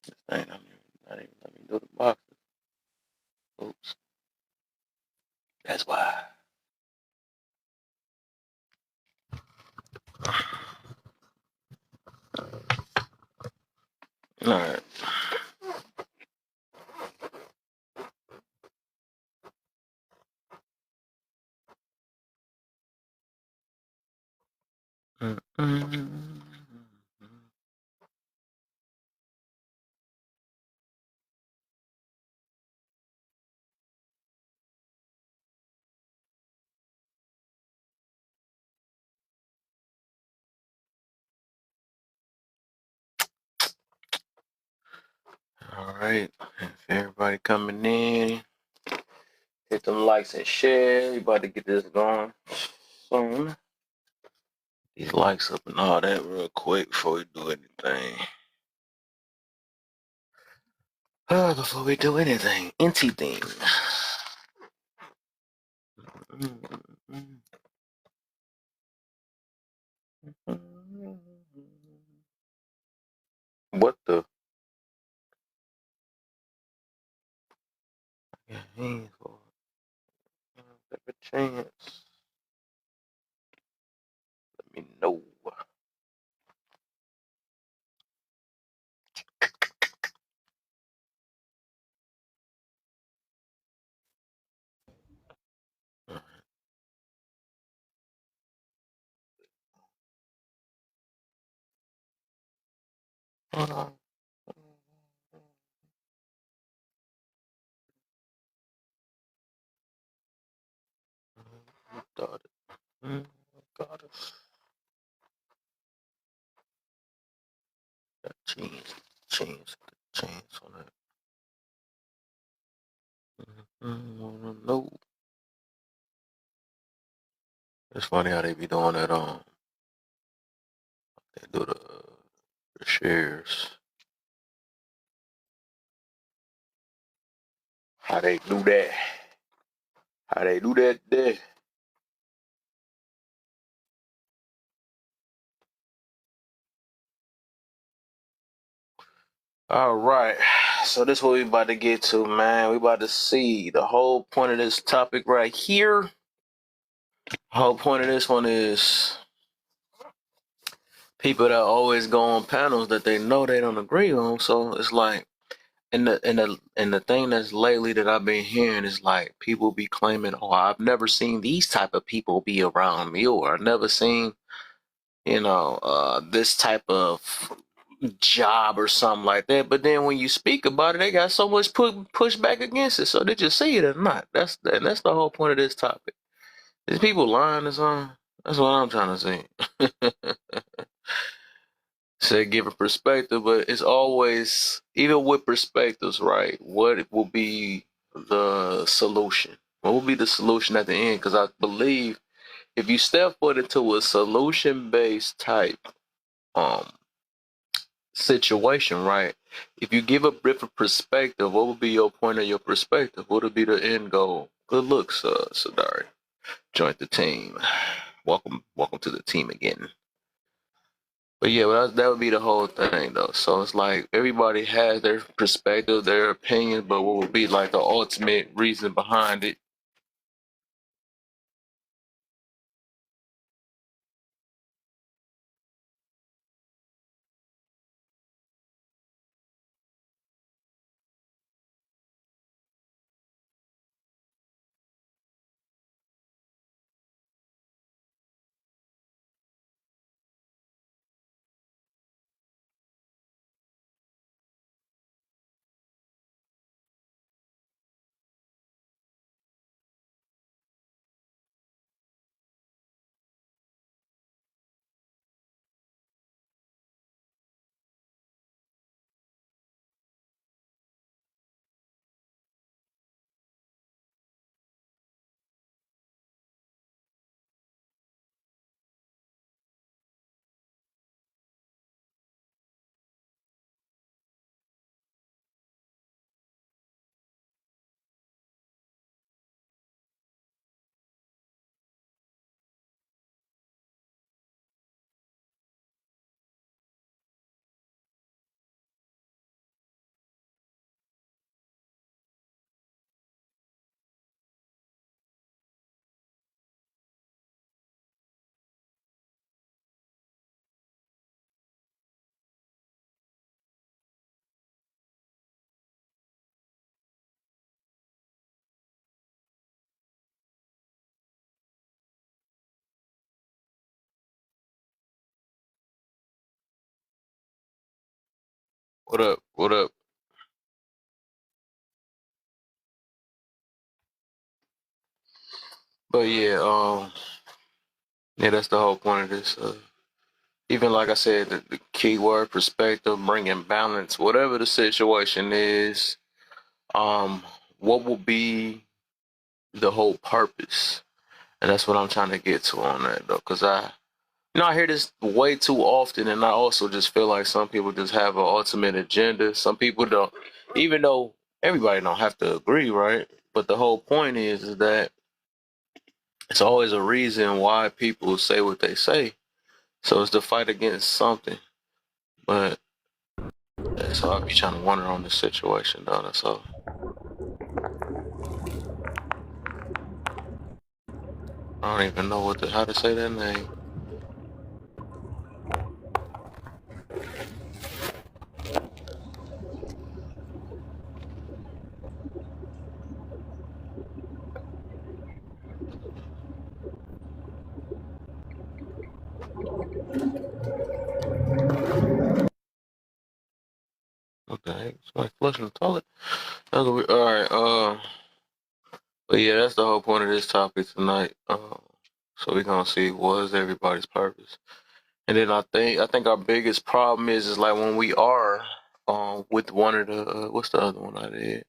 This thing not even let me do the boxes. Oops. That's why. All right. Mm-mm. All right. If everybody coming in, hit them likes and share. You about to get this going soon. These likes up and all that real quick before we do anything. Before we do anything. What the? Yeah, he ain't for a chance. Let me know. Hold on. Got it. Got it. Got change on that. Wanna know. It's funny how they be doing that on. They do the shares. How they do that? How they do that there? All right. So this is what we about to get to, man. We about to see the whole point of this topic right here. Whole point of this one is people that always go on panels that they know they don't agree on. So it's like, and the thing that's lately that I've been hearing is like people be claiming, oh, I've never seen these type of people be around me, or I've never seen, this type of job or something like that. But then when you speak about it, they got so much push back against it. So did you see it or not? That's the whole point of this topic. Is people lying or something? That's what I'm trying to say. Say give a perspective, but it's always, even with perspectives, right? What will be the solution? What will be the solution at the end? Because I believe if you step foot into a solution based type um situation, right? If you give a different perspective, what would be your point of your perspective? What would be the end goal? Good looks, Sadari. Join the team. Welcome to the team again. But yeah, that would be the whole thing, though. So it's like everybody has their perspective, their opinion, but what would be like the ultimate reason behind it? What up? What up? But yeah, yeah, that's the whole point of this. Even like I said, the key word perspective, bringing balance, whatever the situation is. Um, what will be the whole purpose? And that's what I'm trying to get to on that though, because I hear this way too often, and I also just feel like some people just have an ultimate agenda. Some people don't, even though everybody don't have to agree, right? But the whole point is that it's always a reason why people say what they say. So it's the fight against something. But so I be trying to wonder on the situation, though. That's all. I don't even know how to say that name. What the heck? Somebody flushing the toilet. All right. But yeah, that's the whole point of this topic tonight. So we're gonna see what is everybody's purpose, and then I think our biggest problem is like when we are with one of the what's the other one I did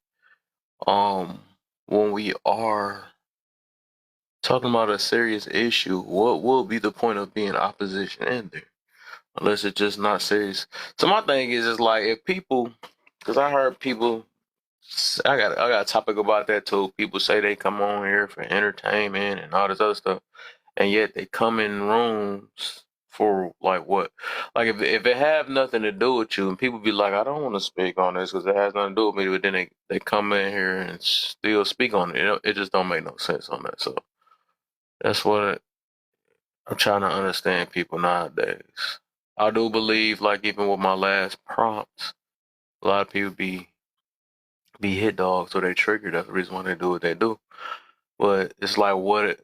um when we are talking about a serious issue, what will be the point of being opposition in there unless it's just not serious? So my thing is like if people, because I heard people. I got a topic about that too. People say they come on here for entertainment and all this other stuff, and yet they come in rooms for like what? Like if it have nothing to do with you, and people be like, I don't want to speak on this because it has nothing to do with me, but then they come in here and still speak on it. It just don't make no sense on that. So that's what I'm trying to understand people nowadays. I do believe, like even with my last prompts, a lot of people be hit dogs or they triggered. That's the reason why they do what they do. But it's like what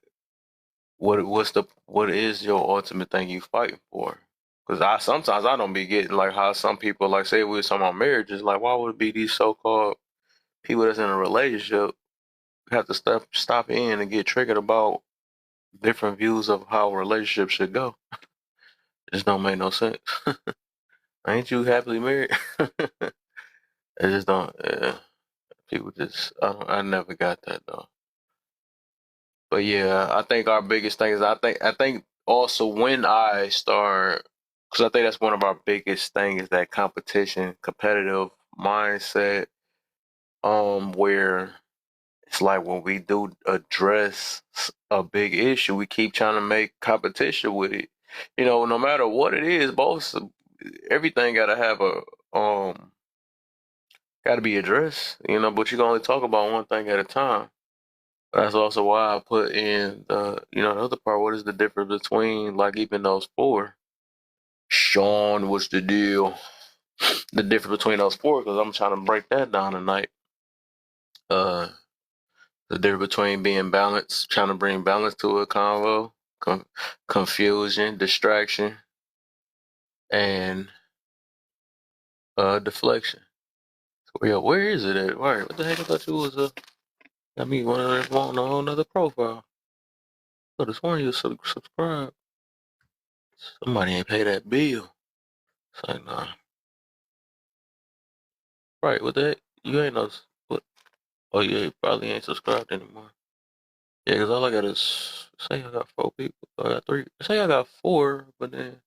is your ultimate thing you fighting for? Because I sometimes I don't be getting like how some people like say we were talking about marriages, like why would it be these so called people that's in a relationship have to stop in and get triggered about different views of how a relationship should go? It just don't make no sense. Ain't you happily married? It just don't. People just I never got that though. But yeah, I think our biggest thing is I think also when I start, because I think that's one of our biggest things is that competition, competitive mindset. Where it's like when we do address a big issue, we keep trying to make competition with it. No matter what it is, both everything gotta have a gotta be addressed. But you can only talk about one thing at a time. That's also why I put in the other part. What is the difference between like even those four? Sean, what's the deal? The difference between those four, because I'm trying to break that down tonight. Uh, the difference between being balanced, trying to bring balance to a convo, confusion, distraction, and deflection. So, yeah, where is it at? All right, what the heck? I thought you was got me on a whole nother profile. Could have sworn you subscribe. Somebody ain't pay that bill. It's like, nah. Right, what the heck? You ain't no. What? Oh, yeah, you probably ain't subscribed anymore. Yeah, because all I got is. Say I got four people. I got three. Say I got four, but then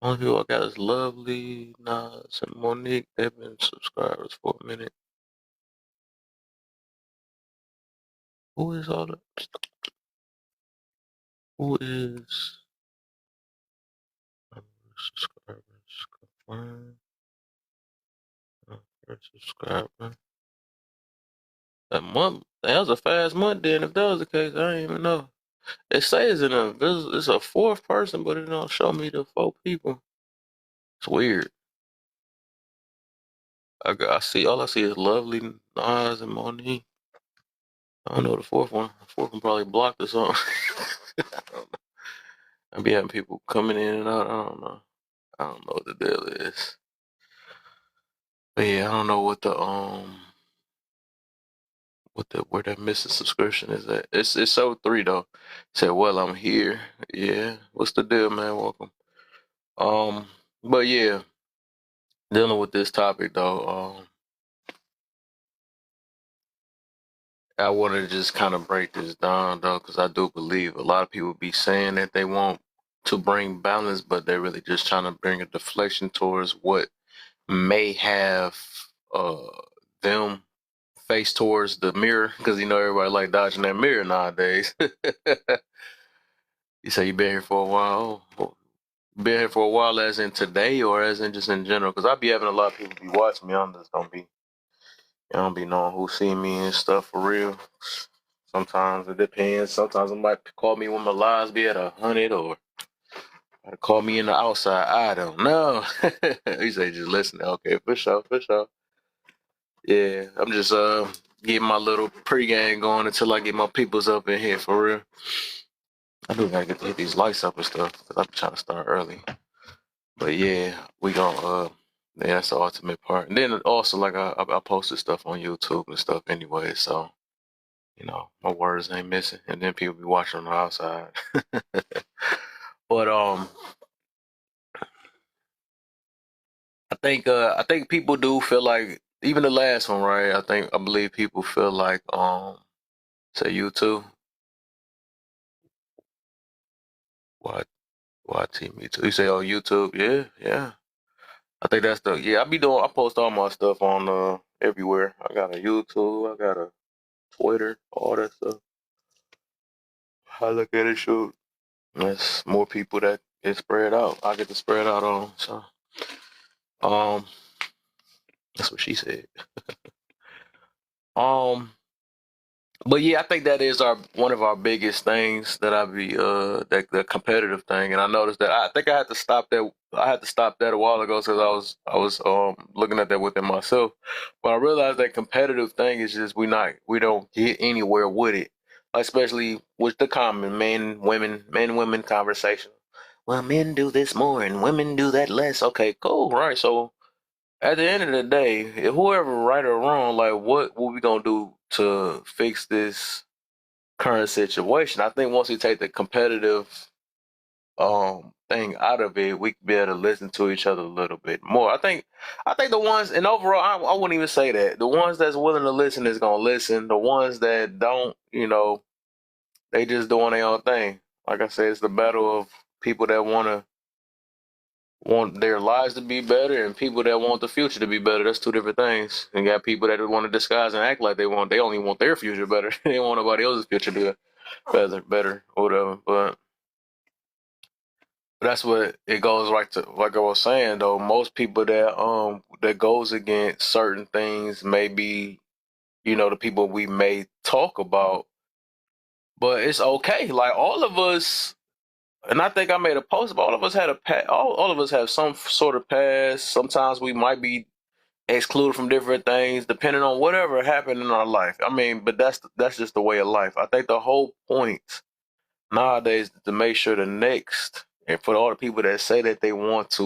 only people I got is Lovely, Nas, and Monique. They've been subscribers for a minute. Who is all the. Who is. Subscribers? Confirm. First subscriber. That month. That was a fast month then. If that was the case, I didn't even know. It says it's a fourth person, but it don't show me the four people. It's weird. I see all I see is Lovely, Nas, and Monique. I don't know the fourth one. The fourth one probably blocked or something. I don't know. I be having people coming in and out. I don't know. I don't know what the deal is. But yeah, I don't know what the where that missing subscription is at. It's so 3 though. Said, well, I'm here. Yeah. What's the deal, man? Welcome. Um, but yeah, dealing with this topic though, I wanted to just kind of break this down though, because I do believe a lot of people be saying that they want to bring balance, but they're really just trying to bring a deflection towards what may have uh them face towards the mirror, because everybody like dodging that mirror nowadays. You say you been here for a while. Been here for a while, as in today, or as in just in general? Because I be having a lot of people be watching me. I'm just don't be, I don't be knowing who see me and stuff for real. Sometimes it depends. Sometimes they might call me when my lives be at 100, or call me in the outside. I don't know. You say just listen. Okay, for sure, for sure. Yeah, I'm just getting my little pregame going until I get my peoples up in here for real. I do gotta get to hit these lights up and stuff because I'm trying to start early. But yeah, we gonna yeah, that's the ultimate part. And then also like I posted stuff on YouTube and stuff anyway, so my words ain't missing. And then people be watching on the outside. But I think people do feel like, even the last one, right? I believe people feel like say YouTube. Why why me too? You say, oh, YouTube, yeah, yeah. I think that's the yeah. I post all my stuff on everywhere. I got a YouTube, I got a Twitter, all that stuff. I look at it, shoot. There's more people that get spread out. I get to spread out on. So um that's what she said. Um but yeah, I think that is our one of our biggest things that I be that the competitive thing. And I noticed that I think I had to stop that a while ago because I was looking at that within myself. But I realized that competitive thing is just we don't get anywhere with it. Like, especially with the common men women conversation. Well, men do this more and women do that less. Okay, cool, right? So at the end of the day, if whoever right or wrong, like, what we gonna do to fix this current situation? I think once we take the competitive thing out of it, we can be able to listen to each other a little bit more. I think the ones, and overall, I wouldn't even say that. The ones that's willing to listen is gonna listen. The ones that don't, they just doing their own thing. Like I said, it's the battle of people that want their lives to be better and people that want the future to be better. That's two different things. And you got people that want to disguise and act like they only want their future better. They don't want nobody else's future to better or whatever. But that's what it goes right to. Like I was saying though, most people that goes against certain things may be, the people we may talk about, but it's okay. Like, all of us, and I think I made a post about, all of us had a all of us have some sort of past. Sometimes we might be excluded from different things depending on whatever happened in our life. I mean, but that's just the way of life. I think the whole point nowadays is to make sure the next, and for all the people that say that they want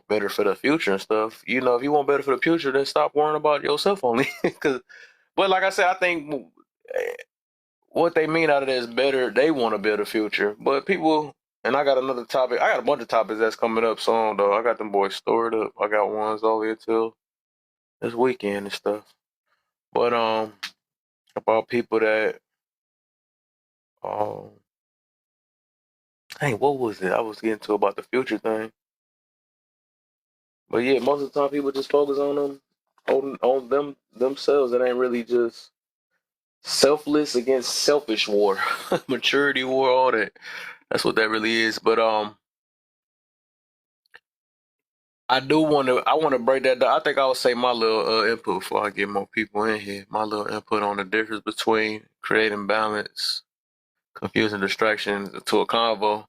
better for the future and stuff, if you want better for the future, then stop worrying about yourself only. But like I said, I think what they mean out of that is better. They want a better future, but people. And I got another topic. I got a bunch of topics that's coming up soon, though. I got them boys stored up. I got ones all the way till this weekend and stuff. But about people that um, hey, what was it? I was getting to about the future thing. But yeah, most of the time people just focus on them themselves. It ain't really just selfless against selfish war, maturity war, all that. That's what that really is. But I want to break that down. I think I will say my little input before I get more people in here. My little input on the difference between creating balance, confusing distractions to a convo.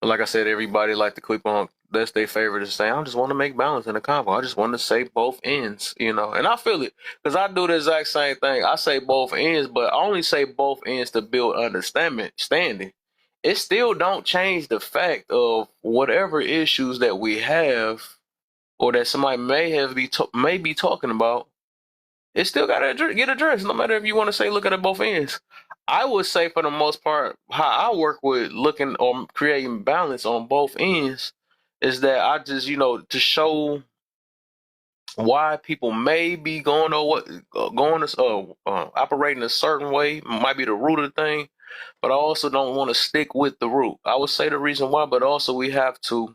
But like I said, everybody like to click on, that's their favorite to say, I just want to make balance in the convo. I just want to say both ends. And I feel it because I do the exact same thing. I say both ends, but I only say both ends to build standing. It still don't change the fact of whatever issues that we have. or that somebody may be talking about, it still gotta get addressed. No matter if you want to say look at it both ends. I would say for the most part, how I work with looking or creating balance on both ends is that I just to show why people may be going or what operating a certain way might be the root of the thing, but I also don't want to stick with the root. I would say the reason why, but also we have to,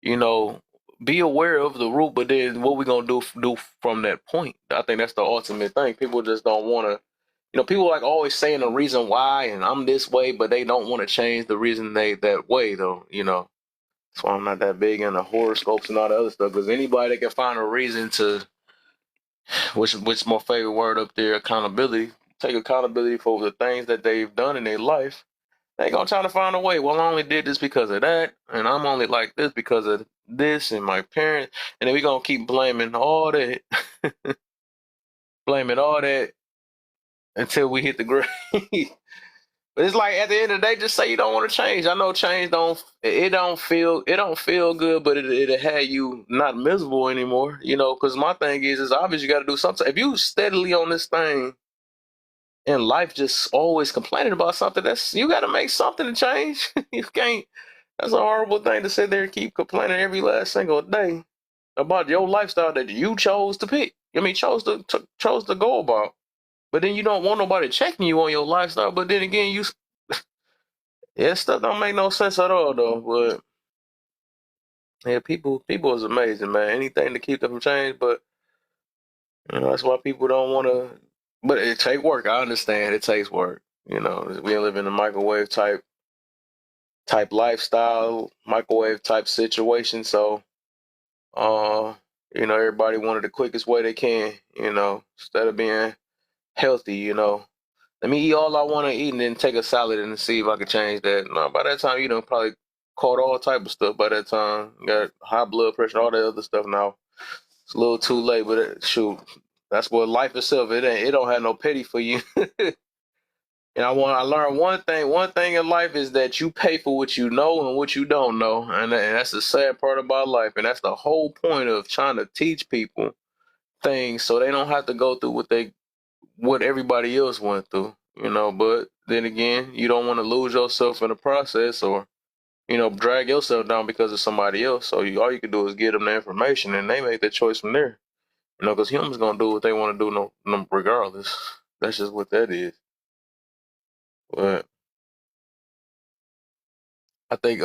you know, be aware of the root, but then what we gonna do from that point. I think that's the ultimate thing. People just don't want to. People like always saying the reason why, and I'm this way, but they don't want to change the reason they that way though. That's why I'm not that big into horoscopes and all the other stuff. Because anybody that can find a reason to, which my favorite word up there, accountability. Take accountability for the things that they've done in their life. They gonna try to find a way. Well, I only did this because of that, and I'm only like this because of this and my parents, and then we gonna keep blaming all that, blaming all that until we hit the grave. But it's like at the end of the day, just say you don't want to change. I know change don't feel good, but it'll have you not miserable anymore. Because my thing is obvious you got to do something. If you steadily on this thing in life, just always complaining about something, that's you got to make something to change. You can't. That's a horrible thing to sit there and keep complaining every last single day about your lifestyle that you chose to pick. I mean, chose to go about. But then you don't want nobody checking you on your lifestyle. But then again, yeah, stuff don't make no sense at all though. But yeah, people is amazing, man. Anything to keep them from change, but that's why people don't want to. But it take work. I understand it takes work. We live in a microwave type lifestyle, microwave type situation. So, uh, everybody wanted the quickest way they can. Instead of being healthy. Let me eat all I want to eat and then take a salad and see if I can change that. No, by that time, probably caught all type of stuff. By that time, got high blood pressure, all that other stuff. Now it's a little too late, but shoot, that's what life itself. It don't have no pity for you. And I learned one thing. One thing in life is that you pay for what you know and what you don't know, and that's the sad part about life. And that's the whole point of trying to teach people things so they don't have to go through what everybody else went through. But then again, you don't want to lose yourself in the process or drag yourself down because of somebody else. So all you can do is give them the information, and they make their choice from there. Because humans gonna do what they want to do, no, regardless. That's just what that is. But I think,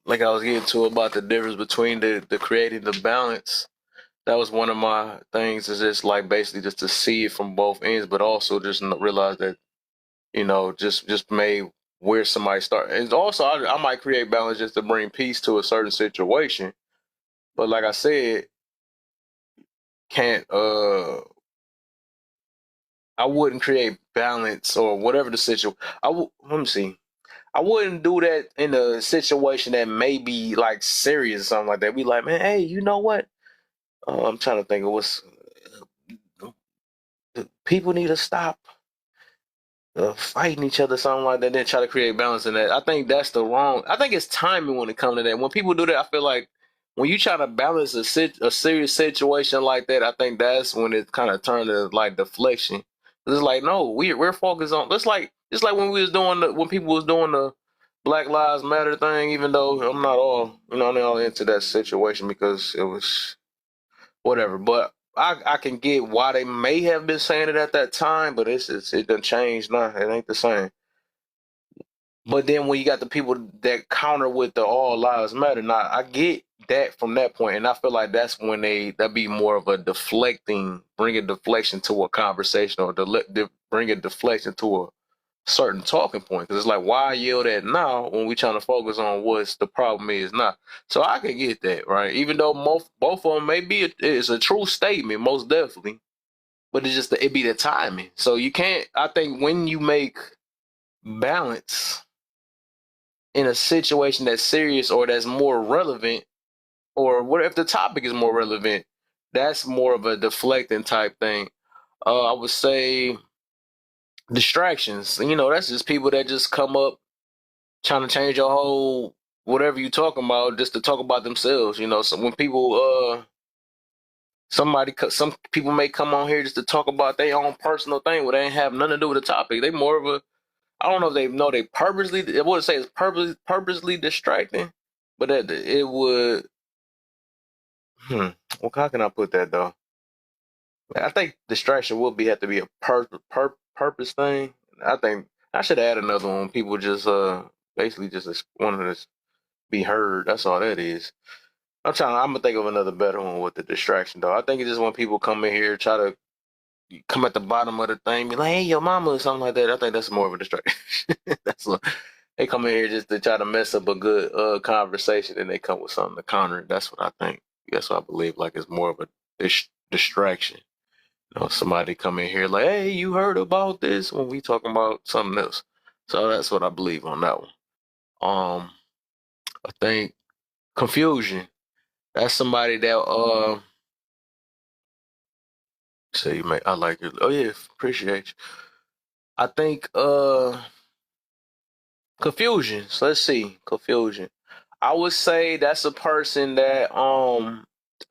like I was getting to about the difference between the creating the balance. That was one of my things. Is just like basically just to see it from both ends, but also just realize that just made where somebody start. And also, I might create balance just to bring peace to a certain situation. But like I said, can't I wouldn't create balance or whatever the situation. Let me see. I wouldn't do that in a situation that may be like serious or something like that. Be like, man, hey, you know what? I'm trying to think of people need to stop fighting each other, something like that, then try to create balance in that. I think that's the wrong. I think it's timing when it comes to that. When people do that, I feel like when you try to balance a serious situation like that, I think that's when it kind of turned to like deflection. It's like no, we're focused on. It's like when we was doing when people was doing the Black Lives Matter thing. Even though I'm not all into that situation because it was whatever. But I can get why they may have been saying it at that time, but it done changed now. It ain't the same. But then when you got the people that counter with the all lives matter, now I get that from that point, and I feel like that's when that be more of a bring a deflection to a conversation or bring a deflection to a certain talking point. Because it's like, why yell that now when we trying to focus on what's the problem is now? So I can get that, right? Even though both of them may be it's a true statement, most definitely, but it's just it be the timing. So you can't. I think when you make balance in a situation that's serious or that's more relevant, or what if the topic is more relevant, that's more of a deflecting type thing. I would say distractions. That's just people that just come up trying to change your whole. whatever you talking about just to talk about themselves. You know, so when people some people may come on here just to talk about their own personal thing where they ain't have nothing to do with the topic. They more of a I don't know if they know they purposely. I wouldn't say it's purposely distracting, but that it would. Well, how can I put that though? I think distraction will be have to be a purpose thing. I think I should add another one. People just basically just want to be heard. That's all that is. I'm gonna think of another better one with the distraction though. I think it's just when people come in here try to come at the bottom of the thing, be like, "Hey, your mama" or something like that. I think that's more of a distraction. That's what they come in here just to try to mess up a good conversation, and they come with something to counter it. That's what I think. That's what I believe. Like it's more of a distraction. You know, somebody come in here like, "Hey, you heard about this?" when we talking about something else. So that's what I believe on that one. Um, I think confusion. That's somebody that say you may I like it. Oh yeah, appreciate you. I think confusion. So let's see. Confusion. I would say that's a person that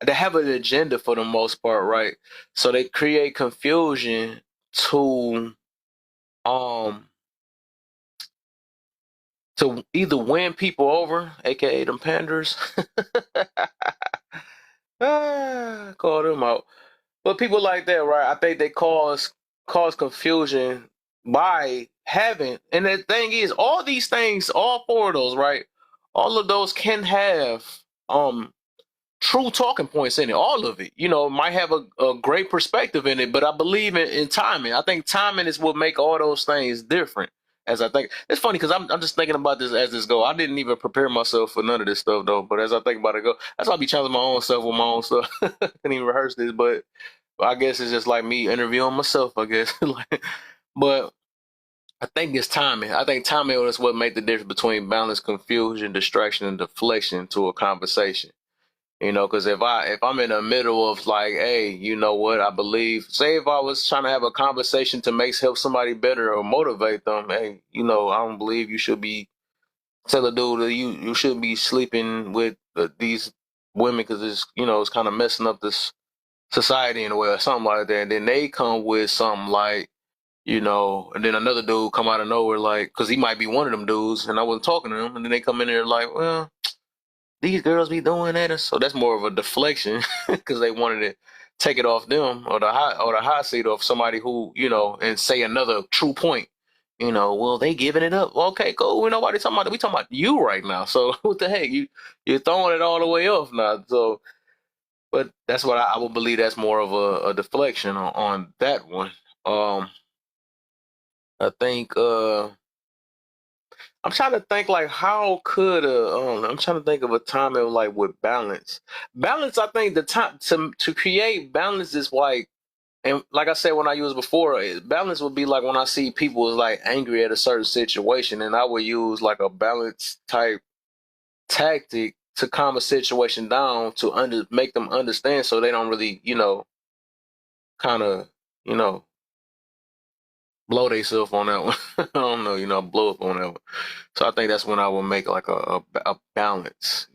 they have an agenda for the most part, right? So they create confusion to um to either win people over, aka them panders. Call them out. But people like that, right? I think they cause confusion by having, and the thing is, all these things, all four of those, right? All of those can have um true talking points in it. All of it, might have a great perspective in it. But I believe in timing. I think timing is what make all those things different. As I think, it's funny because I'm just thinking about this as this go. I didn't even prepare myself for none of this stuff though. But as I think about it, go, that's why I be challenging my own self with my own stuff. Couldn't even rehearse this, but I guess it's just like me interviewing myself. I guess, but I think it's timing. I think timing is what make the difference between balance, confusion, distraction, and deflection to a conversation. Because if I'm in the middle of like, hey, you know what? I believe, say if I was trying to have a conversation to help somebody better or motivate them, hey, I don't believe you should be tell a dude that you should be sleeping with these women because it's kind of messing up this society in a way or something like that. And then they come with something like, and then another dude come out of nowhere like, because he might be one of them dudes, and I wasn't talking to him, and then they come in there like, well, these girls be doing that, and so that's more of a deflection because they wanted to take it off them or the hot seat off somebody who and say another true point. Well, they giving it up. Well, okay, cool. We nobody talking about. We talking about you right now. So what the heck? You're throwing it all the way off now. So, but that's what I would believe. That's more of a deflection on that one. Um, I think. I'm trying to think like how could I'm trying to think of a time in like with balance. Balance, I think the time to create balance is like, and like I said when I used before, balance would be like when I see people is like angry at a certain situation, and I would use like a balance type tactic to calm a situation down to make them understand so they don't really kind of you know blow themselves on that one. I don't know, blow up on that one. So I think that's when I will make like a balance,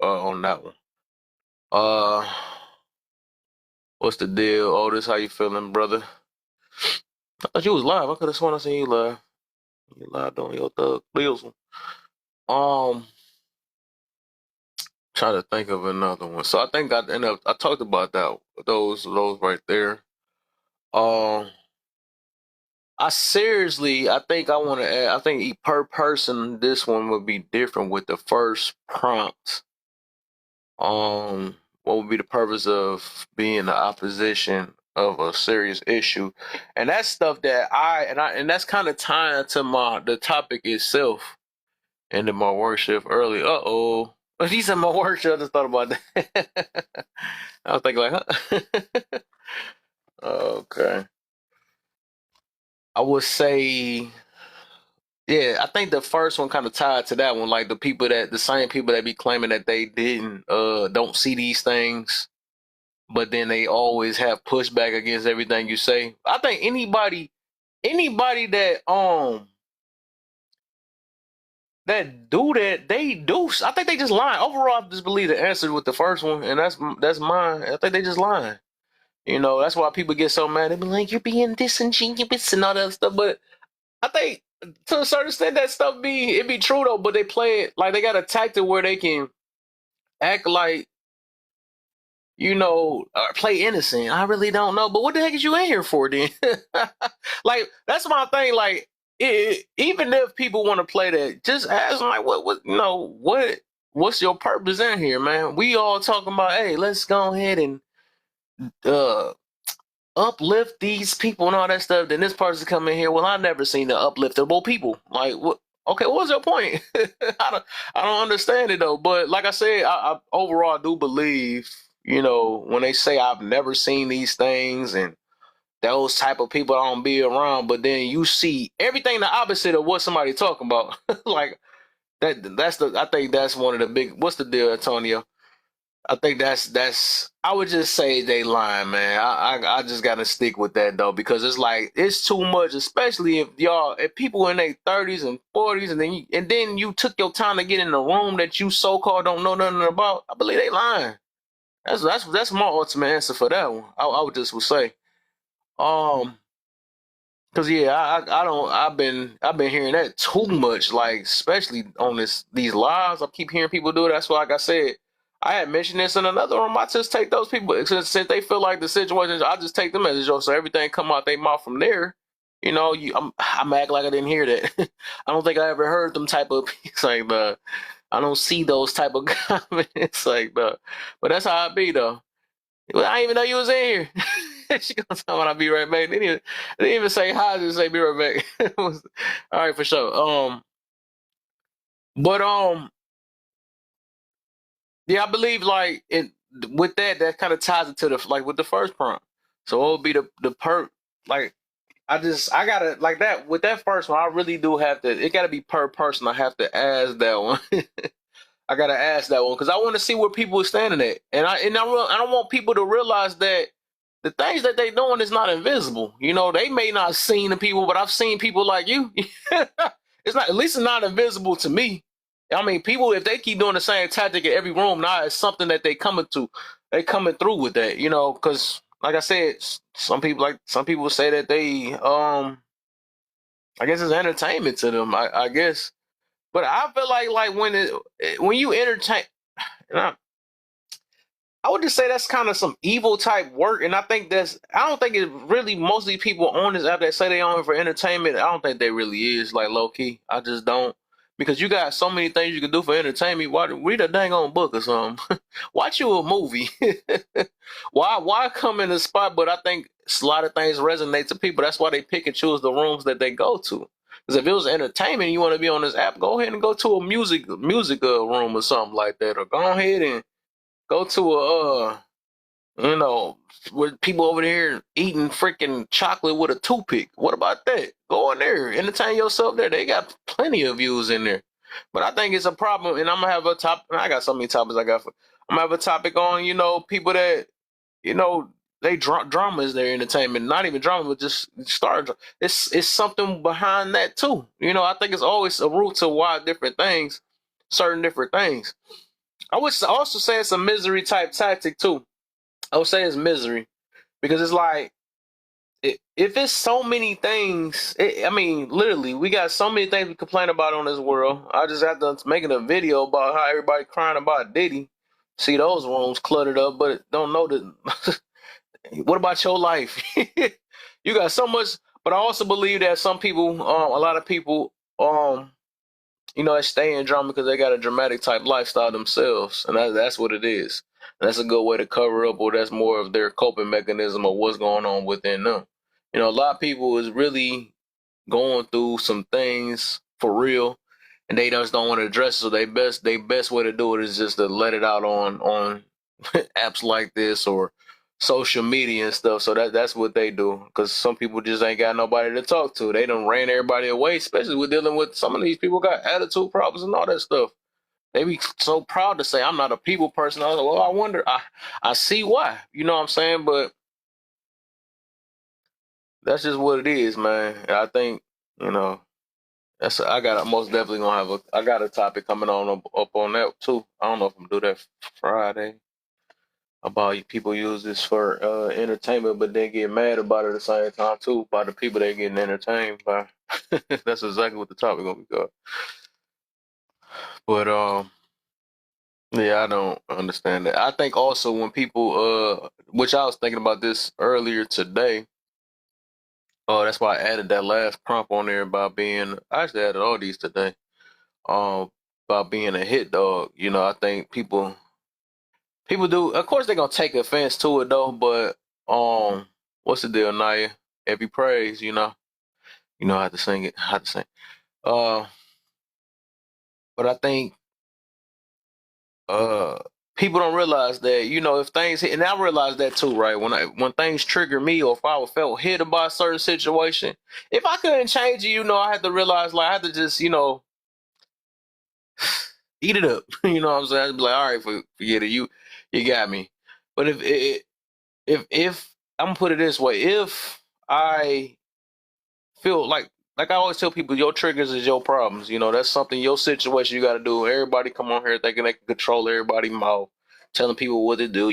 on that one. Uh, what's the deal? Otis, how you feeling, brother? I thought you was live. I could have sworn I seen you live. You live on your thug deals. Trying to think of another one. So I think I talked about that. Those right there. Um, I think I want to add. I think per person, this one would be different with the first prompt. What would be the purpose of being the opposition of a serious issue? And that's stuff that and that's kind of tied to the topic itself. And in my worship early. Uh-oh. He said my worship. I just thought about that. I was thinking like, huh? Okay. I would say, yeah, I think the first one kind of tied to that one, like the same people that be claiming that they didn't don't see these things, but then they always have pushback against everything you say. I think anybody that that do that, they do. I think they just lying. Overall, I just believe the answer with the first one, and that's mine. I think they just lying. You know, that's why people get so mad. They be like, "You're being disingenuous and all that stuff." But I think to a certain extent that stuff be true though. But they play it like they got a tactic where they can act like play innocent. I really don't know. But what the heck is you in here for then? Like that's my thing. Like even if people want to play that, just ask them like, what's your purpose in here, man? We all talking about, hey, let's go ahead and uh uplift these people and all that stuff. Then this person come in here. Well, I never seen the upliftable people. Like what? Okay, what's your point? I don't understand it though. But like I said, I overall do believe, when they say I've never seen these things and those type of people don't be around, but then you see everything the opposite of what somebody talking about. Like I think that's one of the big. What's the deal, Antonio? I think that's. I would just say they lying, man. I just gotta stick with that though because it's like it's too much, especially if people in their 30s and 40s, and then you took your time to get in the room that you so called don't know nothing about. I believe they lying. That's my ultimate answer for that one. I would just would say, um, cause yeah, I don't. I've been hearing that too much, like especially on these lives. I keep hearing people do it. That's why, like I said, I had mentioned this in another room. I just take those people since they feel like the situation. I just take them as a joke. So everything come out their mouth from there. I'm act like I didn't hear that. I don't think I ever heard them type of it's like I don't see those type of comments like but that's how I be though. Well, I didn't even know you was in here. She gonna tell me I'll be right back. They didn't even say hi, just say be right back. All right, for sure. But yeah, I believe like it with that kind of ties it to the like with the first prompt. So it would be the per like I gotta like that with that first one. I really do have to. It gotta be per person. I have to ask that one. I gotta ask that one because I want to see where people are standing at, I don't want people to realize that the things that they doing is not invisible. They may not seen the people, but I've seen people like you. It's not at least it's not invisible to me. I mean, people if they keep doing the same tactic in every room, now it's something that they coming through with that. Because like I said, some people say that they I guess it's entertainment to them. I guess, but I feel like when you entertain. And I would just say that's kind of some evil type work, and I don't think it really mostly people on this app that say they on it for entertainment. I don't think they really is like low key. I just don't because you got so many things you can do for entertainment. Why read a dang on book or something? Watch you a movie. Why come in the spot? But I think a lot of things resonate to people. That's why they pick and choose the rooms that they go to. Because if it was entertainment, you want to be on this app, go ahead and go to a music room or something like that, or go ahead and go to you know, with people over there eating freaking chocolate with a toothpick. What about that? Go in there, entertain yourself there. They got plenty of views in there. But I think it's a problem, and I'm gonna have a top. I got so many topics I got. I'm gonna have a topic on people that you know they drama is their entertainment. Not even drama, but just star. It's something behind that too. I think it's always a root to why certain different things. I would also say it's a misery type tactic too. I would say it's misery because it's like if it's so many things. I mean, literally, we got so many things we complain about on this world. I just got to making a video about how everybody crying about Diddy. See those rooms cluttered up, but don't know that. What about your life? You got so much, but I also believe that some people, a lot of people, they stay in drama because they got a dramatic type lifestyle themselves, and that's what it is. And that's a good way to cover up, or that's more of their coping mechanism of what's going on within them. A lot of people is really going through some things for real, and they just don't want to address it. So they best way to do it is just to let it out on apps like this or social media and stuff. So that's what they do. Because some people just ain't got nobody to talk to. They done ran everybody away, especially with dealing with some of these people got attitude problems and all that stuff. They be so proud to say I'm not a people person. I was like, well, I wonder. I see why. You know what I'm saying? But that's just what it is, man. I think you know I got. I'm most definitely gonna have a. I got a topic coming on up on that too. I don't know if I'm gonna do that Friday about people use this for entertainment, but then get mad about it at the same time too by the people that getting entertained by. That's exactly what the topic gonna be called. But yeah, I don't understand that. I think also when people which I was thinking about this earlier today. That's why I added that last prompt on there about being. I actually added all these today. Um, about being a hit dog. You know, I think people do. Of course, they're gonna take offense to it though. But what's the deal, Naya? Every praise, you know how to sing it. How to sing. Uh, but I think uh people don't realize that if things hit, and I realize that too, right? When things trigger me, or if I felt hit about a certain situation, if I couldn't change it, I had to realize, like, I had to just eat it up. You know what I'm saying? I'd be like, all right, forget it. You got me. But if I'm gonna put it this way, if I feel like I always tell people, your triggers is your problems. That's something, your situation, you got to do. Everybody come on here thinking they can control everybody's mouth, telling people what to do.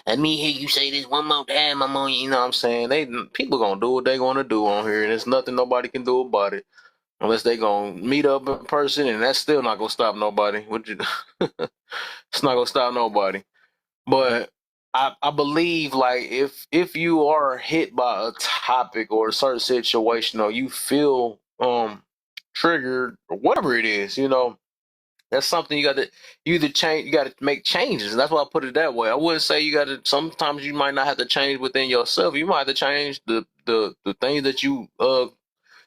Let me hear you say this one more time, I'm on. You know what I'm saying? People gonna do what they gonna do on here, and there's nothing nobody can do about it unless they gonna meet up in person, and that's still not gonna stop nobody. It's not gonna stop nobody. But I believe, like, if you are hit by a topic or a certain situation, or you feel triggered or whatever it is, that's something you either change. You got to make changes. And that's why I put it that way. I wouldn't say you got to. Sometimes you might not have to change within yourself. You might have to change the things that you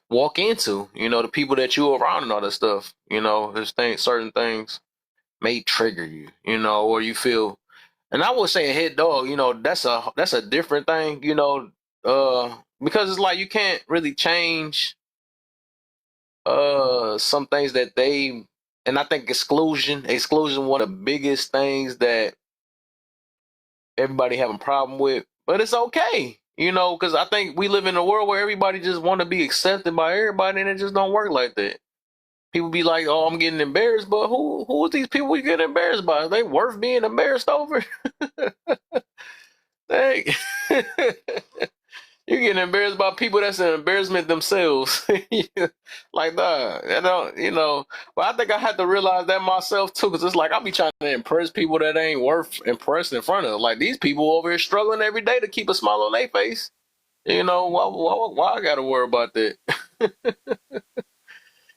walk into. The people that you around and all that stuff. There's certain things may trigger you. Or you feel. And I would say a hit dog, that's a different thing, because it's like you can't really change some things that they. And I think exclusion one of the biggest things that everybody have a problem with. But it's okay, because I think we live in a world where everybody just want to be accepted by everybody, and it just don't work like that. People be like, "Oh, I'm getting embarrassed," but who are these people we get embarrassed by? Are they worth being embarrassed over? Hey, you're getting embarrassed by people that's an embarrassment themselves. Like, nah, I don't, But I think I had to realize that myself too, because it's like I'll be trying to impress people that ain't worth impressing in front of. Like, these people over here struggling every day to keep a smile on their face. Why I gotta worry about that?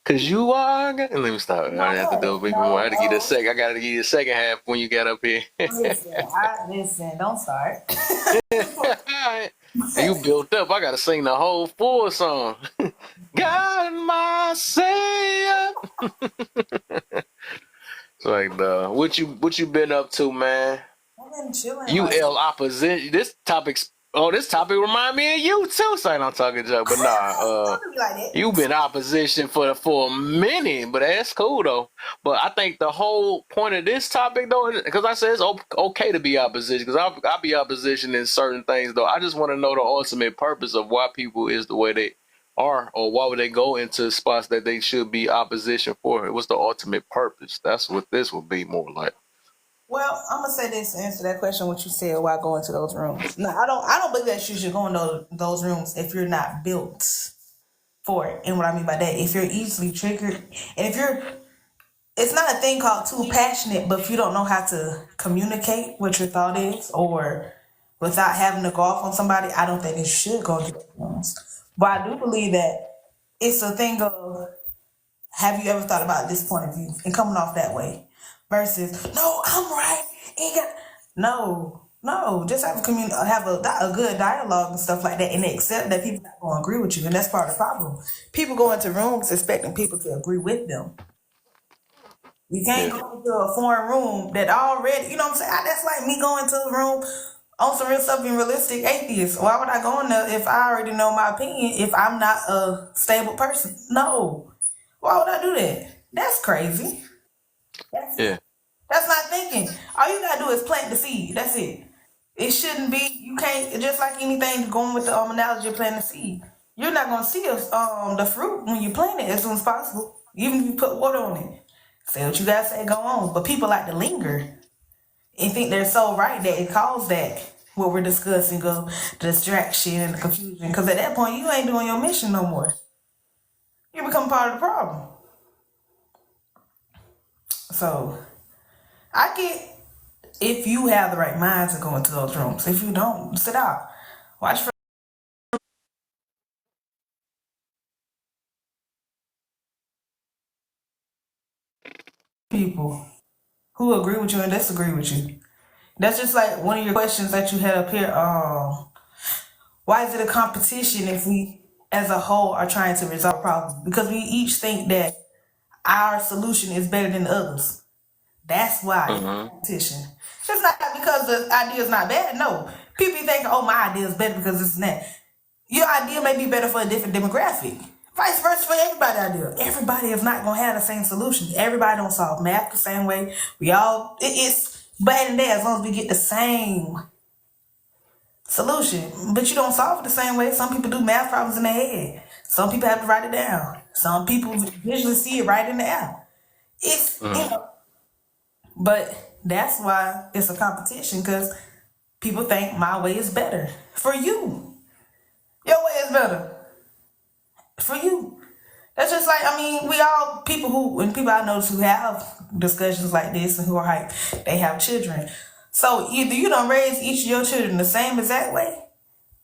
Cause you are. Let me stop. I have to do it even more. I had to give you a second. I gotta give you the second half when you get up here. Listen, don't start. You built up. I gotta sing the whole full song. God, my Savior. It's like, what you been up to, man? I've been chilling. UL opposition. This topic remind me of you too. Saying I'm talking joke, but nah. Don't be like that. You've been opposition for a minute, but that's cool though. But I think the whole point of this topic though, because I said it's okay to be opposition, because I'll be opposition in certain things though. I just want to know the ultimate purpose of why people is the way they are, or why would they go into spots that they should be opposition for. What's the ultimate purpose? That's what this would be more like. Well, I'm gonna say this to answer that question. What you said, why go into those rooms? No, I don't. I don't believe that you should go in those rooms if you're not built for it. And what I mean by that, if you're easily triggered, and if you're, it's not a thing called too passionate, but if you don't know how to communicate what your thought is, or without having to go off on somebody, I don't think you should go into those rooms. But I do believe that it's a thing of, have you ever thought about this point of view and coming off that way versus, no, I'm right. Ain't got no. Just have a good dialogue and stuff like that, and accept that people not going to agree with you, and that's part of the problem. People go into rooms expecting people to agree with them. You can't Yeah, go into a foreign room that already, you know what I'm saying? That's like me going to a room on some real stuff, being realistic atheist. Why would I go in there if I already know my opinion, if I'm not a stable person? No. Why would I do that? That's crazy. That's, yeah, that's not thinking. All you gotta do is plant the seed. That's it. It shouldn't be. You can't, just like anything, going with the analogy of planting the seed. you're not gonna see the fruit when you plant it as soon as possible. Even if you put water on it. Say what you gotta say, go on. But people like to linger and think they're so right that it caused that what we're discussing of the distraction and the confusion. Because at that point, you ain't doing your mission no more. You become part of the problem. So I get if you have the right mind to go into those rooms. If you don't, sit out. Watch for people who agree with you and disagree with you. That's just like one of your questions that you had up here. Why is it a competition if we as a whole are trying to resolve problems? Because we each think that our solution is better than the others. That's why it's a competition. It's not because the idea is not bad. No. People think, oh, my idea is better because this and that. Your idea may be better for a different demographic. Vice versa for everybody's idea. Everybody is not gonna have the same solution. Everybody don't solve math the same way. We all it's bad and day as long as we get the same solution. But you don't solve it the same way. Some people do math problems in their head. Some people have to write it down. Some people visually see it right in the air. It's but that's why it's a competition because people think my way is better for you. Your way is better for you. That's just like, I mean, we all people who and people I know who have discussions like this and who are hype, they have children. So either you don't raise each of your children the same exact way,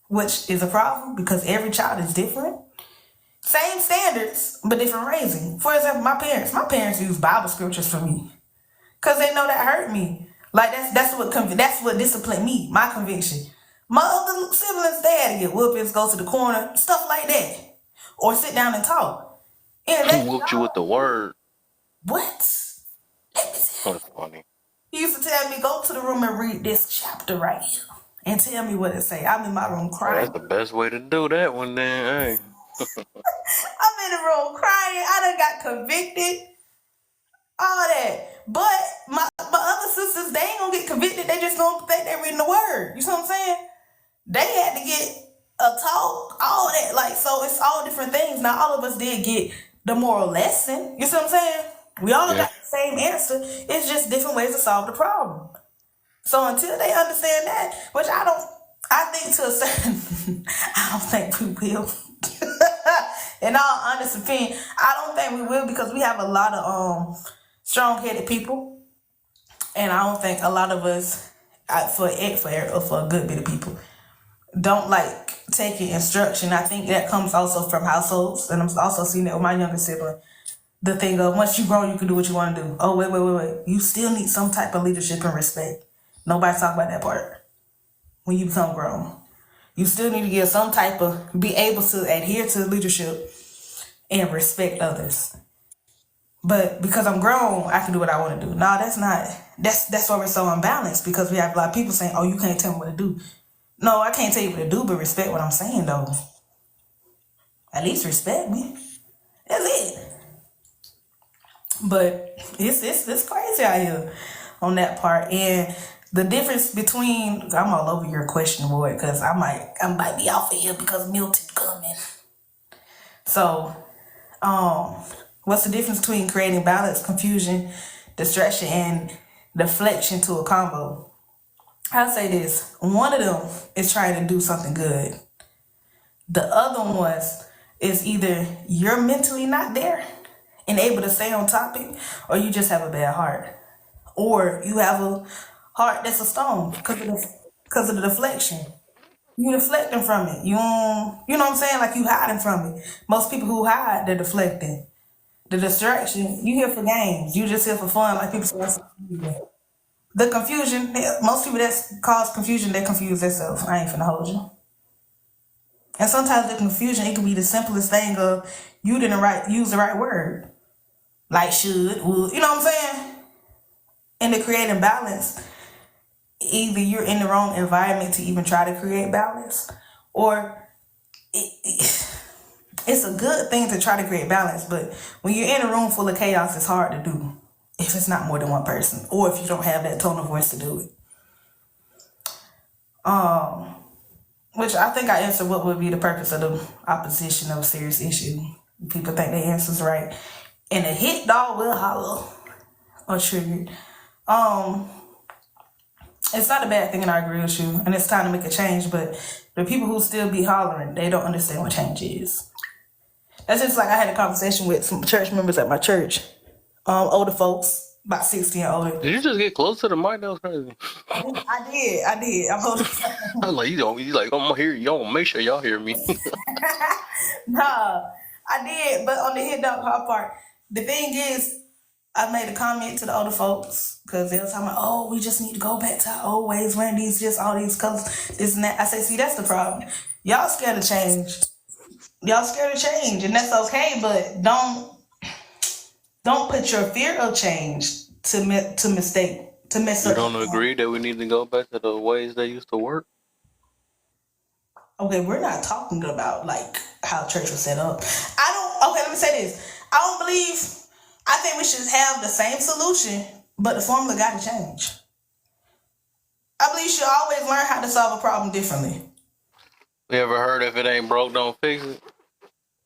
which is a problem because every child is different. Same standards, but different raising. For example, my parents use Bible scriptures for me because they know that hurt me. Like that's what disciplined me, my conviction. My other siblings, they had to get whoopings, go to the corner, stuff like that, or sit down and talk. And Who whooped you with the word? what? Let me tell you. That's funny. He used to tell me, go to the room and read this chapter right here, and tell me what it say. I'm in my room Well, crying. that's the best way to do that one then. Hey. I'm in the room crying. I done got convicted. All that. But my other sisters, they ain't gonna get convicted. They just gonna think they're reading the word. You see what I'm saying? They had to get a talk, all that. Like, so it's all different things. Now, all of us did get the moral lesson. You see what I'm saying? We all got the same answer. It's just different ways to solve the problem. So until they understand that, which I think to a certain, I don't think we will. In all honest opinion, I don't think we will because we have a lot of strong-headed people, and I don't think a lot of us, for a good bit of people, don't like taking instruction. I think that comes also from households, and I'm also seeing that with my younger sibling. The thing of once you grow, you can do what you want to do. Oh, wait. You still need some type of leadership and respect. Nobody talk about that part. When you become grown, you still need to get some type of, be able to adhere to leadership and respect others. But because I'm grown, I can do what I want to do. No, that's not. That's why we're so unbalanced because we have a lot of people saying, "Oh, you can't tell me what to do." No, I can't tell you what to do, but respect what I'm saying though. At least respect me. That's it. But it's crazy out here on that part. And the difference between I'm all over your question, boy, because I might be off of here because Milton coming. So, what's the difference between creating balance, confusion, distraction, and deflection to a combo? I'll say this. One of them is trying to do something good. The other ones is either you're mentally not there and able to stay on topic, or you just have a bad heart. Or you have a heart that's a stone because of the deflection. You deflecting from it. You know what I'm saying? Like you hiding from it. Most people who hide, they're deflecting. The distraction, you here for games. You just here for fun, like people say. The confusion, most people that cause confusion, they confuse themselves. I ain't finna hold you. And sometimes the confusion, it can be the simplest thing of you didn't use the right word. Like should, would, you know what I'm saying? And to creating balance, either you're in the wrong environment to even try to create balance, or it's a good thing to try to create balance, but when you're in a room full of chaos, it's hard to do if it's not more than one person, or if you don't have that tone of voice to do it. Which I think I answered what would be the purpose of the opposition of a serious issue. People think their answer's right. And a hit dog will holler or trigger. Um, it's not a bad thing, and I agree with you. And it's time to make a change, but the people who still be hollering, they don't understand what change is. That's just like I had a conversation with some church members at my church. Older folks, about 60 and older. Did you just get close to the mic? That was crazy. I did. I'm older. I was like, you like, I'm here. Y'all make sure y'all hear me. Nah, I did. But on the hit dog hard part, the thing is, I made a comment to the older folks because they were talking about, oh, we just need to go back to our old ways, wearing these, just all these colors, this and that. I say, see, that's the problem. Y'all scared of change. Y'all scared of change, and that's okay. But don't put your fear of change to mistake to mess You up. don't agree that we need to go back to the ways they used to work? Okay, we're not talking about like how church was set up. I don't. Okay, let me say this. I don't believe. I think we should have the same solution, but the formula got to change. I believe you should always learn how to solve a problem differently. You ever heard if it ain't broke, don't fix it?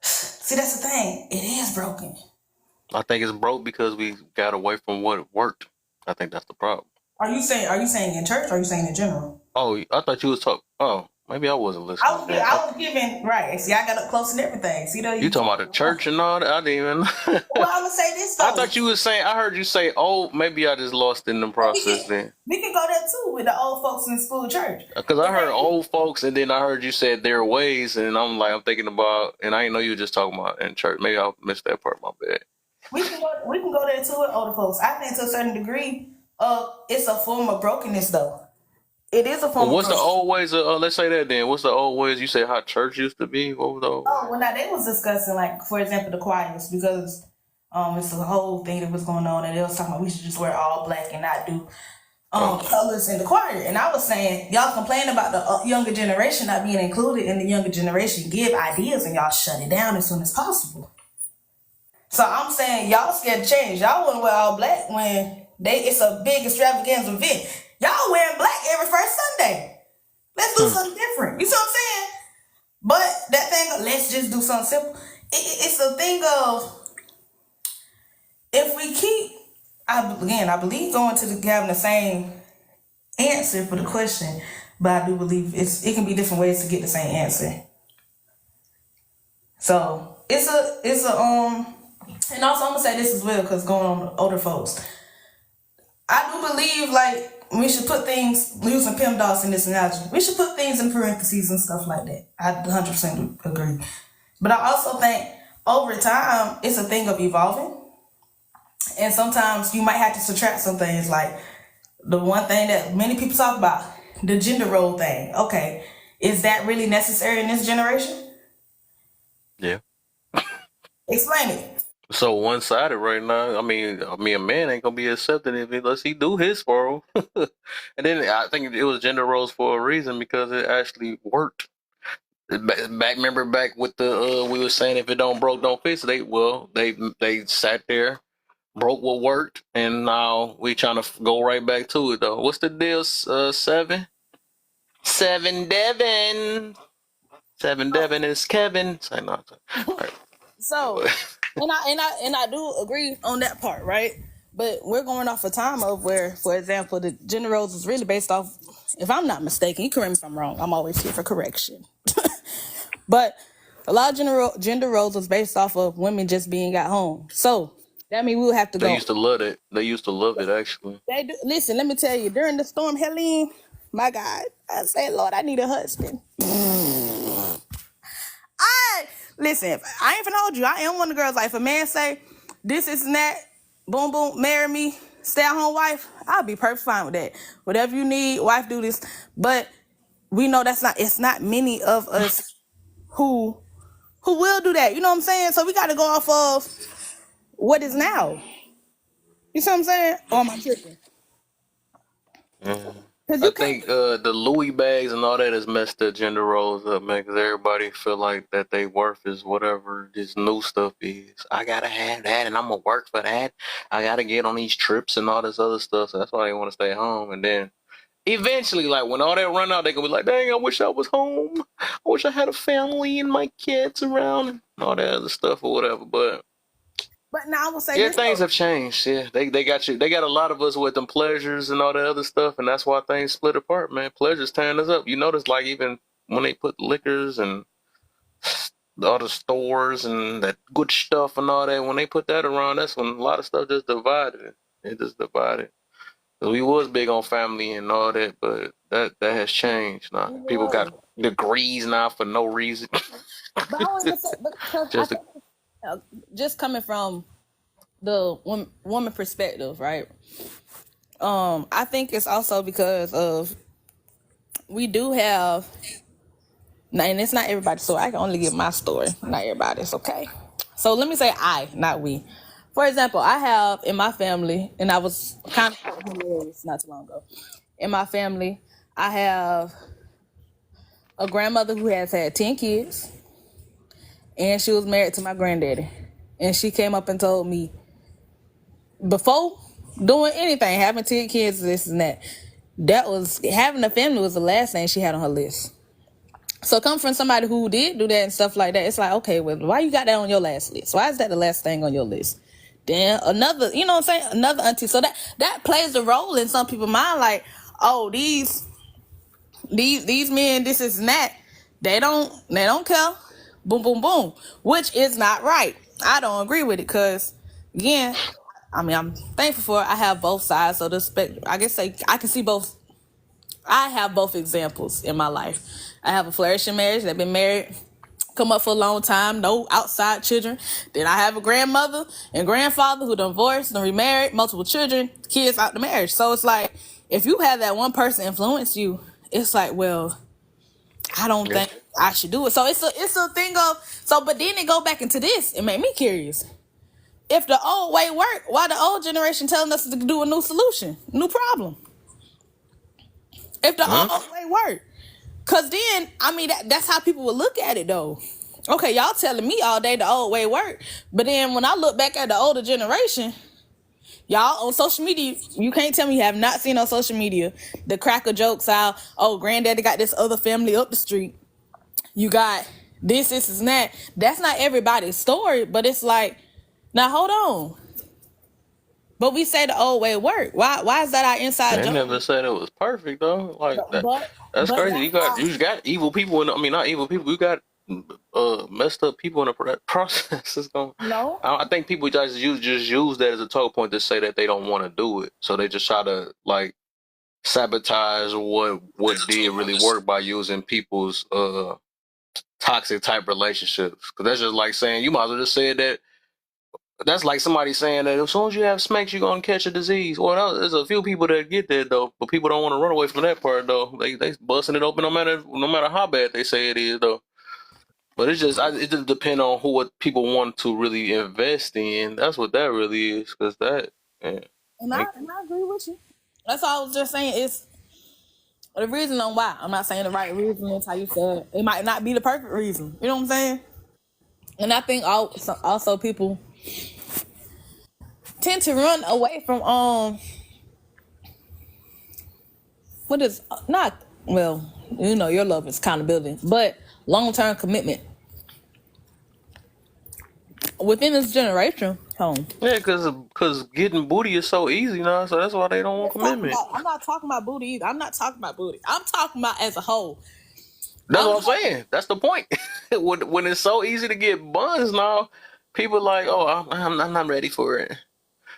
See, that's the thing. It is broken. I think it's broke because we got away from what worked. I think that's the problem. Are you saying in church or are you saying in general? Oh, I thought you was talking. Oh, maybe I wasn't listening. I was giving right. See, I got up close and everything. See, You talking about the church and all that? I didn't even. Well, I'm gonna say this though. I thought you was saying. I heard you say, "Oh, maybe I just lost in the process." Then we can go there too with the old folks in school church. because I heard old folks, and then I heard you said their ways, and I'm thinking about, and I didn't know you were just talking about in church. Maybe I missed that part. My bad. We can go there too with older folks. I think to a certain degree, it's a form of brokenness though. It is a form. Well, what's the old ways? Let's say that then. What's the old ways? You say how church used to be. What was the old? Oh, well, now they was discussing like, for example, the choirs because it's a whole thing that was going on, and they was talking about we should just wear all black and not do colors in the choir. And I was saying, y'all complain about the younger generation not being included in the younger generation. Give ideas and y'all shut it down as soon as possible. So I'm saying y'all scared to change. Y'all wouldn't wear all black when it's a big extravagance event. Y'all wearing black every first Sunday. Let's do something different. You see what I'm saying? But that thing, let's just do something simple. It's a thing of if we keep. I believe going to having the same answer for the question, but I do believe it can be different ways to get the same answer. So it's a and also I'm gonna say this as well because going on with older folks, I do believe like we should put things using PEMDAS in this analogy. We should put things in parentheses and stuff like that. I 100% agree, but I also think over time it's a thing of evolving. And sometimes you might have to subtract some things, like the one thing that many people talk about, the gender role thing. Okay, is that really necessary in this generation? Yeah. Explain it. So one sided right now. I mean, a man ain't gonna be accepted unless he do his for him. And then I think it was gender roles for a reason because it actually worked. Remember back with the we were saying if it don't broke, don't fix it. They sat there, broke what worked, and now we trying to go right back to it though. What's the deal? 7 Devin is Kevin. Say no. Right. So, and I do agree on that part, right? But we're going off a time of where, for example, the gender roles is really based off. If I'm not mistaken, you correct me if I'm wrong. I'm always here for correction. But a lot of gender roles was based off of women just being at home. So that means we would have to go. They used to love it. They used to love it actually. They do. Listen, let me tell you. During the storm, Helene, my God, I say, Lord, I need a husband. Listen, I ain't finna hold you. I am one of the girls. Like, if a man say this is and that, boom, boom, marry me, stay at home wife, I'll be perfect fine with that. Whatever you need, wife, do this. But we know it's not many of us who will do that. You know what I'm saying? So we got to go off of what is now. You see what I'm saying? Or am I tripping? I think the Louis bags and all that has messed the gender roles up, man, because everybody feel like that they worth is whatever this new stuff is. I gotta have that, and I'm gonna work for that. I gotta get on these trips and all this other stuff. So that's why they want to stay home. And then eventually, like when all that run out, they gonna be like, "Dang, I wish I was home. I wish I had a family and my kids around and all that other stuff or whatever." But now I will say yeah, this things though. have changed. Yeah, they got you. They got a lot of us with them pleasures and all that other stuff, and that's why things split apart, man. Pleasures tearing us up. You notice, like even when they put liquors and all the stores and that good stuff and all that, when they put that around, that's when a lot of stuff just divided. It just divided. We was big on family and all that, but that has changed now. It People got was. degrees now for no reason. But I want to say, because I Just think just coming from the woman perspective, right? I think it's also because of we do have, and it's not everybody's story. I can only give my story, not everybody's. Okay, so let me say I, not we. For example, I have in my family, and I was kind of hilarious not too long ago. In my family, I have a grandmother who has had 10 kids, and she was married to my granddaddy. And she came up and told me before doing anything, having 10 kids, this and that was having a family was the last thing she had on her list. So come from somebody who did do that and stuff like that, it's like, okay, well, why you got that on your last list? Why is that the last thing on your list? Then another, you know what I'm saying? Another auntie. So that plays a role in some people's mind, like, oh, these men, this is and that. They don't care. Boom, boom, boom. Which is not right. I don't agree with it because, again, I mean, I'm thankful for it. I have both sides, so the I guess I can see both. I have both examples in my life. I have a flourishing marriage. They've been married, come up for a long time, no outside children. Then I have a grandmother and grandfather who divorced and remarried, multiple children, kids out the marriage. So it's like, if you have that one person influence you, it's like, well, I don't think I should do it. So it's a thing of, so, but then it go back into this. It made me curious. If the old way worked, why the old generation telling us to do a new solution, new problem? If the old way worked. Cause then, I mean, that's how people would look at it though. Okay, y'all telling me all day the old way worked. But then when I look back at the older generation, y'all on social media, you can't tell me you have not seen on social media the cracker jokes out, oh, granddaddy got this other family up the street. You got this and that. That's not everybody's story, but it's like, now hold on. But we say the old way worked. Why is that our inside they joke? never said it was perfect though. Like that. That's But crazy. that's You got evil people in. I mean, not evil people. You got messed up people in the process. It's going. no. I think people just use that as a talk point to say that they don't want to do it. So they just try to like sabotage what did really work by using people's toxic type relationships. Because that's just like saying you might as well just say that. That's like somebody saying that as soon as you have smacks, you're gonna catch a disease. Well, there's a few people that get that though, but people don't want to run away from that part though. They busting it open no matter how bad they say it is though. But it just depends on what people want to really invest in. That's what that really is, because that yeah, And like, I agree with you. That's all I was just saying. It's the reason on why. I'm not saying the right reason is how you said. It might not be the perfect reason. You know what I'm saying? And I think also people tend to run away from what is not, well, you know, your love is accountability, but long-term commitment within this generation. Home. yeah, because getting booty is so easy now, so that's why they don't want commitment. I'm not talking about booty either. I'm not talking about booty. I'm talking about as a whole. That's what I'm saying. That's the point. When it's so easy to get buns now, people like, oh, I'm not ready for it.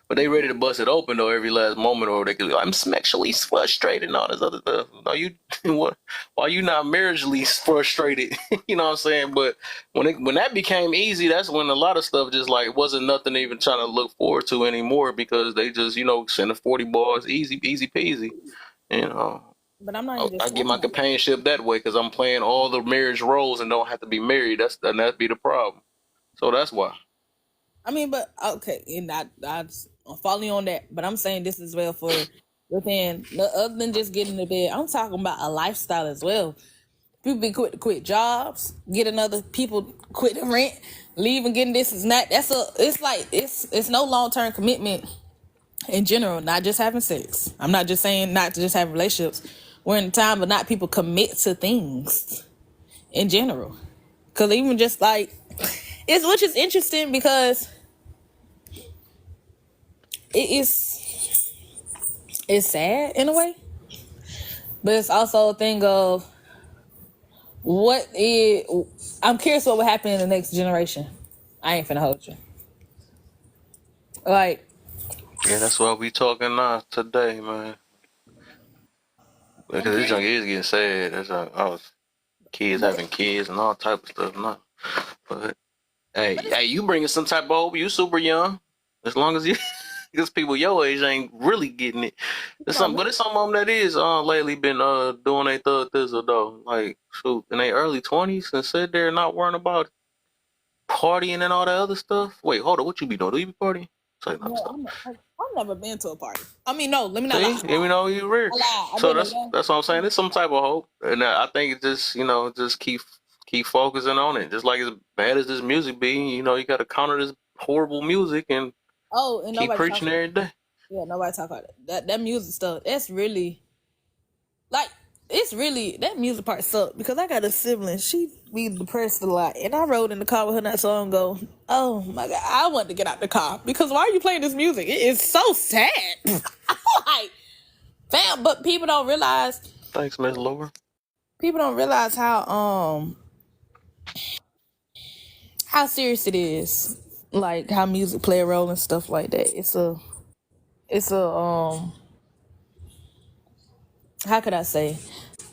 But they ready to bust it open though every last moment, or they could be like, I'm sexually frustrated and all this other stuff. No, you what? Why you not marriagely frustrated? You know what I'm saying? But when that became easy, that's when a lot of stuff just like wasn't nothing to even trying to look forward to anymore, because they just send a 40 balls easy peasy. You know, But I'm not even I just get talking my about. companionship that way because I'm playing all the marriage roles and don't have to be married. That'd be the problem. So that's why. I mean, but okay, and I'm following on that. But I'm saying this as well for within other than just getting to bed. I'm talking about a lifestyle as well. People be quick to quit jobs, get another people quit the rent, leave and getting this and that. It's no long term commitment in general, not just having sex. I'm not just saying not to just have relationships. We're in a time, but not people commit to things in general. Because even just like, which is interesting because it's sad in a way, but it's also a thing of I'm curious what would happen in the next generation. I ain't finna hold you. Like, Yeah, that's why we talking now today, man. Because this young is getting sad. That's kids having kids and all type of stuff now. But hey, you bringing some type of hope. You super young. As long as you, because people your age ain't really getting it. But it's some of them that is lately been doing a thug thizzle though. Like shoot, in their early 20s and sit there not worrying about partying and all that other stuff. Wait, hold on, what you be doing? Do you be partying? Say no, stop. I've never been to a party. I mean, no, let me not See, lie. even though you rare. I lied. I've So been that's what I'm saying. There's some type of hope, and I think it just keep focusing on it. Just like as bad as this music be, you got to counter this horrible music and and keep nobody preaching every day. Yeah, nobody talk about it. That music stuff. That's really like it's really that music part sucked because I got a sibling. She be depressed a lot, and I rode in the car with her not so long ago. Oh my god, I wanted to get out the car because why are you playing this music? It is so sad. Like, fam, but people don't realize. Thanks, Miss Lower. People don't realize how serious it is. Like how music play a role and stuff like that. It's a how could I say?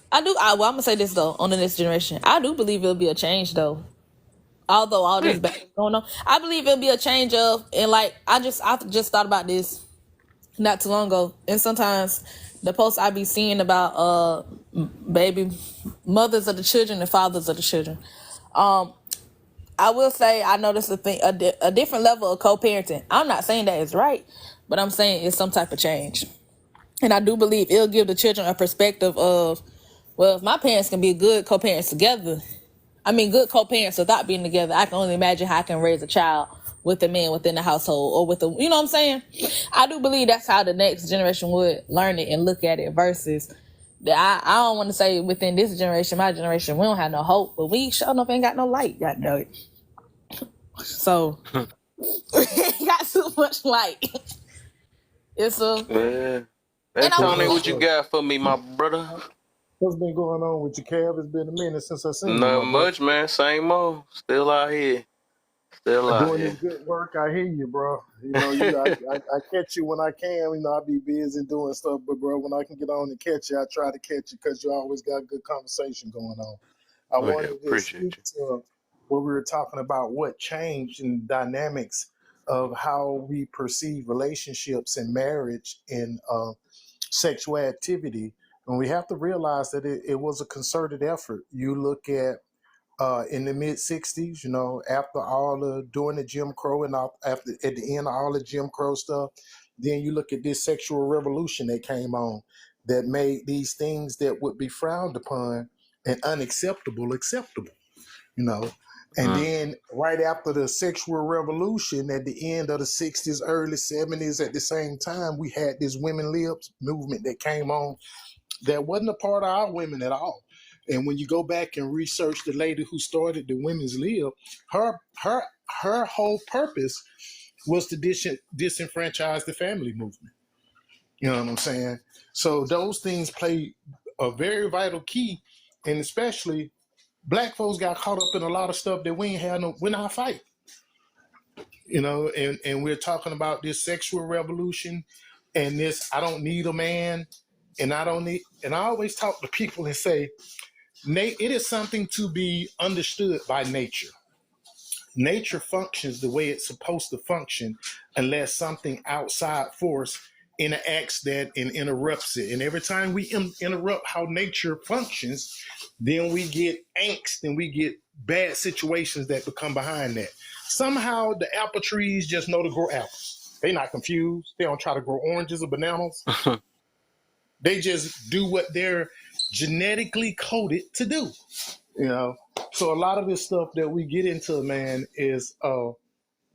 I'm gonna say this though on the next generation. I do believe it'll be a change though. Although all this bad going on, I believe it'll be a change of and like I just thought about this not too long ago. And sometimes the posts I be seeing about baby mothers of the children and fathers of the children. I will say I noticed a different level of co-parenting. I'm not saying that it's right, but I'm saying it's some type of change. And I do believe it'll give the children a perspective of, well, if my parents can be good co-parents together, good co-parents without being together, I can only imagine how I can raise a child with a man within the household or you know what I'm saying? I do believe that's how the next generation would learn it and look at it versus I don't want to say within this generation, my generation, we don't have no hope, but we sure enough ain't got no light, God know it. So, we ain't got too much light. It's Yeah. Hey, Tony, what you got for me, my brother? What's been going on with you, Kev? It's been a minute since I seen you. Not much, man. Same old. Still out here. Doing this good work. I hear you, bro. I catch you when I can. I be busy doing stuff, but bro, when I can get on and catch you, I try to catch you because you always got good conversation going on. I wanted to speak to what we were talking about, what changed in dynamics of how we perceive relationships and marriage and sexual activity. And we have to realize that it was a concerted effort. You look at in the mid 60s, after during the Jim Crow and at the end of all the Jim Crow stuff, then you look at this sexual revolution that came on that made these things that would be frowned upon and unacceptable acceptable, And then right after the sexual revolution at the end of the 60s, early 70s, at the same time, we had this women libs movement that came on that wasn't a part of our women at all. And when you go back and research the lady who started the Women's Lib, her whole purpose was to disenfranchise the family movement. You know what I'm saying? So those things play a very vital key, and especially Black folks got caught up in a lot of stuff that we're not fighting. And we're talking about this sexual revolution and this I don't need a man and I always talk to people and say, it is something to be understood by nature. Nature functions the way it's supposed to function unless something outside force interacts that and interrupts it. And every time we interrupt how nature functions, then we get angst and we get bad situations that become behind that. Somehow the apple trees just know to grow apples. They're not confused. They don't try to grow oranges or bananas. They just do what they're genetically coded to do. So a lot of this stuff that we get into, man, is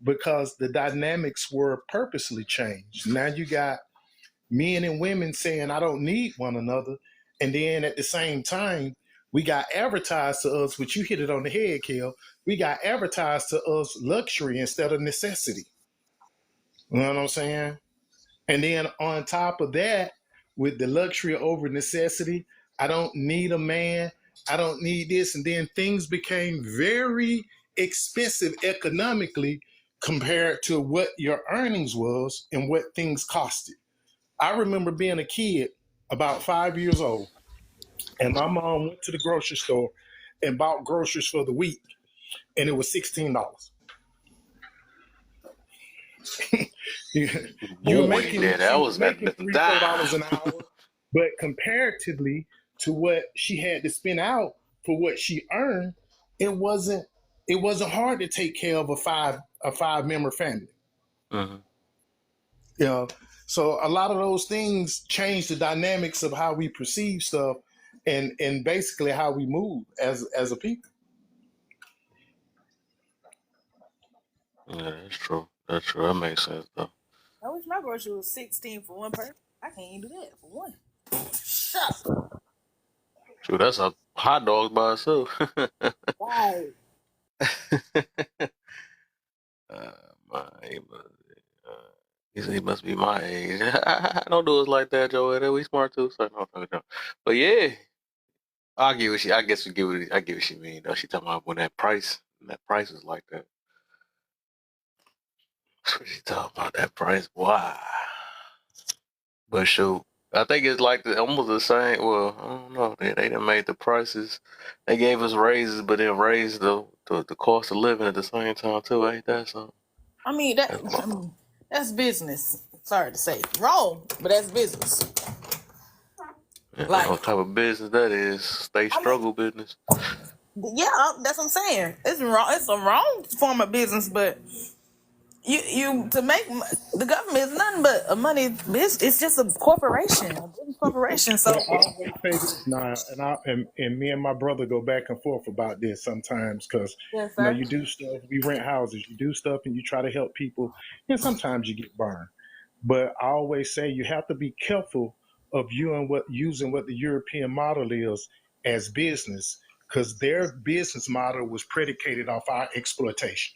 because the dynamics were purposely changed. Now you got men and women saying, I don't need one another. And then at the same time, we got advertised to us, which you hit it on the head, Kel. We got advertised to us luxury instead of necessity. You know what I'm saying? And then on top of that, with the luxury over necessity, I don't need a man. I don't need this. And then things became very expensive economically compared to what your earnings was and what things costed. I remember being a kid, about 5 years old, and my mom went to the grocery store and bought groceries for the week, and it was $16. You're making that was $3, $4 an hour, but comparatively to what she had to spend out for what she earned, it wasn't hard to take care of a five member family. Mm-hmm. You know, so a lot of those things change the dynamics of how we perceive stuff and basically how we move as a people. Yeah, that's true. That's true. That makes sense though. I wish my grocery was 16 for one person. I can't even do that for one. Shut. True, that's a hot dog by itself. Right. He must be my age. Don't do us like that, Joe. We smart too. So no. But yeah, I guess I get what she mean though. She talking about when that price is like that. That's what she talking about, that price. Wow. But shoot, I think it's like almost the same. Well, I don't know. They done made the prices. They gave us raises, but then raised the cost of living at the same time too. Ain't that something? I mean that's business. Sorry to say, wrong, but that's business. Like what type of business that is? State struggle business. Yeah, that's what I'm saying. It's wrong. It's a wrong form of business, but you to make the government is nothing but a money business. It's just a corporation, a business corporation. So I always say this now, and me and my brother go back and forth about this sometimes because yes, you do stuff. We rent houses. You do stuff, and you try to help people, and sometimes you get burned. But I always say you have to be careful of using what the European model is as business, because their business model was predicated off our exploitation.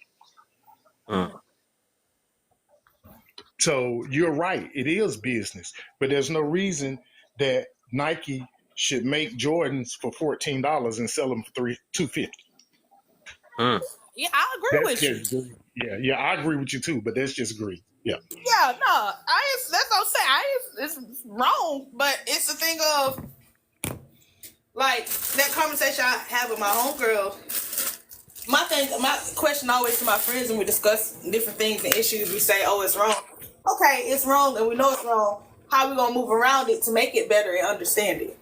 So you're right, it is business, but there's no reason that Nike should make Jordans for $14 and sell them for $250. Yeah, I agree with you. Yeah, I agree with you too, but that's just greed. Yeah. Yeah, no, that's what I'm saying. It's wrong, but it's the thing of like that conversation I have with my homegirl. My question always to my friends when we discuss different things and issues, we say, "Oh, it's wrong." Okay, it's wrong, and we know it's wrong. How are we gonna move around it to make it better and understand it?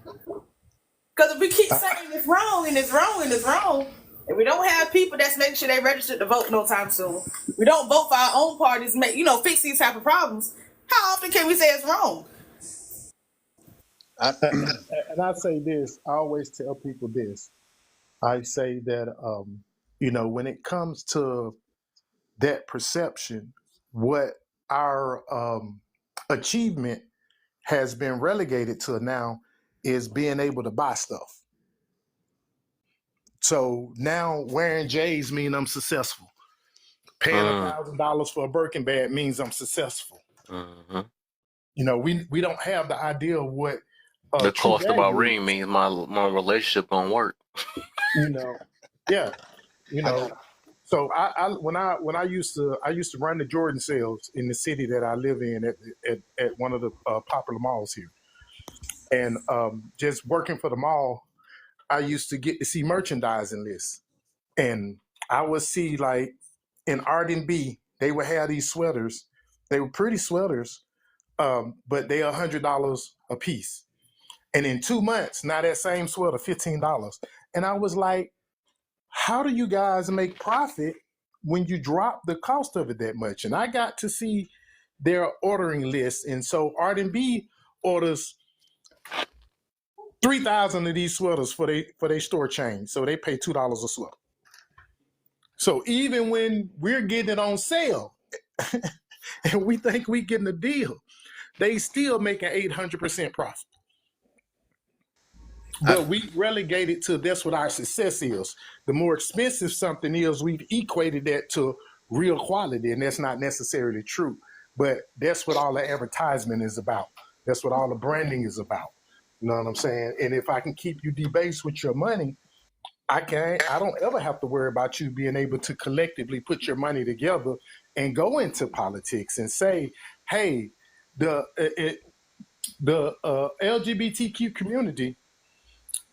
Because if we keep saying it's wrong and it's wrong and it's wrong, and we don't have people that's making sure they registered to vote no time soon, we don't vote for our own parties, fix these type of problems. How often can we say it's wrong? And I say this, I always tell people this. I say that, when it comes to that perception, what our achievement has been relegated to now is being able to buy stuff. So now wearing J's mean I'm successful. Paying $1,000 for a Birkin bag means I'm successful. Mm-hmm. We don't have the idea of what the cost of our ring means my relationship gonna work. Yeah. So when I used to run the Jordan sales in the city that I live in at one of the popular malls here, and just working for the mall, I used to get to see merchandising lists, and I would see like in R&B they would have these sweaters. They were pretty sweaters, but they are $100 a piece, and in 2 months now that same sweater $15, and I was like, how do you guys make profit when you drop the cost of it that much? And I got to see their ordering list. And so R&B orders 3,000 of these sweaters for their store chain. So they pay $2 a sweater. So even when we're getting it on sale and we think we getting a deal, they still make an 800% profit. But we relegate it to that's what our success is. The more expensive something is, we've equated that to real quality, and that's not necessarily true. But that's what all the advertisement is about. That's what all the branding is about. You know what I'm saying? And if I can keep you debased with your money, I don't ever have to worry about you being able to collectively put your money together and go into politics and say, hey, the LGBTQ community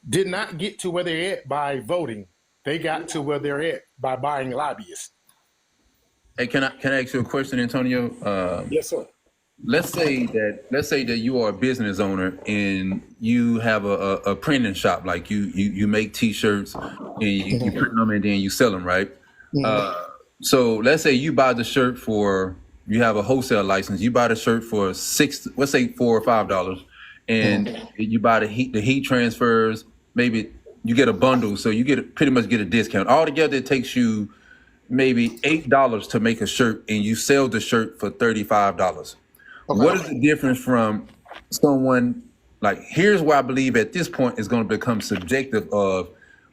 did not get to where they're at by voting. They got to where they're at by buying lobbyists. Hey, can I ask you a question, Antonio? Yes, sir. Let's say that you are a business owner and you have a printing shop, like you make T-shirts and you print them and then you sell them, right? So let's say you buy the shirt you have a wholesale license. You buy the shirt for $4 or $5, and you buy the heat transfers. Maybe you get a bundle, so you pretty much get a discount. Altogether, it takes you maybe $8 to make a shirt, and you sell the shirt for $35. Okay. What is the difference from someone like? Here's where I believe at this point is going to become subjective of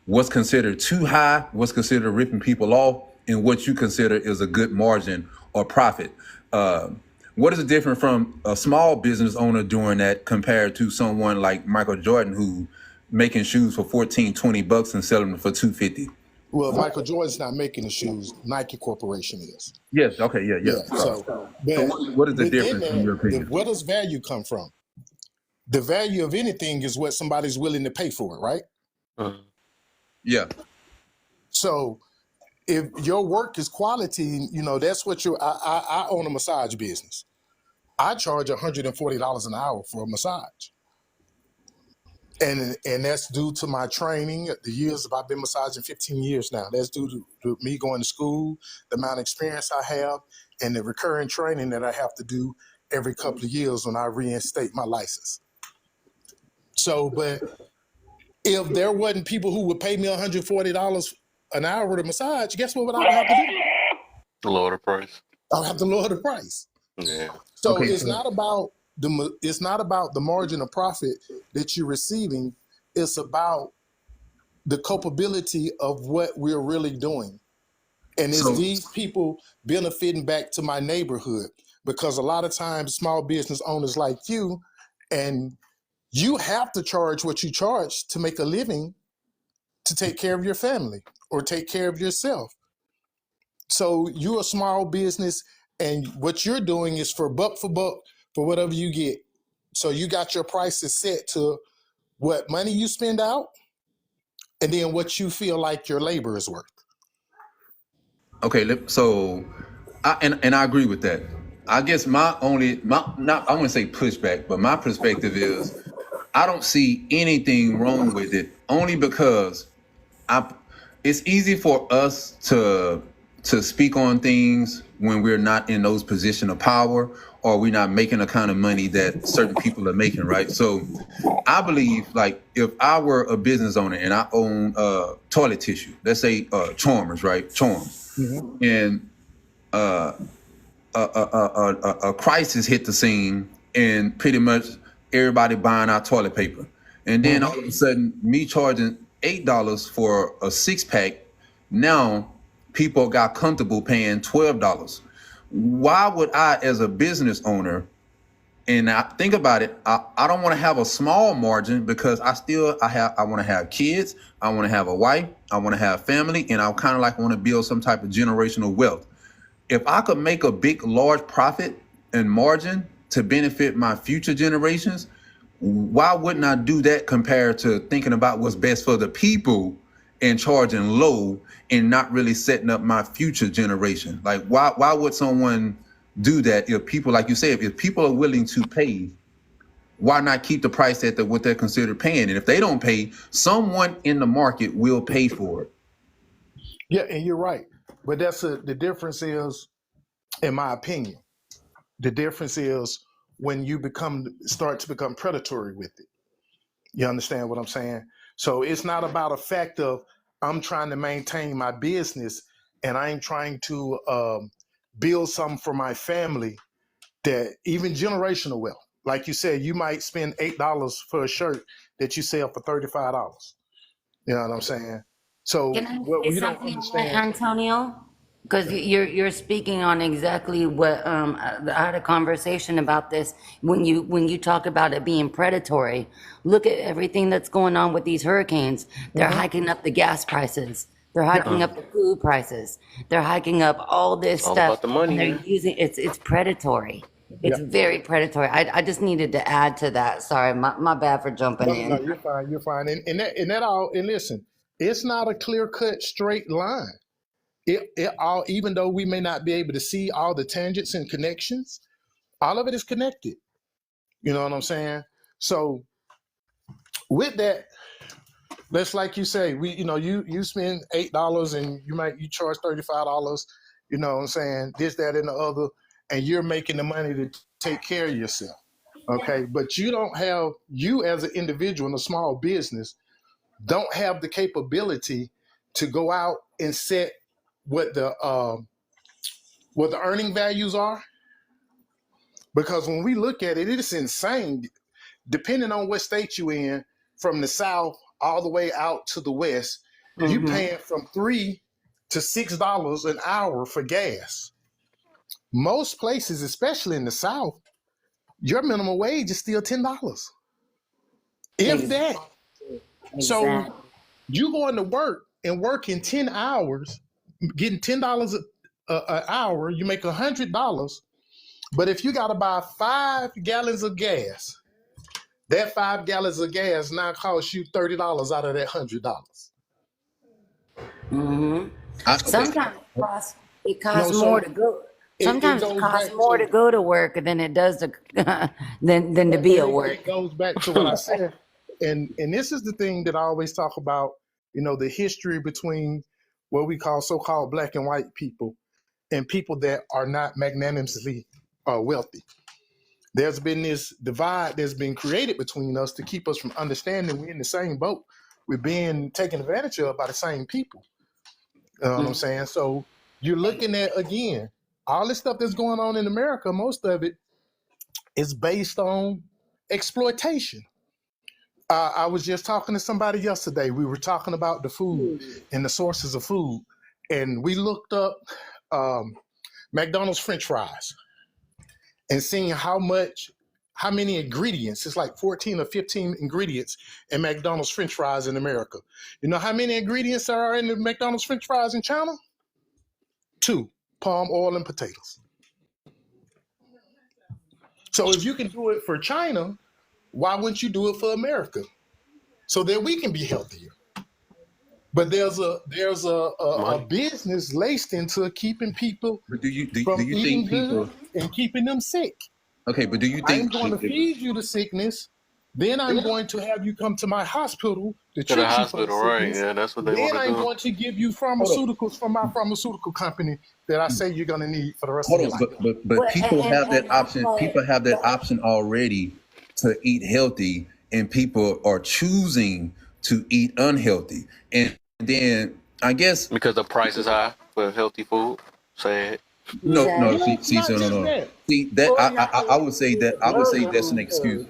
what's considered too high, what's considered ripping people off, and what you consider is a good margin or profit. What is the difference from a small business owner doing that compared to someone like Michael Jordan who making shoes for $14-$20 and selling them for $250? Well, Michael Jordan's not making the shoes. Nike Corporation is. Yes. Okay. Yeah. So what is the difference in your opinion? Where does value come from? The value of anything is what somebody's willing to pay for it, right? Yeah. So if your work is quality, that's what I own a massage business. I charge $140 an hour for a massage. And that's due to my training. The years I've been massaging 15 years now. That's due to me going to school, the amount of experience I have, and the recurring training that I have to do every couple of years when I reinstate my license. So, but if there wasn't people who would pay me $140 an hour to massage, guess what I would have to do? Lower the price. I'll have to lower the price. Yeah. So it's not about the margin of profit that you're receiving. It's about the culpability of what we're really doing. And it's these people benefiting back to my neighborhood, because a lot of times small business owners like you, and you have to charge what you charge to make a living, to take care of your family or take care of yourself. So you're a small business, and what you're doing is for buck for whatever you get. So you got your prices set to what money you spend out, and then what you feel like your labor is worth. Okay, so I agree with that. I guess I wouldn't say pushback, but my perspective is I don't see anything wrong with it, only because it's easy for us to speak on things when we're not in those positions of power, or we're not making the kind of money that certain people are making, right? So I believe, like, if I were a business owner and I own toilet tissue, let's say Chalmers, right? Chalmers. Mm-hmm. And a crisis hit the scene, and pretty much everybody buying our toilet paper. And then all of a sudden, me charging $8 for a 6-pack, now people got comfortable paying $12. Why would I, as a business owner, and I think about it, I don't want to have a small margin, because I want to have kids, I want to have a wife, I want to have family, and I kind of like want to build some type of generational wealth. If I could make a large profit and margin to benefit my future generations, why wouldn't I do that compared to thinking about what's best for the people and charging low and not really setting up my future generation? Like, why would someone do that if people, like you said, if people are willing to pay, why not keep the price at what they're considered paying? And if they don't pay, someone in the market will pay for it. Yeah, and you're right. But the difference is, in my opinion, the difference is when you start to become predatory with it. You understand what I'm saying? So it's not about a fact of I'm trying to maintain my business and I ain't trying to build something for my family that even generational wealth. Like you said, you might spend $8 for a shirt that you sell for $35. You know what I'm saying? So Can I what say you don't something on that, understand. Antonio? Because you're speaking on exactly what I had a conversation about this when you talk about it being predatory. Look at everything that's going on with these hurricanes. They're Mhm. hiking up the gas prices. They're Yeah. hiking up the food prices. They're hiking up all this All stuff, about the money, and they're man. using it's predatory. Yeah. It's very predatory. I just needed to add to that. Sorry, my bad for jumping No, in. you're fine. You're fine. And that all. And listen, it's not a clear cut straight line. It all, even though we may not be able to see all the tangents and connections, all of it is connected. You know what I'm saying? So with that, that's like you say, you spend $8 and you charge $35. You know what I'm saying? This, that, and the other, and you're making the money to take care of yourself. Okay, but you as an individual in a small business don't have the capability to go out and set what the earning values are, because when we look at it, it is insane. Depending on what state you in, from the south all the way out to the west, you Mm-hmm. paying from $3 to $6 an hour for gas. Most places, especially in the south, your minimum wage is still $10, if that. So Exactly. you going to work and working 10 hours, getting $10 an hour, you make $100. But if you got to buy 5 gallons of gas, that 5 gallons of gas now costs you $30 out of that $100. Mm-hmm. Okay. Sometimes it No, costs more so to go. it Sometimes it goes costs back more to to go to work than it does to than to be at it work. goes back to what I said, and this is the thing that I always talk about. The history between what we call so-called black and white people and people that are not magnanimously wealthy. There's been this divide that's been created between us to keep us from understanding we're in the same boat. We're being taken advantage of by the same people. You know what I'm saying? So you're looking at, again, all this stuff that's going on in America, most of it is based on exploitation. I was just talking to somebody yesterday. We were talking about the food and the sources of food. And we looked up McDonald's French fries and seeing how many ingredients. It's like 14 or 15 ingredients in McDonald's French fries in America. You know how many ingredients there are in the McDonald's French fries in China? 2: palm oil and potatoes. So if you can do it for China, why wouldn't you do it for America? So that we can be healthier. But there's a business laced into keeping people But do from you eating think good people? and keeping them sick. Okay, but do you I'm think going to feed you the sickness. Then I'm going to have you come to my hospital to To the treat you for the hospital, right? sickness. Yeah, that's what they want Then to I'm do. going to give you hold on, pharmaceuticals from my pharmaceutical company that I say you're going to need for the rest of hold your on, life. but Well, people have that and that's option. why People have that option already to eat healthy, and people are choosing to eat unhealthy. And then I guess Because the price is high for healthy food. Say it. no. exactly. See, Not so no, just no. that, See that Or not I would say that that's an excuse.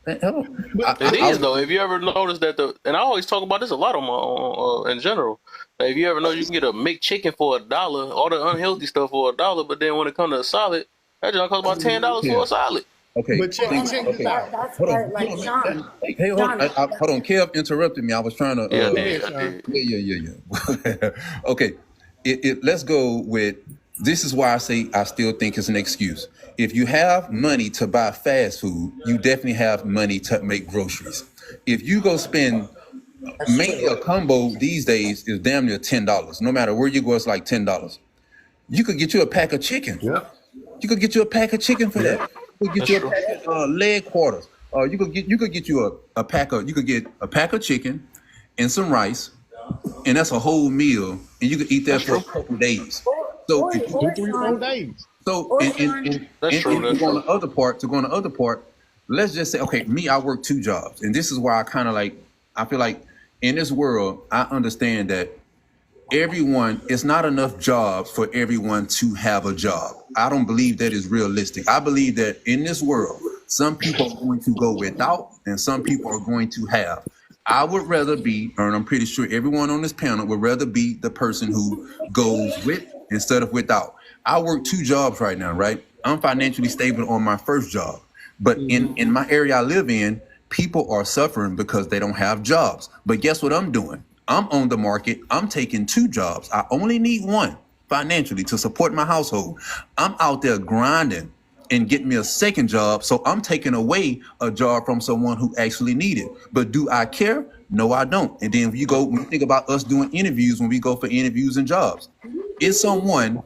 Hold on. but It I is though. If you ever notice that and I always talk about this a lot on my in general. Like, if you ever know you can get a McChicken for $1, all the unhealthy stuff for $1, but then when it comes to a solid, that just costs about $10 for yeah. a solid. Okay. but check and this Okay. out. that's Hold why, on. like Hold on, man. Sean, Hey, hold on. Sean, Hold on. Kev interrupted me. I was trying to. Yeah, I Go did. ahead, I Sean. did. Yeah. Okay. Let's go with this is why I say I still think it's an excuse. If you have money to buy fast food, you definitely have money to make groceries. If you go spend that's mainly true. a combo these days is damn near $10. No matter where you go, it's like $10. You could get you a pack of chicken. Yep. You could get you a pack of chicken for that. Yep. You could get That's you a true. pack of leg quarters. You could get you a pack of you could get a pack of chicken and some rice, and that's a whole meal, and you could eat that That's for a true. couple days. Or So or if you, Two, or 3, 4 Sean, days. so or Sean. That's and true. to That's go on true. the other part, let's just say, okay, me, I work 2 jobs, and this is why I kind of like I feel like in this world I understand that it's not enough jobs for everyone to have a job. I don't believe that is realistic. I believe that in this world, some people are going to go without and some people are going to have. I would rather be, and I'm pretty sure everyone on this panel would rather be the person who goes with instead of without. I work 2 jobs right now, right? I'm financially stable on my first job. But in my area I live in, people are suffering because they don't have jobs. But guess what I'm doing? I'm on the market. I'm taking 2 jobs. I only need one financially to support my household. I'm out there grinding and getting me a second job. So I'm taking away a job from someone who actually need it. But do I care? No, I don't. And then when you think about us doing interviews, when we go for interviews and jobs, it's someone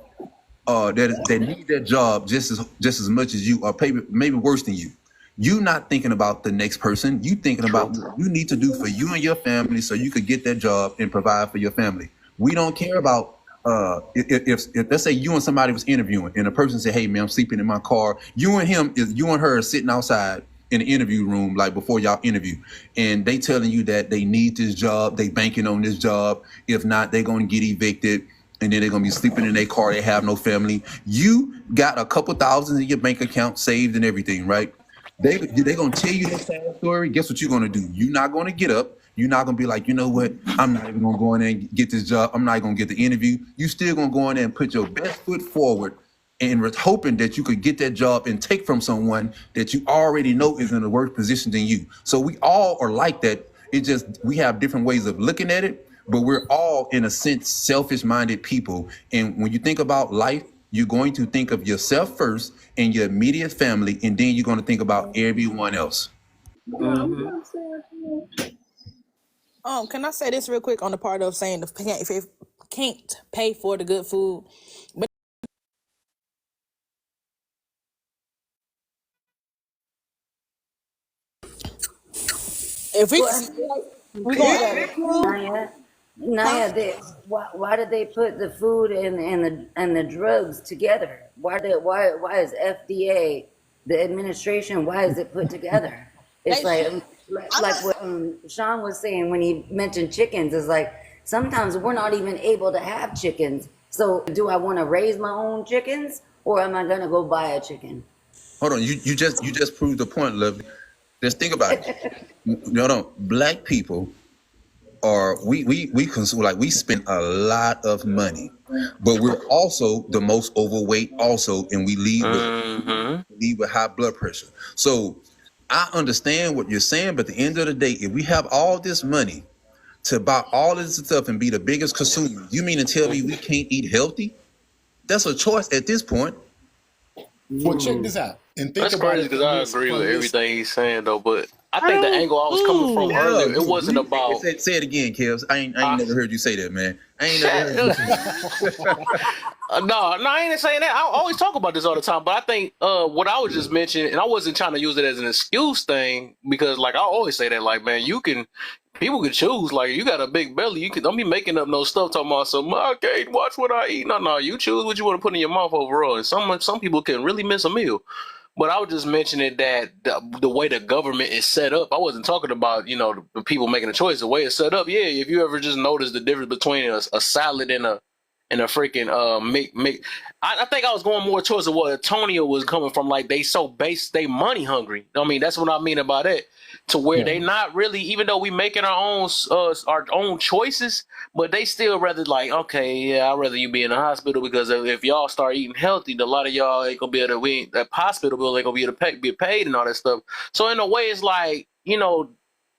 that need that job just as much as you, or maybe worse than you. You not thinking about the next person. You thinking about what you need to do for you and your family so you could get that job and provide for your family. We don't care about if let's say you and somebody was interviewing and a person said, "Hey man, I'm sleeping in my car." You and her are sitting outside in the interview room, like before y'all interview, and they telling you that they need this job, they banking on this job. If not, they're gonna get evicted. And then they're gonna be sleeping in their car. They have no family. You got a couple thousand in your bank account saved and everything, right? They gonna tell you that sad story. Guess what you're gonna do? You're not gonna get up. You're not gonna be like, you know what? I'm not even gonna go in there and get this job. I'm not gonna get the interview. You still gonna go in there and put your best foot forward and hoping that you could get that job and take from someone that you already know is in a worse position than you. So we all are like that. It just, we have different ways of looking at it, but we're all in a sense selfish-minded people. And when you think about life, you're going to think of yourself first and your immediate family, and then you're going to think about everyone else. Can I say this real quick on the part of saying if it can't pay for the good food, but if we going Naya, why did they put the food and the drugs together? Why is FDA, the administration, why is it put together? It's like what Sean was saying when he mentioned chickens. Is like sometimes we're not even able to have chickens. So do I want to raise my own chickens or am I gonna go buy a chicken? Hold on, you just proved the point, Love. Just think about it. No, black people are we consume, like, we spend a lot of money, but we're also the most overweight also, and we lead with high blood pressure. So I understand what you're saying, but at the end of the day, if we have all this money to buy all this stuff and be the biggest consumer, you mean to tell me we can't eat healthy? That's a choice at this point. Well, check this out and think That's about crazy it. because I agree with everything he's saying though, but I think the angle I was coming from earlier, it wasn't about. Say it again, Kevs. I ain't never heard you say that, man. I ain't never heard you. No, I ain't saying that. I always talk about this all the time, but I think what I was just mentioning, and I wasn't trying to use it as an excuse thing, because like I always say that, like, man, people can choose. Like, you got a big belly, you can don't be making up no stuff talking about some I can't watch what I eat. No, you choose what you want to put in your mouth overall. And some people can really miss a meal. But I was just mentioning that the way the government is set up, I wasn't talking about, the people making a choice. The way it's set up, yeah, if you ever just notice the difference between a salad and a freaking I think I was going more towards what Antonio was coming from. Like, they money hungry. I mean, that's what I mean about it. To where they not really, even though we making our own choices, but they still rather like, okay, yeah, I'd rather you be in the hospital, because if y'all start eating healthy, a lot of y'all ain't gonna be able to that hospital bill ain't gonna be able to be paid and all that stuff. So in a way, it's like,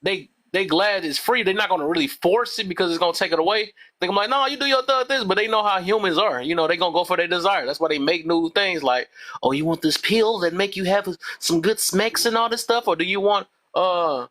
they glad it's free. They're not gonna really force it because it's gonna take it away. They're like, no, you do your this, but they know how humans are. They gonna go for their desire. That's why they make new things like, oh, you want this pill that make you have some good smacks and all this stuff, or do you want the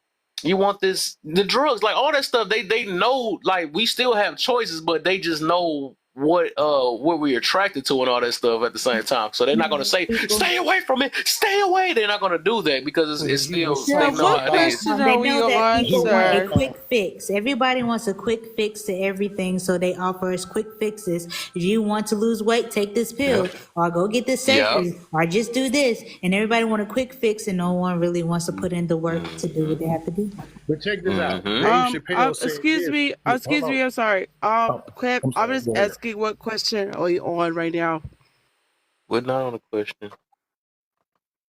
drugs, like all that stuff. They know, like, we still have choices, but they just know what we're attracted to and all that stuff at the same time. So they're not gonna say, stay away from it, stay away. They're not gonna do that because it's still So they know what how it is. question They are we know that on, people want a sir? quick fix. Everybody wants a quick fix to everything, so they offer us quick fixes. If you want to lose weight, take this pill, or go get this Yeah. surgery, or just do this. And everybody want a quick fix, and no one really wants to put in the work to do what they have to do. But check this out. Mhm. Dave Chappelle said Excuse this. me, Hold excuse on. me, I'm sorry. Clip, I'm I'm sorry, just go ahead. asking what question are you on right now? We're not on a question.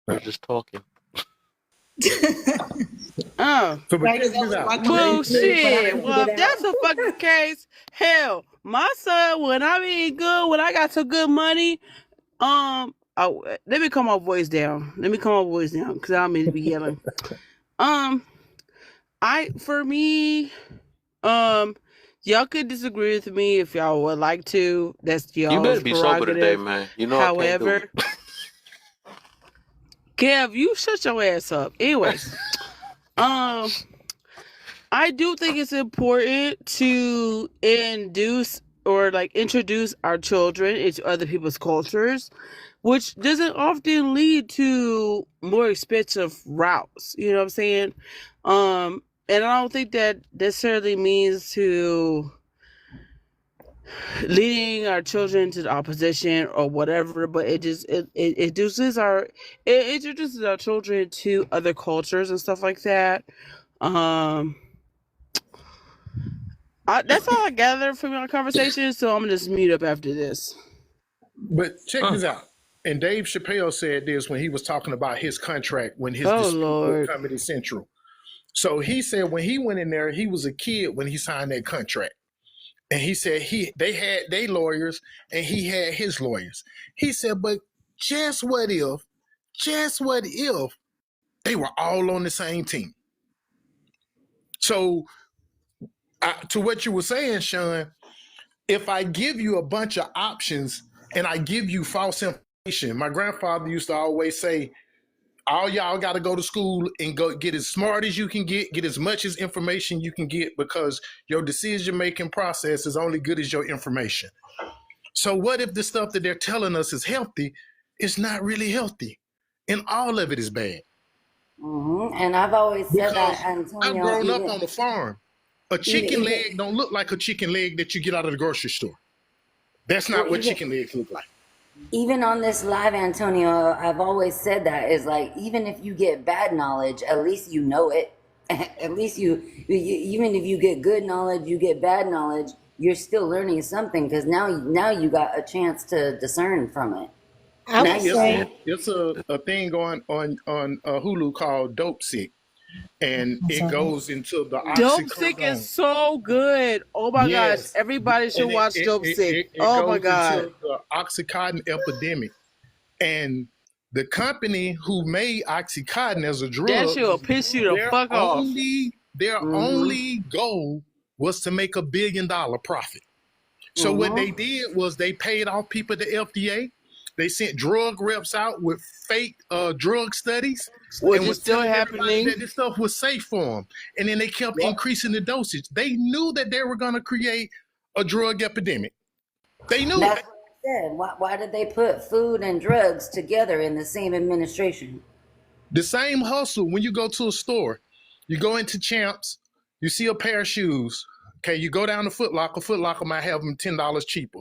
We're just talking. Oh, So, but Right, check this out. well, Dave said- shit. Well, if that's the fucking case, hell, my son, when I eat good, when I got some good money, let me calm my voice down. Because I don't mean to be yelling. For me, y'all could disagree with me if y'all would like to. That's You y'all's better be sober today, prerogative. man. You know I can't do However, it. Kev, you shut your ass up. Anyways, I do think it's important to introduce our children into other people's cultures, which doesn't often lead to more expensive routes. You know what I'm saying? And I don't think that necessarily means to leading our children to the opposition or whatever, but it introduces our children to other cultures and stuff like that. That's all I gathered from our conversation, so I'm gonna just mute up after this. But check this out. And Dave Chappelle said this when he was talking about his contract when his dispute Lord. with Comedy Central. So he said when he went in there, he was a kid when he signed that contract. And he said they had their lawyers and he had his lawyers. He said, but just what if they were all on the same team? So to what you were saying, Sean, if I give you a bunch of options and I give you false information, my grandfather used to always say, all y'all got to go to school and go get as smart as you can get as much as information you can get, because your decision-making process is only good as your information. So what if the stuff that they're telling us is healthy is not really healthy and all of it is bad? And I've always said that, Because Antonio. I've grown up even- on a farm. A chicken leg don't look like a chicken leg that you get out of the grocery store. That's not what chicken legs look like. Even on this live, Antonio, I've always said that is like, even if you get bad knowledge, at least you know it. At least you even if you get good knowledge, you get bad knowledge, you're still learning something, because now you got a chance to discern from it. I would say It's a thing going on Hulu called Dope Sick, and it goes into the Dope Sick is so good. Oh my gosh, everybody should watch Dope Sick. Oh my god, into the Oxycontin epidemic, and the company who made Oxycontin as a drug, that shit will piss you the fuck off. Their only goal was to make $1 billion profit. So what they did was they paid off people at the FDA. They sent drug reps out with fake drug studies, which and is still happening. that this stuff was safe for them. And then they kept increasing the dosage. They knew that they were going to create a drug epidemic. They knew That's it. what I said. Why did they put food and drugs together in the same administration? The same hustle when you go to a store. You go into Champs, you see a pair of shoes. Okay, you go down to Foot Locker. Foot Locker might have them $10 cheaper.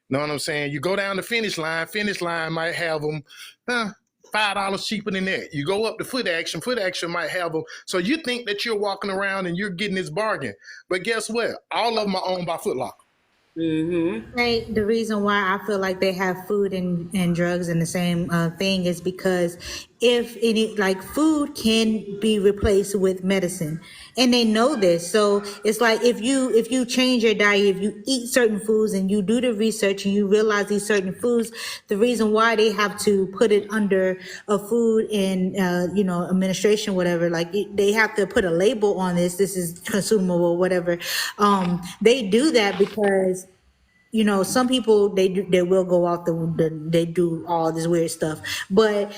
Know what I'm saying? You go down the Finish Line might have them $5 cheaper than that. You go up to Foot Action might have them. So you think that you're walking around and you're getting this bargain. But guess what? All of them are owned by Foot Locker. Say the reason why I feel like they have food and drugs in the same thing is because if any, like, food can be replaced with medicine, and they know this. So it's like if you change your diet, if you eat certain foods and you do the research and you realize these certain foods, the reason why they have to put it under a food and administration, whatever, like they have to put a label on this is consumable or whatever. They do that because you know, some people they will go off they do all this weird stuff, but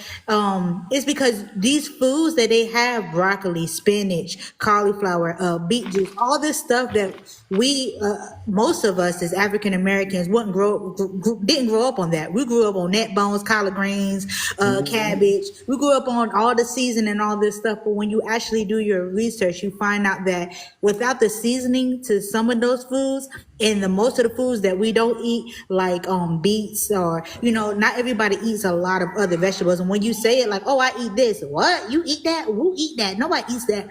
it's because these foods that they have, broccoli, spinach, cauliflower, beet juice, all this stuff that we most of us as African Americans didn't grow up on that. We grew up on net bones, collard greens, cabbage. We grew up on all the seasoning and all this stuff, but when you actually do your research, you find out that without the seasoning to some of those foods, and the most of the foods that we don't eat, like beets, or you know, not everybody eats a lot of other vegetables. And when you say it like, oh, I eat this, what? You eat that? Who eat that? Nobody eats that.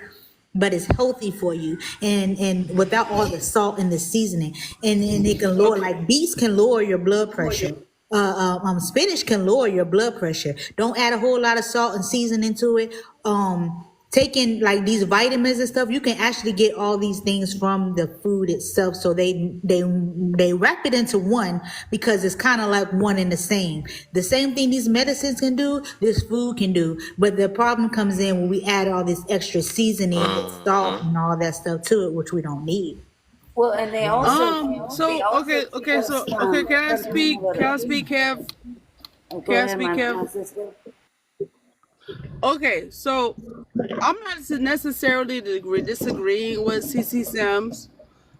But it's healthy for you, and without all the salt and the seasoning, and it can lower, like beets can lower your blood pressure. Spinach can lower your blood pressure. Don't add a whole lot of salt and seasoning to it. Taking like these vitamins and stuff, you can actually get all these things from the food itself. So they wrap it into one because it's kind of like one and the same. The same thing these medicines can do, this food can do. But the problem comes in when we add all this extra seasoning and salt and all that stuff to it, which we don't need. Well, and they also. Can I speak? Kev? Can I speak, Kev? Okay, so I'm not necessarily disagreeing with CC Sims.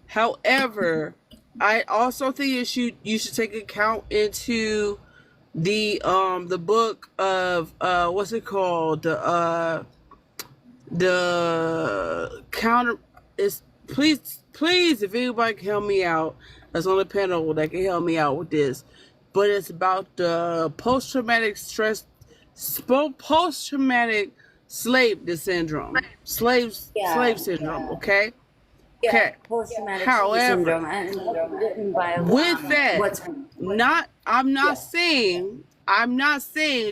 However, I also think you should take account into the book of what's it called, the counter is please if anybody can help me out that's on the panel that can help me out with this, but it's about the post-traumatic slave syndrome, slave syndrome. Okay. Yeah, Okay. post-traumatic However, syndrome, and written by with that, I'm not saying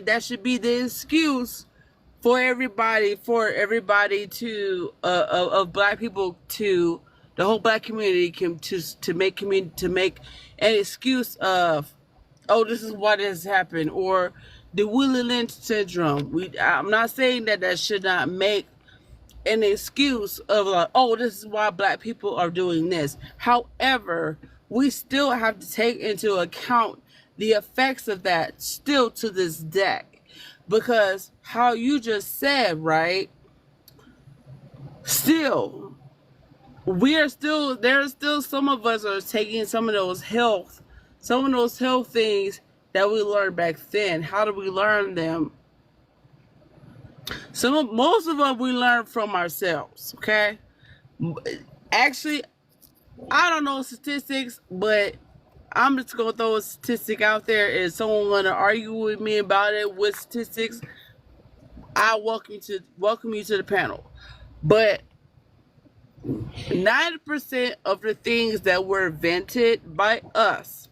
that should be the excuse for everybody to of black people, to the whole black community to make an excuse of, oh, this is why this happened, or the Willie Lynch syndrome. I'm not saying that should not make an excuse of like, oh, this is why black people are doing this. However, we still have to take into account the effects of that still to this day. Because how you just said, right? Still, there's still some of us are taking some of those health things that we learned back then. How do we learn them? Most of them we learn from ourselves, okay? Actually, I don't know statistics, but I'm just gonna throw a statistic out there. If someone wanna argue with me about it with statistics, I welcome you to the panel. But 90% of the things that were invented by us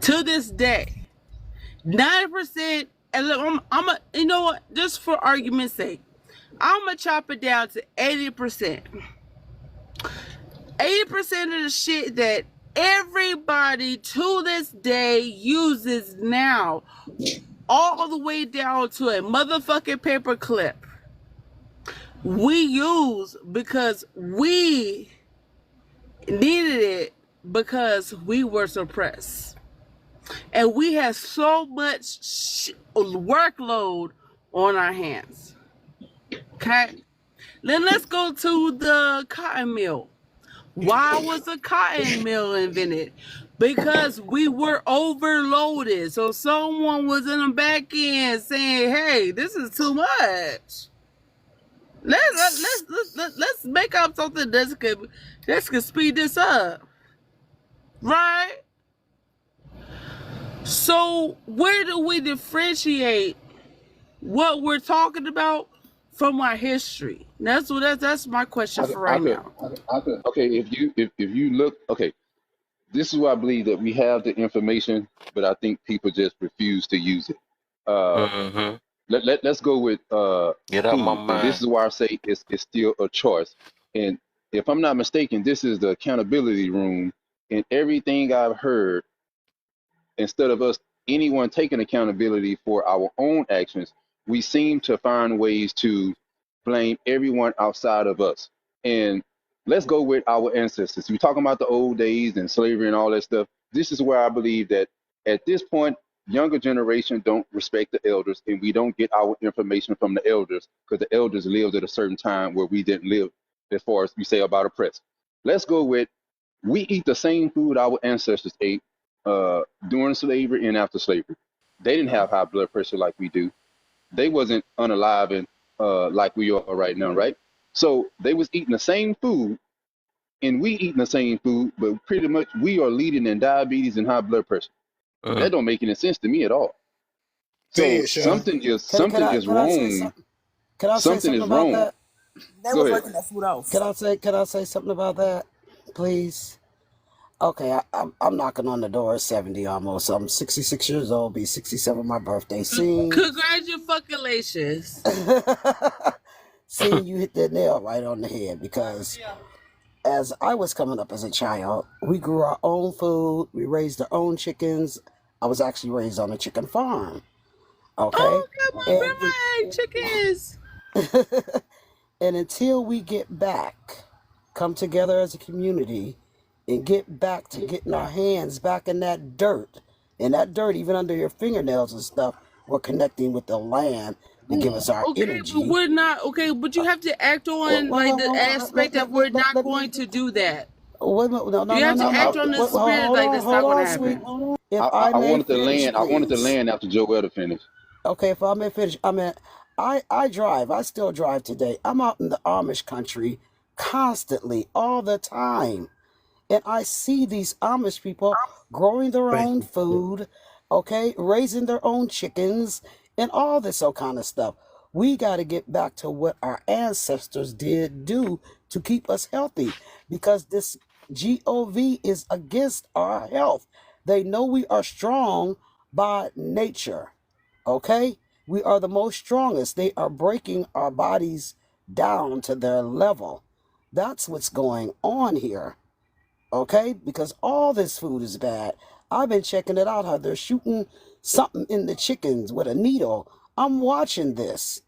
to this day, 90%, and look, you know what, just for argument's sake, I'm gonna chop it down to 80%. 80% of the shit that everybody to this day uses now, all the way down to a motherfucking paper clip, we use because we needed it, because we were suppressed. And we had so much workload on our hands. Okay? Then let's go to the cotton mill. Why was the cotton mill invented? Because we were overloaded. So someone was in the back end saying, hey, this is too much. Let's make up something that could speed this up. Right? So where do we differentiate what we're talking about from our history? That's my question for right now. Okay, if you look, okay, this is why I believe that we have the information, but I think people just refuse to use it. Let's go with Get out my food. And mind. this is why I say it's still a choice. And if I'm not mistaken, this is the accountability room. And everything I've heard, instead of anyone taking accountability for our own actions, we seem to find ways to blame everyone outside of us. And let's go with our ancestors. We're talking about the old days and slavery and all that stuff. This is where I believe that at this point, younger generation don't respect the elders, and we don't get our information from the elders because the elders lived at a certain time where we didn't live, as far as we say about oppressed. Let's go with we eat the same food our ancestors ate during slavery and after slavery. They didn't have high blood pressure like we do. They wasn't unalive like we are right now, right? So they was eating the same food, and we eating the same food, but pretty much we are leading in diabetes and high blood pressure. That don't make any sense to me at all. So Say it, Sean. something is Can I say wrong. something? Can I say Something something is about wrong. that? They Go was ahead. working that food off. Can I say something about that, please? Okay, I'm knocking on the door at 70 almost. I'm 66 years old, be 67 my birthday. Congratulations. Seeing you hit that nail right on the head, because as I was coming up as a child, we grew our own food, we raised our own chickens. I was actually raised on a chicken farm. Okay? Oh, come on, grandma ate chickens. And until we get back, come together as a community and get back to getting our hands back in that dirt, and that dirt even under your fingernails and stuff, we're connecting with the land to give us our Okay, energy. but we're not okay. But you have to act on like the aspect that we're not going to do that. Wait a minute, no, You have to act on the spirit like that's not going to sweet. happen. If I may wanted to finish, land. I wanted to please. land after Joel to finish. Okay, if I may finish, I drive. I still drive today. I'm out in the Amish country constantly, all the time. And I see these Amish people growing their own food, okay, raising their own chickens, and all this kind of stuff. We got to get back to what our ancestors did do to keep us healthy, because this GOV is against our health. They know we are strong by nature, okay? We are the most strongest. They are breaking our bodies down to their level. That's what's going on here. Okay, because all this food is bad. I've been checking it out, how they're shooting something in the chickens with a needle. I'm watching this.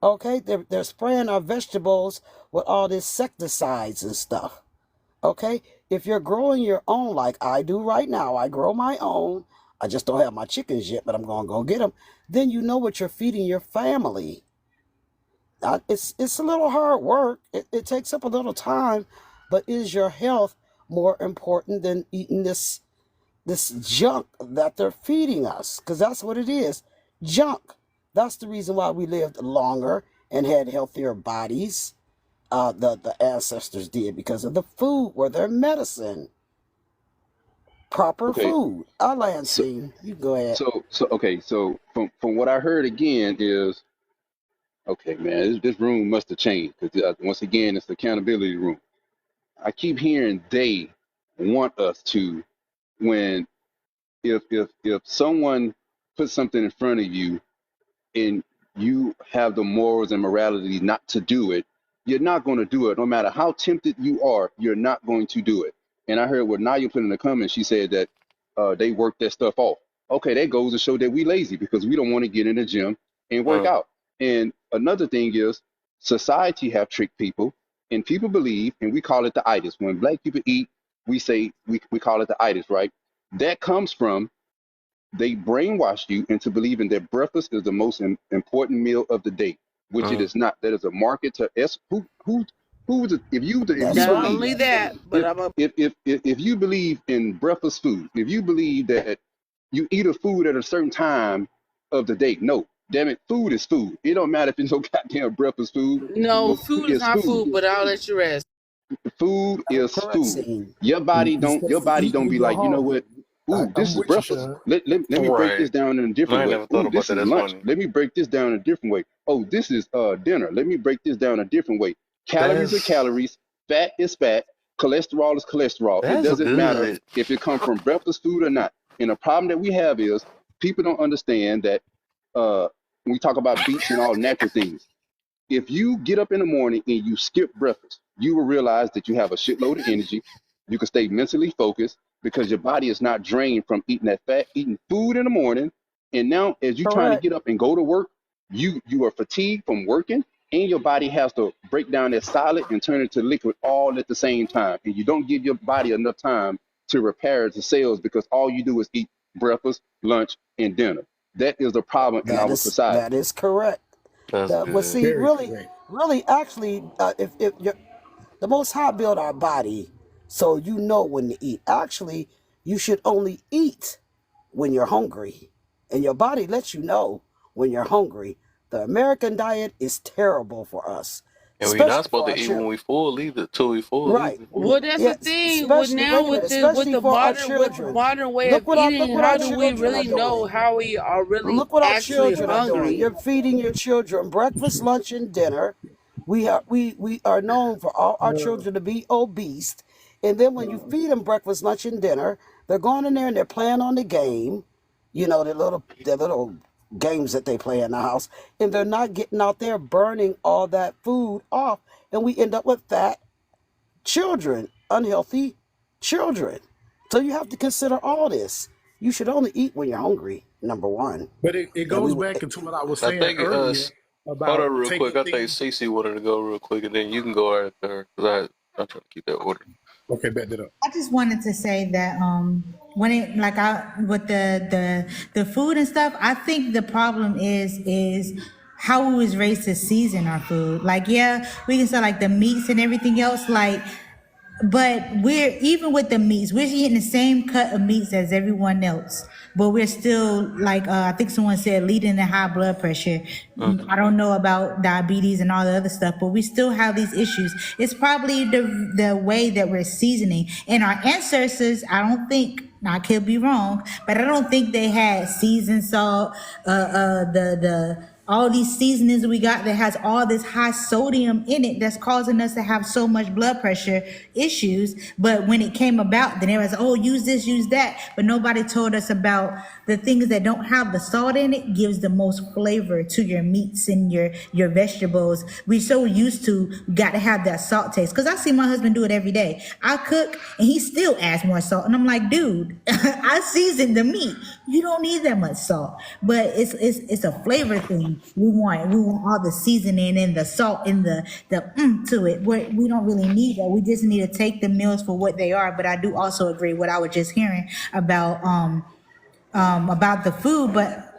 Okay, they're spraying our vegetables with all this insecticides and stuff. Okay, if you're growing your own like I do right now, I grow my own. I just don't have my chickens yet, but I'm going to go get them. Then you know what you're feeding your family. It's a little hard work. It takes up a little time, but is your health more important than eating this junk that they're feeding us? Because that's what it is, junk. That's the reason why we lived longer and had healthier bodies. The ancestors did, because of the food were their medicine. Proper Okay. food. Our land scene. You go ahead. So from what I heard again is, okay, man, this room must have changed because once again, it's the accountability room. I keep hearing they want us to, when if someone puts something in front of you and you have the morals and morality not to do it, you're not going to do it. No matter how tempted you are, you're not going to do it. And I heard what Naya put in the comments. She said that they work that stuff off. Okay, that goes to show that we lazy because we don't want to get in the gym and work out. And another thing is society have tricked people, and people believe, and we call it the itis. When black people eat, we say we call it the itis, right? That comes from they brainwash you into believing that breakfast is the most important meal of the day, which it is not. That is a market to if you That's Not right. only that, but if you believe in breakfast food, if you believe that you eat a food at a certain time of the day, no, damn it, food is food. It don't matter if it's no goddamn breakfast food. no, food is not food. But I'll let you rest. Food is Correct, food. scene. Your body don't be like, you know what? Ooh, I'm this is with you, breakfast. Sean. Let me break Right. this down in a I different ain't way. never thought Ooh, about this that. is That's lunch. funny. Let me break this down in a different way. Oh, this is dinner. Let me break this down a different way. Calories are That's calories. Fat is fat. Cholesterol is cholesterol. It that's doesn't matter good. if it comes from breakfast food or not. And the problem that we have is people don't understand that when we talk about beets and all natural things, if you get up in the morning and you skip breakfast, you will realize that you have a shitload of energy. You can stay mentally focused because your body is not drained from eating that fat, eating food in the morning. And now, as you're trying to Correct. get up and go to work, you are fatigued from working. and your body has to break down that solid and turn it to liquid all at the same time. And you don't give your body enough time to repair the cells because all you do is eat breakfast, lunch, and dinner. That is the problem in our society. That is correct. That's But good. see, Very really, correct. really, actually, if you're, the Most High built our body so you know when to eat. Actually, you should only eat when you're hungry, and your body lets you know when you're hungry. The American diet is terrible for us, And we're not especially supposed for our to eat when children. we full either till we full Right. either. Well, that's the Yes, thing. With especially, now wait a minute, with especially the for our modern children. way Look of what eating, our how do we children are really know doing. how we are really Look what our actually children are doing. hungry? You're feeding your children breakfast, lunch, and dinner. We are known for all our children to be obese. And then when you feed them breakfast, lunch, and dinner, they're going in there and they're playing on the game, the little games that they play in the house, and they're not getting out there burning all that food off, and we end up with fat children, unhealthy children. So you have to consider all this. You should only eat when you're hungry, number one. But it And goes back into what I was I saying think earlier hold about on real taking quick. I think things. Cece wanted to go real quick, and then you can go right there because I'm trying to keep that order. Okay, back that up. I just wanted to say that when it like I with the food and stuff, I think the problem is how we was raised to season our food. Like, yeah, we can say like the meats and everything else, like, but we're even with the meats, we're eating the same cut of meats as everyone else. But we're still like I think someone said leading to high blood pressure. I don't know about diabetes and all the other stuff, but we still have these issues. It's probably the way that we're seasoning. And our ancestors, I don't think, I could be wrong, but I don't think they had seasoned salt, the all these seasonings we got that has all this high sodium in it that's causing us to have so much blood pressure issues. But when it came about, then everyone's, oh, use this, use that. But nobody told us about the things that don't have the salt in it gives the most flavor to your meats and your vegetables. We're so used to got to have that salt taste. Because I see my husband do it every day. I cook and he still adds more salt. And I'm like, dude, I seasoned the meat. You don't need that much salt. But it's a flavor thing. We want all the seasoning and the salt and the to it. We don't really need that. We just need to take the meals for what they are. But I do also agree what I was just hearing about the food, but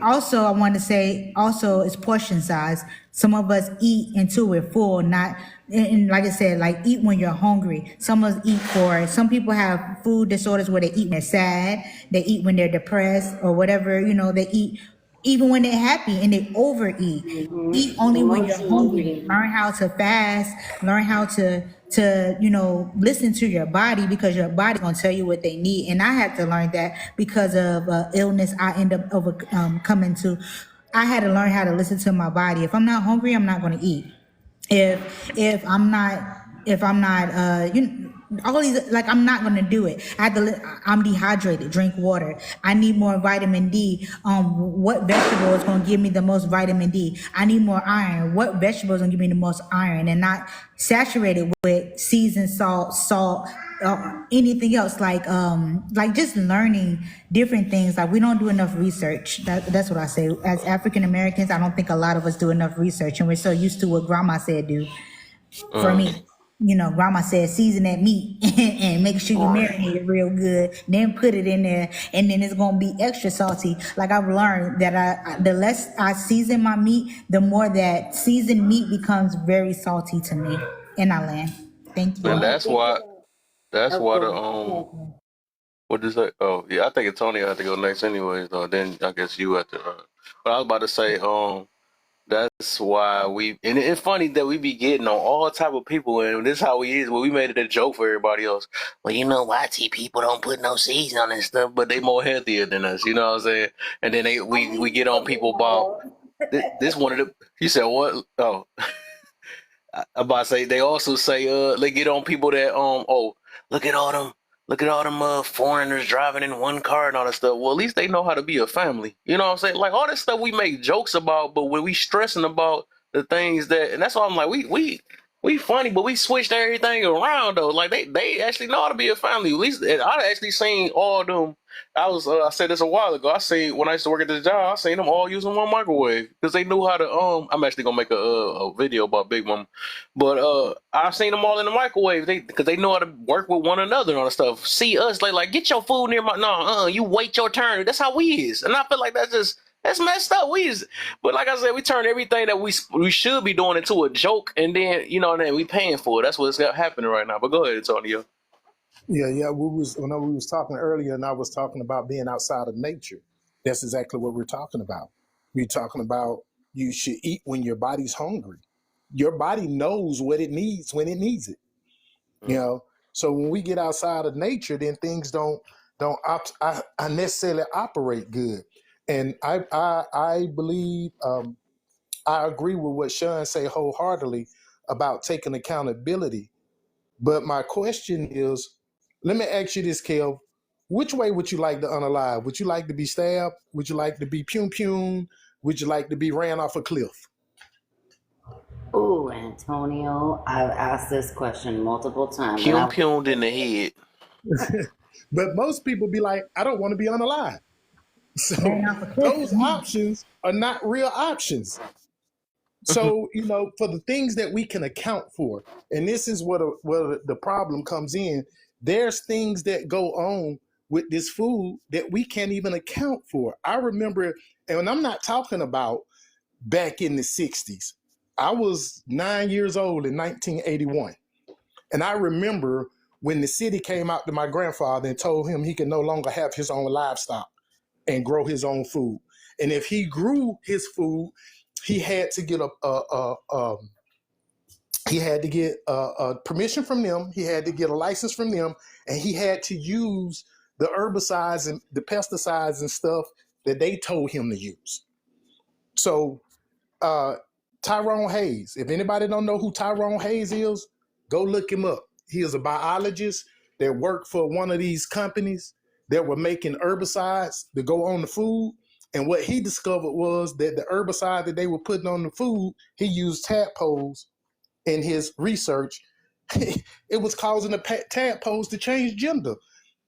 also I want to say also it's portion size. Some of us eat until we're full, not and like I said, like eat when you're hungry. Some of us eat some people have food disorders where they eat when they're sad, they eat when they're depressed or whatever, they eat even when they're happy and they overeat. Eat only when you're hungry. Learn how to fast, learn how to listen to your body because your body's gonna tell you what they need. And I had to learn that because of illness I end up coming to. I had to learn how to listen to my body. If I'm not hungry, I'm not gonna eat. If I'm not all these, like, I'm not gonna do it. I'm dehydrated, drink water. I need more vitamin D. What vegetable is gonna give me the most vitamin D? I need more iron. What vegetable is gonna give me the most iron? And not saturated with seasoned salt, anything else, like just learning different things. Like, we don't do enough research. That's what I say. As African Americans, I don't think a lot of us do enough research, and we're so used to what grandma said do. For me, grandma said season that meat and make sure you marinate it real good, then put it in there, and then it's gonna be extra salty. Like, I've learned that the less I season my meat, the more that seasoned meat becomes very salty to me. And I land. Thank you. And that's why the what is that? Oh yeah, I think Antonio had to go next anyways. Then I guess you have to. But I was about to say that's why and it's funny that we be getting on all type of people, and this is how we is. Well, we made it a joke for everybody else. Well, YT people don't put no season on this stuff, but they more healthier than us. You know what I'm saying? And then we get on people about this one of the. You said what? Oh, I'm about to say they also say they get on people that look at all them foreigners driving in one car and all that stuff. Well, at least they know how to be a family. You know what I'm saying? Like, all this stuff we make jokes about, but when we stressing about the things and that's why I'm like, we We funny, but we switched everything around though. Like they actually know how to be a family. At least I actually seen all of them. I said this a while ago. I seen when I used to work at the job. I seen them all using one microwave because they knew how to. I'm actually gonna make a video about Big Mom, but I seen them all in the microwave. Because they know how to work with one another on the stuff. See us like get your food near my no. You wait your turn. That's how we is, and I feel like that's messed up. But like I said, we turn everything that we should be doing into a joke, and then then we paying for it. That's what's happening right now. But go ahead, Antonio. Yeah. We was talking earlier, and I was talking about being outside of nature. That's exactly what we're talking about. We're talking about you should eat when your body's hungry. Your body knows what it needs when it needs it. You know. So when we get outside of nature, then things don't necessarily operate good. And I believe I agree with what Sean say wholeheartedly about taking accountability. But my question is, let me ask you this, Kev. Which way would you like to unalive? Would you like to be stabbed? Would you like to be pum? Would you like to be ran off a cliff? Ooh, Antonio, I've asked this question multiple times. Pum in the head. But most people be like, I don't want to be unalive. So those options are not real options. So, for the things that we can account for, and this is where the problem comes in, there's things that go on with this food that we can't even account for. I remember, and I'm not talking about back in the 60s. I was 9 years old in 1981. And I remember when the city came out to my grandfather and told him he could no longer have his own livestock and grow his own food. And if he grew his food, he had to get a permission from them. He had to get a license from them, and he had to use the herbicides and the pesticides and stuff that they told him to use. So Tyrone Hayes, if anybody don't know who Tyrone Hayes is, go look him up. He is a biologist that worked for one of these companies that were making herbicides to go on the food. And what he discovered was that the herbicide that they were putting on the food, he used tadpoles in his research. It was causing the tadpoles to change gender.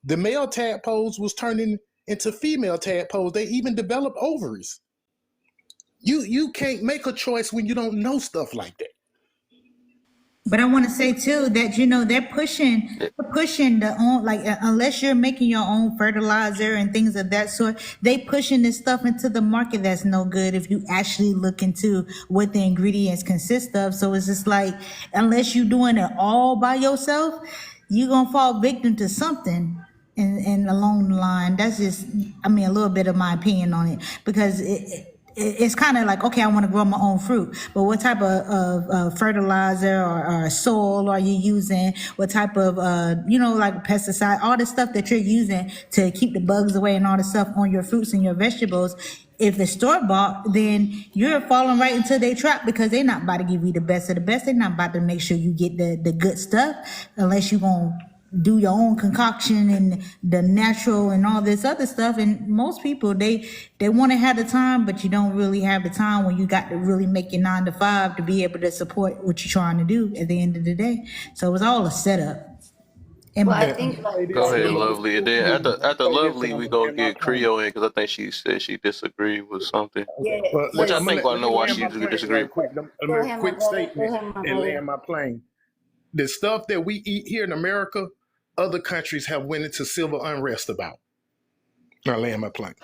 The male tadpoles was turning into female tadpoles. They even developed ovaries. You can't make a choice when you don't know stuff like that. But I want to say too that they're pushing the own, like, unless you're making your own fertilizer and things of that sort, they pushing this stuff into the market that's no good if you actually look into what the ingredients consist of. So it's just like, unless you're doing it all by yourself, you're gonna fall victim to something. And along the line, that's just, a little bit of my opinion on it, because it's kind of like, okay, I want to grow my own fruit, but what type of fertilizer or soil are you using? What type of, like pesticide, all the stuff that you're using to keep the bugs away and all the stuff on your fruits and your vegetables. If it's store-bought, then you're falling right into their trap, because they're not about to give you the best of the best. They're not about to make sure you get the good stuff, unless you're going to do your own concoction and the natural and all this other stuff. And most people, they want to have the time, but you don't really have the time when you got to really make your 9 to 5 to be able to support what you're trying to do at the end of the day. So it's all a setup. Well, I think Go ahead, Lovely. And then after Lovely, we go get Creole in, because I think she said she disagreed with something. Yeah, Which I think I know why she disagreed. Quick statement and land my plane. The stuff that we eat here in America, other countries have went into civil unrest about. I land my plane.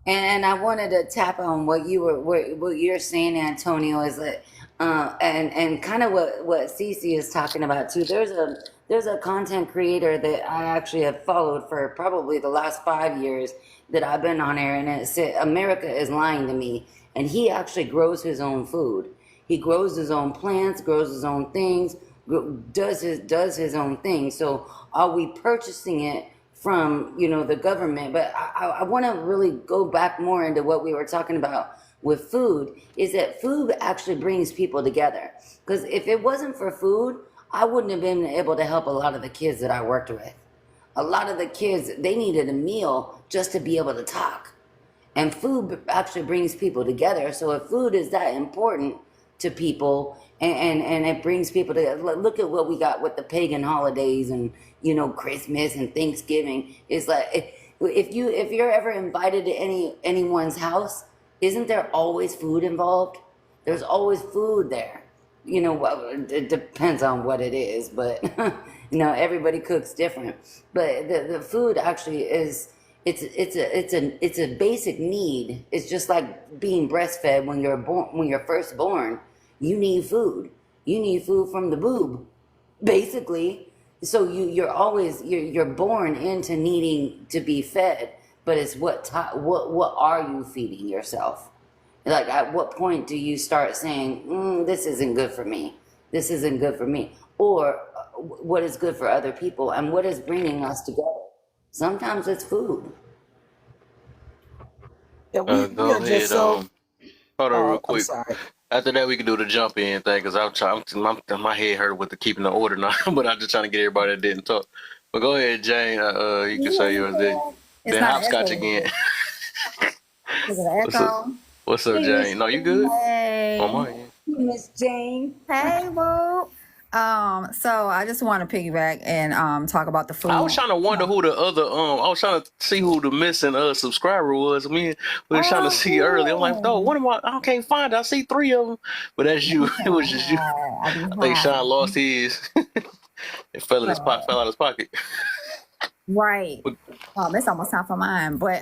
And I wanted to tap on what you're saying, Antonio, is that, and kind of what Cece is talking about too. There's a content creator that I actually have followed for probably the last 5 years that I've been on air, and it said America is lying to me. And he actually grows his own food. He grows his own plants, grows his own things, does his own thing. So are we purchasing it from the government? But I want to really go back more into what we were talking about with food, is that food actually brings people together. Because if it wasn't for food, I wouldn't have been able to help a lot of the kids that I worked with. A lot of the kids, they needed a meal just to be able to talk. And food actually brings people together. So if food is that important to people, and it brings people to look at what we got with the pagan holidays and Christmas and Thanksgiving. It's like if you're ever invited to anyone's house, isn't there always food involved? There's always food there. It depends on what it is, but everybody cooks different. But the food actually is it's a basic need. It's just like being breastfed when you're first born. You need food. You need food from the boob, basically. So you're born into needing to be fed, but it's what are you feeding yourself? Like, at what point do you start saying, this isn't good for me? This isn't good for me. Or what is good for other people and what is bringing us together? Sometimes it's food. Yeah, we are Go just ahead. so. Hold on real I'm quick. sorry. After that, we can do the jump in thing because my head hurt with the keeping the order now. But I'm just trying to get everybody that didn't talk. But go ahead, Jane. You can say yours. Then It's not an hopscotch echo. again. Is it an What's up? echo? What's up, Jane? No, you good? Hey. On my end. Miss Jane. Hey, boo. So I just want to piggyback and talk about the food. I was trying to wonder who the other I was trying to see who the missing subscriber was. We were trying to see earlier. I'm like, no, one of my I can't find it. I see 3 of them, but that's you. It was just you. I think Sean lost his. It fell out of his pocket. Right. It's almost time for mine. But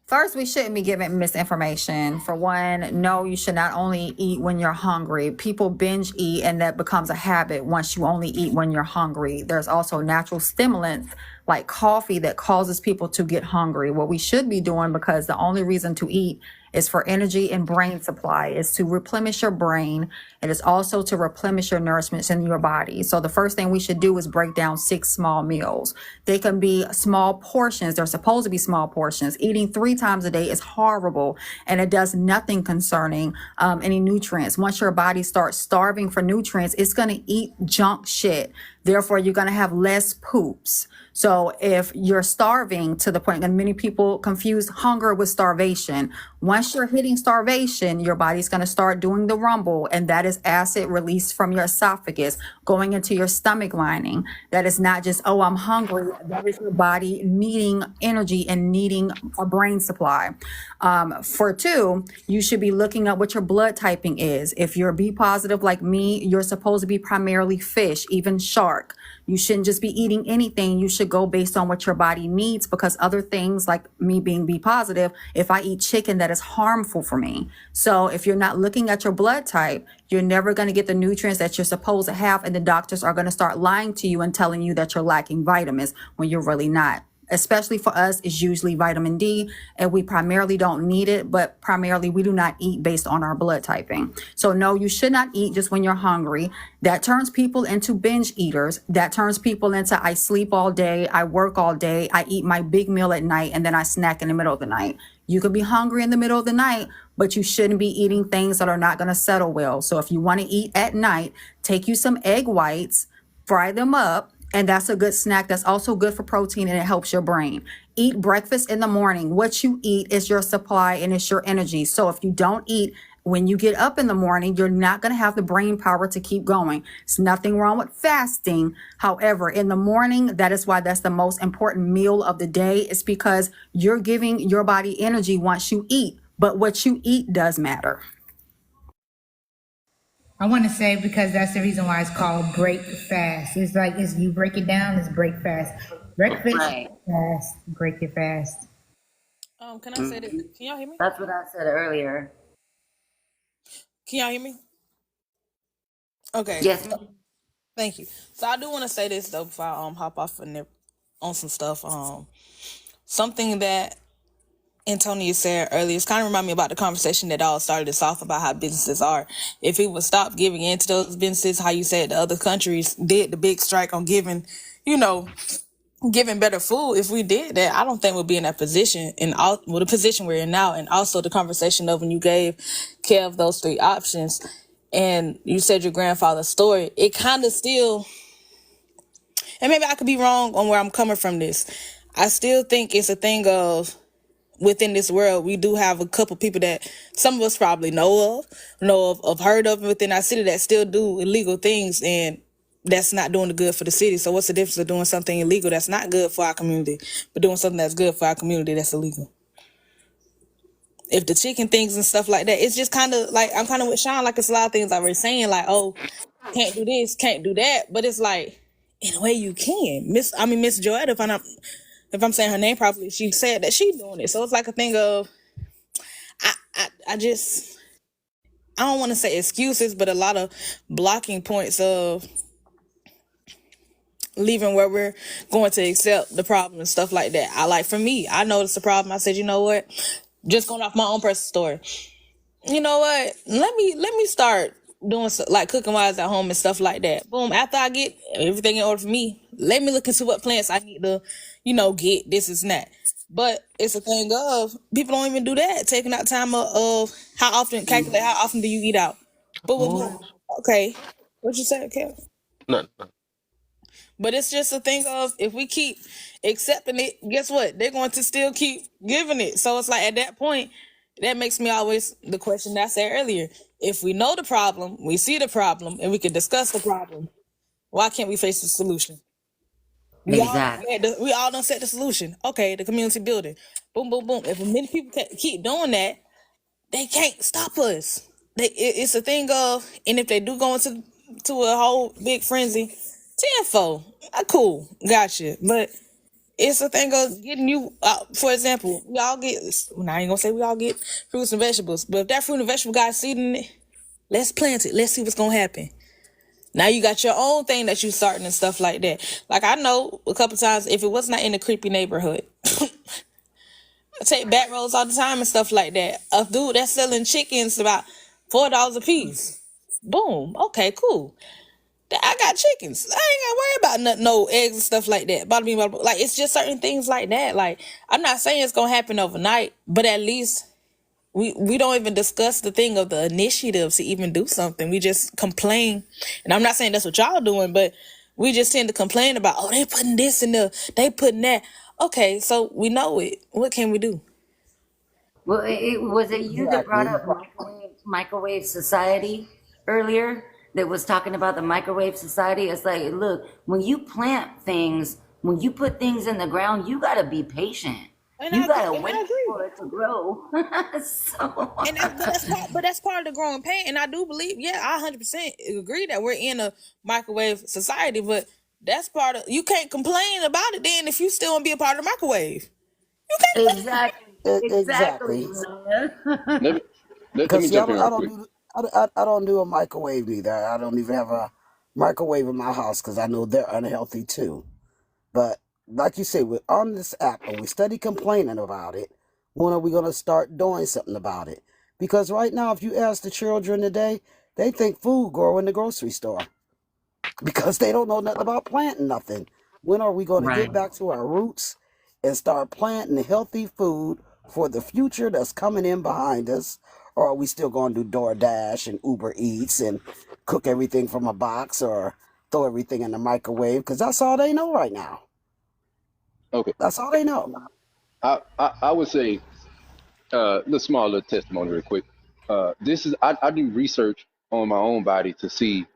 first, we shouldn't be giving misinformation. For one, no, you should not only eat when you're hungry. People binge eat, and that becomes a habit once you only eat when you're hungry. There's also natural stimulants like coffee that causes people to get hungry. What we should be doing, because the only reason to eat is for energy and brain supply, is to replenish your brain. It is also to replenish your nourishments in your body. So the first thing we should do is break down 6 small meals. They can be small portions. They're supposed to be small portions. Eating 3 times a day is horrible, and it does nothing concerning any nutrients. Once your body starts starving for nutrients, it's going to eat junk shit. Therefore, you're going to have less poops. So if you're starving to the point, and many people confuse hunger with starvation. Once you're hitting starvation, your body's going to start doing the rumble, and that is acid released from your esophagus going into your stomach lining. That is not just, oh, I'm hungry. That is your body needing energy and needing a brain supply. For 2, you should be looking at what your blood typing is. If you're B positive like me, you're supposed to be primarily fish, even shark. You shouldn't just be eating anything. You should go based on what your body needs, because other things, like me being B positive, if I eat chicken, that is harmful for me. So if you're not looking at your blood type, you're never going to get the nutrients that you're supposed to have. And the doctors are going to start lying to you and telling you that you're lacking vitamins when you're really not. Especially for us, it's usually vitamin D, and we primarily don't need it, but primarily we do not eat based on our blood typing. So no, you should not eat just when you're hungry. That turns people into binge eaters. That turns people into, I sleep all day, I work all day, I eat my big meal at night, and then I snack in the middle of the night. You could be hungry in the middle of the night, but you shouldn't be eating things that are not going to settle well. So if you want to eat at night, take you some egg whites, fry them up, and that's a good snack. That's also good for protein, and it helps your brain. Eat breakfast in the morning. What you eat is your supply and it's your energy. So if you don't eat when you get up in the morning, you're not going to have the brain power to keep going. There's nothing wrong with fasting. However, in the morning, that is why that's the most important meal of the day. It's because you're giving your body energy once you eat, but what you eat does matter. I want to say, because that's the reason why it's called break fast. It's like, you break it down, it's break fast. Breakfast, Right. fast, break it fast. Can I say this? Can y'all hear me? That's what I said earlier. Can y'all hear me? Okay. Yes. Thank you. So I do want to say this though before I hop off on some stuff. Something that Antonia said earlier, it's kind of remind me about the conversation that all started us off about how businesses are. If we would stop giving into those businesses, how you said the other countries did the big strike on giving better food. If we did that, I don't think we'd be in that position, the position we're in now. And also the conversation of when you gave Kev those 3 options and you said your grandfather's story, it kind of still, and maybe I could be wrong on where I'm coming from this. I still think it's a thing of, within this world, we do have a couple people that some of us probably know of, heard of within our city that still do illegal things, and that's not doing the good for the city. So what's the difference of doing something illegal that's not good for our community, but doing something that's good for our community that's illegal? If the chicken things and stuff like that, it's just kind of like, I'm kind of with Sean, like it's a lot of things I was saying, like, oh, can't do this, can't do that, but it's like, in a way you can. Miss Joetta, if I'm saying her name properly, she said that she's doing it. So it's like a thing of, I don't want to say excuses, but a lot of blocking points of leaving where we're going to accept the problem and stuff like that. For me, I noticed the problem. I said, you know what? Just going off my own personal story. You know what? Let me start doing like cooking wise at home and stuff like that. Boom. After I get everything in order for me, let me look into what plants I need to, get this and that. But it's a thing of people don't even do that. Taking out time of calculate how often do you eat out. But okay, what you say, Kev? Nothing. But it's just a thing of, if we keep accepting it, guess what? They're going to still keep giving it. So it's like, at that point, that makes me always the question that I said earlier. If we know the problem, we see the problem, and we can discuss the problem, why can't we face the solution? Exactly. We all done set the solution. Okay, the community building. Boom, boom, boom. If many people keep doing that, they can't stop us. It's a thing of, and if they do go into a whole big frenzy, tenfold. Cool, gotcha. But it's a thing of getting you, for example, we all get, now I ain't gonna say we all get fruits and vegetables, but if that fruit and vegetable got seed in it, let's plant it. Let's see what's gonna happen. Now you got your own thing that you starting and stuff like that. Like, I know a couple times, if it was not in a creepy neighborhood, I take back roads all the time and stuff like that. A dude that's selling chickens about $4 a piece. Boom. Okay, cool. I got chickens. I ain't gotta worry about nothing, no eggs and stuff like that. Bada bing, bada boom. Like, it's just certain things like that. Like, I'm not saying it's gonna happen overnight, but at least we don't even discuss the thing of the initiative to even do something. We just complain. And I'm not saying that's what y'all doing, but we just tend to complain about, oh, they putting this in they putting that. Okay, so we know it. What can we do? Well, was it you that brought up microwave society earlier? That was talking about the microwave society. It's like, look, when you plant things, when you put things in the ground, you gotta be patient. You gotta wait for it to grow. But that's part of the growing pain. And I do believe, I 100% agree that we're in a microwave society. But that's part of, you can't complain about it then if you still want to be a part of the microwave. You can't. Exactly. Let me jump in real quick. I don't do a microwave either. I don't even have a microwave in my house because I know they're unhealthy too. But like you say, we're on this app and we study complaining about it. When are we going to start doing something about it? Because right now, if you ask the children today, they think food grow in the grocery store because they don't know nothing about planting nothing. When are we going to get back to our roots and start planting healthy food for the future that's coming in behind us? Or are we still going to do DoorDash and Uber Eats and cook everything from a box or throw everything in the microwave? Because that's all they know right now. Okay. That's all they know. I would say, little testimony real quick. I do research on my own body to see,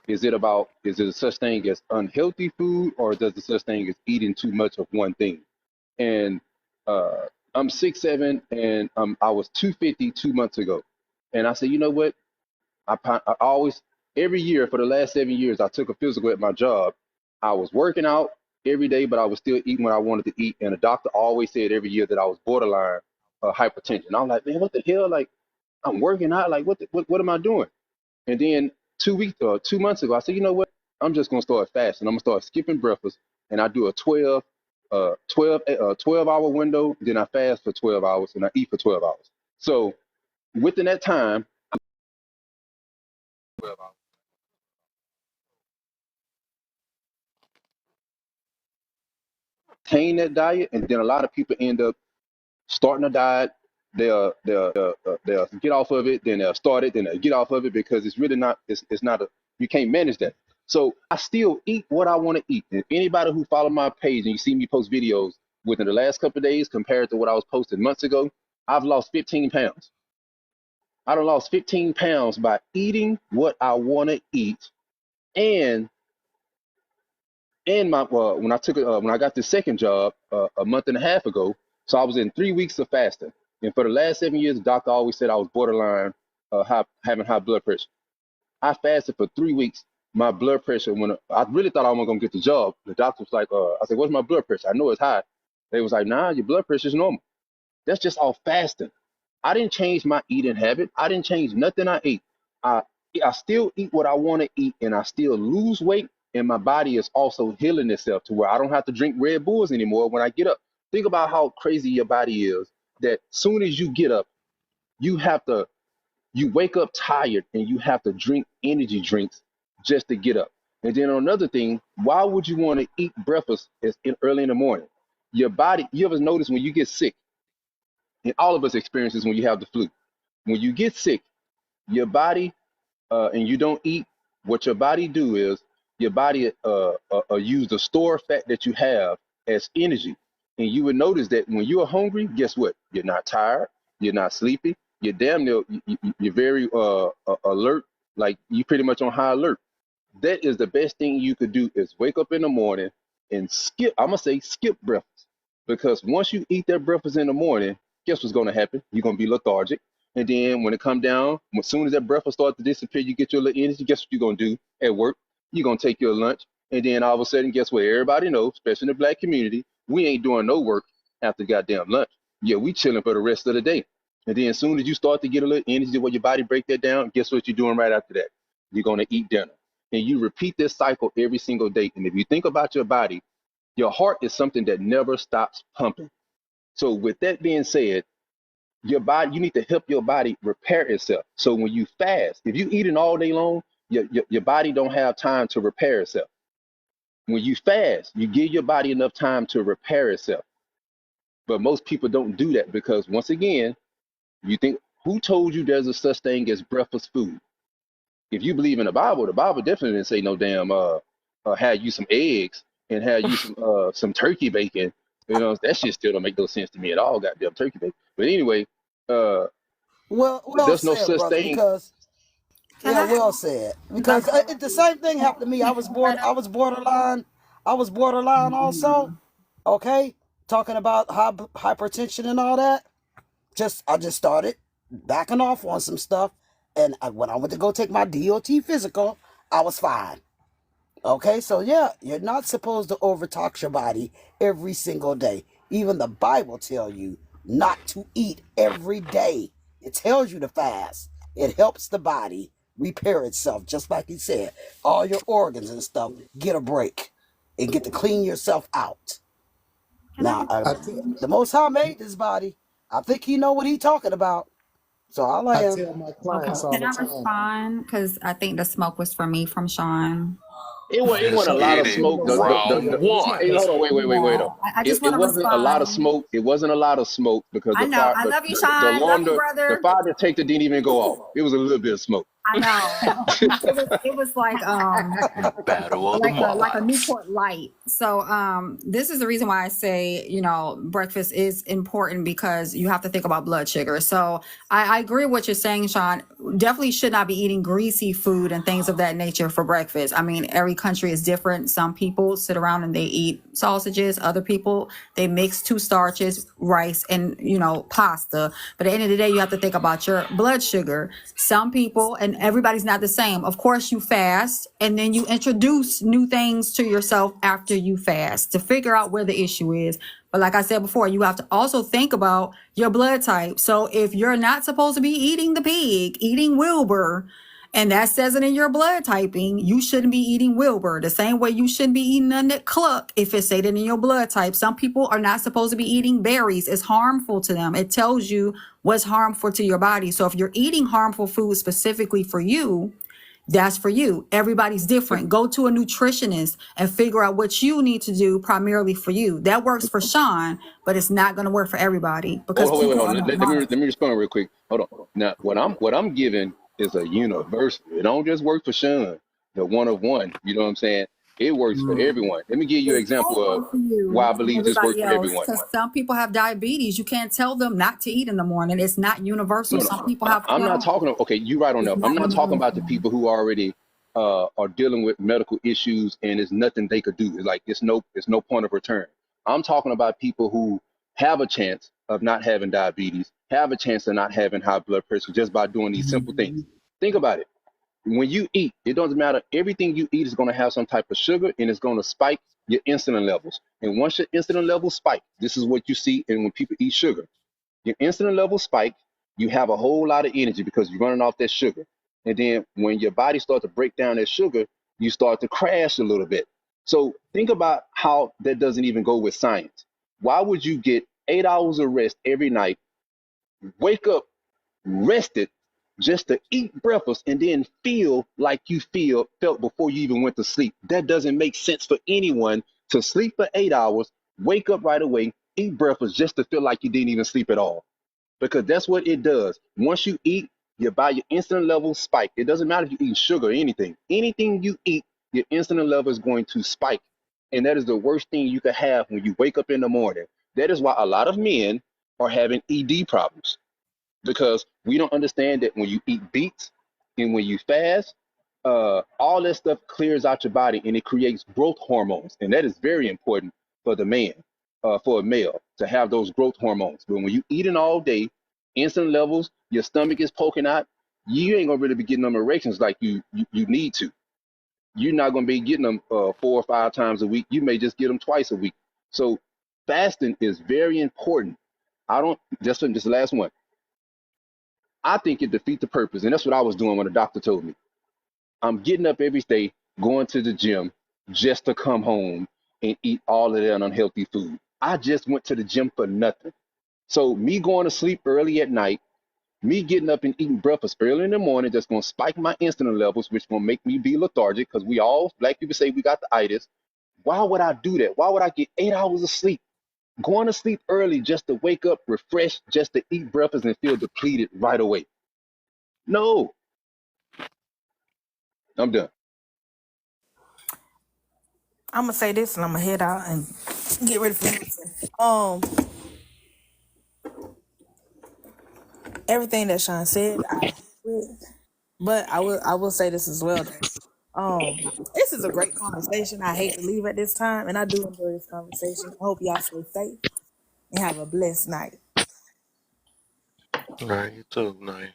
is it a such thing as unhealthy food, or does the such thing as eating too much of one thing? And I'm 6'7", and I was 250 2 months ago. And I said, you know what? I always, every year for the last 7 years, I took a physical at my job. I was working out every day, but I was still eating what I wanted to eat. And the doctor always said every year that I was borderline hypertension. I'm like, man, what the hell? Like, I'm working out. Like, what am I doing? And then 2 months ago, I said, you know what? I'm just going to start fasting. I'm going to start skipping breakfast. And I do a 12-hour window. Then I fast for 12 hours and I eat for 12 hours. So within that time, 12 hours. Maintain that diet, and then a lot of people end up starting a diet. They'll get off of it, then they'll start it, then they'll get off of it because it's really not. It's not you can't manage that. So I still eat what I want to eat. And anybody who follow my page and you see me post videos, within the last couple of days compared to what I was posting months ago, I've lost 15 pounds. I done lost 15 pounds by eating what I want to eat, and my when I got this second job a month and a half ago, so I was in 3 weeks of fasting, and for the last 7 years, the doctor always said I was borderline having high blood pressure. I fasted for 3 weeks. My blood pressure, when I really thought I wasn't gonna get the job, the doctor was like, I said, "What's my blood pressure? I know it's high." They was like, "Nah, your blood pressure is normal." That's just off fasting. I didn't change my eating habit. I didn't change nothing I ate. I still eat what I want to eat, and I still lose weight, and my body is also healing itself to where I don't have to drink Red Bulls anymore when I get up. Think about how crazy your body is, that soon as you get up, you wake up tired and you have to drink energy drinks just to get up. And then another thing, why would you want to eat breakfast early in the morning? Your body, you ever notice when you get sick, and all of us experience this when you have the flu. When you get sick, your body, and you don't eat, what your body do is your body use the store fat that you have as energy. And you would notice that when you're hungry, guess what? You're not tired, you're not sleepy, you're damn near, you're very alert, like you pretty much on high alert. That is the best thing you could do, is wake up in the morning and skip breakfast. Because once you eat that breakfast in the morning, guess what's going to happen? You're going to be lethargic. And then when it come down, as soon as that breakfast starts to disappear, you get your little energy. Guess what you're going to do at work? You're going to take your lunch. And then all of a sudden, guess what? Everybody knows, especially in the Black community, we ain't doing no work after goddamn lunch. Yeah, we chilling for the rest of the day. And then as soon as you start to get a little energy where your body break that down, guess what you're doing right after that? You're going to eat dinner. And you repeat this cycle every single day. And if you think about your body, your heart is something that never stops pumping. So with that being said, your body, you need to help your body repair itself. So when you fast, if you eating all day long, your body don't have time to repair itself. When you fast, you give your body enough time to repair itself. But most people don't do that because, once again, you think, who told you there's a such thing as breakfast food? If you believe in the Bible definitely didn't say no damn have you some eggs and have you some turkey bacon. You know, that shit still don't make no sense to me at all, goddamn turkey bacon. But anyway, Well there's no said, such brother. thing. Because Can yeah, I? well said. Because the same thing happened to me. I was borderline. I was borderline also. Okay, talking about hypertension and all that. I just started backing off on some stuff, and when I went to go take my DOT physical, I was fine. Okay, so yeah, you're not supposed to overtax your body every single day. Even the Bible tells you not to eat every day. It tells you to fast. It helps the body repair itself, just like he said. All your organs and stuff get a break and get to clean yourself out. Now, the Most High made this body. I think he know what he talking about. So I I am. tell my Okay. clients all Can the I time. respond? Because I think the smoke was for me from Sean. It wasn't a lot of Get it. smoke. Round one. Hey, hold on, wait. No, I just want It to wasn't a lot of respond. smoke. It wasn't a lot of smoke because I the know. fire, I love you, the Sean. alarm, Love you, the brother. fire detector didn't even go off. It was a little bit of smoke. I know. It was like Battle of the like a Minds. Newport Light. So this is the reason why I say, breakfast is important, because you have to think about blood sugar. So I agree with what you're saying, Sean. Definitely should not be eating greasy food and things of that nature for breakfast. I mean, every country is different. Some people sit around and they eat sausages. Other people, they mix two starches, rice and, pasta. But at the end of the day, you have to think about your blood sugar. Some people, and everybody's not the same. Of course, you fast and then you introduce new things to yourself after you fast to figure out where the issue is. But like I said before, you have to also think about your blood type. So if you're not supposed to be eating the pig, eating Wilbur, and that says it in your blood typing, you shouldn't be eating Wilbur. The same way you shouldn't be eating none that cluck if it's stated in your blood type. Some people are not supposed to be eating berries. It's harmful to them. It tells you what's harmful to your body. So if you're eating harmful food specifically for you, that's for you. Everybody's different. Go to a nutritionist and figure out what you need to do primarily for you. That works for Sean, but it's not going to work for everybody because Hold on, people wait. are Let me respond real quick. Hold on. Now, what I'm giving is a universal. It don't just work for Sean, the one of one. You know what I'm saying? It works for everyone. Let me give you an It can example of work for you why I and believe this works everybody for else, everyone. because some people have diabetes. You can't tell them not to eat in the morning. It's not universal. No, no, Some people have I'm not Crohn's. talking. Okay, you're right on It's that. I'm not not talking about the universal. people who already are dealing with medical issues and there's nothing they could do. It's like it's no point of return. I'm talking about people who have a chance of not having diabetes, have a chance of not having high blood pressure just by doing these simple things. Think about it. When you eat, it doesn't matter. Everything you eat is going to have some type of sugar and it's going to spike your insulin levels. And once your insulin levels spike, this is what you see. And when people eat sugar, your insulin levels spike, you have a whole lot of energy because you're running off that sugar. And then when your body starts to break down that sugar, you start to crash a little bit. So think about how that doesn't even go with science. Why would you get 8 hours of rest every night, wake up rested just to eat breakfast and then feel like you felt before you even went to sleep? That doesn't make sense for anyone to sleep for 8 hours, wake up right away, eat breakfast just to feel like you didn't even sleep at all. Because that's what it does. Once you eat, your insulin levels spike. It doesn't matter if you eat sugar or anything. Anything you eat, your insulin level is going to spike. And that is the worst thing you could have when you wake up in the morning. That is why a lot of men are having ED problems, because we don't understand that when you eat beets and when you fast, all that stuff clears out your body and it creates growth hormones. And that is very important for the man, for a male, to have those growth hormones. But when you eating all day, insulin levels, your stomach is poking out, you ain't gonna really be getting them erections like you need to. You're not gonna be getting them 4 or 5 times a week. You may just get them twice a week. So fasting is very important. Just the last one. I think it defeats the purpose. And that's what I was doing when the doctor told me. I'm getting up every day, going to the gym just to come home and eat all of that unhealthy food. I just went to the gym for nothing. So me going to sleep early at night, me getting up and eating breakfast early in the morning, that's going to spike my insulin levels, which going to make me be lethargic, because we all, black people, say we got the itis. Why would I do that? Why would I get 8 hours of sleep, going to sleep early just to wake up refreshed, just to eat breakfast and feel depleted right away? No. I'm done. I'm gonna say this and I'm gonna head out and get ready for everything that Sean said, I agree with. But I will say this as well. This is a great conversation. I hate to leave at this time, and I do enjoy this conversation. I hope y'all stay safe and have a blessed night. All right, you too, Nay.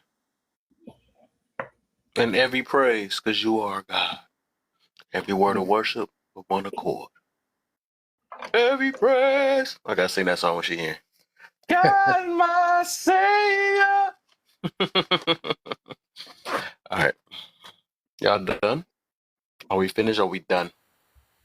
And every praise, because you are God. Every word of worship with one accord. Every praise. I gotta sing that song when she here. God, my Savior. All right. Y'all done? Are we finished or are we done?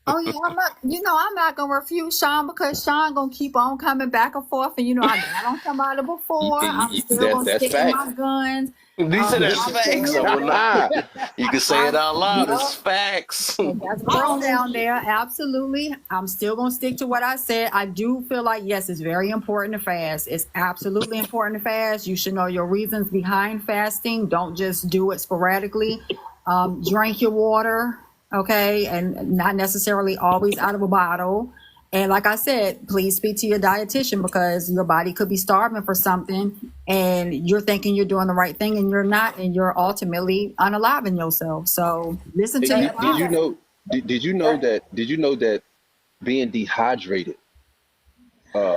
Oh yeah, I'm not gonna refute Sean, because Sean gonna keep on coming back and forth, and I got on somebody before. I'm still gonna That's stick to fact. my guns. These are I'm facts. still- So we're not. You can say it out loud. Yup. It's facts. That's grown down there. Absolutely. I'm still going to stick to what I said. I do feel like, yes, it's very important to fast. It's absolutely important to fast. You should know your reasons behind fasting. Don't just do it sporadically. Drink your water, okay? And not necessarily always out of a bottle. And like I said, please speak to your dietitian, because your body could be starving for something and you're thinking you're doing the right thing and you're not, and you're ultimately unaliving yourself. So listen to your Did you know? Did you know that being dehydrated?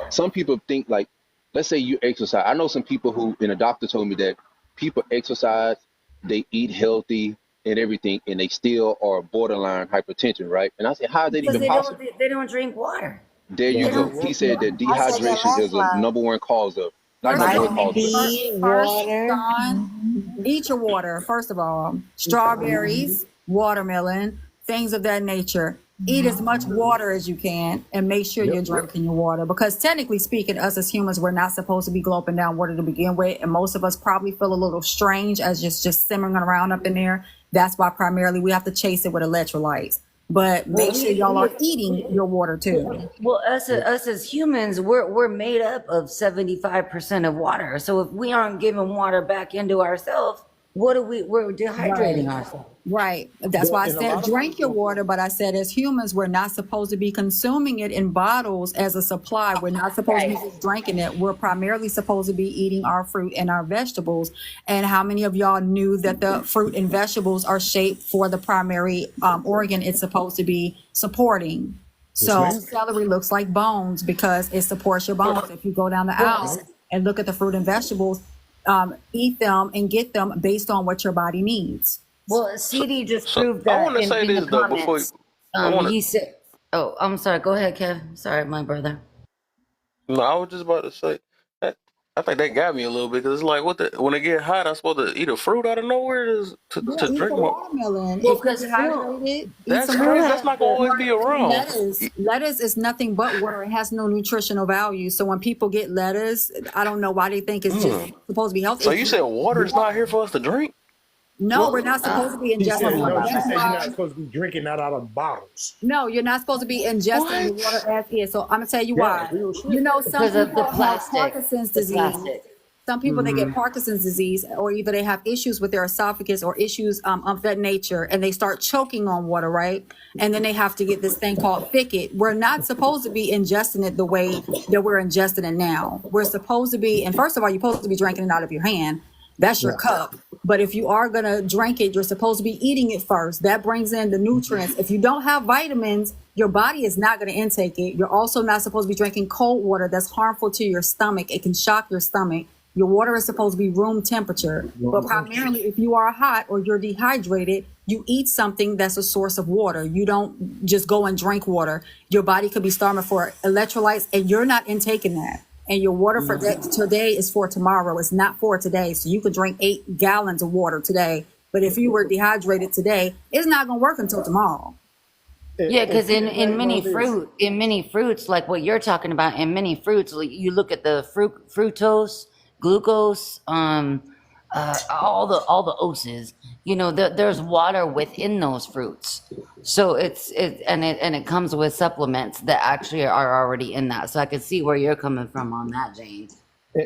Some people think, like, let's say you exercise. I know some people who, and a doctor told me that people exercise, they eat healthy and everything, and they still are borderline hypertension, right? And I said, how is that Because even possible? they don't drink water. There you go. He said that dehydration is a number one cause of, not number one cause of. Water. Eat your water, first of all. Strawberries, watermelon, things of that nature. Eat as much water as you can and make sure you're drinking your water, because technically speaking, us as humans, we're not supposed to be gulping down water to begin with, and most of us probably feel a little strange as just simmering around up in there. That's why primarily we have to chase it with electrolytes. But make sure y'all are eating your water too. Well, us as humans, we're made up of 75% of water. So if we aren't giving water back into ourselves, What are we're dehydrating Right. ourselves. Right. That's why I And a said lot of drink your people, water, but I said as humans, we're not supposed to be consuming it in bottles as a supply. We're not supposed to be Right. just drinking it. We're primarily supposed to be eating our fruit and our vegetables. And how many of y'all knew that the fruit and vegetables are shaped for the primary organ it's supposed to be supporting? yes, So ma'am. celery looks like bones because it supports your bones. If you go down the aisle and look at the fruit and vegetables, eat them and get them based on what your body needs. Well, CD just So proved I that want to say in the this though before comments. I want He said, "Oh, I'm sorry. Go ahead, Kev. Sorry, my brother." to. No, I was just about to say that. I think that got me a little bit because it's like what the when it get hot, I'm supposed to eat a fruit out of nowhere Yeah, to eat drink the more. watermelon. Well, If you're because fruit dehydrated, eat That's some fruit crazy. watermelon. That's has not gonna always be around. Lettuce is nothing but water. It has no nutritional value. So when people get lettuce, I don't know why they think it's just supposed to be healthy. So It's you said water is not here for us to drink? no, we're not supposed to be She said, ingesting the no, water. she That's said you're not why supposed to be drinking that out of bottles. no, you're not supposed to be ingesting the What? water as is. So I'm gonna tell you Yeah, why. real shit. You know, some Because of the people have plastic. Parkinson's The disease. plastic. Some people they get Parkinson's disease, or either they have issues with their esophagus or issues of that nature, and they start choking on water, right? And then they have to get this thing called thicket. We're not supposed to be ingesting it the way that we're ingesting it now. We're supposed to be, and first of all, you're supposed to be drinking it out of your hand. That's your cup. But if you are gonna drink it, you're supposed to be eating it first. That brings in the nutrients. If you don't have vitamins, your body is not gonna intake it. You're also not supposed to be drinking cold water. That's harmful to your stomach. It can shock your stomach. Your water is supposed to be room temperature. But primarily, if you are hot or you're dehydrated, you eat something that's a source of water. You don't just go and drink water. Your body could be starving for electrolytes, and you're not intaking that. And your water for today is for tomorrow. It's not for today. So you could drink 8 gallons of water today. But if you were dehydrated today, it's not going to work until tomorrow. Yeah, because in piggyback many on this. many fruits, like what you're talking about, in many fruits, like you look at the fructose, glucose, all the oses. You know, there's water within those fruits, so it comes with supplements that actually are already in that. So I can see where you're coming from on that, Jane.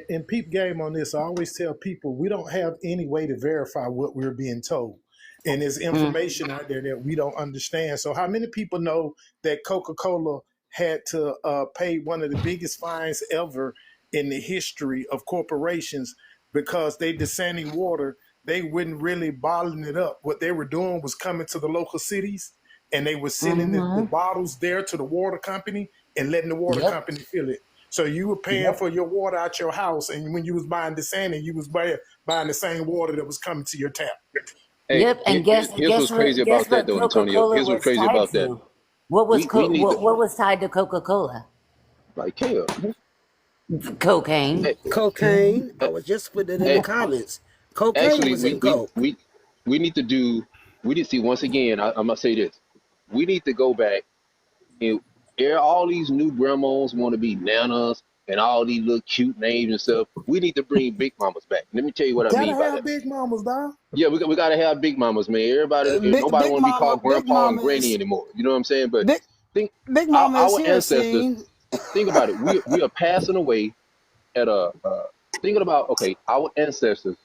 And peep game on this. I always tell people we don't have any way to verify what we're being told. And there's information out there that we don't understand. So how many people know that Coca-Cola had to pay one of the biggest fines ever in the history of corporations because they desalinate water? They weren't really bottling it up. What they were doing was coming to the local cities and they were sending the bottles there to the water company and letting the water Yep. company fill it. So you were paying for your water out your house, and when you was buying Desani, you was buying the same water that was coming to your tap. Hey, Yep, and here's what's crazy about that, though, Antonio. Coca-Cola Here's what's was crazy tied about that. to? What was We need to, what was tied to Coca-Cola? like, hell, Cocaine. hey, Cocaine. I was just putting it in hey, the comments. Cocaine actually, was in Coke. we need to do. We need to see once again. I'm gonna say this. We need to go back and all these new grandmas want to be nanas and all these little cute names and stuff. We need to bring big mamas back. Let me tell you what I Gotta mean by have that. big mamas, dog. Yeah, we gotta have big mamas, man. Everybody, nobody Big want to be Mama, called Big grandpa and Mama granny is anymore. You know what I'm saying? But Big think Big Mama is our here. ancestors. See, Think about it. We are passing away at a. Thinking about our ancestors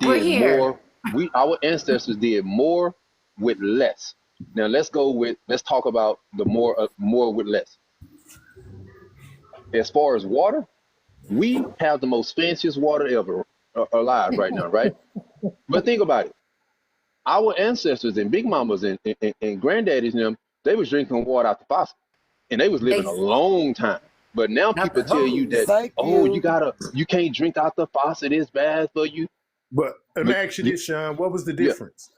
We're did here. more. Our ancestors did more with less. Now let's talk about the more with less. As far as water, we have the most fanciest water ever alive right now, right? But think about it. Our ancestors and big mamas and granddaddies and them, they was drinking water out the faucet, and they was living a long time. But now Not people the tell you that, thank oh, you. you can't drink out the faucet, it's bad for you. But let me But ask you this, Sean. What was the yeah, difference?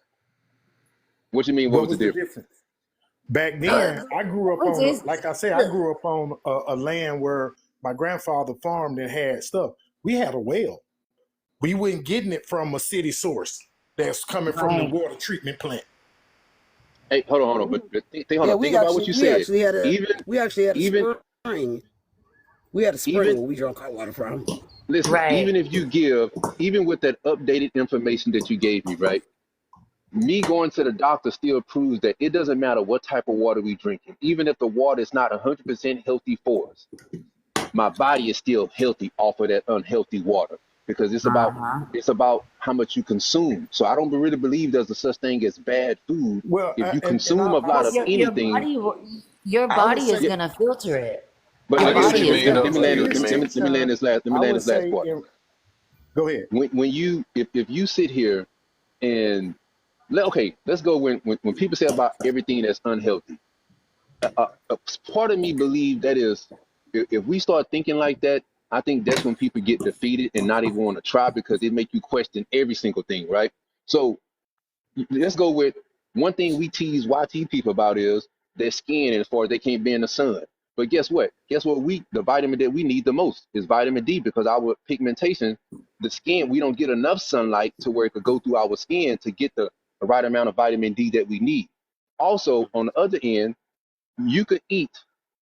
what you mean? What What was the was the difference? difference? Back then, I grew up What's on, this? like I said, I grew up on a land where my grandfather farmed and had stuff. We had a well. We weren't getting it from a city source that's coming from the Right. water treatment plant. Hey, hold on. But hold Yeah, on. Think about what you said. we actually had a Even spring. We had a spring even where we drank our water from. listen, Right. even with that updated information that you gave me, right? Me going to the doctor still proves that it doesn't matter what type of water we drinking. Even if the water is not 100% healthy for us, my body is still healthy off of that unhealthy water. because Uh-huh. it's about how much you consume. So I don't really believe there's a such thing as bad food. Well, If you and consume a lot Well, of your anything, body your I would body is say, yeah. gonna filter it. But Your I let me get say what body you this. is mean, gonna though. I Let get me what you filter let it. me mean. let me land Sean, this last. Let me I land would this last say, part. go ahead. When you if you sit here and let's go when people say about everything that's unhealthy. A part of me believe that is if we start thinking like that, I think that's when people get defeated and not even want to try because it make you question every single thing, right? So let's go with one thing we tease YT people about is their skin as far as they can't be in the sun. But guess what? Guess what? The vitamin that we need the most is vitamin D because our pigmentation, the skin, we don't get enough sunlight to where it could go through our skin to get the right amount of vitamin D that we need. Also, on the other end, you could eat,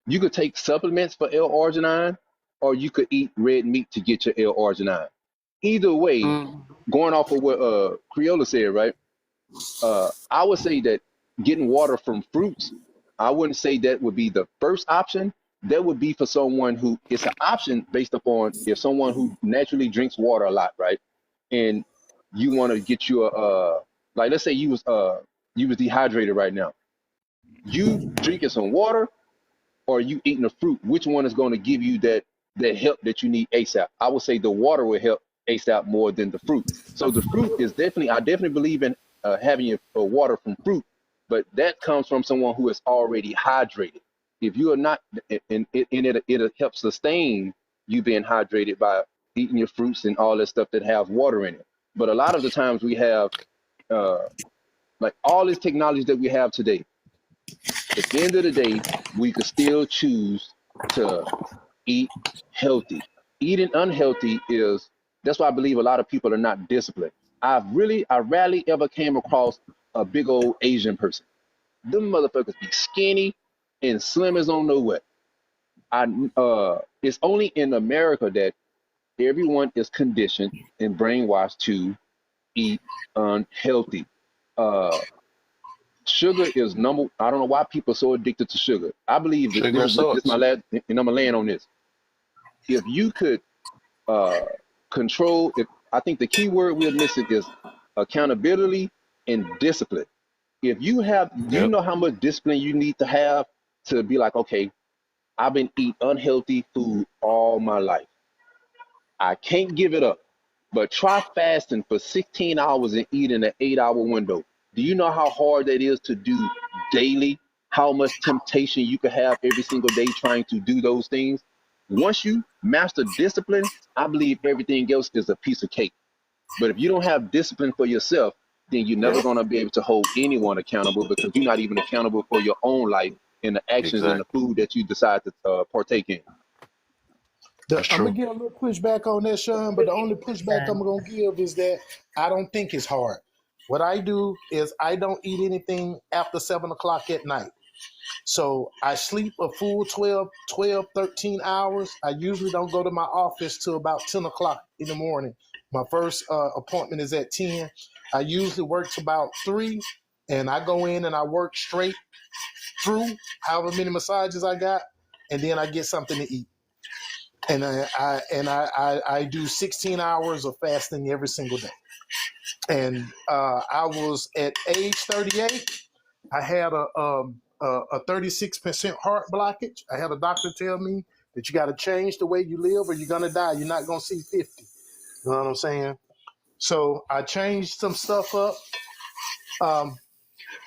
you could take supplements for L-arginine, or you could eat red meat to get your L-arginine. Either way, Mm. going off of what Creola said, right? I would say that getting water from fruits, I wouldn't say that would be the first option. That would be for someone who it's an option based upon if someone who naturally drinks water a lot, right? And you want to get you a like let's say you was dehydrated right now. You drinking some water or you eating a fruit, which one is going to give you that help that you need ASAP? I would say the water will help ASAP more than the fruit. So the fruit is definitely, I definitely believe in having a water from fruit, but that comes from someone who is already hydrated. If you are not, and it'll help sustain you being hydrated by eating your fruits and all that stuff that have water in it. But a lot of the times we have, uh, like all this technology that we have today, at the end of the day, we could still choose to eat healthy. Eating unhealthy is that's why I believe a lot of people are not disciplined. I rarely ever came across a big old Asian person. Them motherfuckers be skinny and slim as on know what. It's only in America that everyone is conditioned and brainwashed to eat unhealthy. Uh, Sugar is number. I don't know why people are so addicted to sugar. I believe that Sugar and this is my sauce. last, and I'm gonna land on this. If you could uh, control, if I think the key word we're missing is accountability and discipline. If you have, do you Yep. know how much discipline you need to have to be like, okay, I've been eating unhealthy food all my life. I can't give it up. But try fasting for 16 hours and eat in an 8 hour window. Do you know how hard that is to do daily? How much temptation you could have every single day trying to do those things? Once you master discipline, I believe everything else is a piece of cake. But if you don't have discipline for yourself, then you're never going to be able to hold anyone accountable because you're not even accountable for your own life and the actions and the Exactly. food that you decide to partake in. That's I'm gonna true. get a little pushback on that, Sean, but the only pushback I'm Son. gonna give is that I don't think it's hard. What I do is I don't eat anything after 7 o'clock at night. So I sleep a full 13 hours. I usually don't go to my office till about 10 o'clock in the morning. My first appointment is at 10. I usually work till about 3, and I go in and I work straight through however many massages I got, and then I get something to eat. And I do 16 hours of fasting every single day. And I was at age 38. I had a 36% heart blockage. I had a doctor tell me that you got to change the way you live or you're gonna die. You're not gonna see 50. You know what I'm saying? So I changed some stuff up,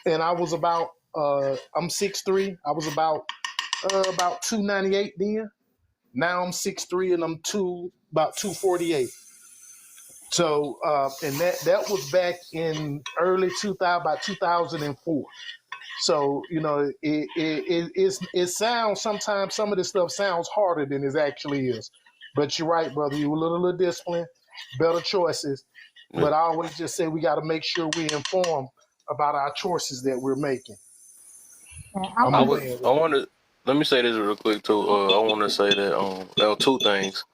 and I was about I'm 6'3". I was about 298 then. Now I'm 6'3" and I'm about 248. So and that was back in early 2000, about 2004. So it sounds sometimes some of this stuff sounds harder than it actually is. But you're right, brother. You were a little disciplined, better choices. Yeah. But I always just say we got to make sure we inform about our choices that we're making. Yeah, I I'm I gonna want would. land I with that. want to. Let me say this real quick too. I want to say that there are two things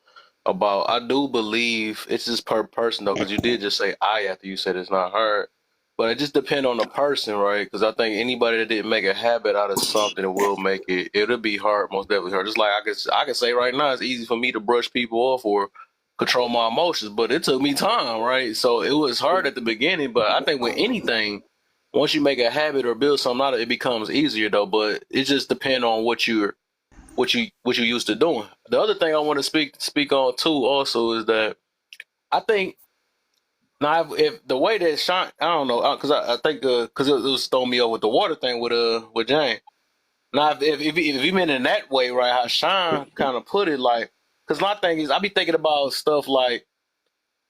about. I do believe it's just per person though, because you did just say I after you said it's not hard, but it just depends on the person, right? Because I think anybody that didn't make a habit out of something it will make it. It'll be hard, most definitely hard. Just like I could say right now, it's easy for me to brush people off or control my emotions, but it took me time, right? So it was hard at the beginning, but I think with anything, once you make a habit or build something out of it, it becomes easier though. But it just depends on what you used to doing. The other thing I want to speak on too also is that I think now if the way that Sean, I don't know, because I think because it was throwing me over with the water thing with Jane. Now if you meant in that way, right? How Sean kind of put it, like, because my thing is I be thinking about stuff like,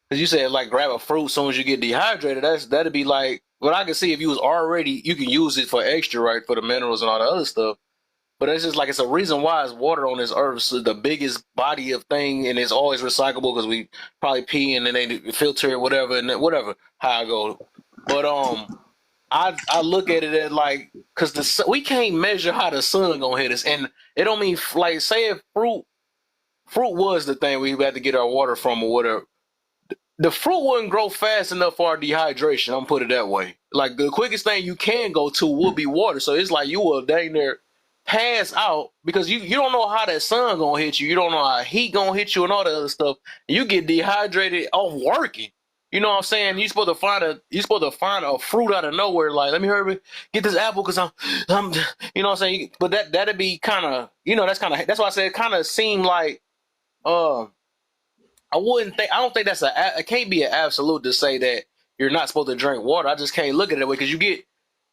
because you said like grab a fruit as soon as you get dehydrated. That'd be like, what I can see if you was already, you can use it for extra, right, for the minerals and all the other stuff. But it's just like, it's a reason why it's water on this earth, so the biggest body of thing, and it's always recyclable because we probably pee and then they filter it, whatever, and then whatever how I go. But I look at it as like, because we can't measure how the sun gonna hit us, and it don't mean like, say if fruit was the thing we had to get our water from or whatever. The fruit wouldn't grow fast enough for our dehydration. I'm put it that way. Like the quickest thing you can go to would be water. So it's like you will dang near pass out because you don't know how that sun gonna hit you. You don't know how heat gonna hit you and all that other stuff. You get dehydrated off working. You know what I'm saying? You're supposed to find a fruit out of nowhere. Like, let me hurry get this apple because I'm you know what I'm saying. But that'd be kind of, that's why I said it kind of seemed like I don't think it can't be an absolute to say that you're not supposed to drink water. I just can't look at it that way because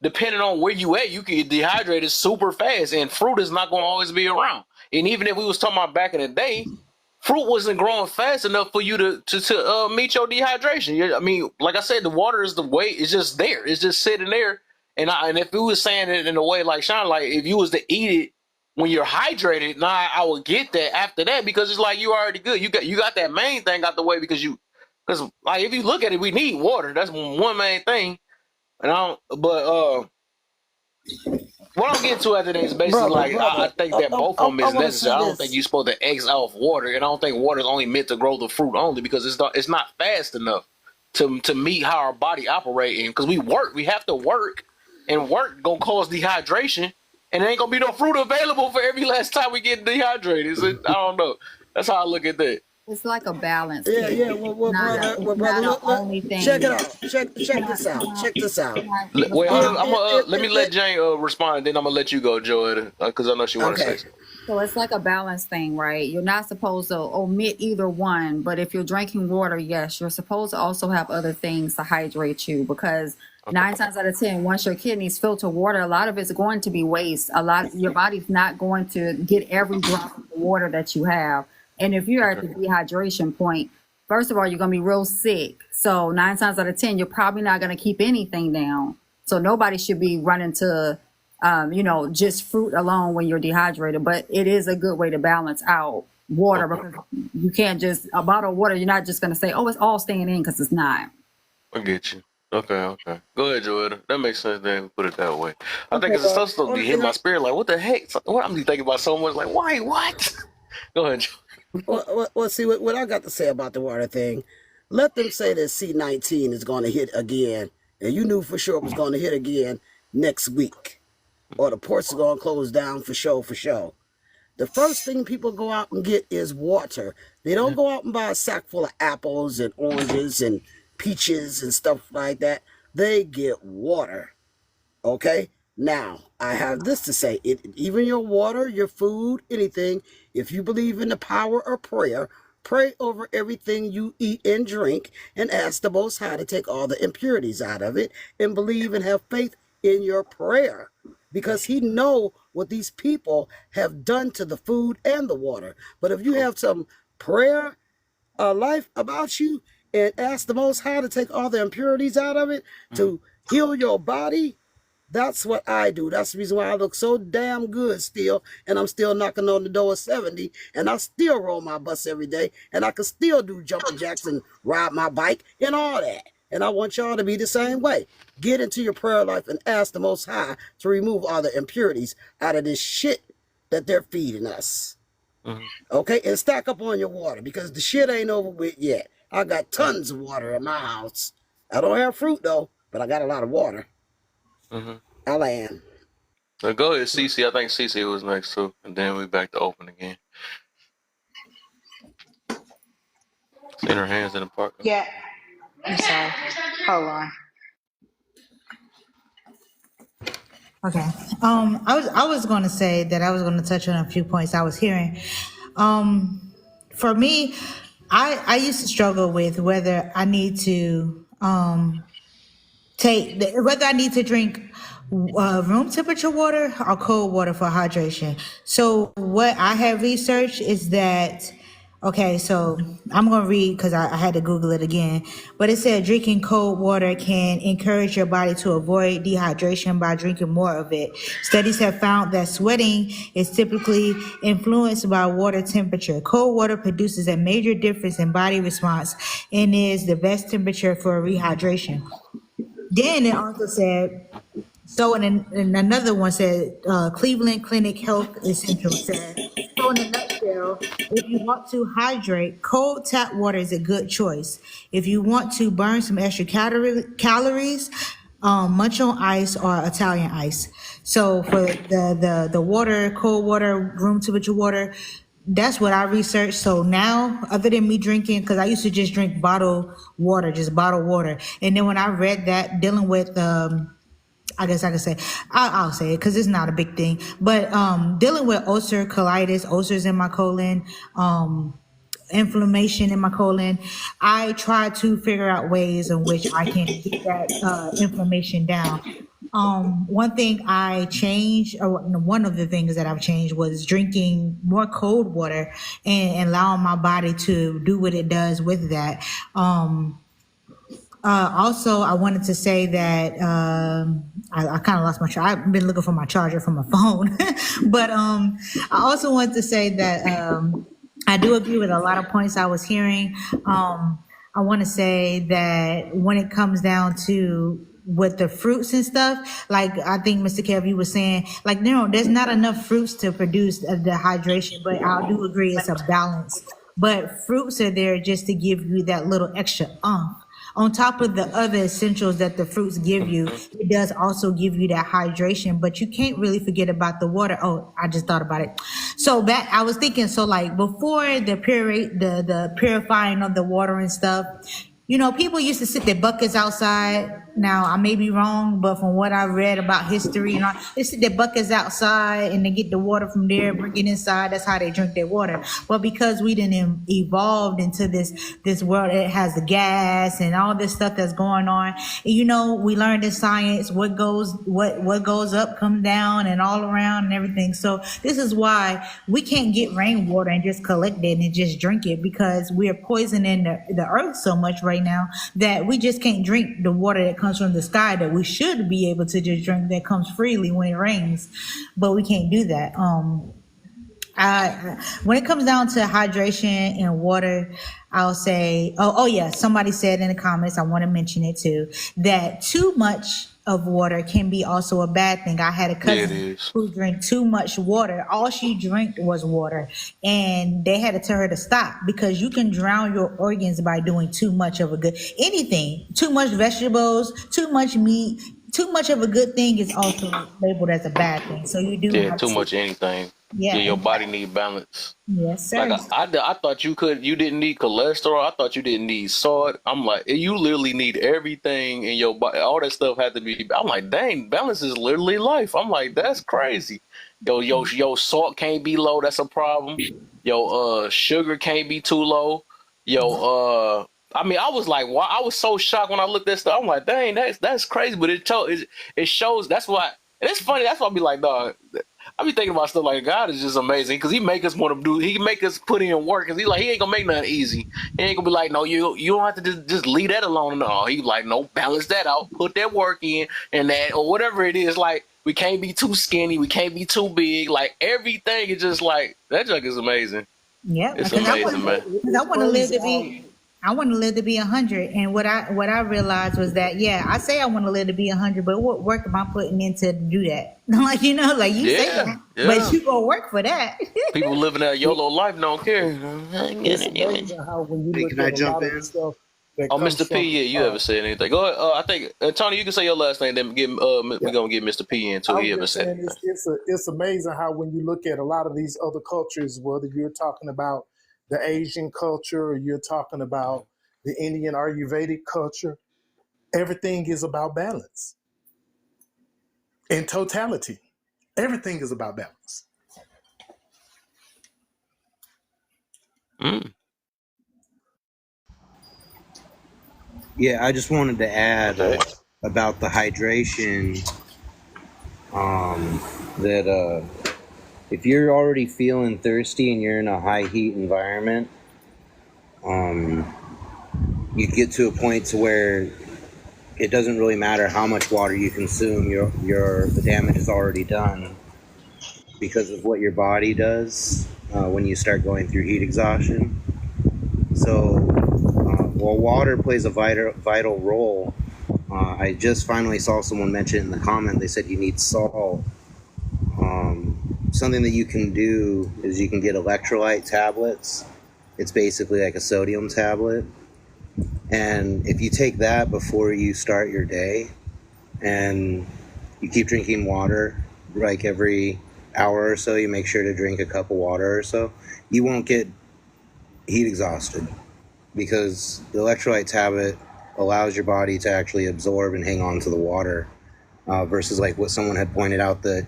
depending on where you at, you can get dehydrated super fast, and fruit is not going to always be around. And even if we was talking about back in the day, fruit wasn't growing fast enough for you to meet your dehydration. I mean, like I said, the water is the way, it's just there. It's just sitting there. And if we was saying it in a way like Sean, like if you was to eat it when you're hydrated, I would get that after that because it's like you already good. You got that main thing out the way because like if you look at it, we need water. That's one main thing. And what I'm getting to after that is basically I think that both of them is necessary. I don't think you're supposed to X off water, and I don't think water is only meant to grow the fruit only because it's not fast enough to meet how our body operating. Because we have to work, and work gonna cause dehydration. And there ain't gonna be no fruit available for every last time we get dehydrated. So, I don't know. That's how I look at that. It's like a balance. Yeah. Well, brother, only thing. check it out. Check this out. Check this out. Let me let Jane respond, and then I'm gonna let you go, Joy, because I know she wants to say something. So it's like a balance thing, right? You're not supposed to omit either one, but if you're drinking water, yes, you're supposed to also have other things to hydrate you because 9 times out of 10, once your kidneys filter water, a lot of it's going to be waste. Your body's not going to get every drop of water that you have. And if you're at the dehydration point, first of all, you're going to be real sick. So 9 times out of 10, you're probably not going to keep anything down. So nobody should be running to, just fruit alone when you're dehydrated. But it is a good way to balance out water because you can't just, a bottle of water, you're not just going to say, oh, it's all staying in because it's not. I get you. Okay. Go ahead, Jordan. That makes sense then, put it that way. I think it's stuff to be hitting my spirit like, what the heck? What I'm thinking about so much, like, why, what? Go ahead, Jordan. Well, see, what I got to say about the water thing, let them say that C-19 is going to hit again, and you knew for sure it was going to hit again next week, or the ports are going to close down for sure. The first thing people go out and get is water. They don't go out and buy a sack full of apples and oranges and peaches and stuff like that. They get water. Okay? Now, I have this to say. Even your water, your food, anything, if you believe in the power of prayer, pray over everything you eat and drink and ask the Most High to take all the impurities out of it and believe and have faith in your prayer because he know what these people have done to the food and the water. But if you have some prayer life about you and ask the Most High to take all the impurities out of it, to heal your body, that's what I do. That's the reason why I look so damn good still, and I'm still knocking on the door of 70, and I still roll my bus every day, and I can still do jumping jacks and ride my bike and all that. And I want y'all to be the same way. Get into your prayer life and ask the Most High to remove all the impurities out of this shit that they're feeding us. Okay? And stack up on your water because the shit ain't over with yet. I got tons of water in my house. I don't have fruit, though, but I got a lot of water. I land. So go ahead, Cece. I think Cece was next, too. And then we back to open again. Seen her hands in the park. Yeah. I'm sorry. Hold on. Okay. I was going to say that I was going to touch on a few points I was hearing. For me, I used to struggle with whether I need to whether I need to drink room temperature water or cold water for hydration. So what I have researched is that, okay, so I'm going to read because I had to Google it again, but it said drinking cold water can encourage your body to avoid dehydration by drinking more of it. Studies have found that sweating is typically influenced by water temperature. Cold water produces a major difference in body response and is the best temperature for rehydration. Then it also said, so and another one said, Cleveland Clinic Health Essential said, so in a nutshell, if you want to hydrate, cold tap water is a good choice. If you want to burn some extra calories, munch on ice or Italian ice. So for the water, cold water, room temperature water, that's what I researched. So now, other than me drinking, because I used to just drink bottled water, just bottled water. And then when I read that, dealing with, I guess I could say, I'll say it because it's not a big thing. But dealing with ulcer, colitis, ulcers in my colon, inflammation in my colon, I try to figure out ways in which I can get that inflammation down. One thing I changed, or one of the things that I've changed, was drinking more cold water and allowing my body to do what it does with that. Also, I wanted to say that I kind of lost my charger. I've been looking for my charger from my phone. But I also wanted to say that I do agree with a lot of points I was hearing. I want to say that when it comes down to with the fruits and stuff, like I think Mr. Kev, you was saying, like, there's not enough fruits to produce the hydration, but I do agree it's a balance. But fruits are there just to give you that little extra on top of the other essentials that the fruits give you. It does also give you that hydration, but you can't really forget about the water. Oh, I just thought about it. So back, I was thinking, so like before the purifying of the water and stuff, people used to sit their buckets outside. Now, I may be wrong, but from what I read about history, they sit their buckets outside and they get the water from there, bring it inside. That's how they drink their water. But because we didn't evolved into this world, it has the gas and all this stuff that's going on. And, we learned in science what goes up comes down and all around and everything. So this is why we can't get rainwater and just collect it and just drink it, because we are poisoning the earth so much right now that we just can't drink the water that comes from the sky that we should be able to just drink, that comes freely when it rains, but we can't do that. When it comes down to hydration and water, I'll say, oh yeah, somebody said in the comments, I want to mention it too, that too much of water can be also a bad thing. I had a cousin who drank too much water. All she drank was water, and they had to tell her to stop, because you can drown your organs by doing too much of anything. Too much vegetables, too much meat, too much of a good thing is also labeled as a bad thing. So you do have too much anything. Yeah, your body need balance. Yes, sir. Like I thought you didn't need cholesterol. I thought you didn't need salt. I'm like, you literally need everything in your body. All that stuff had to be. I'm like, dang, balance is literally life. I'm like, that's crazy. Your salt can't be low. That's a problem. Your sugar can't be too low. I mean, I was like, wow, I was so shocked when I looked at stuff. I'm like, dang, that's crazy. But it shows. That's why. And it's funny. That's why I be like, dog. I be thinking about stuff like God is just amazing, because He make us want to do. He make us put in work, because He ain't gonna make nothing easy. He ain't gonna be like, no, you don't have to just leave that alone. No, He like, no, balance that out, put that work in, and that, or whatever it is. Like, we can't be too skinny, we can't be too big. Like, everything is just like, that junk is amazing. Yeah, it's amazing, man. I want to live to be. I want to live to be 100, and what I realized was that, yeah, I say I want to live to be 100, but what work am I putting in to do that? Like, say that, but you gonna work for that. People living that YOLO life don't care. Can I jump in? Mr. P, yeah, you ever said anything? Go ahead. I think Tony, you can say your last name. Then we're gonna get Mr. P in too. He ever said it's amazing how when you look at a lot of these other cultures, whether you're talking about the Asian culture, or you're talking about the Indian Ayurvedic culture, everything is about balance. In totality, everything is about balance. Mm. Yeah, I just wanted to add Okay. about the hydration. That if you're already feeling thirsty and you're in a high heat environment, you get to a point to where it doesn't really matter how much water you consume. The damage is already done because of what your body does when you start going through heat exhaustion. So, while water plays a vital role, I just finally saw someone mention in the comment. They said you need salt. Something that you can do is you can get electrolyte tablets. It's basically like a sodium tablet. And if you take that before you start your day and you keep drinking water, like every hour or so, you make sure to drink a cup of water or so, you won't get heat exhausted because the electrolyte tablet allows your body to actually absorb and hang on to the water versus like what someone had pointed out that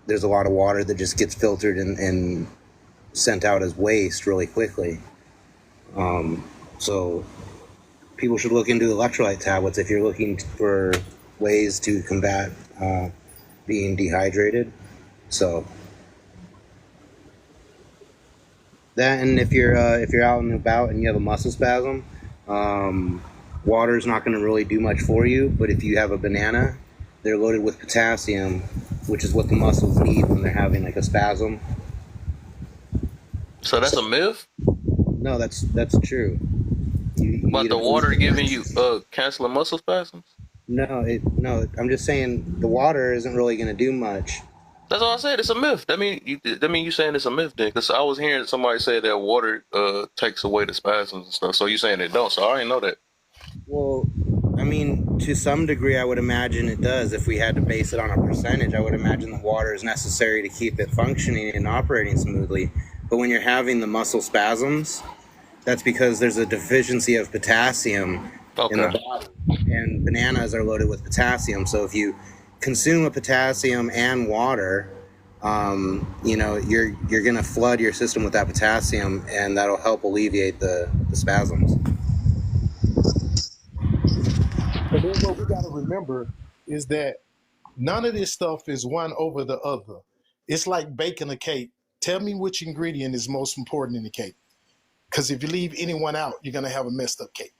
there's a lot of water that just gets filtered and sent out as waste really quickly. So people should look into electrolyte tablets if you're looking for ways to combat being dehydrated. So that, and if you're out and about and you have a muscle spasm, water is not going to really do much for you. But if you have a banana, they're loaded with potassium, which is what the muscles need when they're having like a spasm. So that's a myth? No, that's true. You But need the a water boost. giving you canceling muscle spasms? No, I'm just saying the water isn't really going to do much. That's all I said. It's a myth. That mean you saying it's a myth then? Because I was hearing somebody say that water takes away the spasms and stuff. So you saying it don't? So I didn't know that. Well, I mean, to some degree, I would imagine it does. If we had to base it on a percentage, I would imagine the water is necessary to keep it functioning and operating smoothly. But when you're having the muscle spasms, that's because there's a deficiency of potassium in the Okay. body. And bananas are loaded with potassium. So if you consume a potassium and water, you're going to flood your system with that potassium, and that'll help alleviate the spasms. But then what we got to remember is that none of this stuff is one over the other. It's like baking a cake. Tell me which ingredient is most important in the cake. Because if you leave anyone out, you're going to have a messed up cake.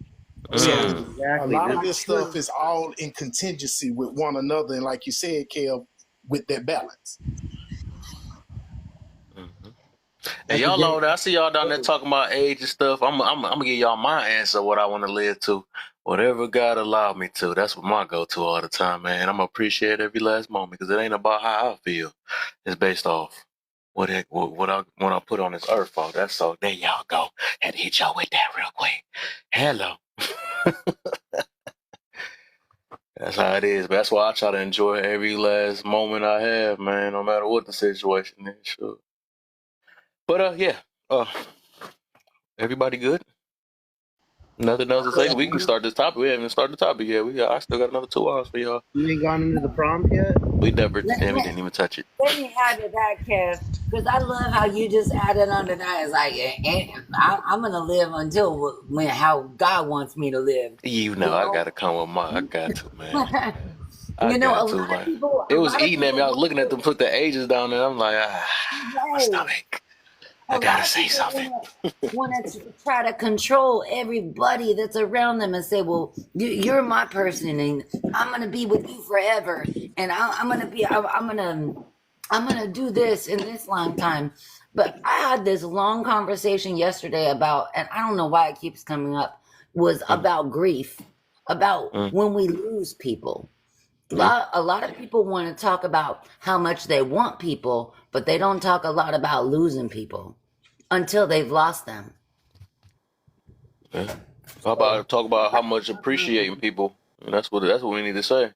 So Yeah, Mm. a exactly. lot of this stuff is all in contingency with one another. And like you said, Kev, with that balance. Mhm. And That's y'all again. over there, I see y'all down there talking about age and stuff. I'm gonna give y'all my answer, what I want to live to. Whatever God allow me to. That's what my go-to all the time, man. I'm gonna appreciate every last moment because it ain't about how I feel. It's based off what I put on this earth for. That's all. There y'all go. Had to hit y'all with that real quick. Hello. That's how it is. But that's why I try to enjoy every last moment I have, man, no matter what the situation is. Sure. But yeah. Everybody good? Nothing else to say? We can start this topic. We haven't even started the topic yet. I still got another 2 hours for y'all. You ain't gone into the prompt yet? We never, Let, we let, didn't even touch it. let me add to that, Kev, because I love how you just added on to that. It's like, I'm going to live until how God wants me to live. You You know, I know? gotta come with I got to, man. I You know, got to, man. a It was lot of eating at me. people I was looking at them put the ages down there. I'm like, my right. stomach. I A gotta lot of say people something. want to try to control everybody that's around them and say, "Well, you're my person, and I'm gonna be with you forever, and I'm gonna do this in this long time." But I had this long conversation yesterday about, and I don't know why it keeps coming up, was about grief, about Mm, when we lose people. mm, A lot of people want to talk about how much they want people, but they don't talk a lot about losing people until they've lost them. yeah. How about talk about how much appreciating people And that's what we need to say.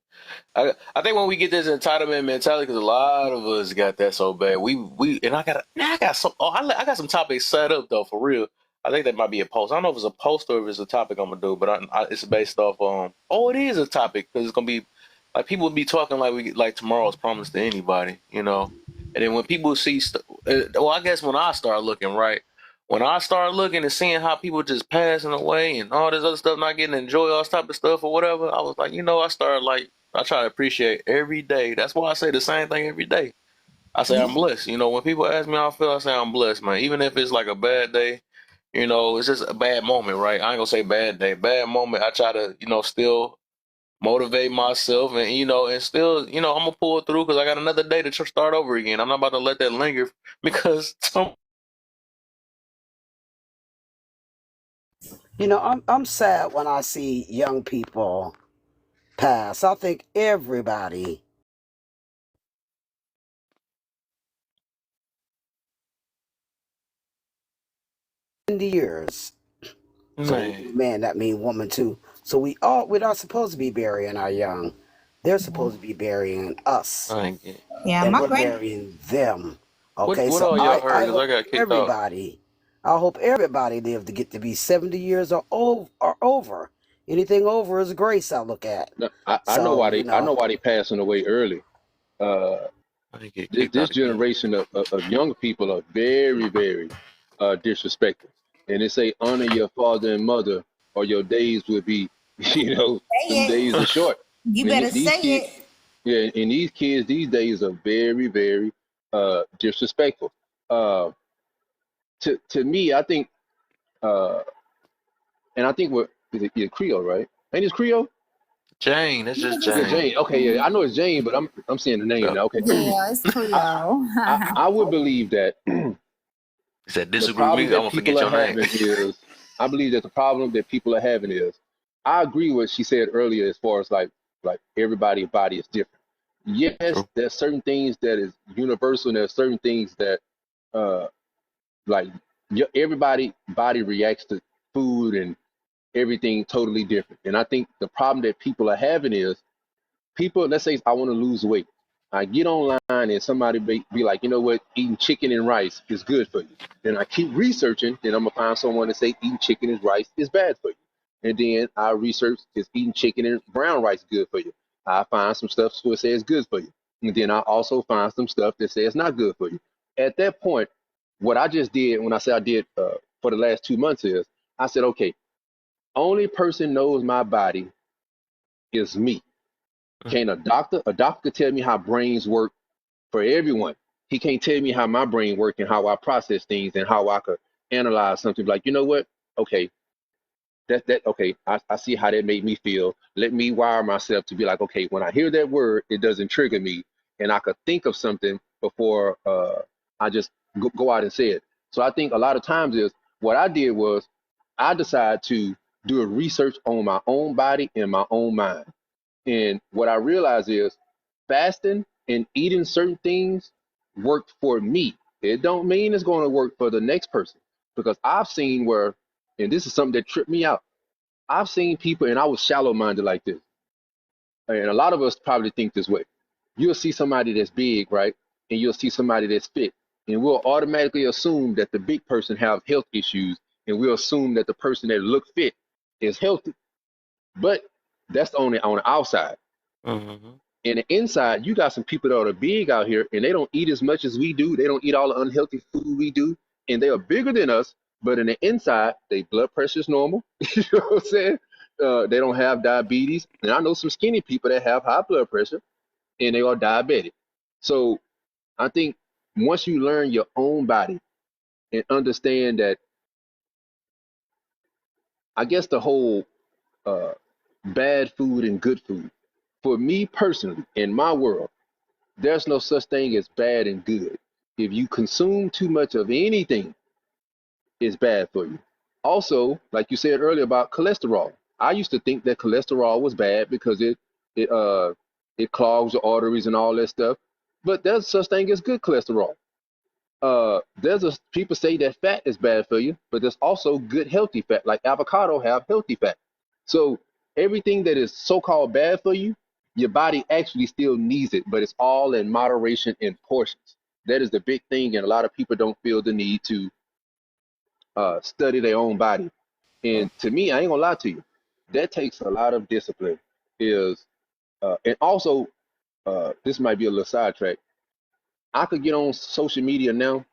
I think when we get this entitlement mentality, because a lot of us got that so bad. I got some topics set up though, for real. I think that might be a post. I don't know if it's a post or if it's a topic I'm gonna do, but it's based off it is a topic because it's gonna be like people will be talking like tomorrow's promised to anybody, you know. And then when people see, I guess when I start looking right. When I start looking and seeing how people just passing away and all this other stuff, not getting to enjoy all this type of stuff or whatever, I was like, I try to appreciate every day. That's why I say the same thing every day. I say I'm blessed. You know, when people ask me how I feel, I say I'm blessed, man. Even if it's like a bad day, you know, it's just a bad moment, right? I ain't gonna say bad day, bad moment. I try to, still motivate myself and, and still, I'm gonna pull it through because I got another day to start over again. I'm not about to let that linger because I'm sad when I see young people pass. I think everybody in the years. So man, that mean woman too. So we're not supposed to be burying our young. They're supposed to be burying us. Yeah, and my we're grand. burying them. Okay, what so all y'all heard? I 'Cause I hope got kicked out. I hope everybody live to get to be 70 years or over. Anything over is grace. I look at. No, I know why they passing away early. This generation of young people are very, very disrespectful, and they say honor your father and mother, or your days will be, them days are short. You better say it. Yeah, and these kids these days are very, very disrespectful. To me, I think, and I think what is it Creole, right? Ain't it Creole? Jane, that's just Yeah, Jane. Jane. Okay, yeah, I know it's Jane, but I'm saying the name now. Okay. Yeah, it's Creole. I would believe that the problem that people are having is, I believe that the problem that people are having is, I agree with what she said earlier as far as like everybody's body is different. Yes, there's certain things that is universal, and there's certain things that like everybody body reacts to food and everything totally different. And I think the problem that people are having is people, let's say I want to lose weight. I get online and somebody be like, you know what, eating chicken and rice is good for you. Then I keep researching, then I'm gonna find someone to say eating chicken and rice is bad for you. And then I research, is eating chicken and brown rice good for you? I find some stuff that says good for you. And then I also find some stuff that says not good for you. At that point, what I just did when I say I did for the last 2 months is I said, okay, only person knows my body is me. Can a doctor could tell me how brains work for everyone. He can't tell me how my brain works and how I process things and how I could analyze something. Like, you know what? Okay, okay, I see how that made me feel. Let me wire myself to be like, okay, when I hear that word, it doesn't trigger me, and I could think of something before I just go out and say it. So I think a lot of times is what I did was I decided to do a research on my own body and my own mind. And what I realized is fasting and eating certain things worked for me. It don't mean it's going to work for the next person, because I've seen where, and this is something that tripped me out. I've seen people, and I was shallow minded like this. And a lot of us probably think this way. You'll see somebody that's big, right? And you'll see somebody that's fit. And we'll automatically assume that the big person have health issues. And we'll assume that the person that look fit is healthy. But that's only on the outside. Mm-hmm. In the inside, you got some people that are big out here, and they don't eat as much as we do. They don't eat all the unhealthy food we do, and they are bigger than us. But in the inside, their blood pressure is normal. You know what I'm saying? They don't have diabetes. And I know some skinny people that have high blood pressure, and they are diabetic. So I think once you learn your own body and understand that, I guess the whole bad food and good food, for me personally, in my world, there's no such thing as bad and good. If you consume too much of anything, it's bad for you. Also, like you said earlier about cholesterol, I used to think that cholesterol was bad because it clogs your arteries and all that stuff. But there's such thing as good cholesterol. People say that fat is bad for you, but there's also good healthy fat. Like avocado have healthy fat. So everything that is so-called bad for you, your body actually still needs it, but it's all in moderation and portions. That is the big thing, and a lot of people don't feel the need to study their own body. And to me, I ain't gonna lie to you, that takes a lot of discipline. Is and also this might be a little sidetrack. I could get on social media now,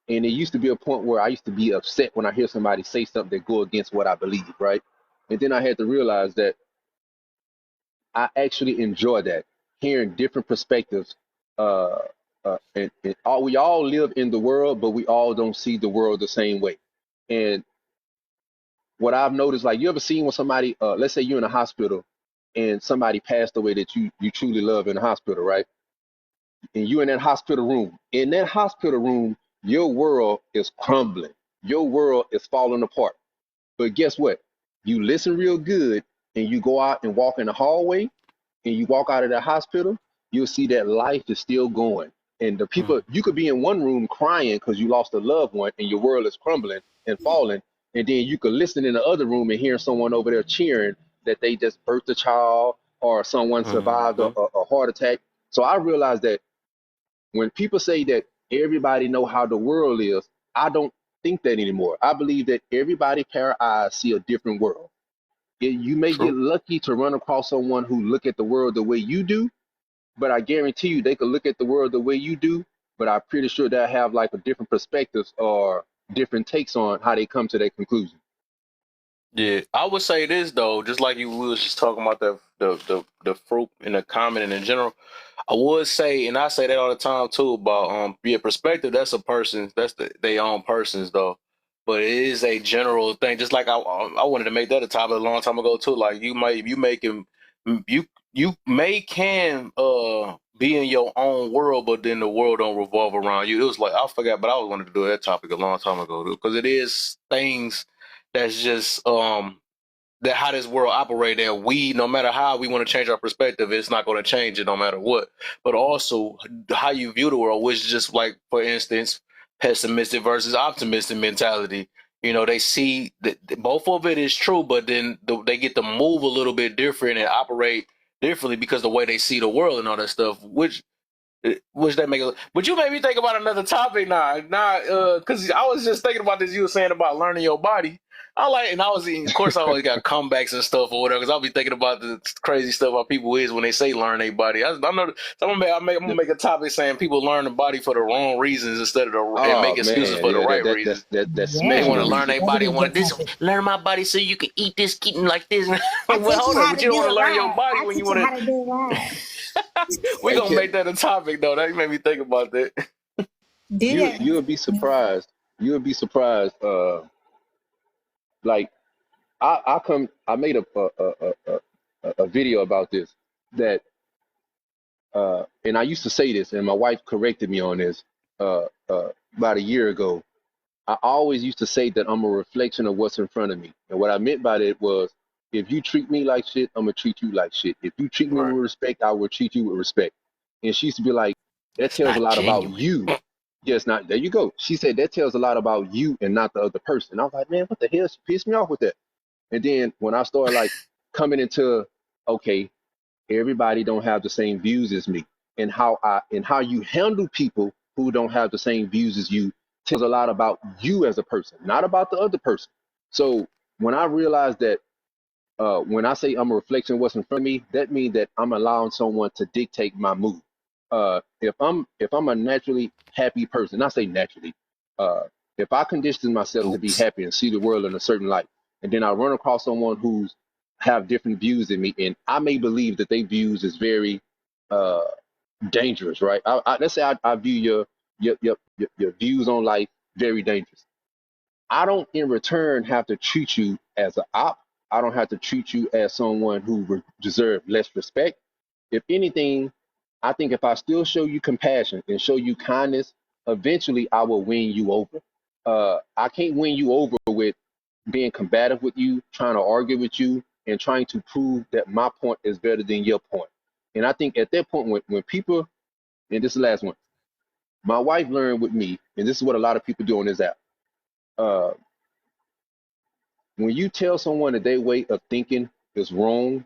and it used to be a point where I used to be upset when I hear somebody say something that go against what I believe, right? And then I had to realize that I actually enjoy that, hearing different perspectives. And we all live in the world, but we all don't see the world the same way. And what I've noticed, like, you ever seen when somebody, let's say you're in a hospital and somebody passed away that you truly love in the hospital, right? And you're in that hospital room. In that hospital room, your world is crumbling. Your world is falling apart. But guess what? You listen real good and you go out and walk in the hallway and you walk out of the hospital, you'll see that life is still going. And the people, you could be in one room crying because you lost a loved one and your world is crumbling and falling. And then you could listen in the other room and hear someone over there cheering that they just birthed a child or someone survived a heart attack. So I realized that when people say that everybody know how the world is, I don't think that anymore. I believe that everybody pair of eyes see a different world. You may get lucky to run across someone who look at the world the way you do, but I guarantee you they could look at the world the way you do, but I'm pretty sure they'll have like a different perspectives or different takes on how they come to their conclusion. Yeah, I would say this though, just like we was just talking about the fruit and the comment and in general. I would say, and I say that all the time too, about perspective. That's a person. That's their own person's though. But it is a general thing. Just like I wanted to make that a topic a long time ago too. Like you can be in your own world, but then the world don't revolve around you. It was like I forgot, but I was wanted to do that topic a long time ago because it is things that's just that how this world operate, that we, no matter how we want to change our perspective, it's not going to change it no matter what. But also how you view the world, which is just like, for instance, pessimistic versus optimistic mentality. You know, they see that both of it is true, but then they get to move a little bit different and operate differently because the way they see the world and all that stuff, which that make it. But you made me think about another topic now, because I was just thinking about this. You were saying about learning your body. Of course, I always got comebacks and stuff or whatever. Because I'll be thinking about the crazy stuff how people is when they say learn their body. I know. So I'm gonna make a topic saying people learn the body for the wrong reasons instead of and make excuses for the right reasons. That's They want to smashy. learn their body. Learn my body so you can eat this, keep like this. Well, hold on, but you don't want to learn your body when you want to. We're gonna make that a topic though. That made me think about that. You'll be surprised. You'll be surprised. Like I made a video about this that and I used to say this, and my wife corrected me on this about a year ago. I always used to say that I'm a reflection of what's in front of me, and what I meant by that was, if you treat me like shit, I'm gonna treat you like shit. If you treat me with respect, I will treat you with respect. And she used to be like, that tells a lot about you. Yes, not there you go. She said that tells a lot about you and not the other person. I was like, man, what the hell? She pissed me off with that. And then when I started like coming into, okay, everybody don't have the same views as me, and how you handle people who don't have the same views as you tells a lot about you as a person, not about the other person. So when I realized that when I say I'm a reflection of what's in front of me, that means that I'm allowing someone to dictate my mood. If I'm a naturally happy person, I say naturally, if I condition myself to be happy and see the world in a certain light, and then I run across someone who's have different views than me, and I may believe that their views is very dangerous, right? Let's say I view your views on life very dangerous. I don't in return have to treat you as an op. I don't have to treat you as someone who deserves less respect. If anything, I think if I still show you compassion and show you kindness, eventually I will win you over. I can't win you over with being combative with you, trying to argue with you, and trying to prove that my point is better than your point. And I think at that point, when people, and this is the last one, my wife learned with me, and this is what a lot of people do on this app. When you tell someone that their way of thinking is wrong.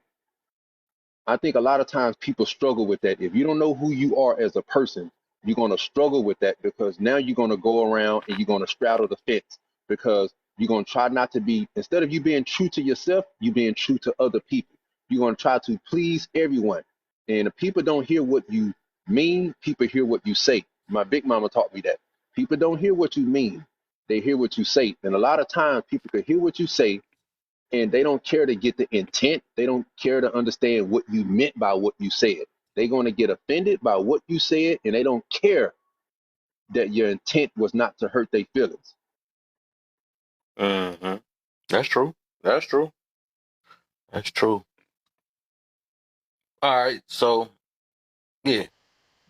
I think a lot of times people struggle with that. If you don't know who you are as a person, you're going to struggle with that, because now you're going to go around and you're going to straddle the fence, because you're going to try not to be, instead of you being true to yourself, you being true to other people. You're going to try to please everyone. And if people don't hear what you mean, people hear what you say. My big mama taught me that. People don't hear what you mean. They hear what you say. And a lot of times people can hear what you say, and they don't care to get the intent. They don't care to understand what you meant by what you said. They're going to get offended by what you said, and they don't care that your intent was not to hurt their feelings. Mm-hmm. That's true. That's true. That's true. All right, so yeah,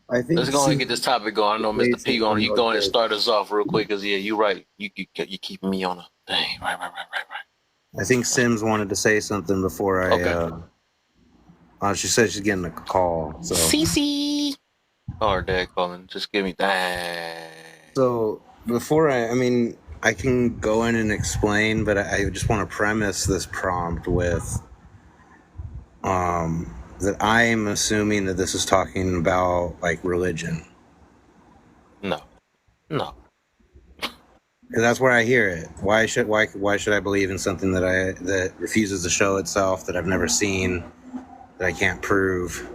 I think let's go ahead and get this topic going. I know say Mr. P going. something You real go ahead and quick. start us off real quick, cause yeah, you're right. You keeping me on a thing. Right. I think Sims wanted to say something before I. Okay. She said she's getting a call. So. CC. Or Dad calling. Just give me that. So before I can go in and explain, but I just want to premise this prompt with that I am assuming that this is talking about like religion. No. Because that's where I hear it. Why should I believe in something that refuses to show itself, that I've never seen, that I can't prove?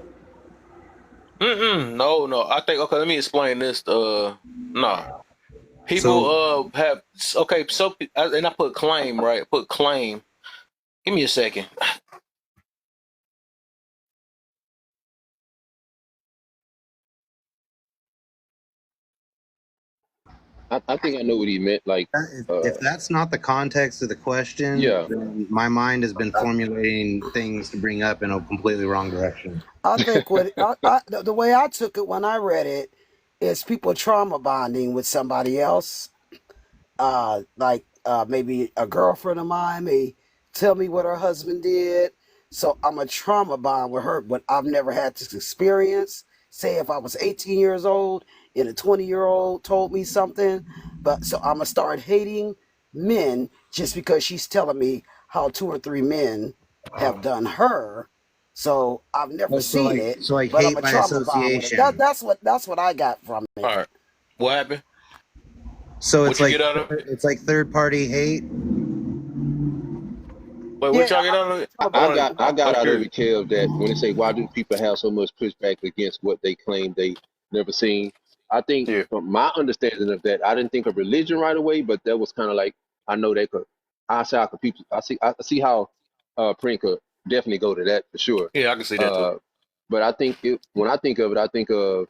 No. I think let me explain this. No. People have so and I put claim, right? Put claim. Give me a second. I think I know what he meant. Like, if that's not the context of the question, then my mind has been formulating things to bring up in a completely wrong direction. I think the way I took it when I read it is people trauma bonding with somebody else. Maybe a girlfriend of mine may tell me what her husband did. So I'm a trauma bond with her, but I've never had this experience. Say if I was 18 years old and a 20-year-old told me something, so I'm gonna start hating men just because she's telling me how 2 or 3 men have done her. So I've never seen it. So like but hate I'm a by trauma bond with it. association. That's what I got from it. All right. What happened? So it's What'd you get out of it? it's like third party hate. Wait, what y'all get out of it? I got out of it, Kev, that when they say, why do people have so much pushback against what they claim they never seen? I think from my understanding of that, I didn't think of religion right away, but that was kind of like, I know they could. I see how Prince could definitely go to that for sure. Yeah, I can see that too. But I think when I think of it, I think of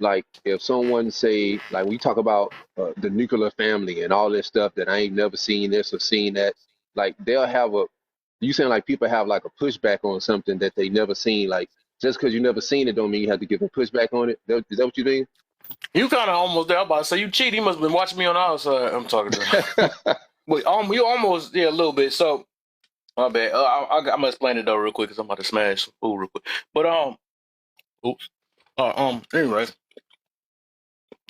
like if someone say, like we talk about the nuclear family and all this stuff that I ain't never seen this or seen that, like they'll have you saying like people have like a pushback on something that they never seen. Like just because you never seen it don't mean you have to give a pushback on it. Is that what you mean? You kind of almost there. I'm about to say you cheat. He must have been watching me on the outside. I'm talking to him. Wait, you almost a little bit. So my bad. I'm gonna explain it though real quick because I'm about to smash some food real quick. But oops. Anyway,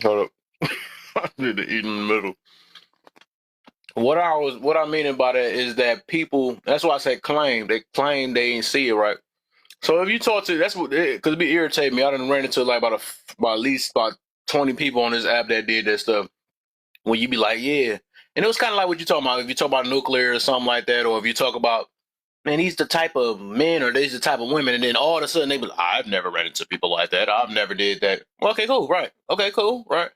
hold up. I need to eat in the middle. What I mean by that is that people. That's why I said claim. They claim they didn't see it, right? So if you talk to, that's what, because it be irritating me. I done ran into like about at least 20 people on this app that did that stuff. When you be like, yeah, and it was kind of like what you talking about. If you talk about nuclear or something like that, or if you talk about, man, these the type of men or these the type of women, and then all of a sudden they be like, I've never ran into people like that. I've never did that. Well, okay, cool, right? Okay, cool, right?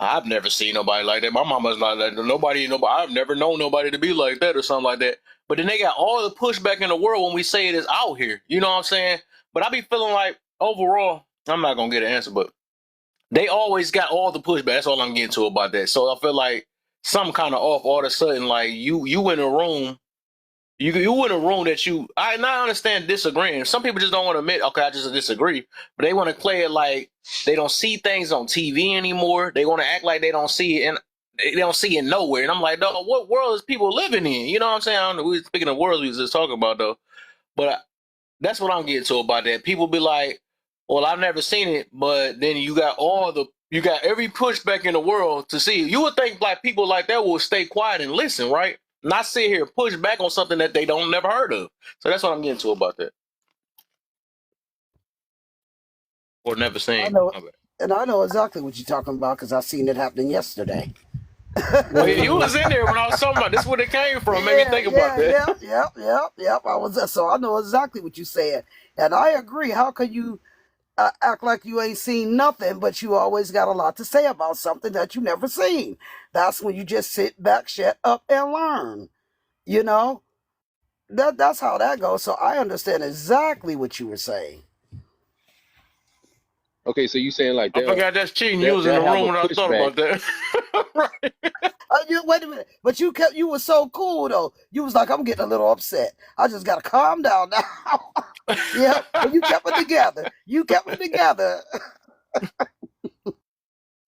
I've never seen nobody like that. My mama's not like that. Nobody. I've never known nobody to be like that or something like that. But then they got all the pushback in the world when we say it is out here. You know what I'm saying? But I be feeling like overall, I'm not gonna get an answer, but they always got all the pushback. That's all I'm getting to about that. So I feel like something kind of off all of a sudden. Like you in a room. You in a room that I understand disagreeing. Some people just don't want to admit, okay, I just disagree. But they want to play it like they don't see things on TV anymore. They want to act like they don't see it, and they don't see it nowhere. And I'm like, dog, what world is people living in? You know what I'm saying? I don't know. Speaking of worlds, we was just talking about though. But that's what I'm getting to about that. People be like, well, I've never seen it, but then you got every pushback in the world to see. You would think like people like that will stay quiet and listen, right? not sit here and push back on something that they don't never heard of. So that's what I'm getting to about that. Or never I seen. know, My bad. and I know exactly what you're talking about because I seen it happening yesterday. Well, you was in there when I was talking about this. Where it came from? Made me think about that. Yep. I was so I know exactly what you said, and I agree. How can you act like you ain't seen nothing, but you always got a lot to say about something that you never seen? That's when you just sit back, shut up, and learn. You know that's how that goes. So I understand exactly what you were saying. Okay, so you saying like I forgot that's cheating. You was in they'll the have room a when I thought pushback. about that. Right. Wait a minute, but you were so cool though. You was like, I'm getting a little upset. I just gotta calm down now. Yeah, but you kept it together. You kept it together.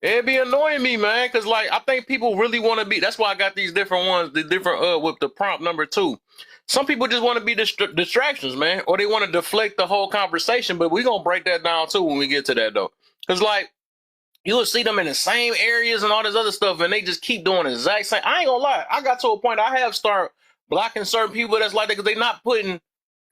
It'd be annoying me, man, because like I think people really want to be. That's why I got these different ones, the different with the prompt number 2. Some people just want to be distractions, man, or they want to deflect the whole conversation. But we're gonna break that down too when we get to that though, because like you'll see them in the same areas and all this other stuff, and they just keep doing the exact same. I ain't gonna lie, I got to a point I have started blocking certain people that's like that because they not putting,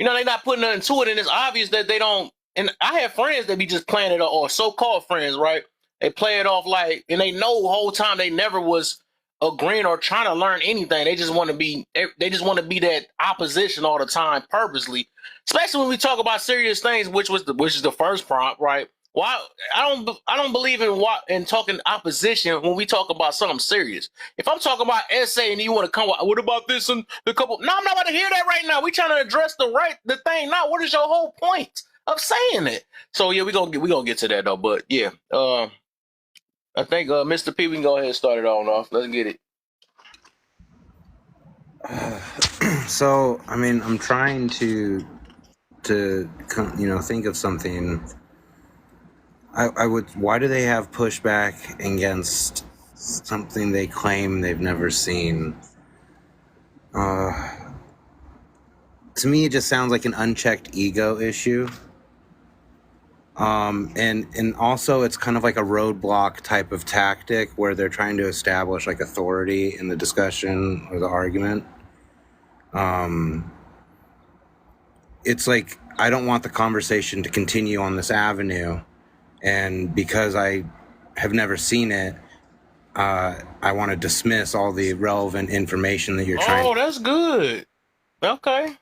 they not putting nothing to it, and it's obvious that they don't. And I have friends that be just playing it, or so-called friends, right? They play it off like, and they know the whole time they never was agreeing or trying to learn anything. They just want to be, that opposition all the time, purposely. Especially when we talk about serious things, which is the first prompt, right? Why I don't believe in talking opposition when we talk about something serious. If I'm talking about essay and you want to come, what about this and the couple? No, I'm not about to hear that right now. We trying to address the thing now. What is your whole point of saying it? So yeah, we gonna get to that though. But yeah, I think Mr. P, we can go ahead and start it on off. Let's get it. So, I mean, I'm trying to think of something. I would. Why do they have pushback against something they claim they've never seen? To me, it just sounds like an unchecked ego issue. And also it's kind of like a roadblock type of tactic where they're trying to establish like authority in the discussion or the argument. It's like, I don't want the conversation to continue on this avenue. And because I have never seen it, I want to dismiss all the relevant information that you're trying. Oh, that's good. Okay.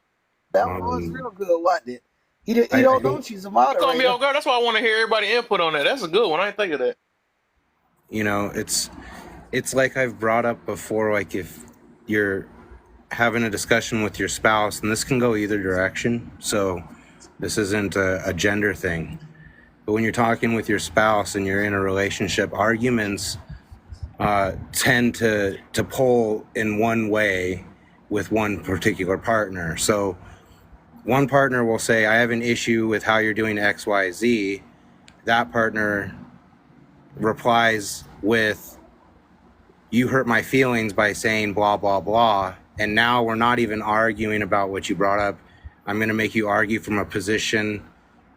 That was real good, wasn't it? He don't know she's a moderator. You call me off guard. That's why I want to hear everybody input on that. That's a good one. I didn't think of that. It's like I've brought up before, like if you're having a discussion with your spouse, and this can go either direction, so this isn't a gender thing, but when you're talking with your spouse and you're in a relationship, arguments tend to pull in one way with one particular partner. So one partner will say, I have an issue with how you're doing XYZ. That partner replies with, you hurt my feelings by saying blah, blah, blah. And now we're not even arguing about what you brought up. I'm going to make you argue from a position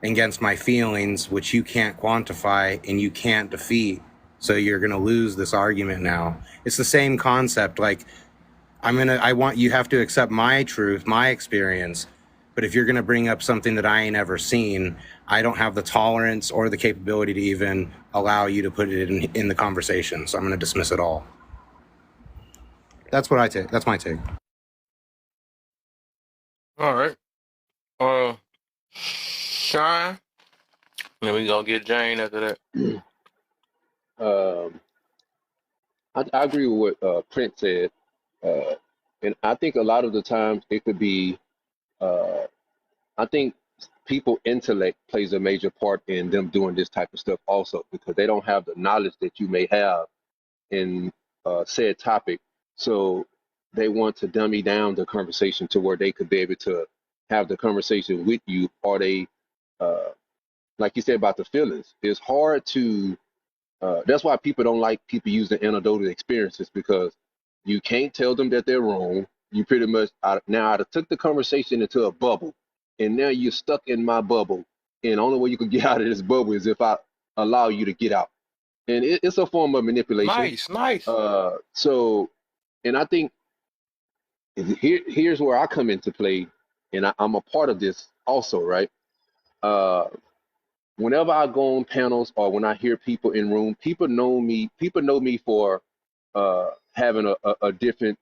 against my feelings, which you can't quantify and you can't defeat. So you're going to lose this argument now. It's the same concept. Like, you have to accept my truth, my experience. But if you're going to bring up something that I ain't ever seen, I don't have the tolerance or the capability to even allow you to put it in the conversation. So I'm going to dismiss it all. That's what I take. That's my take. All right. Shine. Then we gonna get Jane after that. I agree with what Prince said, and I think a lot of the times it could be. I think people intellect plays a major part in them doing this type of stuff also, because they don't have the knowledge that you may have in said topic. So they want to dummy down the conversation to where they could be able to have the conversation with you, or they, like you said about the feelings, it's hard to, that's why people don't like people using anecdotal experiences, because you can't tell them that they're wrong. You pretty much, now I took the conversation into a bubble, and now you're stuck in my bubble, and the only way you can get out of this bubble is if I allow you to get out. And it's a form of manipulation. Nice. So, and I think Here's where I come into play, and I'm a part of this also, right? Uh, Whenever I go on panels or when I hear people in room, people know me. People know me for having a different.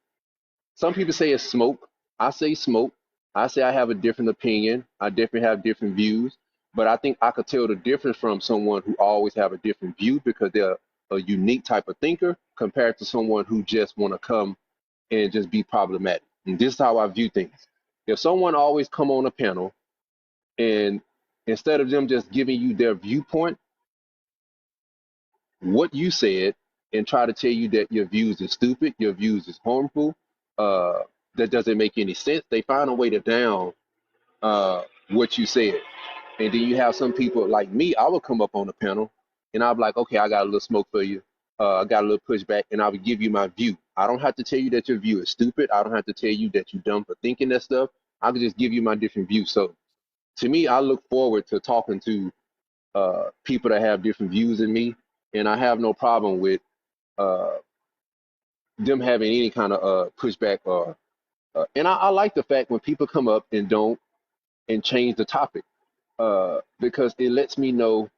Some people say it's smoke. I say smoke. I say I have a different opinion. I definitely have different views. But I think I could tell the difference from someone who always have a different view because they're a unique type of thinker compared to someone who just want to come and just be problematic. And this is how I view things. If someone always come on a panel and instead of them just giving you their viewpoint, what you said, and try to tell you that your views is stupid, your views is harmful, uh, that doesn't make any sense, they find a way to down what you said. And then you have some people like me, I would come up on the panel and I'll be like, okay, I got a little smoke for you. I got a little pushback, and I would give you my view. I don't have to tell you that your view is stupid. I don't have to tell you that you're dumb for thinking that stuff. I could just give you my different view. So to me, I look forward to talking to people that have different views than me, and I have no problem with uh, them having any kind of pushback or. And I like the fact when people come up and don't and change the topic because it lets me know.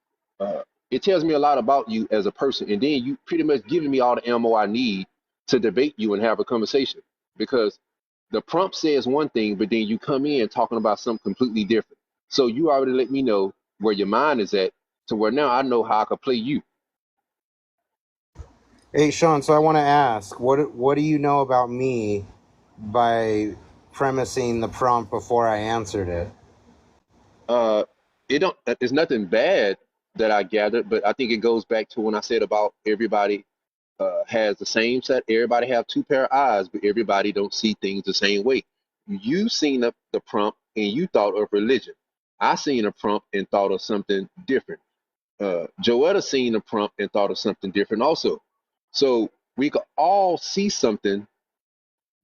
It tells me a lot about you as a person, and then you pretty much giving me all the ammo I need to debate you and have a conversation. Because the prompt says one thing, but then you come in talking about something completely different. So you already let me know where your mind is at, to where now I know how I could play you. Hey, Sean, so I want to ask, what do you know about me by premising the prompt before I answered it? It don't. It's nothing bad that I gathered, but I think it goes back to when I said about everybody has the same set. Everybody have two pair of eyes, but everybody don't see things the same way. You seen the prompt and you thought of religion. I seen a prompt and thought of something different. Joetta seen a prompt and thought of something different also. So we could all see something,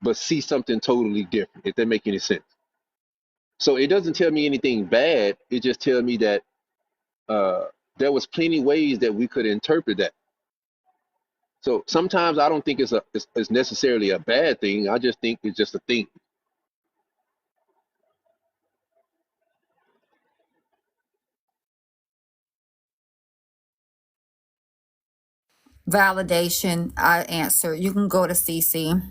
but see something totally different, if that make any sense. So it doesn't tell me anything bad. It just tells me that there was plenty ways that we could interpret that. So sometimes I don't think it's necessarily a bad thing. I just think it's just a thing. Validation, I answer. You can go to CC.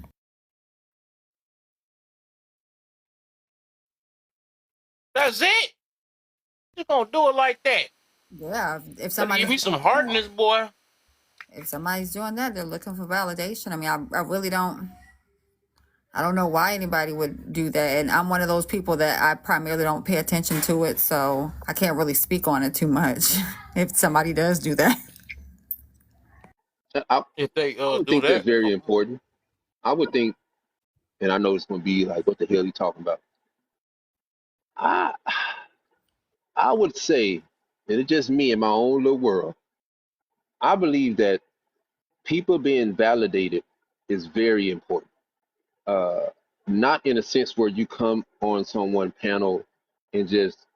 That's it. You gonna do it like that? Yeah, if Gotta somebody give me some heart in this boy. if somebody's doing that, they're looking for validation. I mean, I really don't. I don't know why anybody would do that. And I'm one of those people that I primarily don't pay attention to it, so I can't really speak on it too much if somebody does do that. If they I would do think that's that, very important. I would think, and I know it's gonna be like, what the hell are you talking about? I I would say, and it's just me in my own little world. I believe that people being validated is very important. Uh, Not in a sense where you come on someone panel and just,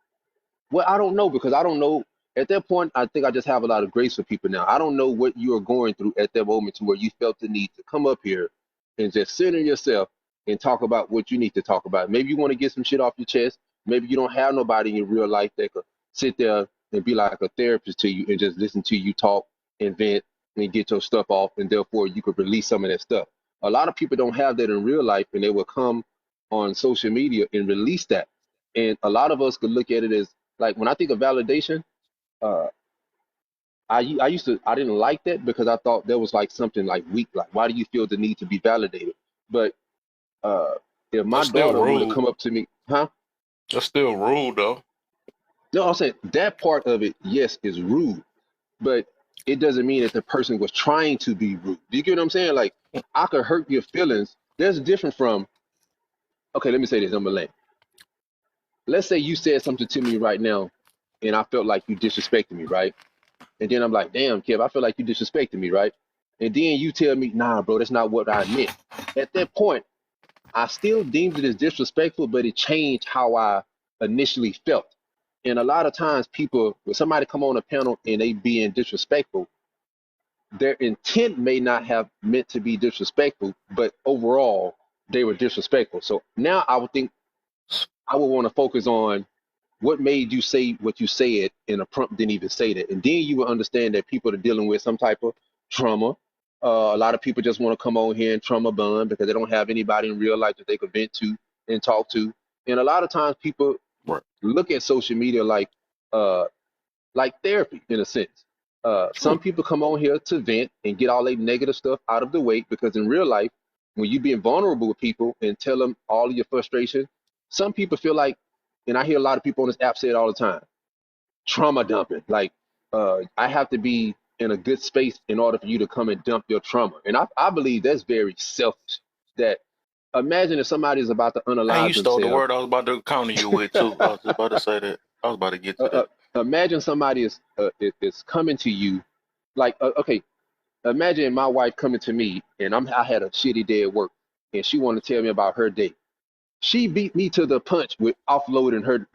well, I don't know, because I don't know. At that point, I think I just have a lot of grace for people now. I don't know what you are going through at that moment to where you felt the need to come up here and just center yourself and talk about what you need to talk about. Maybe you want to get some shit off your chest. Maybe you don't have nobody in your real life that could sit there and be like a therapist to you and just listen to you talk and vent and get your stuff off, and therefore you could release some of that stuff. A lot of people don't have that in real life, and they will come on social media and release that. And a lot of us could look at it as, like, when I think of validation, uh, I didn't like that because I thought there was like something like weak. Like, why do you feel the need to be validated? But uh, if my that's still daughter were to rude. come up to me, huh? That's still rude though. No, I'm saying that part of it, yes, is rude, but it doesn't mean that the person was trying to be rude. Do you get what I'm saying? Like, I could hurt your feelings. There's a difference from, okay, let me say this, I'm gonna land. Let's say you said something to me right now, and I felt like you disrespected me, right? And then I'm like, damn, Kev, I feel like you disrespected me, right? And then you tell me, nah, bro, that's not what I meant. At that point, I still deemed it as disrespectful, but it changed how I initially felt. And a lot of times people, when somebody come on a panel and they being disrespectful, their intent may not have meant to be disrespectful, but overall, they were disrespectful. So now I would think I would want to focus on what made you say what you said, and a prompt didn't even say that. And then you will understand that people are dealing with some type of trauma. A lot of people just want to come on here and trauma bond because they don't have anybody in real life that they could vent to and talk to. And a lot of times people look at social media like therapy in a sense. Some people come on here to vent and get all their negative stuff out of the way, because in real life, when you being vulnerable with people and tell them all of your frustration, some people feel like, and I hear a lot of people on this app say it all the time, trauma dumping. Like, I have to be in a good space in order for you to come and dump your trauma. And I believe that's very selfish. That imagine if somebody is about to And unalive you stole the themselves. word I was about to counter you with too. I was about to say that. I was about to get to that. Imagine somebody is coming to you, like, okay, imagine my wife coming to me and I had a shitty day at work and she wanted to tell me about her day. She beat me to the punch with offloading her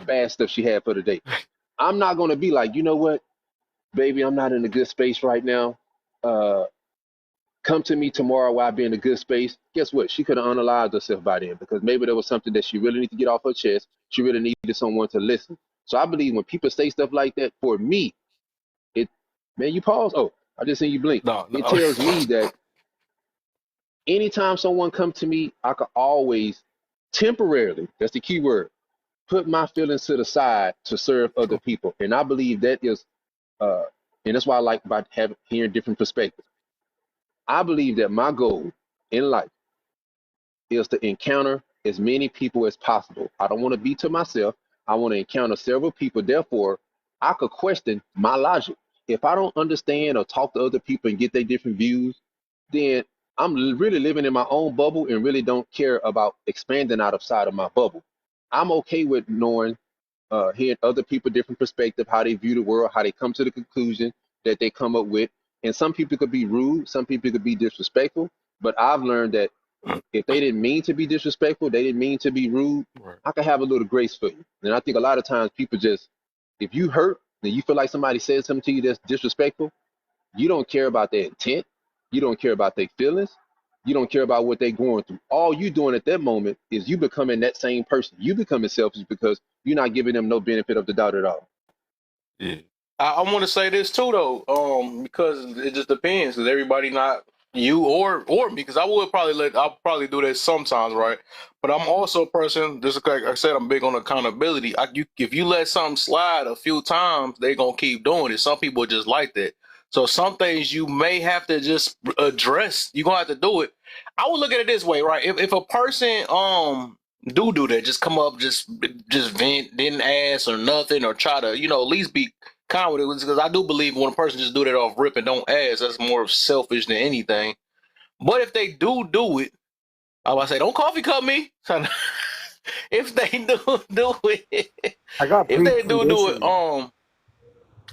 bad stuff she had for the day. I'm not going to be like, you know what, baby, I'm not in a good space right now. Come to me tomorrow while I be in a good space. Guess what? She could have unalived herself by then, because maybe there was something that she really needed to get off her chest. She really needed someone to listen. So I believe when people say stuff like that, for me, man, you pause. Oh, I just seen you blink. No. It tells me that anytime someone comes to me, I could always temporarily, that's the key word, put my feelings to the side to serve other people. And I believe that is, and that's why I like about hearing different perspectives. I believe that my goal in life is to encounter as many people as possible. I don't want to be to myself. I want to encounter several people. Therefore, I could question my logic. If I don't understand or talk to other people and get their different views, then I'm really living in my own bubble and really don't care about expanding outside of my bubble. I'm okay with knowing, hearing other people different perspective, how they view the world, how they come to the conclusion that they come up with. And some people could be rude, some people could be disrespectful, but I've learned that if they didn't mean to be disrespectful, they didn't mean to be rude, I could have a little grace for you. And I think a lot of times people just, if you hurt and you feel like somebody said something to you that's disrespectful, you don't care about their intent, you don't care about their feelings, you don't care about what they're going through. All you doing at that moment is you becoming that same person. You becoming selfish because you're not giving them no benefit of the doubt at all. Yeah. I want to say this too, though, because it just depends. Because everybody not you or me. Because I'll probably do that sometimes, right? But I'm also a person. Just like I said, I'm big on accountability. If you let something slide a few times, they gonna keep doing it. Some people just like that. So some things you may have to just address. You're gonna have to do it. I would look at it this way, right? If a person do that, just come up, just vent, didn't ask or nothing, or try to, at least be kind with it, because I do believe when a person just do that off rip and don't ask, that's more selfish than anything. But if they do it, I would say, don't coffee cup me. If they do it, I got if they do it, preconditioning.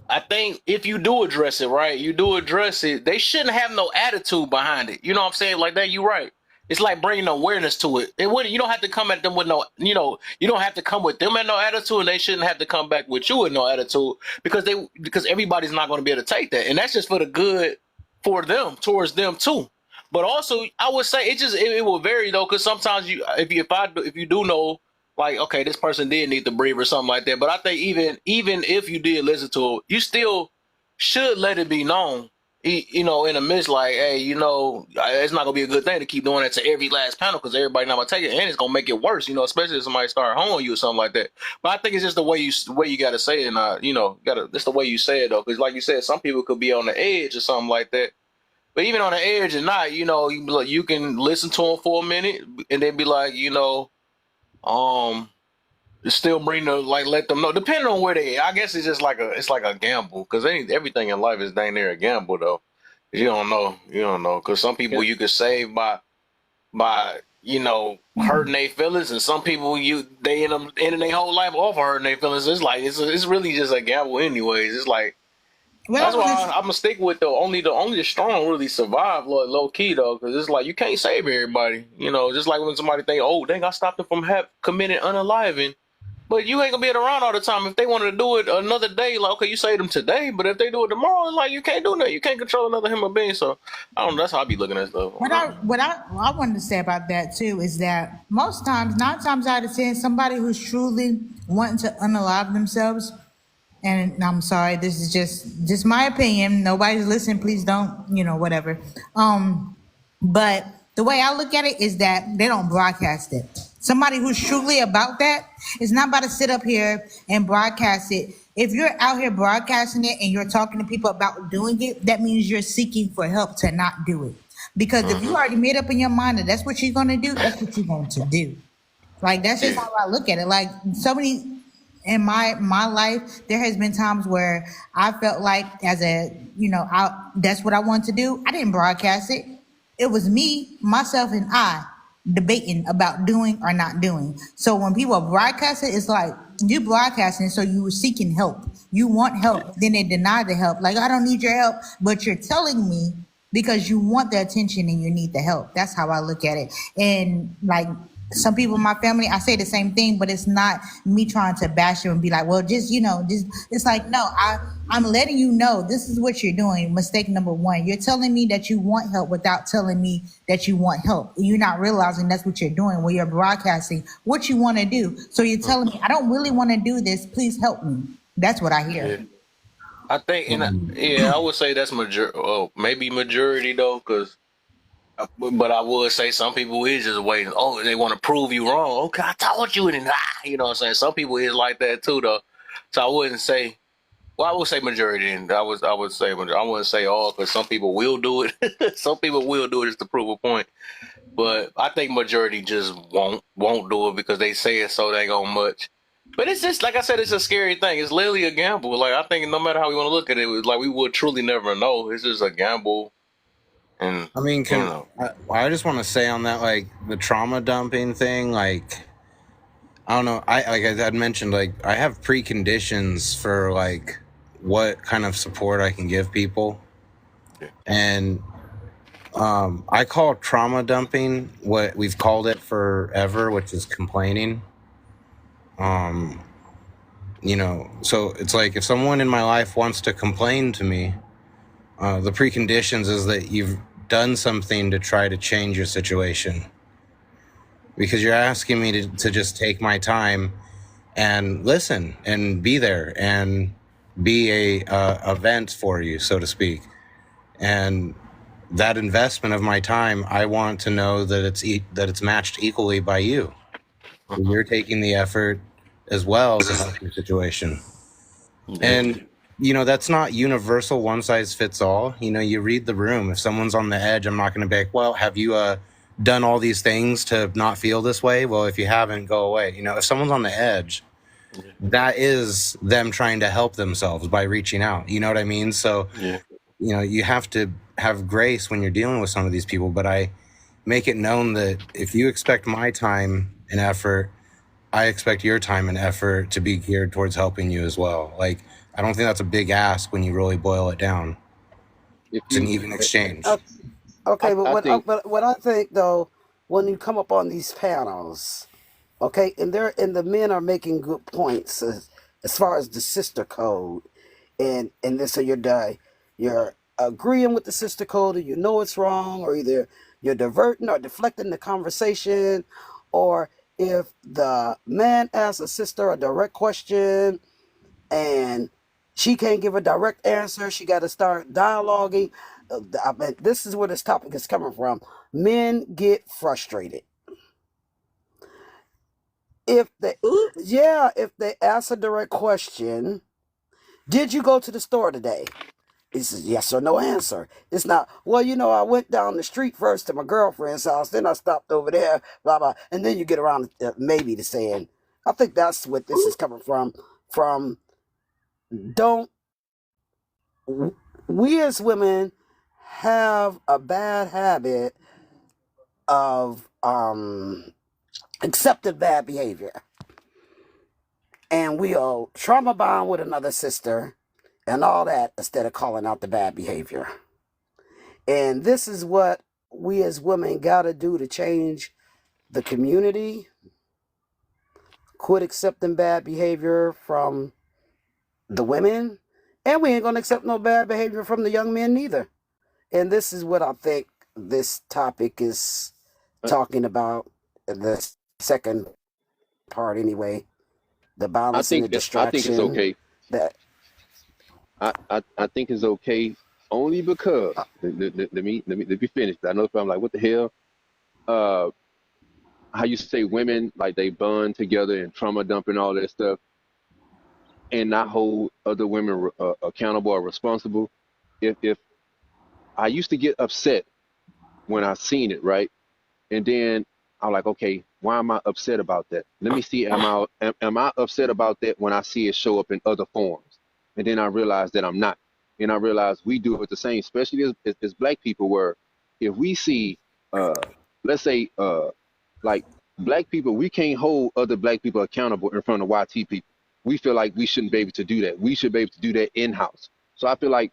I think if you do address it, right, they shouldn't have no attitude behind it. You know what I'm saying? Like that, you're right. It's like bringing awareness to it. You don't have to come at them with no, you don't have to come with them at no attitude, and they shouldn't have to come back with you with no attitude, because everybody's not going to be able to take that. And that's just for the good for them, towards them too. But also, I would say it will vary though, because sometimes if you do know, like, okay, this person did need to breathe or something like that. But I think even if you did listen to it, you still should let it be known, in the midst, like, hey, it's not gonna be a good thing to keep doing that to every last panel, because everybody not gonna take it, and it's gonna make it worse, especially if somebody start honing you or something like that. But I think it's just the way you gotta say it, and it's the way you say it though, because like you said, some people could be on the edge or something like that. But even on the edge and not, you can listen to them for a minute and then be like, still let them know, depending on where they are. I guess it's just like a gamble, because everything in life is dang near a gamble though. You don't know, because some people you could save by hurting their feelings, and some people they end up ending their whole life off of hurting their feelings. It's like it's really just a gamble anyways. It's like, that's why I'm gonna stick with only the strong really survive, low key though, because it's like you can't save everybody. Just like when somebody think, oh, dang, I stopped them from committing unaliving. But you ain't gonna be around all the time. If they wanted to do it another day, like, okay, you saved them today, but if they do it tomorrow, like, you can't do that. You can't control another human being. So I don't know. That's how I be looking at stuff. What I wanted to say about that too is that most times, 9 times out of 10, somebody who's truly wanting to unalive themselves, and I'm sorry, this is just my opinion. Nobody's listening. Please don't, whatever. But the way I look at it is that they don't broadcast it. Somebody who's truly about that is not about to sit up here and broadcast it. If you're out here broadcasting it and you're talking to people about doing it, that means you're seeking for help to not do it. Because if you already made up in your mind that that's what you're going to do, that's what you're going to do. Like, that's just how I look at it. Like, so many in my life, there has been times where I felt like that's what I wanted to do. I didn't broadcast it. It was me, myself, and I debating about doing or not doing. So when people broadcast it, it's like you broadcasting, so you were seeking help. You want help, then they deny the help. Like, I don't need your help, but you're telling me because you want the attention and you need the help. That's how I look at it. And like some people in my family, I say the same thing, but it's not me trying to bash them and be like, well, just it's like, no, I'm letting you know this is what you're doing. Mistake number one. You're telling me that you want help without telling me that you want help. You're not realizing that's what you're doing when you're broadcasting what you want to do. So you're telling me, I don't really want to do this. Please help me. That's what I hear. Yeah. I think, I would say that's maybe majority though, but I would say some people is just waiting. Oh, they want to prove you wrong. Okay, I told you, and you know what I'm saying. Some people is like that too, though. So I wouldn't say. Well, I would say majority, and I would say majority. I wouldn't say all, because some people will do it. Some people will do it just to prove a point. But I think majority just won't do it because they say it so they go much. But it's just, like I said, it's a scary thing. It's literally a gamble. Like, I think no matter how we want to look at it, it's like we would truly never know. It's just a gamble. And I mean, I just want to say on that, like, the trauma dumping thing, like, I don't know. I'd mentioned, like, I have preconditions for, like, what kind of support I can give people. And I call trauma dumping what we've called it forever, which is complaining. So it's like if someone in my life wants to complain to me, the preconditions is that you've done something to try to change your situation. Because you're asking me to just take my time and listen and be there and be a vent for you, so to speak. And that investment of my time, I want to know that it's matched equally by you. You're taking the effort as well to help your situation. And that's not universal, one size fits all. You read the room. If someone's on the edge, I'm not going to be like, well, have you done all these things to not feel this way? Well, if you haven't, go away. If someone's on the edge, that is them trying to help themselves by reaching out. You know what I mean? So, you have to have grace when you're dealing with some of these people. But I make it known that if you expect my time and effort, I expect your time and effort to be geared towards helping you as well. Like, I don't think that's a big ask when you really boil it down. It's an even exchange. Okay, but what I think though, when you come up on these panels, okay, and the men are making good points as far as the sister code, and this, so you're agreeing with the sister code, or it's wrong, or either you're diverting or deflecting the conversation, or if the man asks a sister a direct question and she can't give a direct answer, she got to start dialoguing. I mean, this is where this topic is coming from. Men get frustrated. If they ask a direct question, did you go to the store today? It's a yes or no answer. It's not, well, I went down the street first to my girlfriend's house, then I stopped over there, blah, blah. And then you get around maybe to saying, I think that's what this is coming from. We as women have a bad habit of accepting bad behavior. And we'll trauma bond with another sister and all that instead of calling out the bad behavior. And this is what we as women got to do to change the community. quit accepting bad behavior from the women, and we ain't gonna accept no bad behavior from the young men neither. And this is what I think this topic is talking about. The second part, anyway, the balance and the I think it's distraction. okay. That I think it's okay only because let me finish. I know if I'm like, what the hell? How you say women like they bond together and trauma dump and all that stuff, and not hold other women accountable or responsible. If I used to get upset when I seen it, right? And then I'm like, okay, why am I upset about that? Let me see, am I upset about that when I see it show up in other forms? And then I realize that I'm not. And I realize we do it the same, especially as black people, where if we see, let's say, like black people, we can't hold other black people accountable in front of YT people. We feel like we shouldn't be able to do that. We should be able to do that in-house. So I feel like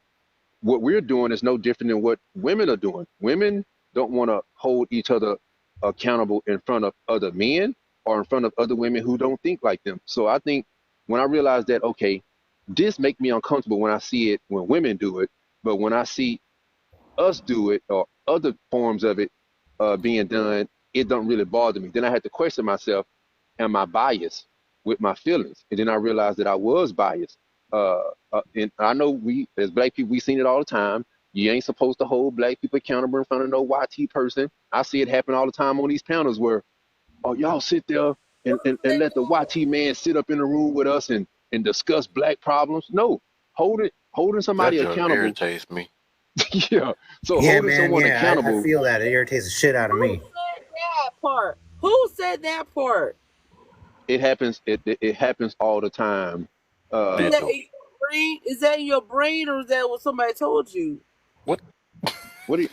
what we're doing is no different than what women are doing. Women don't want to hold each other accountable in front of other men or in front of other women who don't think like them. So I think when I realized that, okay, this make me uncomfortable when I see it when women do it, but when I see us do it or other forms of it being done, it don't really bother me. Then I had to question myself, am I biased with my feelings? And then I realized that I was biased. And I know we, as black people, we seen it all the time. You ain't supposed to hold black people accountable in front of no YT person. I see it happen all the time on these panels where, oh, y'all sit there and let the YT man sit up in the room with us and discuss black problems. No, holding That somebody just accountable. irritates me. Yeah. So Yeah, holding man. someone Yeah, I accountable, feel that. It irritates the shit out of Who me. said that part? Who said that part? it happens. It happens all the time. Is It that do. in your brain? Is that in your brain, or is that what somebody told you? What? What do you?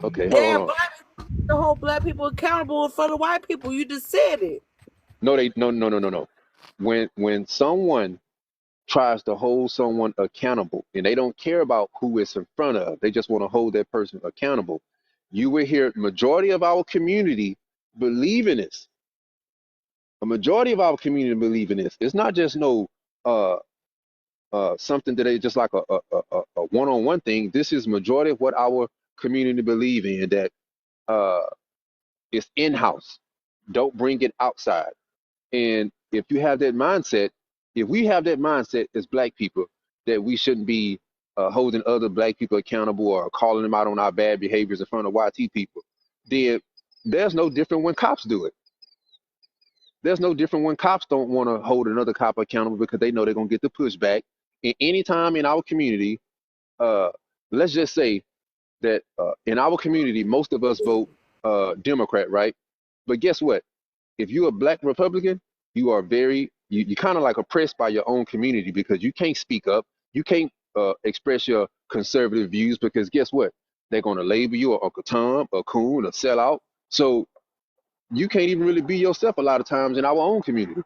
Okay, Yeah, hold on. black the whole black people accountable in front of white people. You just said it. No. When someone tries to hold someone accountable and they don't care about who it's in front of, they just want to hold that person accountable. You will hear majority of our community believe in this. A majority of our community believe in this. It's not just no uh something that they just like a one-on-one thing. This is majority of what our community believe in, that uh it's in-house. Don't bring it outside. And if you have that mindset, if we have that mindset as black people, that we shouldn't be holding other black people accountable or calling them out on our bad behaviors in front of YT people, then there's no different when cops do it. There's no different when cops don't want to hold another cop accountable because they know they're going to get the pushback. And anytime in our community, uh, let's just say that in our community, most of us vote Democrat, right? But guess what? If you're a black Republican, you are you kind of like oppressed by your own community because you can't speak up. You can't express your conservative views because guess what? They're going to label you a Uncle Tom, a coon, a sellout. So you can't even really be yourself a lot of times in our own community.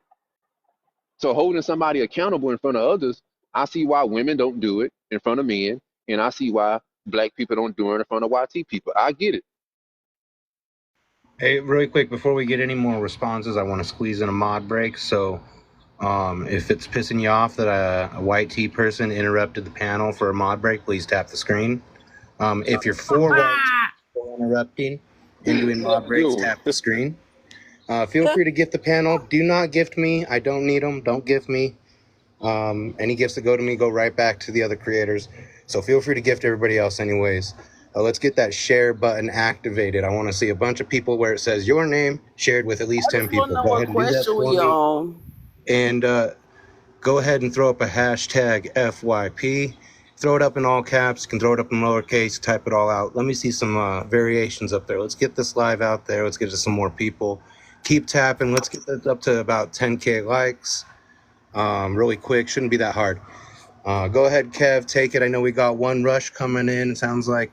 So holding somebody accountable in front of others, I see why women don't do it in front of men, and I see why black people don't do it in front of YT people. I get it. Hey, really quick, before we get any more responses, I want to squeeze in a mod break. So if it's pissing you off that a white tea person interrupted the panel for a mod break, please tap the screen. If you're for white tea for interrupting and doing mod breaks, tap the screen. Feel free to gift the panel. Do not gift me. I don't need them. Don't gift me. Any gifts that go to me go right back to the other creators. So feel free to gift everybody else anyways. Let's get that share button activated. I want to see a bunch of people where it says your name shared with at least 10 people. Go ahead and do that for me. Y'all. And go ahead and throw up a hashtag FYP. Throw it up in all caps. You can throw it up in lowercase. Type it all out. Let me see some variations up there. Let's get this live out there. Let's get to some more people. Keep tapping. Let's get that up to about 10K likes. Really quick. Shouldn't be that hard. Go ahead, Kev. Take it. I know we got One Rush coming in. It sounds like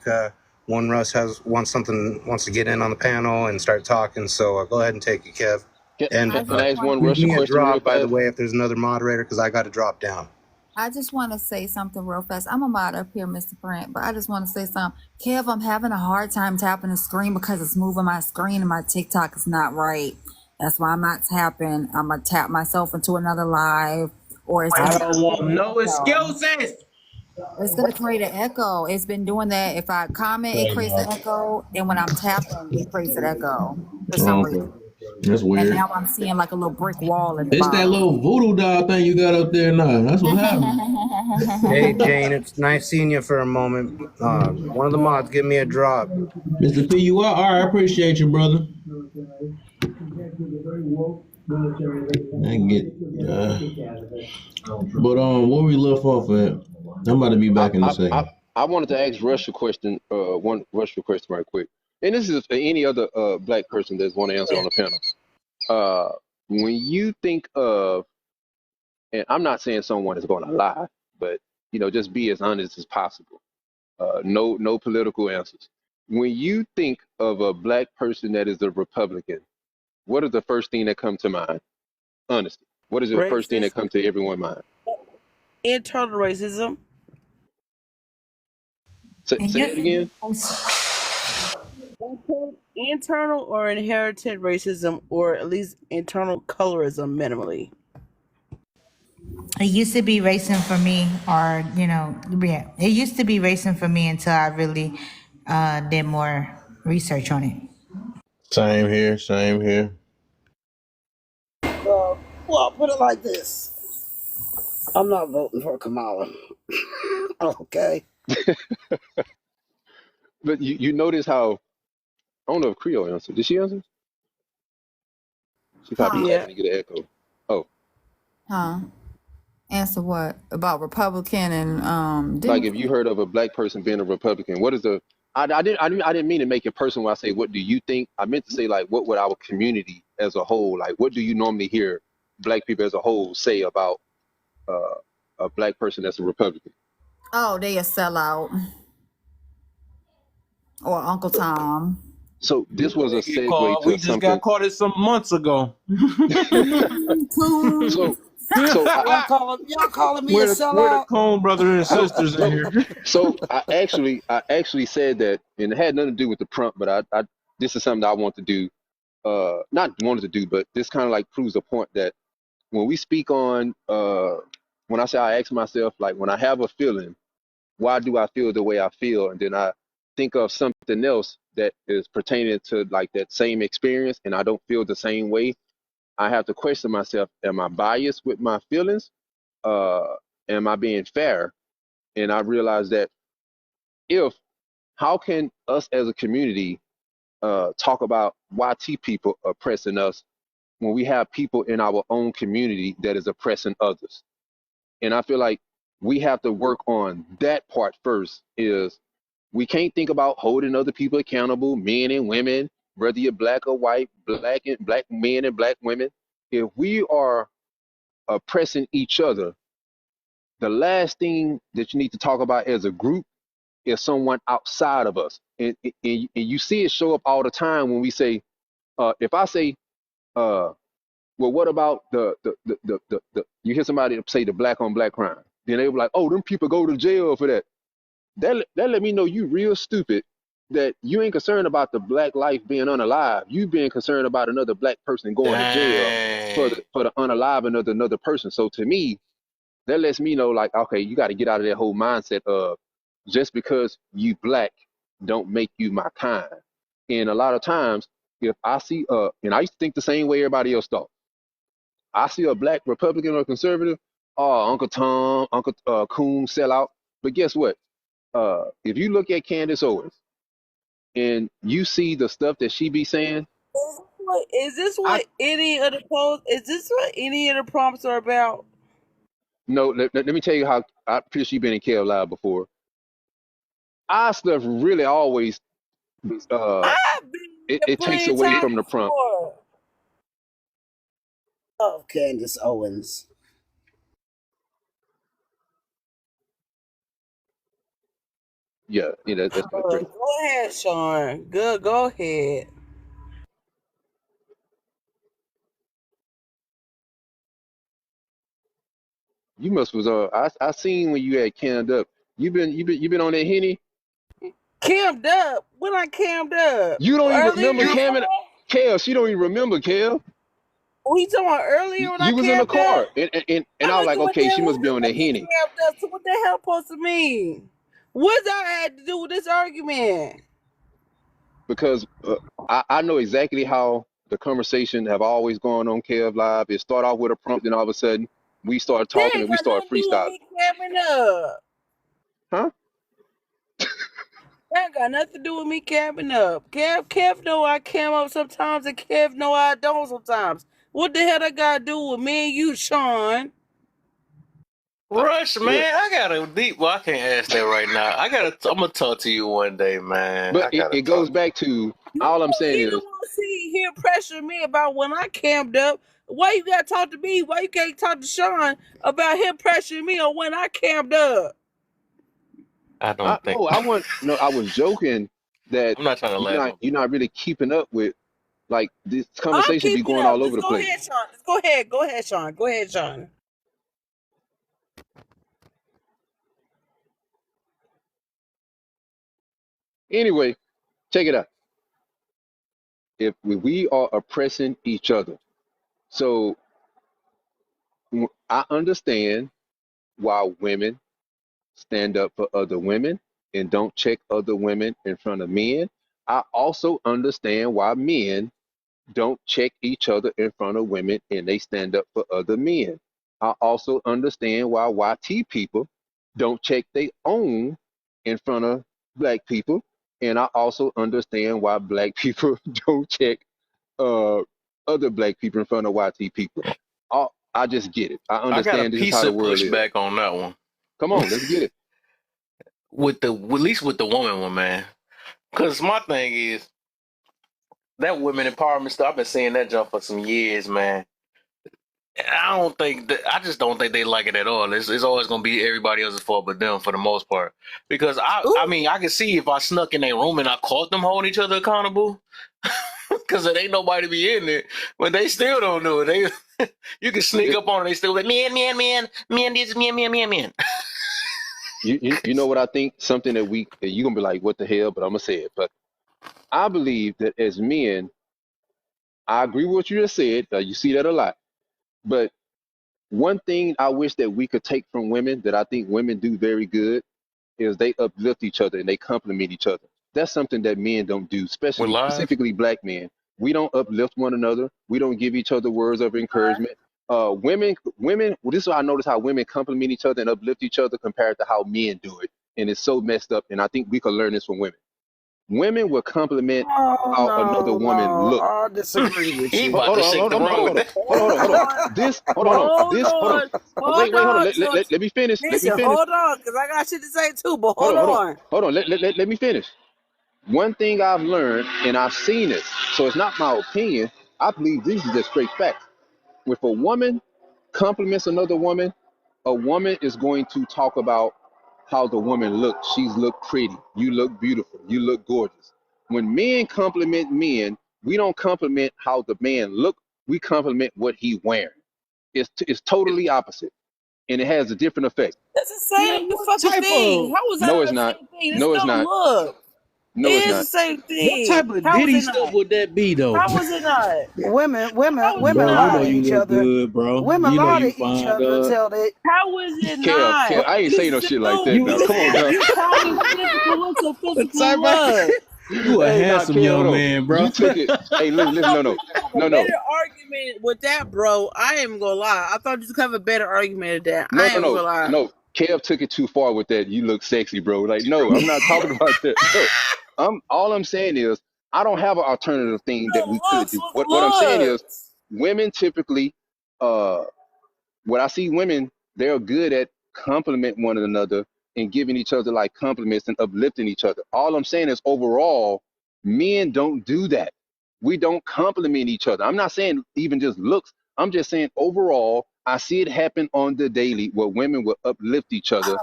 One Rush wants to get in on the panel and start talking. So go ahead and take it, Kev. And Can I ask one give Russian me a question real drop, by the fast? way, if there's another moderator, because I got to drop down. I just want to say something real fast. I'm a mod up here, Mr. Brent, but I just want to say something. Kev, I'm having a hard time tapping the screen because it's moving my screen and my TikTok is not right. That's why I'm not tapping. I'm gonna tap myself into another live, or it's I gonna don't want no echo. excuses. It's gonna create an echo. It's been doing that. If I comment, it creates an echo, and when I'm tapping, it creates an echo for some reason. Okay. That's And weird. now I'm seeing like a little brick wall at the It's that bottom. little voodoo doll thing you got up there now. That's what happened. Hey, Jane, it's nice seeing you for a moment. One of the mods, give me a drop. Mr. P, you are? All right, I appreciate you, brother. I can get, but where we left off at? I'm about to be back in a second. I wanted to ask Rush a question, right quick. And this is for any other black person that's want to answer on the panel. When you think of, and I'm not saying someone is going to lie, but just be as honest as possible. No political answers. When you think of a black person that is a Republican, what is the first thing that comes to mind? Honestly, what is the first thing that comes to everyone's mind? Internal racism. Say it again. Internal or inherited racism, or at least internal colorism minimally. It used to be racing for me, or it used to be racing for me until I really did more research on it. Same here. Well, I'll put it like this. I'm not voting for Kamala. Okay. But you notice how, I don't know if Creole answered. Did she answer? She probably Yeah. having to get an echo. Oh. Huh? Answer what? About Republican and Like if you heard of a black person being a Republican, what is the? I didn't mean to make it personal when I say what do you think. I meant to say like what would our community as a whole, like what do you normally hear black people as a whole say about a black person that's a Republican? Oh, they a sellout. Or Uncle Tom. So this was a segue to We just something. got caught it some months ago. So y'all calling me a We're sellout? the Cone brothers and sisters in here. So I actually said that, and it had nothing to do with the prompt, but I this is something that I want to do. Not wanted to do, but this kind of like proves the point that when we speak on, when I say I ask myself, like when I have a feeling, why do I feel the way I feel? And then I think of something else that is pertaining to like that same experience, and I don't feel the same way. I have to question myself, am I biased with my feelings? Am I being fair? And I realized that how can us as a community talk about YT people oppressing us when we have people in our own community that is oppressing others? And I feel like we have to work on that part first. Is we can't think about holding other people accountable, men and women, whether you're black or white, black men and black women. If we are oppressing each other, the last thing that you need to talk about as a group is someone outside of us. And you see it show up all the time when we say, if I say, well, what about the you hear somebody say the black on black crime, then they were like, oh, them people go to jail for that. That let me know you real stupid, that you ain't concerned about the black life being unalive. You being concerned about another black person going to jail for the unaliving of another person. So to me, that lets me know like, okay, you got to get out of that whole mindset of just because you black don't make you my kind. And a lot of times, if I see and I used to think the same way everybody else thought. I see a black Republican or conservative, oh, Uncle Tom, Uncle Coon sell out. But guess what? If you look at Candace Owens and you see the stuff that she be saying, Is this what any of the prompts are about? No, let me tell you how I'm pretty sure you've been in KL Live before. Our stuff really always it takes away from the prompt. Oh, Candace Owens. Yeah, that's great. Go ahead, Sean. Go ahead. You must was I seen when you had cammed up. You been on that Henny? Cammed up? When I cammed up? You don't even remember camming. Kel, she don't even remember, Kel. We talking about earlier when I You was in the camped up? car, and I was like, okay, she must be on the Henny. So what the hell supposed to mean? What does that have to do with this argument? Because I know exactly how the conversation have always gone on KF Live. It start off with a prompt, and all of a sudden we start That talking ain't and we got start nothing to do with freestyling. me camping up. Huh? That ain't got nothing to do with me camping up. Kev know I camp up sometimes, and Kev know I don't sometimes. What the hell that got to do with me and you, Sean? Rush, man, I got a deep. Well, I can't ask that right now. I'm gonna talk to you one day, man. But it goes back to all I'm saying You is don't want to see here pressure me about when I camped up. Why you gotta talk to me? Why you can't talk to Sean about him pressuring me on when I camped up? I don't think. I was joking that I'm not trying to laugh. you're not really keeping up with, like, this I'm conversation be keeping going up. all over the Go place. ahead, Sean. Go ahead. Go ahead, Sean. Go ahead, Sean. Anyway, check it out. If we are oppressing each other, so I understand why women stand up for other women and don't check other women in front of men. I also understand why men don't check each other in front of women and they stand up for other men. I also understand why YT people don't check their own in front of black people. And I also understand why black people don't check other black people in front of YT people. I just get it. I I got a understand this is piece how the of world is. pushback on that one. Come on, let's get it. At least with the woman one, man. Because my thing is that women empowerment stuff. I've been seeing that jump for some years, man. I just don't think they like it at all. It's always gonna be everybody else's fault but them for the most part. Because I mean, I can see if I snuck in their room and I caught them holding each other accountable. Because it ain't nobody be in there, but they still don't do it. You can sneak up on it. They still like man, this man. You know what I think? Something that you gonna be like, what the hell? But I'm gonna say it. But I believe that as men, I agree with what you just said. You see that a lot. But one thing I wish that we could take from women that I think women do very good is they uplift each other and they compliment each other. That's something that men don't do, specifically black men. We don't uplift one another. We don't give each other words of encouragement. Women. Well, this is why I notice how women compliment each other and uplift each other compared to how men do it, and it's so messed up. And I think we could learn this from women. Women will compliment how another woman looks. I disagree with you. Hold on. Let me finish. Hold on, because I got shit to say too. But hold on. Let me finish. One thing I've learned, and I've seen it, so it's not my opinion. I believe these are just straight facts. If a woman compliments another woman, a woman is going to talk about how the woman looks. She's look pretty. You look beautiful. You look gorgeous. When men compliment men, we don't compliment how the man look. We compliment what he wearing. It's totally opposite, and it has a different effect. That's the same fucking thing. How was that No, it's the not. same thing? No, it's not. Look. No, it's It's not. the same thing. What type of How was ditty it stuff not? would that be though? How was it not? Women Bro, you lie know to you each look other. good, bro. Women You know lie you to each fine, other dog. till they. How was it Kev, not? I ain't saying no shit like that. Now, come on, dog. You calling physical looks or What physical type of looks? you a Hey, nah, handsome Kev, young hold on. man, bro. You took it. Hey, listen, no. Better argument with that, bro. I ain't even gonna lie. I thought you could have a better argument at that. I ain't gonna lie. No. Kev took it too far with that. You look sexy, bro. Like, no, I'm not talking about that. No. All I'm saying is I don't have an alternative thing that we could do. What I'm saying is women typically, what I see women, they're good at compliment one another and giving each other like compliments and uplifting each other. All I'm saying is overall, men don't do that. We don't compliment each other. I'm not saying even just looks. I'm just saying overall, I see it happen on the daily where women will uplift each other,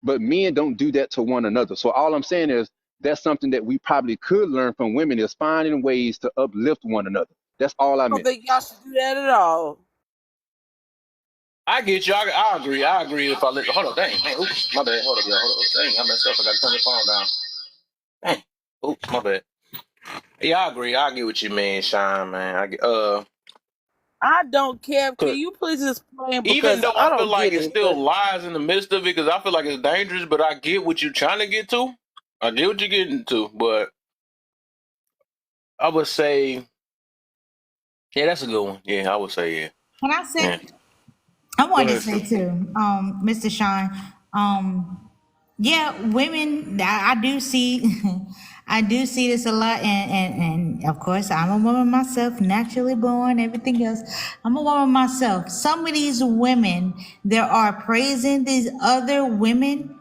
but men don't do that to one another. So all I'm saying is that's something that we probably could learn from women is finding ways to uplift one another. That's all I I don't meant. think y'all should do that at all. I get you. I agree. I agree. If I let hold up, dang, oops, my bad. Hold up, y'all. Hold up, dang, I messed up. I got to turn the phone down. Dang, oops, my bad. Yeah, I agree. I get what you mean, Sean, man. I don't care. Can 'Cause you please explain? even Because though I I feel don't like get it's it. still But lies in the midst of it, because I feel like it's dangerous, but I get what you're trying to get to. I get what you're getting to, but I would say, yeah, that's a good one. Yeah, I would say, yeah. Can I Yeah. say? I Go wanted to ahead, say sis. too, Mr. Sean. Yeah, women. I do see, I do see this a lot, and of course, I'm a woman myself, naturally born. Everything else, I'm a woman myself. Some of these women, there are praising these other women,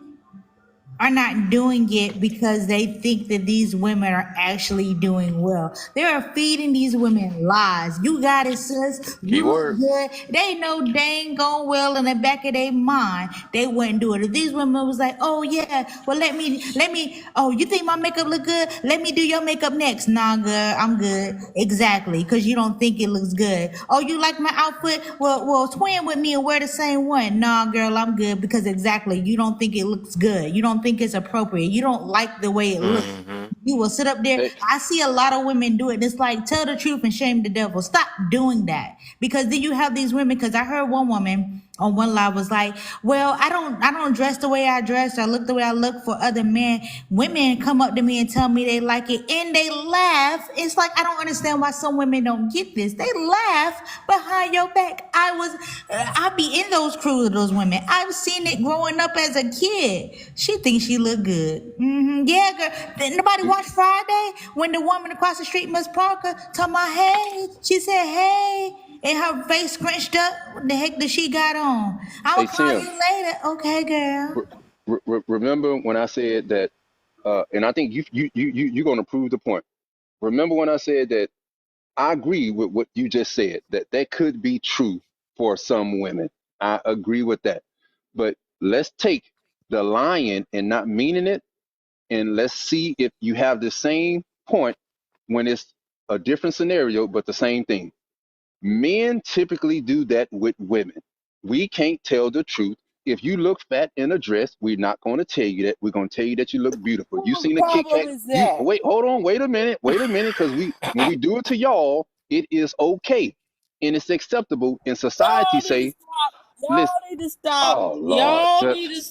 are not doing it because they think that these women are actually doing well. They are feeding these women lies. You got it, sis. You look Keyword. good. They know dang gone well in the back of their mind they wouldn't do it. If these women was like, oh yeah, well oh, you think my makeup look good? Let me do your makeup next. Nah, girl, I'm good. Exactly, because you don't think it looks good. Oh, you like my outfit? Well, twin with me and wear the same one. Nah, girl, I'm good because exactly, you don't think it looks good. You don't think it's appropriate. You don't like the way it looks. Mm-hmm. You will sit up there. Hey, I see a lot of women do it. It's like, tell the truth and shame the devil. Stop doing that. Because then you have these women, because I heard one woman on one live was like, well, I don't dress the way I dress. I look the way I look for other men. Women come up to me and tell me they like it and they laugh. It's like, I don't understand why some women don't get this. They laugh behind your back. I be in those crews of those women. I've seen it growing up as a kid. She thinks she look good. Yeah, girl. Did nobody watch Friday when the woman across the street, Miss Parker, talking about, hey, she said, hey, and her face scrunched up. What the heck did she got on? I will hey, call Tim. you later. Okay, girl. Remember when I said that? And I think you're gonna prove the point. Remember when I said that I agree with what you just said, that that could be true for some women. I agree with that. But let's take the lying and not meaning it, and let's see if you have the same point when it's a different scenario, but the same thing. Men typically do that with women. We can't tell the truth. If you look fat in a dress, we're not going to tell you that. We're going to tell you that you look beautiful. You whose seen a Kit problem Kat? is You that? wait, hold on, wait a minute, because when we do it to y'all, it is okay and it's acceptable. And society Y'all need to say, stop. listen, Y'all need to stop. oh Lord, Y'all need to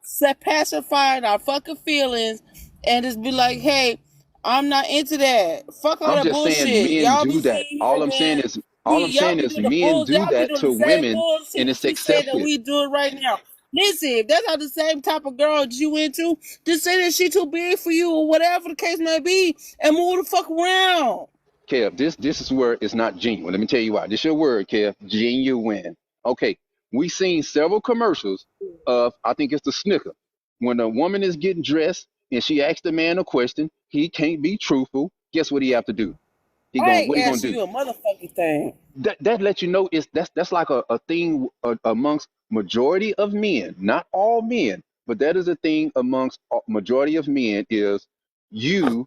stop pacifying our fucking feelings and just be like, hey, I'm not into that. Fuck all I'm that just saying bullshit. men Y'all be do that. sitting here then. All I'm Y'all saying be is doing the men bull. do Y'all be that doing the to same women bullshit and that it's she said that accepted. we doing right now. Listen, if that's not the same type of girl that you into, just say that she too big for you or whatever the case may be, and move the fuck around. Kev, this is where it's not genuine. Let me tell you why. This your word, Kev. Genuine. Okay. We seen several commercials of, I think it's the Snicker. When a woman is getting dressed and she asks the man a question, he can't be truthful. Guess what he have to do? I What ain't he gonna asking do? you a motherfucking thing. That lets you know that's like a thing amongst majority of men, not all men, but that is a thing amongst majority of men is you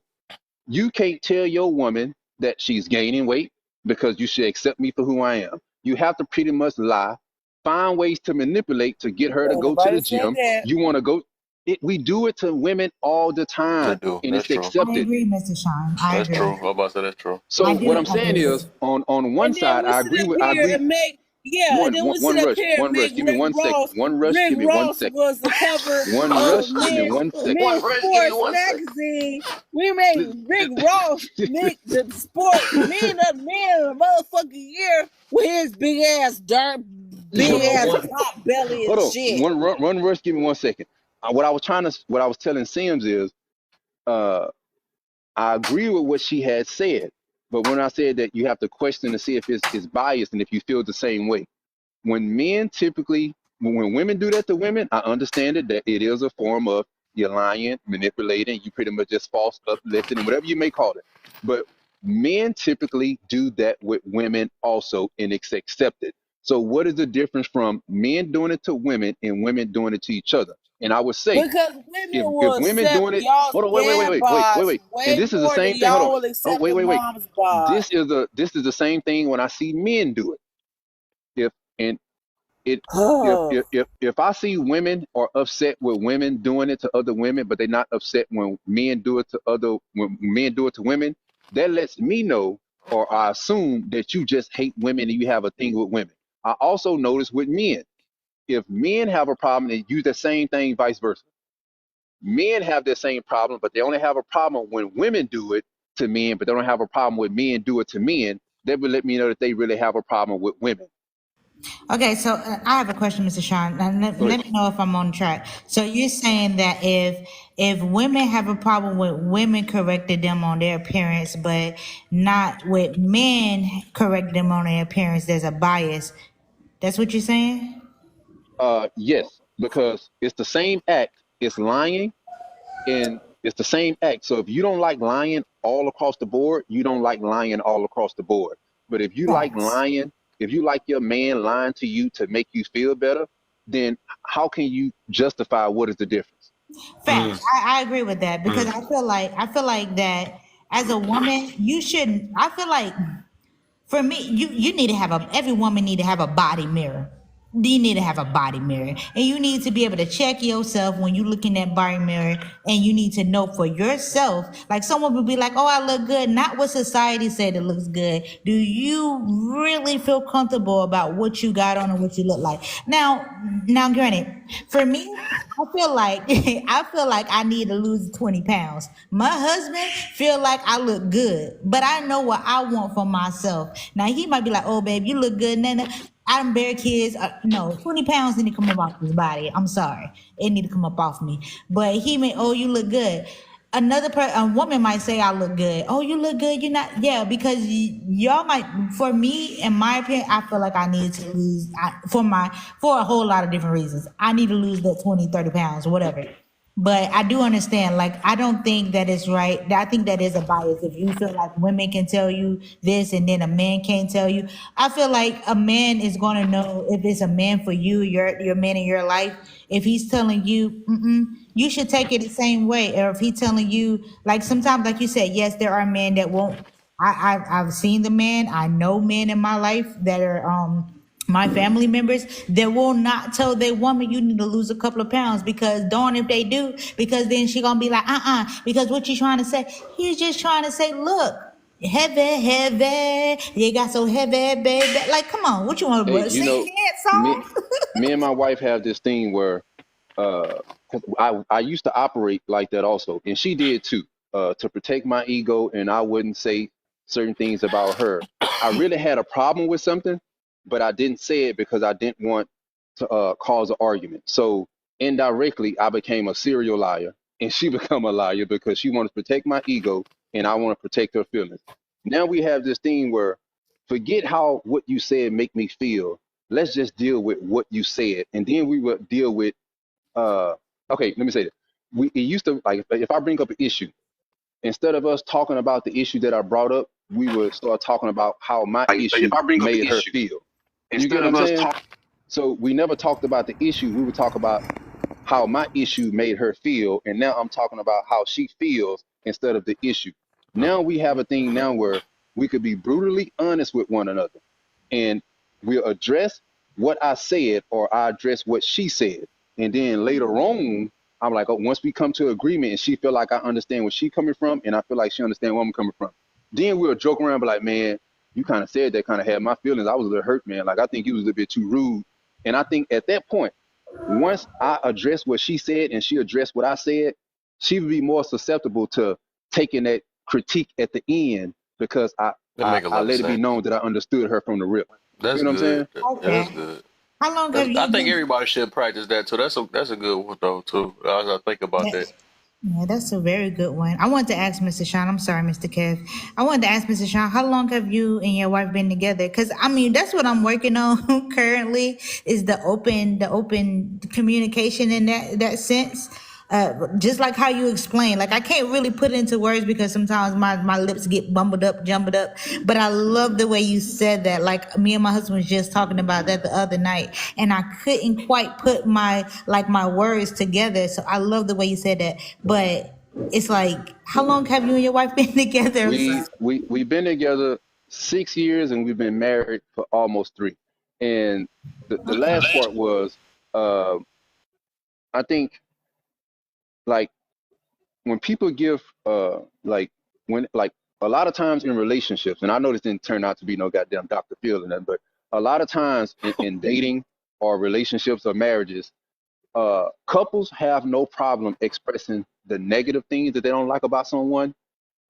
you can't tell your woman that she's gaining weight because you should accept me for who I am. You have to pretty much lie, find ways to manipulate to get her to Ain't go to nobody the said gym. that. You want to go. We do it to women all the They time, do. and That's it's true. I accepted. agree, Mr. Sean. I That's agree. true. I'm about to say that's true. I So what do. I'm I saying do. is, on one And then side, we sit up I here agree. and make, yeah, and then we sit up here and One rush. make Give me 1 second. One rush. Rick Give me one Ross second. was the cover One of rush. Give me 1 second. One rush, give me Sports 1 second. Magazine. We made Rick Ross make the men of the motherfucking year with his big ass big One on ass one. pot belly and Hold on. shit. One rush. Give me 1 second. What I was telling Sims is, uh, I agree with what she had said, but when I said that you have to question to see if it's biased and if you feel the same way. When women do that to women, I understand it that it is a form of you're lying, manipulating, you pretty much just false uplifting and whatever you may call it. But men typically do that with women also, and it's accepted. So what is the difference from men doing it to women and women doing it to each other? And I would say, Because women if will women accept doing it, y'all's hold on, dad bods wait. And way this is the more than same thing. Hold on. y'all will Oh, accept a wait. mom's bod. This is the same thing when I see men do it. If and it if I see women are upset with women doing it to other women, but they're not upset when men do it to women, that lets me know or I assume that you just hate women and you have a thing with women. I also notice with men, if men have a problem, and use the same thing, vice versa. Men have the same problem, but they only have a problem when women do it to men, but they don't have a problem when men do it to men. That would let me know that they really have a problem with women. Okay, so I have a question, Mr. Sean. Now, Go ahead. let me know if I'm on track. So you're saying that if women have a problem with women correcting them on their appearance, but not with men correcting them on their appearance, there's a bias. That's what you're saying? Yes, because it's the same act. It's lying, and it's the same act. So if you don't like lying all across the board, you don't like lying all across the board. But if you like Facts. lying, if you like your man lying to you to make you feel better, then how can you justify what is the difference? Facts. I agree with that because I feel like that as a woman, you shouldn't. I feel like for me, you need to have every woman need to have a body mirror. You need to have a body mirror, and you need to be able to check yourself when you look in that body mirror, and you need to know for yourself. Like someone would be like, "Oh, I look good," not what society said it looks good. Do you really feel comfortable about what you got on and what you look like? Now, granted, for me, I feel like I need to lose 20 pounds. My husband feel like I look good, but I know what I want for myself. Now he might be like, "Oh, babe, you look good, Nana." I'm bare kids. No, 20 pounds need to come up off his body. I'm sorry, it need to come up off me. But he may, "Oh, you look good." A woman might say, "I look good." "Oh, you look good." You're not, yeah, because y'all might. For me, in my opinion, I feel like I need to lose for a whole lot of different reasons. I need to lose that 20, 30 pounds, whatever. But I do understand, like, I don't think that is right. I think that is a bias. If you feel like women can tell you this and then a man can't tell you, I feel like a man is going to know if it's a man for you, your man in your life. If he's telling you, you should take it the same way. Or if he's telling you, like sometimes, like you said, yes, there are men that won't. I've seen the men. I know men in my life that are my family members that will not tell their woman you need to lose a couple of pounds because darn if they do, because then she gonna be like, because what you trying to say? He's just trying to say, look, heavy, you got so heavy, baby. Like, come on, what you want Hey, to you sing know, that me, song? me and my wife have this thing where 'cause I used to operate like that also, and she did too, to protect my ego, and I wouldn't say certain things about her. I really had a problem with something, but I didn't say it because I didn't want to cause an argument. So indirectly, I became a serial liar, and she become a liar because she wanted to protect my ego, and I want to protect her feelings. Now we have this thing where forget how what you said make me feel. Let's just deal with what you said, and then we will deal with uh okay, let me say that it used to, like, if I bring up an issue, instead of us talking about the issue that I brought up, we would start talking about how my Like if issue I bring up an made her issue, feel. You get instead what of I'm us saying? talking, So we never talked about the issue, we would talk about how my issue made her feel, and now I'm talking about how she feels instead of the issue. Now we have a thing now where we could be brutally honest with one another, and we'll address what I said or I address what she said. And then later on, I'm like, oh, once we come to agreement and she feel like I understand where she coming from and I feel like she understand where I'm coming from, then we'll joke around, be like, man, you kind of said that, kind of had my feelings. I was a little hurt, man. Like, I think you was a little bit too rude. And I think at that point, once I address what she said and she addressed what I said, she would be more susceptible to taking that critique at the end because that make a I lot of let it be sense. known that I understood her from the rip. You That's know what I'm good. saying? Yeah, that's Okay. good. How long have I you think been? everybody should practice that too. That's a good one though too. As I think about that. Yeah, that's a very good one. I wanted to ask Mr. Sean. I'm sorry, Mr. Kev. I wanted to ask Mr. Sean, how long have you and your wife been together? Because I mean, that's what I'm working on currently is the open communication in that sense. Just like how you explain, like I can't really put it into words because sometimes my lips get jumbled up. But I love the way you said that. Like me and my husband was just talking about that the other night, and I couldn't quite put my words together. So I love the way you said that. But it's like, how long have you and your wife been together? I'm sorry. We've been together 6 years and we've been married for almost 3. And the last part was uh, I think, like, when people give like when like a lot of times in relationships, and I know this didn't turn out to be no goddamn Dr. Phil or nothing, but a lot of times in dating or relationships or marriages, couples have no problem expressing the negative things that they don't like about someone,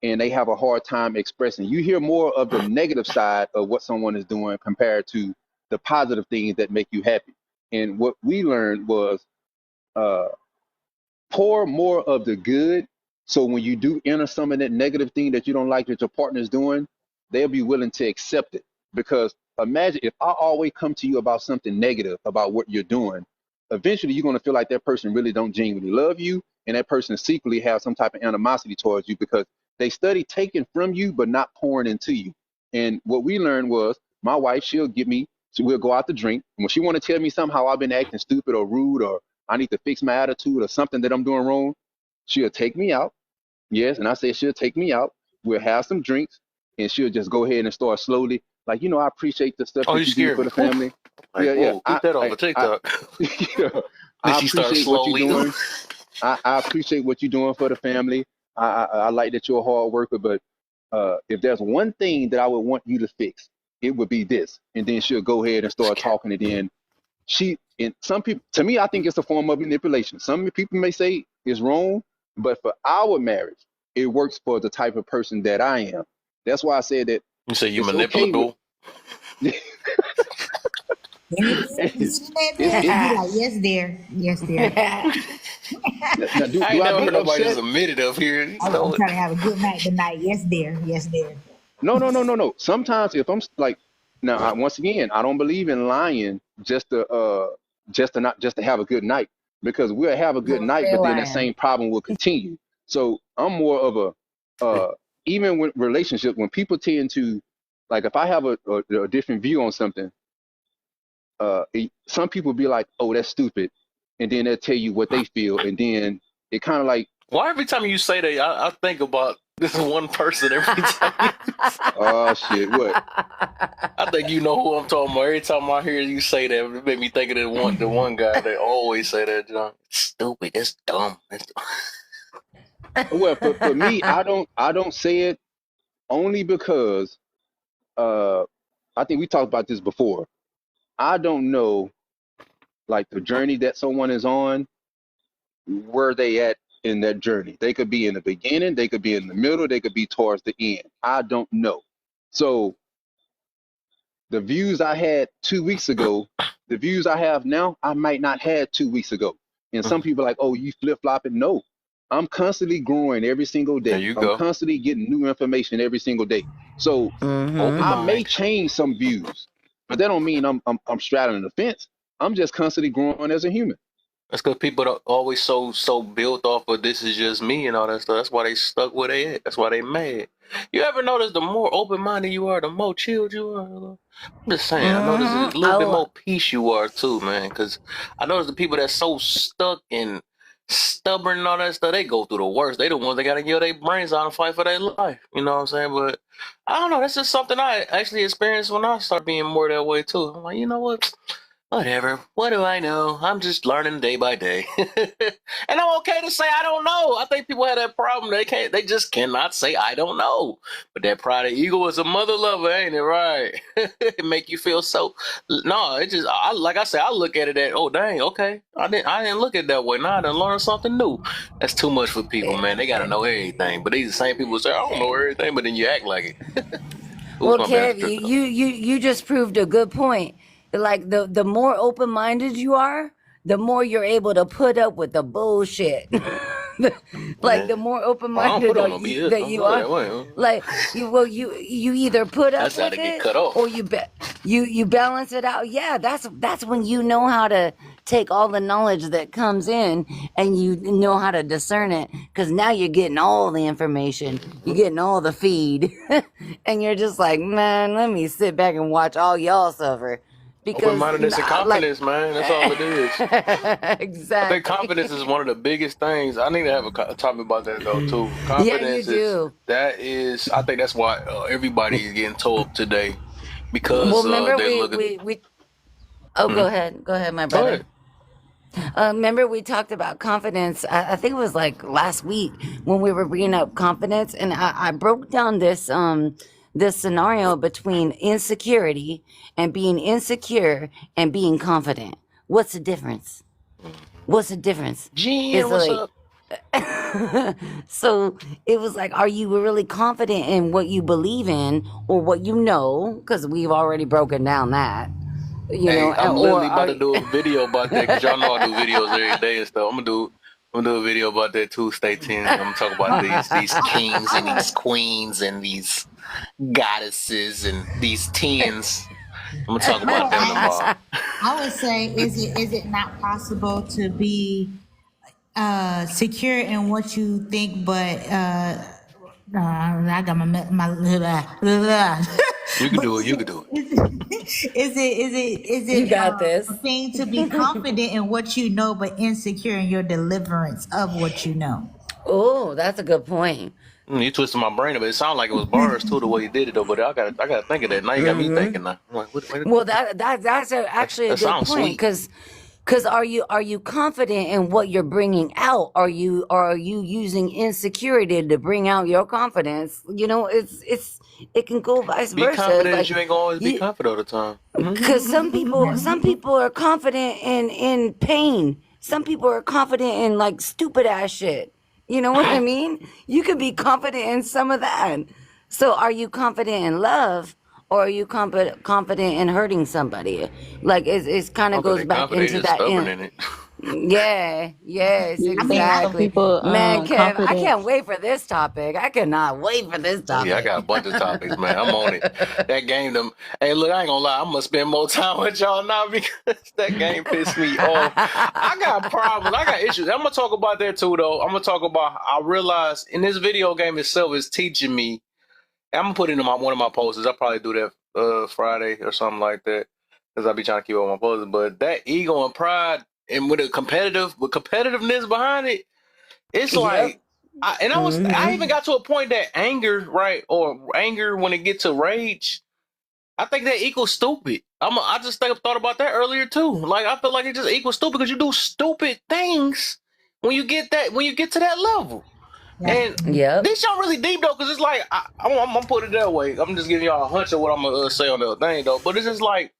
and they have a hard time expressing. You hear more of the negative side of what someone is doing compared to the positive things that make you happy. And what we learned was pour more of the good. So when you do enter some of that negative thing that you don't like that your partner is doing, they'll be willing to accept it. Because imagine if I always come to you about something negative about what you're doing, eventually you're going to feel like that person really don't genuinely love you, and that person secretly has some type of animosity towards you because they study taking from you but not pouring into you. And what we learned was my wife, we'll go out to drink. And when she want to tell me somehow I've been acting stupid or rude or I need to fix my attitude or something that I'm doing wrong, she'll take me out. Yes, and I say she'll take me out. We'll have some drinks, and she'll just go ahead and start slowly. Like, I appreciate the stuff that you do for the family. Like, yeah. Keep that on the TikTok. I appreciate what you're doing. I appreciate what you're doing for the family. I like that you're a hard worker, but if there's one thing that I would want you to fix, it would be this. And then she'll go ahead and start talking, and then some people, to me, I think it's a form of manipulation. Some people may say it's wrong, but for our marriage, it works for the type of person that I am. That's why I said that. You say you're manipulable. Yes, dear. Yes, dear. Now, do I I ain't never be heard nobody upset? just admit it up here. I'm trying to have a good night tonight. Yes, dear. Yes, dear. No. Sometimes if I'm like, once again, I don't believe in lying just to have a good night, because we'll have a good night, but then that same problem will continue. So I'm more of a even with relationships, when people tend to, like, if I have a different view on something, some people be like, "Oh, that's stupid," and then they'll tell you what they feel, and then it kind of like. Why every time you say that, I think about this one person every time. Oh shit! What? I think you know who I'm talking about. Every time I hear you say that, it made me think of the one guy that always say that, John. It's stupid. It's dumb. Well, for me, I don't say it only because I think we talked about this before. I don't know, like, the journey that someone is on, where they at in that journey. They could be in the beginning, they could be in the middle, they could be towards the end. I don't know. So the views I had 2 weeks ago, the views I have now, I might not have 2 weeks ago. And some people are like, "Oh, you flip-flopping." No. I'm constantly growing every single day. There you go. I'm constantly getting new information every single day. So I may change some views, but that don't mean I'm straddling the fence. I'm just constantly growing as a human. That's because people are always so built off of this is just me and all that stuff. That's why they stuck where they at. That's why they mad. You ever notice the more open-minded you are, the more chilled you are? I'm just saying. I notice a little bit more peace you are too, man. Because I notice the people that's so stuck and stubborn and all that stuff, they go through the worst. They the ones that got to get their brains out and fight for their life. You know what I'm saying? But I don't know. That's just something I actually experienced when I started being more that way too. I'm like, you know what? Whatever. What do I know? I'm just learning day by day. And I'm okay to say I don't know. I think people have that problem. They just cannot say I don't know. But that pride of ego is a mother lover, ain't it? Right? It make you feel so. No, it just, like I said, I look at it at, oh dang, okay. I didn't look at it that way. Now I done learned something new. That's too much for people, man. They gotta know everything. But these same people say, I don't know everything, but then you act like it. Well, Kev, you just proved a good point. Like the more open-minded you are, the more you're able to put up with the bullshit. Like the more open-minded that you are, like you either put up with it or you balance it out. Yeah, that's when you know how to take all the knowledge that comes in and you know how to discern it, because now you're getting all the information, you're getting all the feed, and you're just like, man, let me sit back and watch all y'all suffer. Because open-mindedness and confidence, man. That's all it is. Exactly. I think confidence is one of the biggest things. I need to have a topic about that though too. Confidence I think that's why everybody is getting told today, because well, remember they look at. Go ahead, my brother. Remember we talked about confidence. I think it was like last week when we were bringing up confidence, and I broke down this scenario between insecurity and being insecure and being confident. What's the difference? What's the difference? Jen, It's what's like up? so it was like, are you really confident in what you believe in or what you know? Because we've already broken down that, you Hey, know, I'm or literally about are to do a video about that because y'all know I do videos every day and stuff. I'm gonna do a video about that too. Stay tuned. I'm gonna talk about these kings and these queens and these goddesses and these tens. I'm gonna talk about them tomorrow. I would say, is it not possible to be secure in what you think, but I got my You can but do it. You can do it. is you it got this? a thing to be confident in what you know, but insecure in your deliverance of what you know? Oh, that's a good point. You twisted my brain, but it sounded like it was bars too the way you did it though. But I gotta think of that. Now you got me thinking. Now I'm like, what? Well, actually a That good sounds point sweet. because are you confident in what you're bringing out? Are you using insecurity to bring out your confidence? You know, it can go vice Be versa. confident Like as you ain't gonna always be you, confident all the time. because some people are confident in pain. Some people are confident in like stupid ass shit. You know what I mean? You could be confident in some of that. So are you confident in love or are you confident in hurting somebody? Like it's kind of goes back Confident, into just that stubborn in. in it. Yeah, yes, I think some exactly. people Man, Kev, I confident. can't wait for this topic. I cannot wait for this Oh, yeah, I topic. got a bunch of topics, man. I'm on it. That game, them. Hey, look, I ain't gonna lie. I'm gonna spend more time with y'all now because that game pissed me off. I got problems. I got issues. I'm gonna talk about that too, though. I'm gonna talk about. I realized in this video game itself is teaching me. I'm gonna put it in one of my posters. I'll probably do that Friday or something like that because I'll be trying to keep up my posters. But that ego and pride and with competitiveness behind it, it's Yep. like. I even Hmm. got to a point that anger, right, or anger when it gets to rage, I think that equals stupid. I just thought about that earlier too. Like I feel like it just equals stupid because you do stupid things when you get to that level. And Yep. this y'all really deep though, because it's like I'm gonna put it that way. I'm just giving y'all a hunch of what I'm gonna say on the other thing though. But it's just like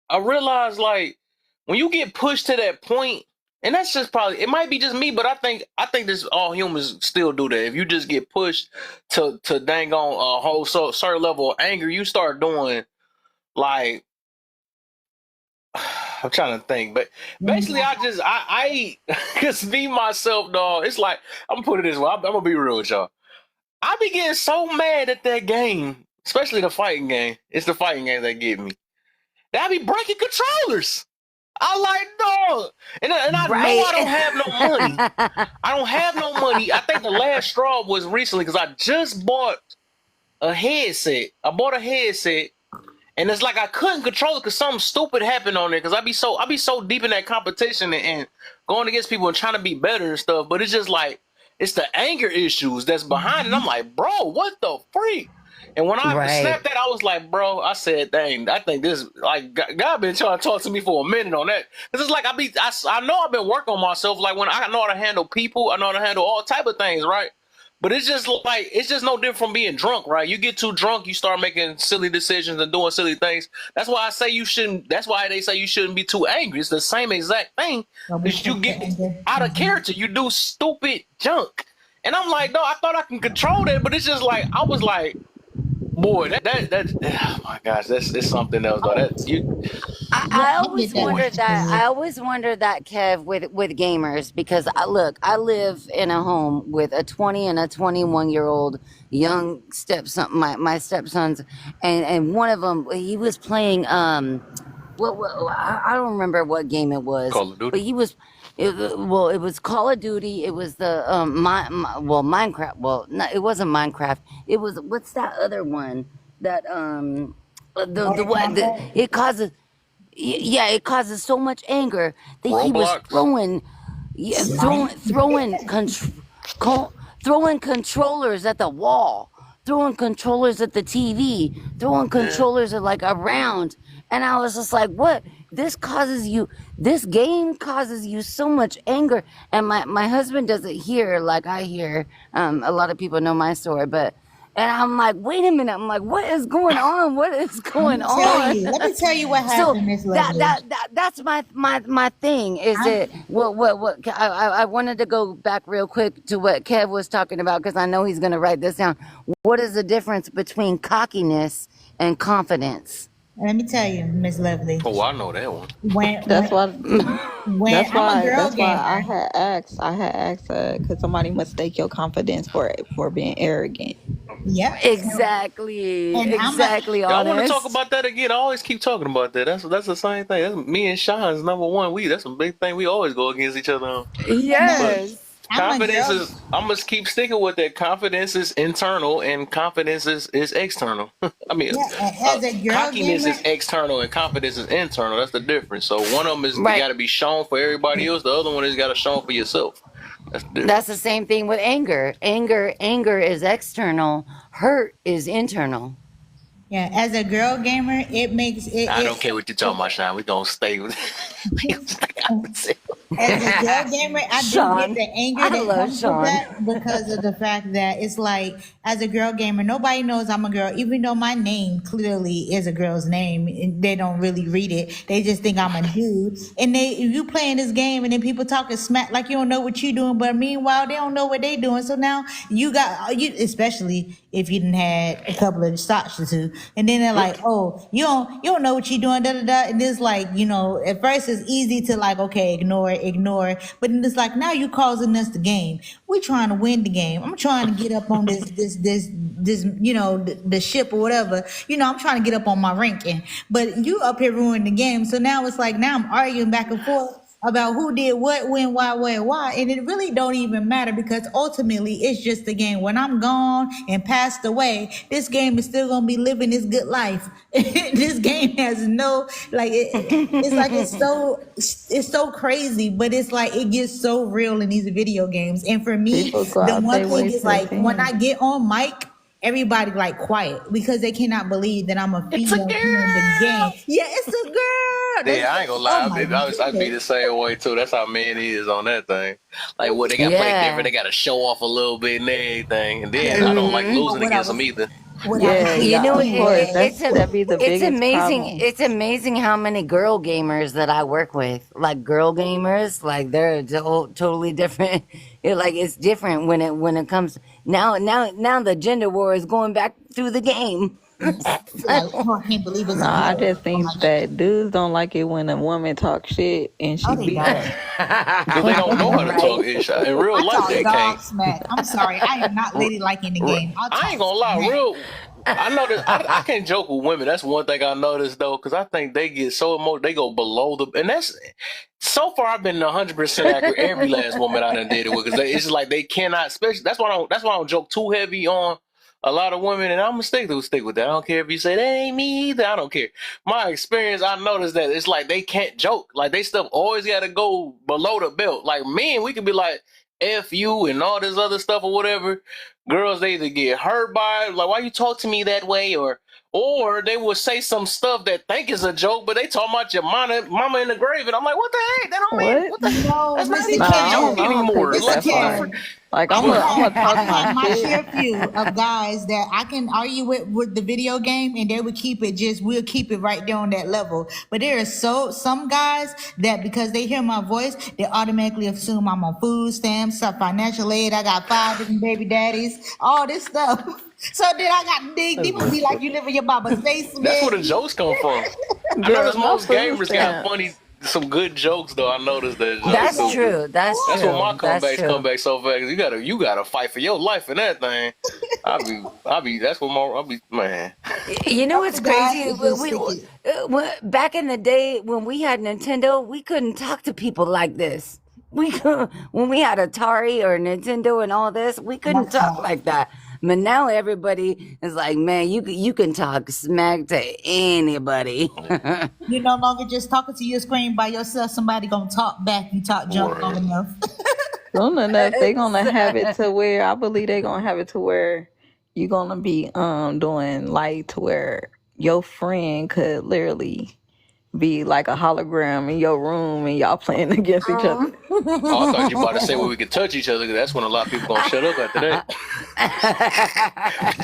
I realize like when you get pushed to that point, and that's just probably it might be just me, but I think this all humans still do that. If you just get pushed to dang on a whole certain level of anger, you start doing like I'm trying to think, but basically I just be myself, dog. It's like I'm gonna put it this way. I'm gonna be real with y'all. I be getting so mad at that game, especially the fighting game. It's the fighting game that get me. That I be breaking controllers. I like dog, and I know I don't have no money. Right. I don't have no money. I think the last straw was recently because I just bought a headset. I bought a headset, and it's like I couldn't control it because something stupid happened on there. Because I be so deep in that competition and going against people and trying to be better and stuff. But it's just like it's the anger issues that's behind it. I'm like, bro, what the freak? And when I Right. snapped that, I was like, bro, I said, dang, I think this, like, God been trying to talk to me for a minute on that. Because it's like, I know I've been working on myself. Like, when I know how to handle people, I know how to handle all type of things, right? But it's just like, it's just no different from being drunk, right? You get too drunk, you start making silly decisions and doing silly things. That's why I say that's why they say you shouldn't be too angry. It's the same exact thing. Because you get out of character, you do stupid junk. And I'm like, no, I thought I can control that, but it's just like, I was like, boy, that oh my gosh, it's something else though. I always wondered that. I always wondered that, Kev, with gamers, because I live in a home with a 20 and a 21-year-old young stepson, my stepsons, and one of them, he was playing I don't remember what game it was, Call of Duty. but it was Call of Duty. It was the Minecraft. Well, no, it wasn't Minecraft. It was, what's that other one that the one that it causes. Yeah, it causes so much anger that he was Roblox? throwing controllers at the wall, throwing controllers at the TV, throwing controllers at like around, and I was just like, "What? this game causes you so much anger. And my husband doesn't hear like I hear. A lot of people know my story, and I'm like, wait a minute. I'm like, what is going on? What is going on? Let me tell you what So happened, Miss Lovely. that's my thing. Is it what I wanted to go back real quick to what Kev was talking about, because I know he's gonna write this down. What is the difference between cockiness and confidence? Let me tell you, Miss Lovely. Oh, I know that one. That's why. When That's I'm a why. girl That's why I gamer, had asked. Because somebody mistake your confidence for being arrogant. yep. Exactly. And Exactly, Y'all want to talk honest. about that again? I always keep talking about that. That's the same thing. That's me and Sean's number one. That's a big thing. We always go against each other on. But Yes. I'm a confidence girl. is. I must keep sticking with that. Confidence is internal, and confidence is external. I mean, Yeah, as a girl cockiness gamer, is external, and confidence is internal. That's the difference. So one of them is Right. got to be shown for everybody else. The other one is got to shown for yourself. That's the difference. That's the same thing with anger. Anger is external. Hurt is internal. yeah, as a girl gamer, it makes it. I don't care what you're talking about, Sean. We gonna stay with. As a girl gamer, I do get Sean. the anger I that love comes with Sean. that because of the fact that it's like, as a girl gamer, nobody knows I'm a girl, even though my name clearly is a girl's name. And they don't really read it; they just think I'm a dude. And you playing this game, and then people talking smack like you don't know what you doing, but meanwhile they don't know what they doing. So now you, especially if you didn't had a couple of shots or two, and then they're like, oh, you don't know what you doing, da da da. And it's like, at first it's easy to like, okay, ignore, but then it's like, now you causing us the game. We trying to win the game. I'm trying to get up on this the ship or whatever. I'm trying to get up on my ranking, but you up here ruining the game. So now it's like, now I'm arguing back and forth about who did what, when, why, where, why, and it really don't even matter because ultimately it's just a game. When I'm gone and passed away, this game is still gonna be living its good life. This game has no it's like it's so crazy, but it's like it gets so real in these video games. And for me, People go the out one their thing way is to like when I offend. get on mic, everybody like quiet because they cannot believe that I'm a It's a female playing the girl. game. Yeah, it's a girl. Yeah, I ain't gonna Oh lie. my I be the goodness. same way too. That's how men is on that thing. Like, what they got to play different. Yeah. They got to show off a little bit and everything. And then I don't like Mhm. losing What I against them was either. what I was Yeah, You yeah, know, of saying course. was That'd be the it's biggest amazing. problem. It's amazing how many girl gamers that I work with. Like girl gamers, like they're totally different. It's different when it comes now. The gender war is going back through the game. like, oh, I can't believe it's No, a I girl. just Oh my think that dudes don't like it when a woman talks shit and she Oh, they beat don't. them. Because they don't know how to Right. talk ish. In real I life, talk they dog can't. smack. I'm sorry, I am not ladylike in the game. I I ain't talk gonna lie. smack. I noticed. I can't joke with women. That's one thing I noticed though, because I think they get so emotional. They go below the, and that's so far. I've been 100% accurate. Every last woman I done did it with, because it's just like they cannot. Especially that's why I don't joke too heavy on a lot of women, and I'm gonna stick with that. I don't care if you say that ain't me either. I don't care. My experience, I noticed that it's like they can't joke. Like they stuff always got to go below the belt. Like men, we can be like F you and all this other stuff or whatever. Girls, they either get hurt by it, like why you talk to me that way, or they will say some stuff that think is a joke, but they talk about your mama in the grave, and I'm like, what the heck? That don't mean What? what the. No, That's not Mr. even Nah, a I joke don't anymore. take it Mr. that far. Kevin, Like I I'm gonna talk I my have my shit. fair few of guys that I can argue with the video game, and they would we'll keep it right there on that level. But there are some guys that because they hear my voice, they automatically assume I'm on food stamps, some financial aid. I got 5 different baby daddies, all this stuff. So then I got dig deep and be like, you live in your mama's basement. That's where the jokes come from. I Girl, noticed no most food gamers got stamps. some good jokes though. I noticed that jokes. That's So true. That's that's what my true. That's comebacks come true. back so fast. You gotta fight for your life in that thing. I be. That's what I'll be, man. You know what's Some guys crazy? that just stick it. Back in the day when we had Nintendo, we couldn't talk to people like this. When we had Atari or Nintendo and all this, we couldn't That's talk right. like that. But now everybody is like, man, you can talk smack to anybody. You no longer just talking to your screen by yourself. Somebody gonna talk back. You talk junk long Word. enough. Soon enough, they gonna have it Exactly. to where I believe they gonna have it to where you gonna be doing like to where your friend could literally be like a hologram in your room and y'all playing against each other. Oh, I thought you were about to say where we could touch each other, 'cause that's when a lot of people gonna shut up after that.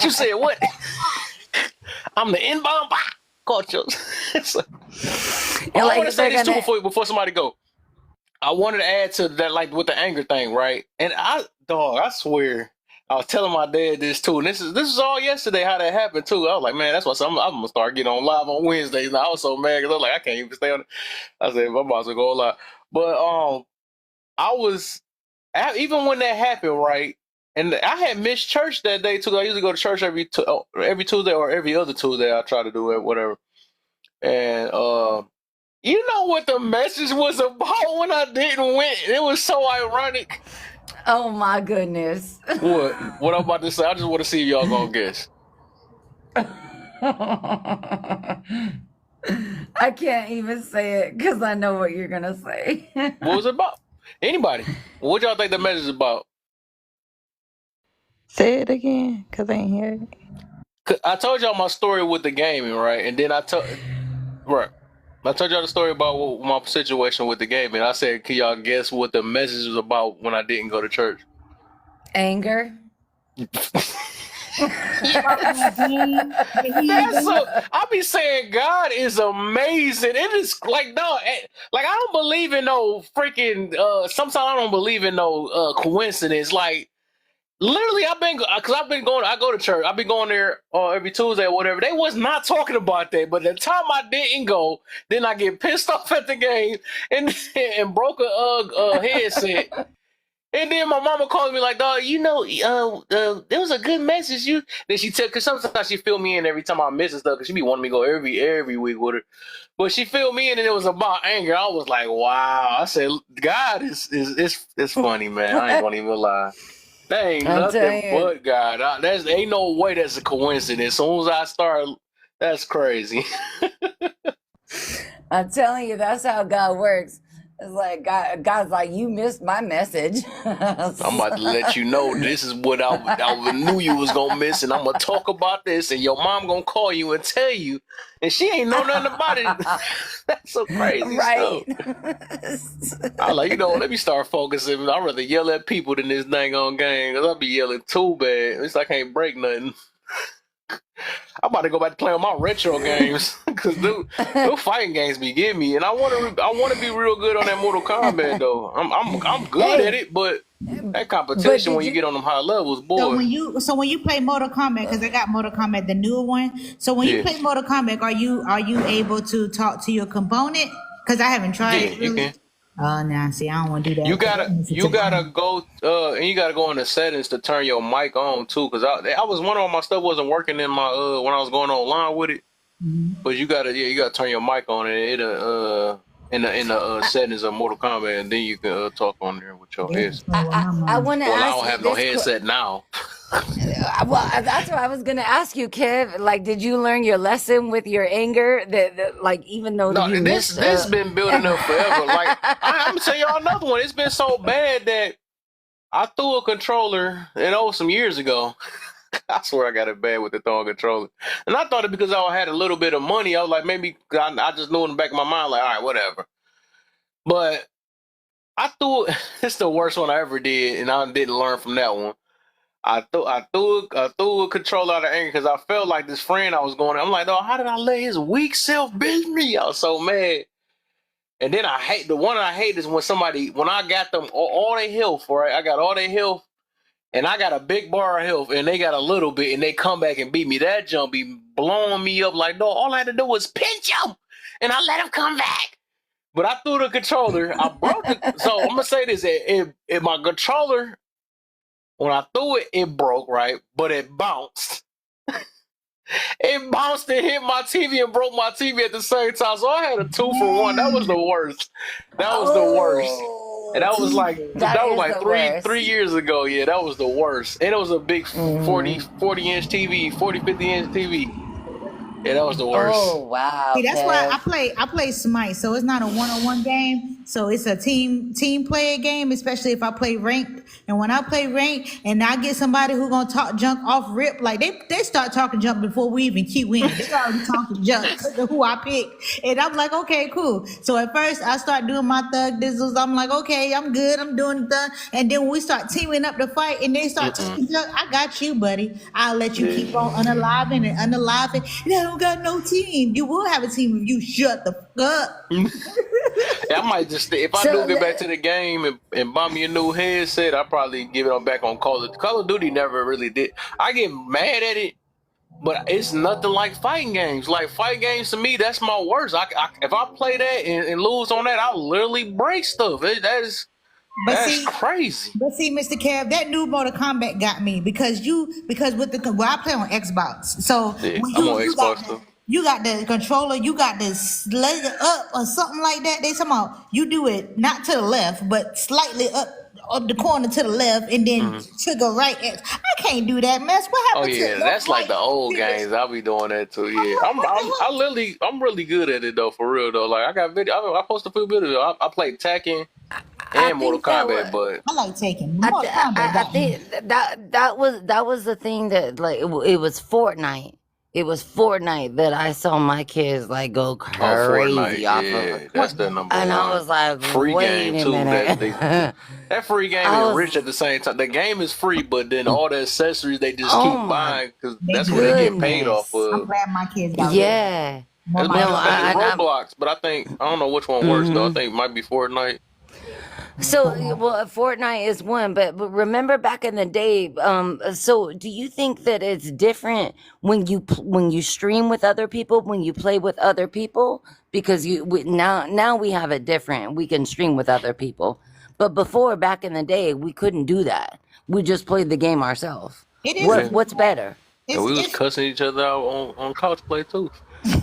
You said what? I'm the inbound coach. I want to say this too before somebody go. I wanted to add to that, like with the anger thing, right? And I swear, I was telling my dad this too, and this is all yesterday how that happened too. I was like, man, that's why I'm gonna start getting on live on Wednesdays. And I was so mad because I was like, I can't even stay on it. I said, my boss will go live. But I was even when that happened, right? And I had missed church that day too. I usually go to church every Tuesday or every other Tuesday. I try to do it, whatever. And you know what the message was about when I didn't win? It was so ironic. Oh my goodness. What I'm about to say? I just want to see if y'all gonna guess. I can't even say it because I know what you're gonna say. What was it about? Anybody? What y'all think the message is about? Say it again, because I ain't hear it. I told y'all my story with the gaming, right? And then I told y'all the story about my situation with the gaming. I said, can y'all guess what the message was about when I didn't go to church? Anger. I be saying God is amazing. It is like no, like I don't believe in no freaking. Sometimes I don't believe in no coincidence. Like literally, I go to church. I've been going there every Tuesday or whatever. They was not talking about that, but the time I didn't go, then I get pissed off at the game and broke a headset. And then my mama called me like, dog, there was a good message. Then she took, because sometimes she fill me in every time I miss and stuff, because she be wanting me to go every week with her. But she filled me in, and it was about anger. I was like, wow. I said, God is funny, man. I ain't gonna even lie. That ain't nothing but God. Ain't no way that's a coincidence. As soon as I start, that's crazy. I'm telling you, that's how God works. It's like God's like, you missed my message. I'm about to let you know this is what I knew you was gonna miss, and I'm gonna talk about this, and your mom gonna call you and tell you, and she ain't know nothing about it. That's so crazy, right? Stuff. I like, let me start focusing. I'd rather yell at people than this dang on game, because I'll be yelling too bad. At least I can't break nothing. I'm about to go back to playing my retro games because those fighting games be getting me, and I want to be real good on that Mortal Kombat though. I'm good at it, but that competition when you get on them high levels, boy. So when you play Mortal Kombat, because I got Mortal Kombat, the newer one. So when you play Mortal Kombat, are you able to talk to your component? Because I haven't tried it. Really. You can. Oh, nah, see, I don't want to do that. You gotta go, and you gotta go in the settings to turn your mic on too. Because I was wondering why my stuff wasn't working in my when I was going online with it. Mm-hmm. But you gotta turn your mic on, and it'll in the settings of Mortal Kombat, and then you can talk on there with your headset. I want to. Well, I don't have no headset now. Well, that's what I was gonna ask you, Kev. Like, did you learn your lesson with your anger? That like, even though this been building up forever. Like, I'm gonna tell y'all another one. It's been so bad that I threw a controller, some years ago. I swear I got it bad with the throwing controller, and I thought it because I had a little bit of money. I was like, maybe I just knew in the back of my mind, like, all right, whatever. But I threw it. It's the worst one I ever did, and I didn't learn from that one. I threw a controller out of anger because I felt like this friend I was going. I'm like, oh, how did I let his weak self beat me? I was so mad. And then I hate is when I got them all their health, right? I got all their health, and I got a big bar of health, and they got a little bit, and they come back and beat me. That jump be blowing me up like, no, all I had to do was pinch him, and I let him come back. But I threw the controller. I broke it. So I'm gonna say this: if my controller. When I threw it, it broke, right? But it bounced. It bounced and hit my TV and broke my TV at the same time. So I had a 2-for-1. That was the worst. That was the worst. And that was like three years ago. Yeah, that was the worst. And it was a big 40-inch TV, 50-inch TV. Yeah, that was the worst. Oh wow! See, that's why I play Smite, so it's not a 1-on-1 game. So it's a team player game, especially if I play ranked. And when I play ranked and I get somebody who gonna talk junk off rip, like they start talking junk before we even keep winning. They already talking junk because of who I picked. And I'm like, okay, cool. So at first I start doing my thug dizzles. I'm like, okay, I'm good. I'm doing the. And then when we start teaming up to fight and they start talking junk, I got you, buddy. I'll let you keep on unaliving and unaliving. And I don't got no team. You will have a team if you shut the fuck up. I might just, if I do get back to the game and buy me a new headset, I'll probably give it on back on Call of Duty. Never really did. I get mad at it, but it's nothing like fighting games. Like fighting games to me, that's my worst. If I play that and lose on that, I'll literally break stuff. That's crazy. But see, Mr. Kev, that new Mortal Kombat got me because with I play on Xbox. So when I'm on Xbox too. You got the controller, you got the slide up or something like that. They talking about you do it not to the left, but slightly up the corner to the left, and then trigger right. I can't do that mess. What happened? Oh yeah, that's like the old games. I'll be doing that too. Yeah, I'm really good at it though, for real though. Like I got video. I post a few videos. I played Tekken and Mortal Kombat, but I like Tekken. I think that was the thing that like it was Fortnite. It was Fortnite that I saw my kids like go crazy off of. That's the number and one. I was like, free wait game a too. minute. That free game is rich at the same time. The game is free, but then all the accessories they just keep buying because that's what they get paid off of. I'm glad my kids got Yeah. It's Roblox, but I don't know which one works though. I think it might be Fortnite. So, well, Fortnite is one, but remember back in the day. So, do you think that it's different when you stream with other people, when you play with other people? Because now we have it different. We can stream with other people, but before, back in the day, we couldn't do that. We just played the game ourselves. What's better? And we was cussing each other out on couch play too.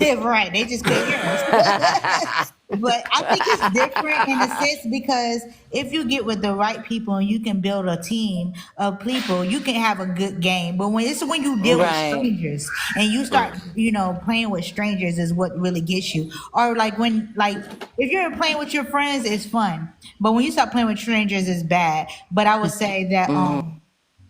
Right, they just couldn't hear us. But I think it's different in a sense because if you get with the right people and you can build a team of people, you can have a good game. But when you deal with strangers and you start, playing with strangers is what really gets you. Or if you're playing with your friends, it's fun. But when you start playing with strangers, it's bad. But I would say that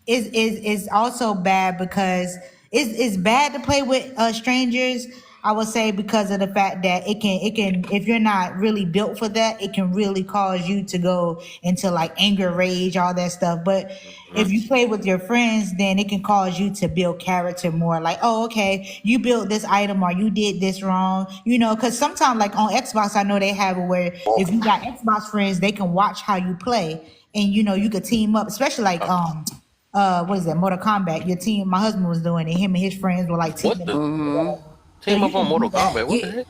it's also bad because it's bad to play with strangers. I would say because of the fact that it can if you're not really built for that, it can really cause you to go into like anger, rage, all that stuff. But if you play with your friends, then it can cause you to build character more. Like, oh, okay, you built this item or you did this wrong, because sometimes like on Xbox, I know they have it where if you got Xbox friends, they can watch how you play and you could team up, especially like what is that, Mortal Kombat. Your team, my husband was doing it, him and his friends were like teaming up. Team up on Mortal Kombat. What the heck?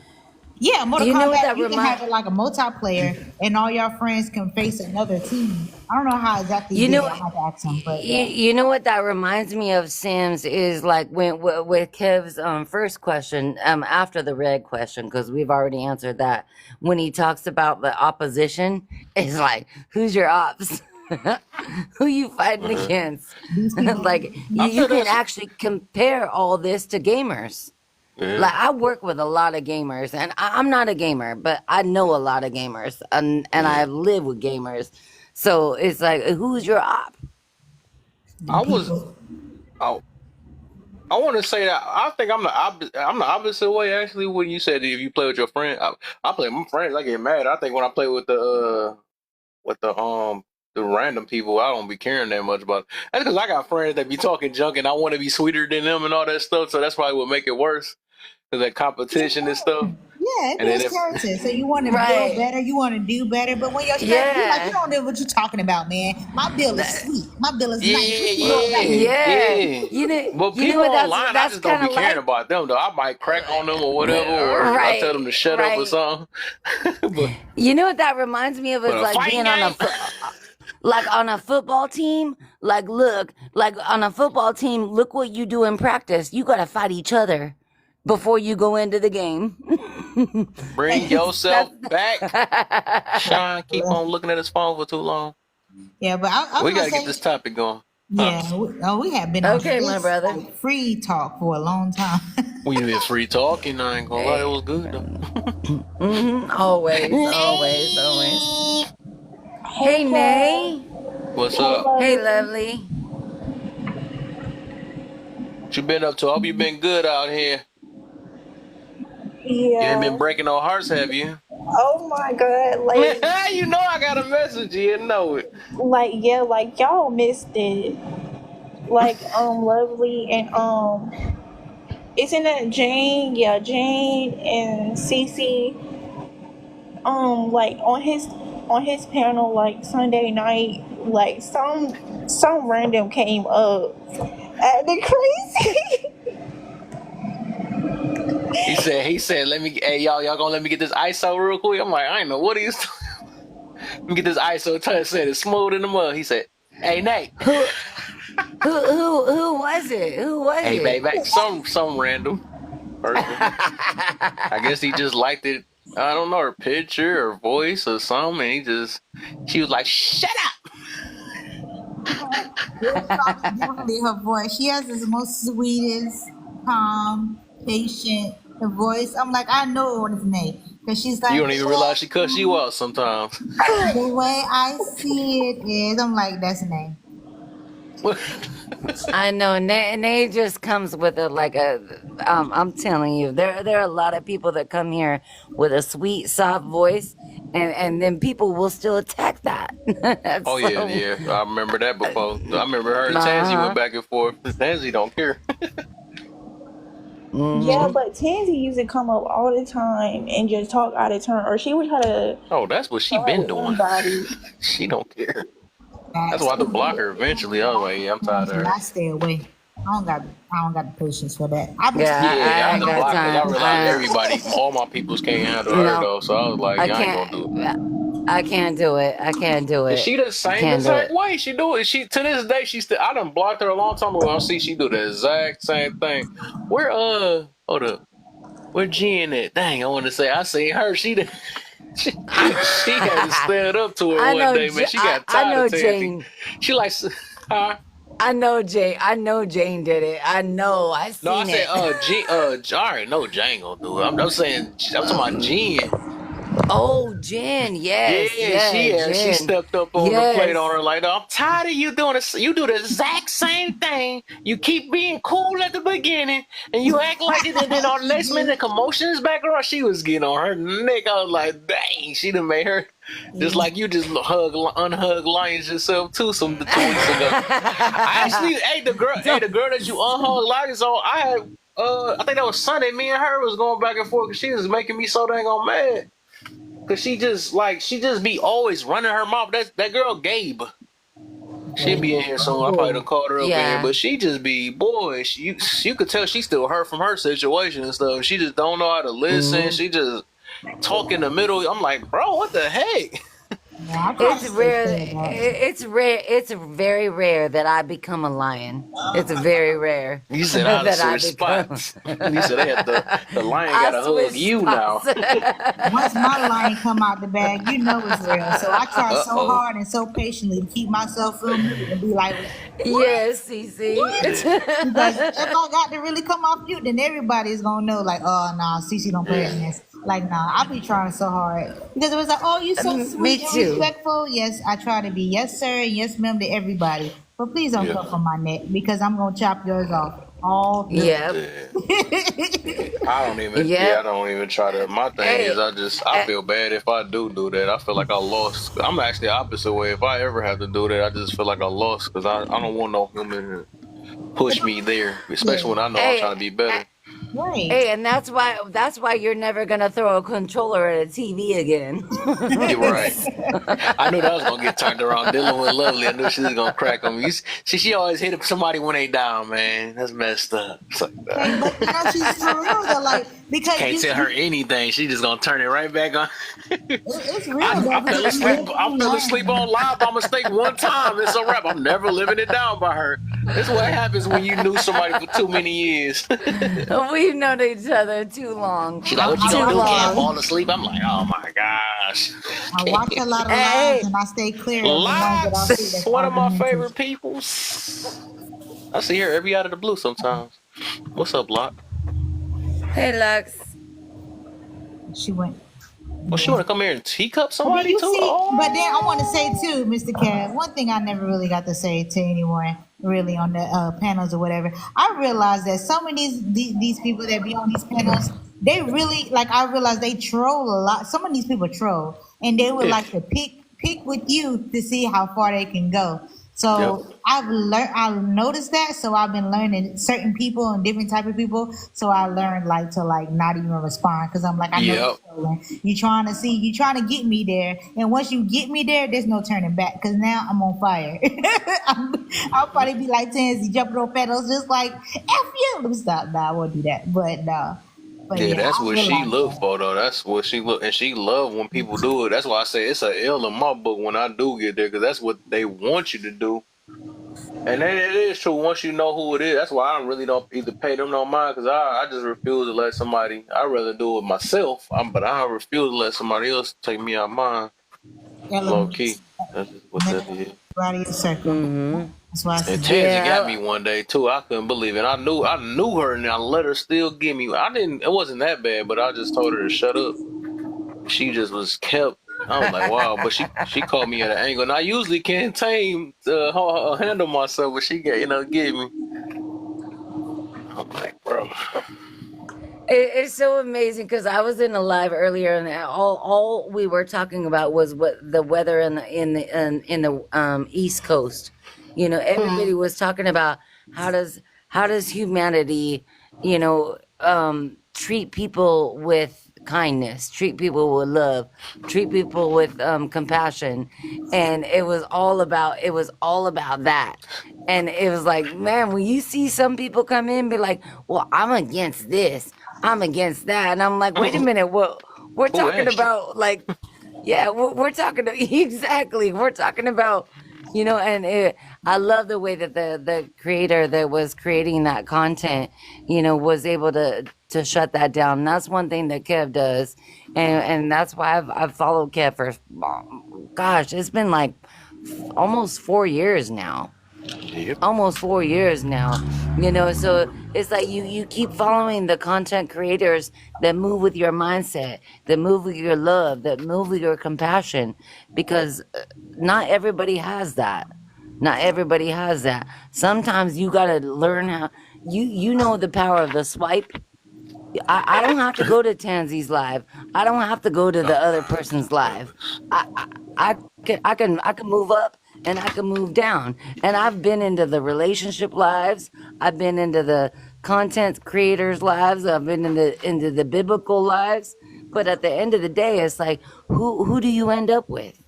Yeah, Mortal Kombat, you can have it like a multiplayer and all your friends can face another team. I don't know how exactly I have to ask him, but you know what that reminds me of, Sims, is like with Kev's first question after the red question, because we've already answered that. When he talks about the opposition, it's like, who's your ops? Who you fighting against? Like you can actually compare all this to gamers. Like I work with a lot of gamers, and I'm not a gamer, but I know a lot of gamers, and I live with gamers. So it's like, who's your op? I want to say that I think I'm the opposite way actually. When you said if you play with your friend, I play with my friends. I get mad. I think when I play with the random people, I don't be caring that much about it. That's because I got friends that be talking junk, and I want to be sweeter than them and all that stuff. So that's probably what make it worse. Because that competition and stuff. Yeah, it is character. So you want to build better, you want to do better, but when you're strategy, like, you don't know what you're talking about, man. My bill is sweet. My bill is nice. Yeah. But people online, I just don't be caring about them, though. I might crack on them or whatever, or I tell them to shut up or something. But, you know what that reminds me of? Is like being on a football team. Like, look, like on a football team, look what you do in practice. You got to fight each other before you go into the game. Bring yourself back. Sean, keep on looking at his phone for too long. Yeah, but we got to get this topic going. Yeah, we have been on Okay, my this brother. like, free talk for a long time. We been free talking. I ain't gonna lie, it was good though. Always. Hey, Nay. What's up? Hey, lovely. What you been up to? I hope you been good out here. You ain't been Yeah. breaking no hearts, have you? Oh my god. Like, You know I got a message. You know it. yeah, like y'all missed it. Like, lovely and isn't that Jane? Yeah, Jane and Cece. Like on his panel, like Sunday night, like some random came up acting crazy. He said, hey y'all gonna let me get this ISO real quick? I'm like, I ain't know what he's Let me get this ISO touch said it's smooth in the mud. He said, hey Nate. Who was it? Who was Hey it? baby, some random person. I guess he just liked it. I don't know, her picture or voice or something. And she was like, shut up. It's probably definitely her voice. She has this most sweetest, calm, patient voice. I'm like, I know what his name. Because she's like, You don't even realize she cuss you out sometimes. the way I see it is, I'm like, that's the name. I know. Nay just comes with I'm telling you, there are a lot of people that come here with a sweet, soft voice, and then people will still attack that. Oh yeah. I remember that before. I remember her and Tansy went back and forth. Tansy don't care. Yeah, but Tansy used to come up all the time and just talk out of turn, or she would try to. Oh, that's what she been doing. She don't care. That's why I had to block her eventually. I was like, yeah, I'm tired of her. I stay away. I don't got the patience for that. I had to block her. I realized everybody, all my peoples can't handle her though. So I was like, I ain't gonna do it. I can't do it. She the same exact way. She do it. She to this day she still. I done blocked her a long time ago. I see she do the exact same thing. Where hold up. Where Jen at? Dang, I want to say I seen her. She had to stand up to her one day, man. She got tired of Tansy. She like, huh? I know Jane. I know Jane did it. I know. I seen it. No, I said Jen. I already know Jane gonna do it. I'm saying I'm talking about Jen. Oh, Jen, yes. She stepped up on the plate on her like, I'm tired of you doing this. You do the exact same thing. You keep being cool at the beginning, and you act like it, and then on the next minute, the commotion is back around. She was getting on her neck. I was like, dang, she done made her just like you just unhug Lions yourself too 2 weeks ago. I actually, the girl that you unhug Lions on, I think that was Sunday. Me and her was going back and forth because she was making me so dang on mad. Cause she just be always running her mouth. That girl Gabe. She'll be in here soon. I probably done called her up in here, but she just be you could tell she still hurt from her situation and stuff. She just don't know how to listen. She just talk in the middle. I'm like, bro, what the heck? It's rare. It's rare. It's very rare that I become a lion. It's very rare. You said I had to switch spots. You said the lion got to hug you now. Once my lion come out the bag, you know it's real. So I try so hard and so patiently to keep myself from it and be like, yes, Cece. Because if I got to really come off mute, then everybody's gonna know, like, oh nah, Cece don't play this. Like, nah, I be trying so hard because it was like, oh, you so sweet and respectful. Yes, I try to be. Yes, sir, and yes, ma'am to everybody. But please don't come from my neck because I'm gonna chop yours off. All I don't even try to. My thing is, I feel bad if I do that. I feel like I lost. I'm actually the opposite way. If I ever have to do that, I just feel like I lost because I don't want no human to push me there, especially when I know I'm trying to be better. Right. Hey, and that's why you're never gonna throw a controller at a TV again. You're right. I knew that was gonna get turned around. Dealing with Lovely, I knew she was gonna crack on me. She always hit somebody when they down, man. That's messed up. It's like that. But she's for real though. Like because Can't tell her anything. She just gonna turn it right back on. it's real I though. fell Because you asleep. live, I you fell asleep learn. on live by mistake one time. It's a wrap. I'm never living it down by her. That's what happens when you knew somebody for too many years. We've known each other too long. She's like, "What you I Too gonna do? watch a Can't lot. long. fall asleep?" I'm like, "Oh my gosh." I watch a lot of lives, Hey, and I stay clear of the ones that I see Lots, that's one of my argumentative. favorite peoples. I see her every out of the blue sometimes. What's up, Lot? hey, Lux. She went. Well, she Yeah. wanna come here and teacup But then somebody you too? see, but then I want to say Oh. too, Mr. Cat, one thing I never really got to say to anyone really on the panels or whatever. I realized that some of these people that be on these panels, they really like. I realized they troll a lot. Some of these people troll, and they would Yeah. like to pick with you to see how far they can go. Yep. So I've noticed that. So I've been learning certain people and different type of people. So I learned like to like not even respond because I'm like, I know Yep. you're trolling. You trying to get me there, and once you get me there, there's no turning back because now I'm on fire. I'll probably be like Tansy jumping on pedals, just like F you. Let me stop. Nah, I won't do that. But Yeah, yeah, that's I what she realized look that. for though. That's what she look, and she love when people do it. That's why I say it's a L in my book when I do get there, because that's what they want you to do. And then it is true once you know who it is. That's why I really don't either pay them no mind, because I just refuse to let somebody. I rather do it myself. But I refuse to let somebody else take me out mine. Low key. Elements. That's just what that is. Out of your circle. Mm-hmm. That's why I And said. Tansy Yeah, got me one day too. I couldn't believe it. I knew her, and I let her still give me. I didn't. It wasn't that bad, but I just told her to shut up. She just was kept. I was like, wow. But she called me at an angle, and I usually can't handle myself, but she gave me. I'm like, bro. it's so amazing because I was in a live earlier, and all we were talking about was what the weather in the East Coast. You know, everybody was talking about how does humanity, treat people with kindness, treat people with love, treat people with compassion, and it was all about that. And it was like, man, when you see some people come in and be like, well, I'm against this, I'm against that, and I'm like, wait a minute, well, we're Who talking asked you? about like, yeah, we're talking exactly, we're talking about, and I love the way that the creator that was creating that content, was able to shut that down. And that's one thing that Kev does, and that's why I've followed Kev for, gosh, it's been like almost 4 years now. Yep. Almost 4 years now, so it's like you keep following the content creators that move with your mindset, that move with your love, that move with your compassion, because not everybody has that. Not everybody has that. Sometimes you got to learn how you know the power of the swipe. I don't have to go to Tansy's live. I don't have to go to the other person's live. I can move up and I can move down. And I've been into the relationship lives. I've been into the content creators lives. I've been into the biblical lives. But at the end of the day, it's like, who do you end up with?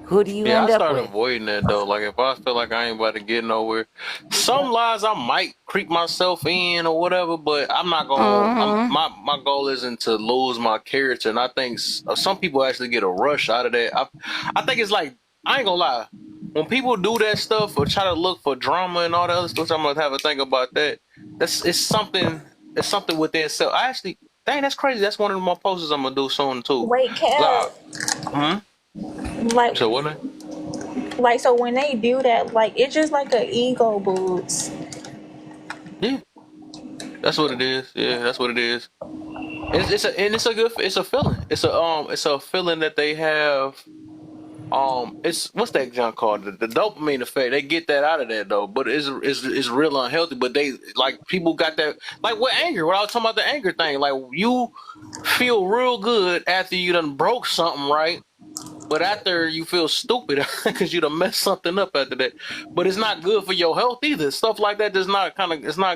Who do you Yeah, I end up started with? avoiding that though. Like if I feel like I ain't about to get nowhere, some lies I might creep myself in or whatever. But I'm not gonna. Mm-hmm. My goal isn't to lose my character, and I think some people actually get a rush out of that. I think it's like, I ain't gonna lie. When people do that stuff or try to look for drama and all that other stuff, I'm gonna have a think about that. It's something within itself. I actually, dang, that's crazy. That's one of my posters I'm gonna do soon too. Wait, Kev. Like, So what? so when they do that, like, it's just like an ego boost. Yeah, that's what it is. Yeah, that's what it is. It's a feeling. It's a feeling that they have. It's what's that junk called? The dopamine effect. They get that out of that though, but it's real unhealthy. But they, like, people got that, like with anger. What I was talking about, the anger thing. Like, you feel real good after you done broke something, right? but after you feel stupid because you done messed something up after that. But it's not good for your health either. Stuff like that it's not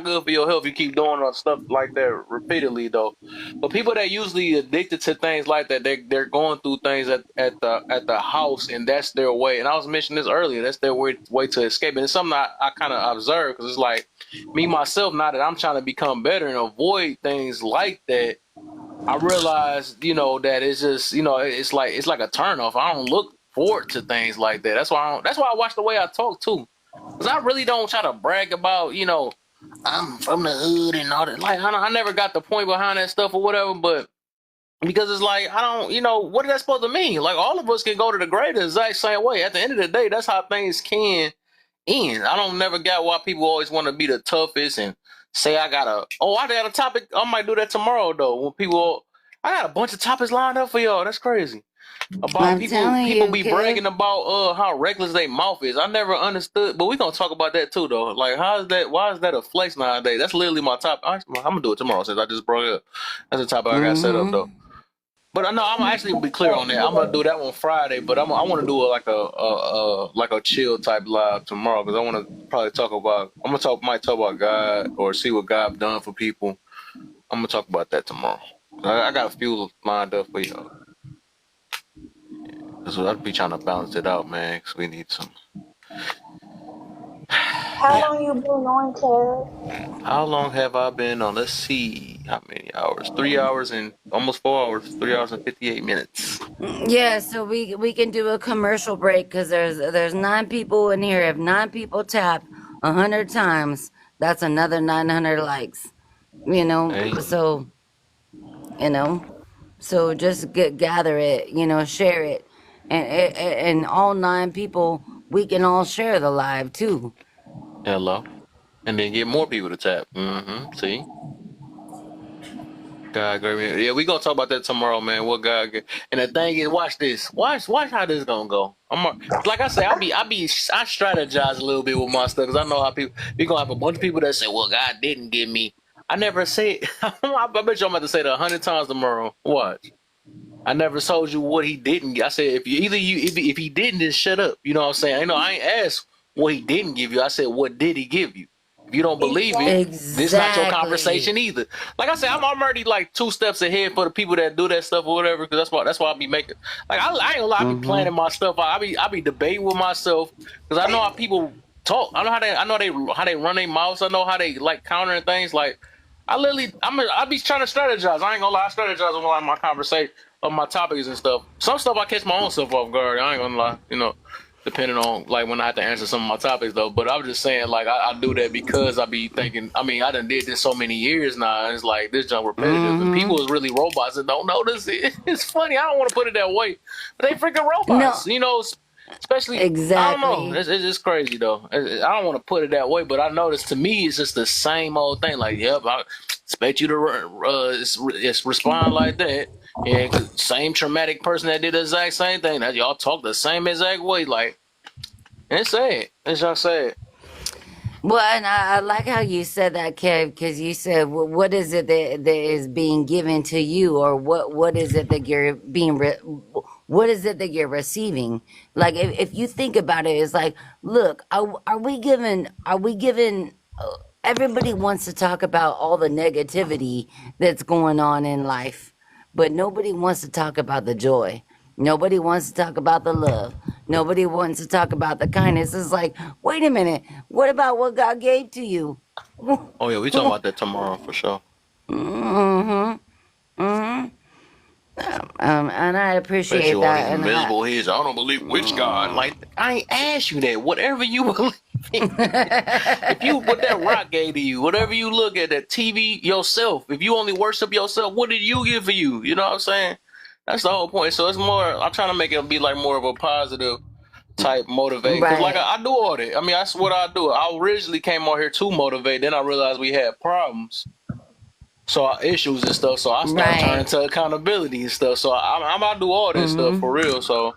good for your health. You keep doing stuff like that repeatedly though. But people that usually addicted to things like that, they're going through things at the house, and that's their way. And I was mentioning this earlier. That's their way to escape. And it's something I kind of observe, because it's like me myself, now that I'm trying to become better and avoid things like that, I realized, that it's just, it's like a turnoff. I don't look forward to things like that. That's why I watch the way I talk too, because I really don't try to brag about, I'm from the hood and all that. Like I never got the point behind that stuff or whatever, but because it's like I don't, what is that supposed to mean? Like all of us can go to the grave the exact same way. At the end of the day, that's how things can end. I don't never get why people always want to be the toughest and say I got a topic. I might do that tomorrow though. I got a bunch of topics lined up for y'all. That's crazy. About I'm people telling you, be kid. bragging about how reckless their mouth is. I never understood, but we gonna talk about that too though. Like why is that a flex nowadays? That's literally my topic. I'm gonna do it tomorrow since I just brought it up. That's the topic I got set up though. But I know I'm actually be clear on that. I'm gonna do that one Friday, but I want to do like a chill type live tomorrow, because I want to probably might talk about God or see what God done for people. I'm gonna talk about that tomorrow. I got a few lined up for y'all. Because I'd be trying to balance it out, man. Because we need some. How long you been on, Kev? How long have I been on? Let's see. How many hours? 3 hours and almost 4 hours. 3 hours and 58 minutes. Yeah, so we can do a commercial break, because there's 9 people in here. If 9 people tap 100 times, that's another 900 likes. Hey. So just gather it, share it, and all 9 people, we can all share the live too. Hello. And then get more people to tap. See? God, great. Yeah, we gonna talk about that tomorrow, man. What God get. And the thing is, watch this. Watch how this gonna go. Like I say, I strategize a little bit with my stuff, because I know how we gonna have a bunch of people that say, well, God didn't give me. I never say it. I bet you I'm about to say it 100 times tomorrow. Watch. I never told you what he didn't. I said if he didn't, just shut up. You know what I'm saying? I ain't asked what he didn't give you. I said, what did he give you? If you don't believe it, this is not your conversation either. Like I said, I'm already like 2 steps ahead for the people that do that stuff or whatever. Because that's why I be making. Like I ain't gonna lie, I be planning my stuff. I be debating with myself, because I know how people talk. I know how they run their mouths. I know how they like countering things. Like I be trying to strategize. I ain't gonna lie, I strategize with like my conversation of my topics and stuff. Some stuff I catch my own self off guard. I ain't gonna lie, depending on like when I have to answer some of my topics though. But I'm just saying, like I do that because I be thinking. I mean, I done did this so many years now, and it's like this junk repetitive. And people is really robots that don't notice it. It's funny. I don't want to put it that way, but they freaking robots. Especially exactly. I don't know. It's just crazy though. I don't want to put it that way, but I noticed to me it's just the same old thing. Like, yep, I expect you to respond like that. Yeah, same traumatic person that did the exact same thing. That y'all talk the same exact way. Like, it's sad. It's just sad. Well, and I like how you said that, Kev, because you said, well, what is it that is being given to you, or what is it that you're what is it that you're receiving? Like, if you think about it, it's like, look, are we given? Everybody wants to talk about all the negativity that's going on in life, but nobody wants to talk about the joy. Nobody wants to talk about the love. Nobody wants to talk about the kindness. It's like, wait a minute. What about what God gave to you? Oh yeah, we talking about that tomorrow for sure. And I appreciate that. And invisible heads. I don't believe which God. Like, I ain't asked you that. Whatever you believe in. What that rock gave to you, whatever you look at, that TV yourself. If you only worship yourself, what did you give for you? You know what I'm saying? That's the whole point. So it's more, I'm trying to make it be like more of a positive type motivate. Because like I do all that. I mean, that's what I do. I originally came on here to motivate. Then I realized we had problems. So our issues and stuff. So I started turning to accountability and stuff. So I'm about to do all this stuff for real. So,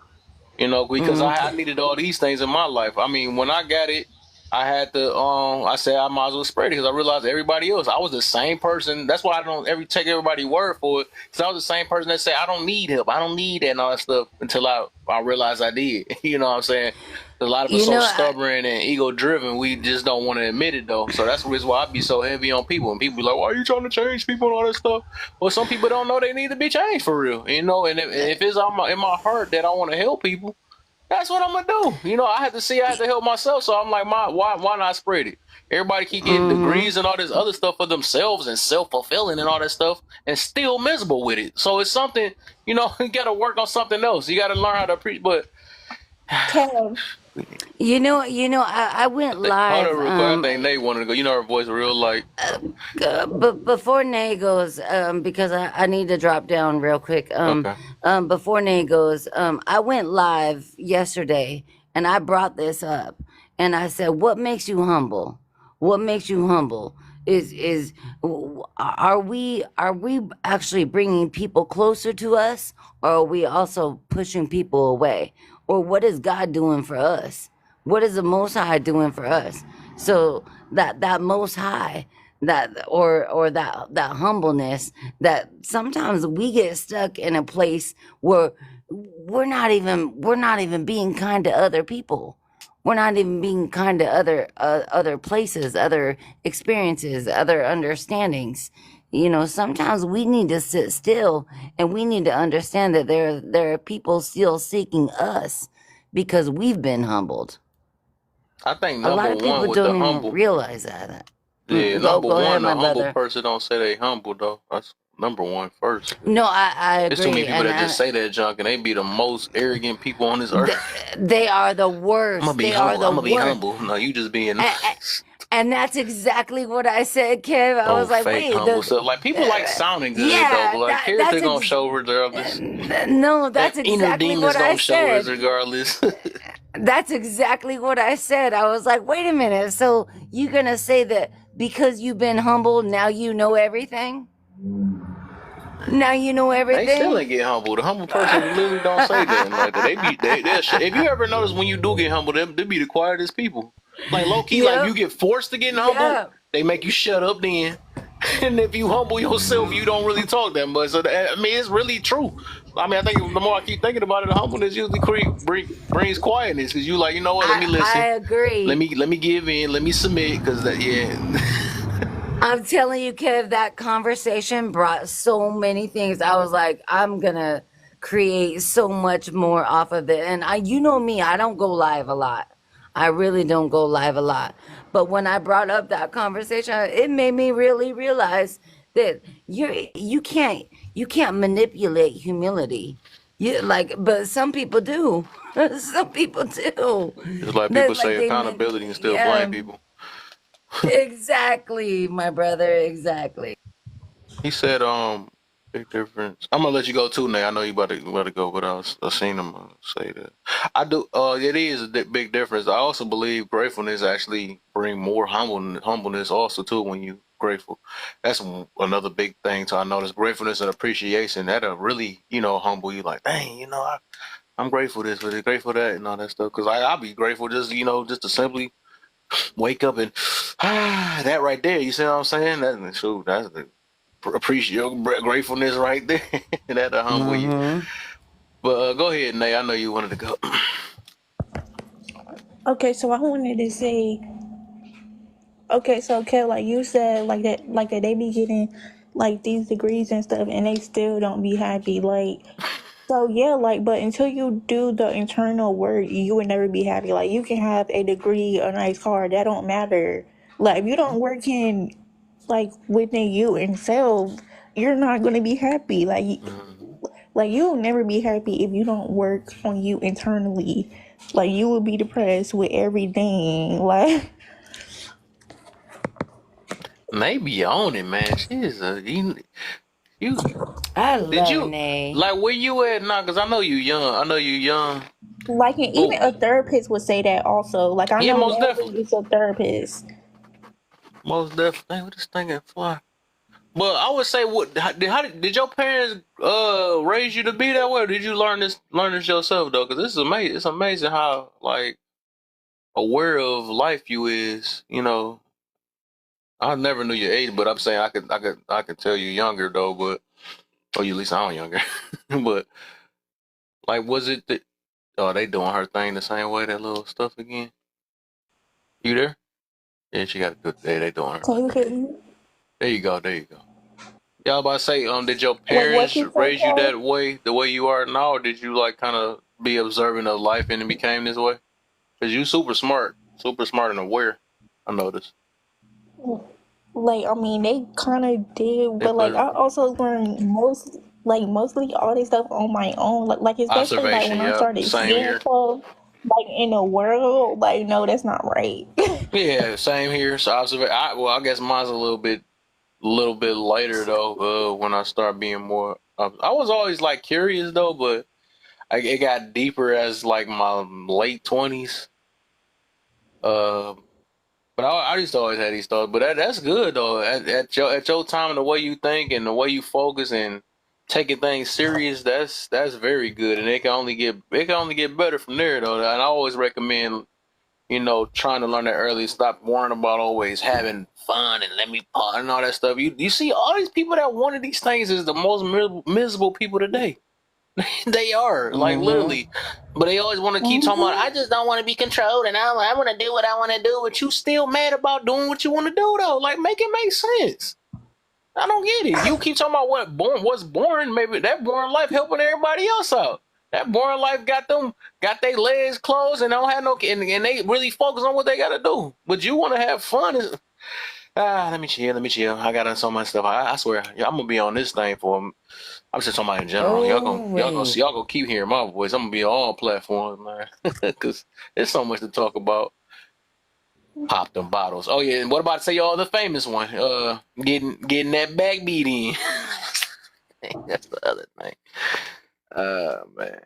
because I needed all these things in my life. I mean, when I got it, I had to I said I might as well spread it because I realized everybody else, I was the same person. That's why I don't ever take everybody's word for it. Because I was the same person that said I don't need help, I don't need that and all that stuff until I realized I did. You know what I'm saying? A lot of us You so know, stubborn and ego driven, we just don't want to admit it though. So that's the reason why I be so heavy on people. And people be like, why are you trying to change people and all that stuff? Well, some people don't know they need to be changed for real. You know, and if it's in my heart that I want to help people, that's what I'm gonna do. You know, I had to help myself. So I'm like, why not spread it? Everybody keep getting degrees and all this other stuff for themselves and self-fulfilling and all that stuff and still miserable with it. So it's something, you know, you gotta work on something else. You gotta learn how to appreciate. But Kev, you know, I went hold live. on real quick. I think Nate wanted to go. You know her voice real like. But before Nay goes, because I need to drop down real quick. Okay. Before Nay goes, I went live yesterday and I brought this up and I said, "What makes you humble? What makes you humble? Are we actually bringing people closer to us, or are we also pushing people away? Or what is God doing for us? What is the Most High doing for us?" So that Most High, that humbleness, that sometimes we get stuck in a place where we're not even being kind to other people. We're not even being kind to other places, other experiences, other understandings. You know, sometimes we need to sit still and we need to understand that there are people still seeking us because we've been humbled. I think A lot number of people one with don't the even humble. realize that. Yeah, Go number ahead, one, my the humble brother. person don't say they humble though. That's number one first. No, I There's too many agree, people and that just say that junk and they be the most arrogant people on this earth. they are the I'm gonna worst. be They are humble. the I'm gonna be worst. humble. No, you just being And that's exactly what I said, Kev. I so was like, fake wait, humble stuff. Like people like sounding good though, yeah, but like character gonna show regardless. no, that's That inner exactly demons what I gonna show us said. regardless. That's exactly what I said. I was like, wait a minute. So you're gonna say that because you've been humbled, now you know everything? Now you know They still everything? ain't get humble. The humble person literally don't say that like that. If you ever notice when you do get humble, they be the quietest people. Like low key, like if you Yep. get forced to get humble, Yeah. they make you shut up then. And if you humble yourself, you don't really talk that much. So I mean, it's really true. I mean, I think the more I keep thinking about it, the humbleness usually brings quietness because you like, you know what? Let me I listen. agree. Let me give in. Let me submit because I'm telling you, Kev, that conversation brought so many things. I was like, I'm gonna create so much more off of it. And you know me, I don't go live a lot. I really don't go live a lot. But when I brought up that conversation, it made me really realize that you can't manipulate humility. But some people do. Some people do. it's like people That's like say accountability and still yeah. blame people. Exactly, my brother, exactly. He said, big difference. I'm gonna let you go too, Nate. I know you about to go, but I seen him say that. I do. It is a big difference. I also believe gratefulness actually bring more humbleness also too when you grateful. That's another big thing to I notice. Gratefulness and appreciation that'll really humble you. Like, dang, I'm grateful this, but grateful that, and all that stuff. Because I'll be grateful just just to simply wake up and that right there. You see what I'm saying? That's the appreciate your gratefulness right there. That'll humble you. But go ahead, Nate. I know you wanted to go. okay, so I wanted to say, okay, so Kev, like you said, like that they be getting like these degrees and stuff, and they still don't be happy. Like, so yeah, like, but until you do the internal work, you would never be happy. Like, you can have a degree, a nice car, that don't matter. Like, if you don't work in, like, within you and self, you're not gonna be happy. Like you'll never be happy if you don't work on you internally. Like, you will be depressed with everything. Like, Maybe on it, man. She's you. I Did love you Nay. like where you at now? Cause I know you young. and even a therapist would say that also. Like, I Yeah, know most Natalie definitely. is a therapist. Most definitely. Dang, what this thing can fly? But I would say, did your parents raise you to be that way? Or did you learn this yourself though? Because this is amazing. It's amazing how like aware of life you is, I never knew your age, but I'm saying I could tell you younger though, but or you at least sound younger. But like, was it that? Oh, they doing her thing the same way, that little stuff again. You there? Yeah, she got a good day. They doing her Can you thing. hear me? There you go. There you go. Yeah, I was about to say, did your Wait, what parents you say, raise you Kelly? that way, the way you are now, or did you like kind of be observant of life and it became this way? Cause you super smart and aware. I noticed. Like, I mean, they kind of did, They but like, put I also learned mostly all this stuff on my own. Like especially like observation. when I Yep, started same seeing here. stuff, like in the world, like, no, that's not right. Yeah, same here. So observation. I guess mine's a little bit later though. When I start being more, I was always like curious though, but it got deeper as like my late 20s. But I used to always have these thoughts. But that's good though. At your time and the way you think and the way you focus and taking things serious, that's very good. And it can only get better from there though. And I always recommend, trying to learn that early. Stop worrying about always having fun and let me part and all that stuff. You see all these people that wanted these things is the most miserable people today. They are like literally, but they always want to keep talking about. I just don't want to be controlled, and I want to do what I want to do. But you still mad about doing what you want to do though? Like, make it make sense. I don't get it. You keep talking about what's boring. Maybe that boring life helping everybody else out. That boring life got their legs closed and don't have no, and they really focus on what they got to do. But you want to have fun. Let me chill. I got so much stuff. I swear, I'm gonna be on this thing for. I'm just talking about in general. Y'all gonna keep hearing my voice. I'm gonna be on all platforms, man, because there's so much to talk about. Pop them bottles. Oh yeah, and what about the famous one? Getting that back beat in. That's the other thing. Man,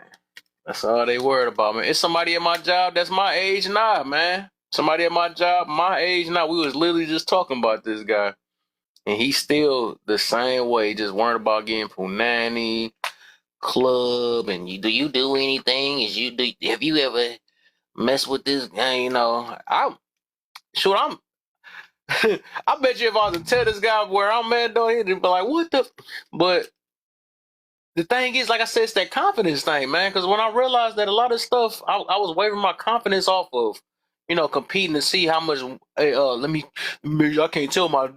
that's all they worried about, man. It's somebody at my job that's my age now, man. Somebody at my job, my age now. We was literally just talking about this guy. And he's still the same way, just worried about getting punani, club, and do you do anything? Have you ever messed with this guy? I bet you if I was to tell this guy where I'm at, though, he'd be like, what the? But the thing is, like I said, it's that confidence thing, man. Because when I realized that a lot of stuff, I was wavering my confidence off of, competing to see how much. Hey, I can't tell my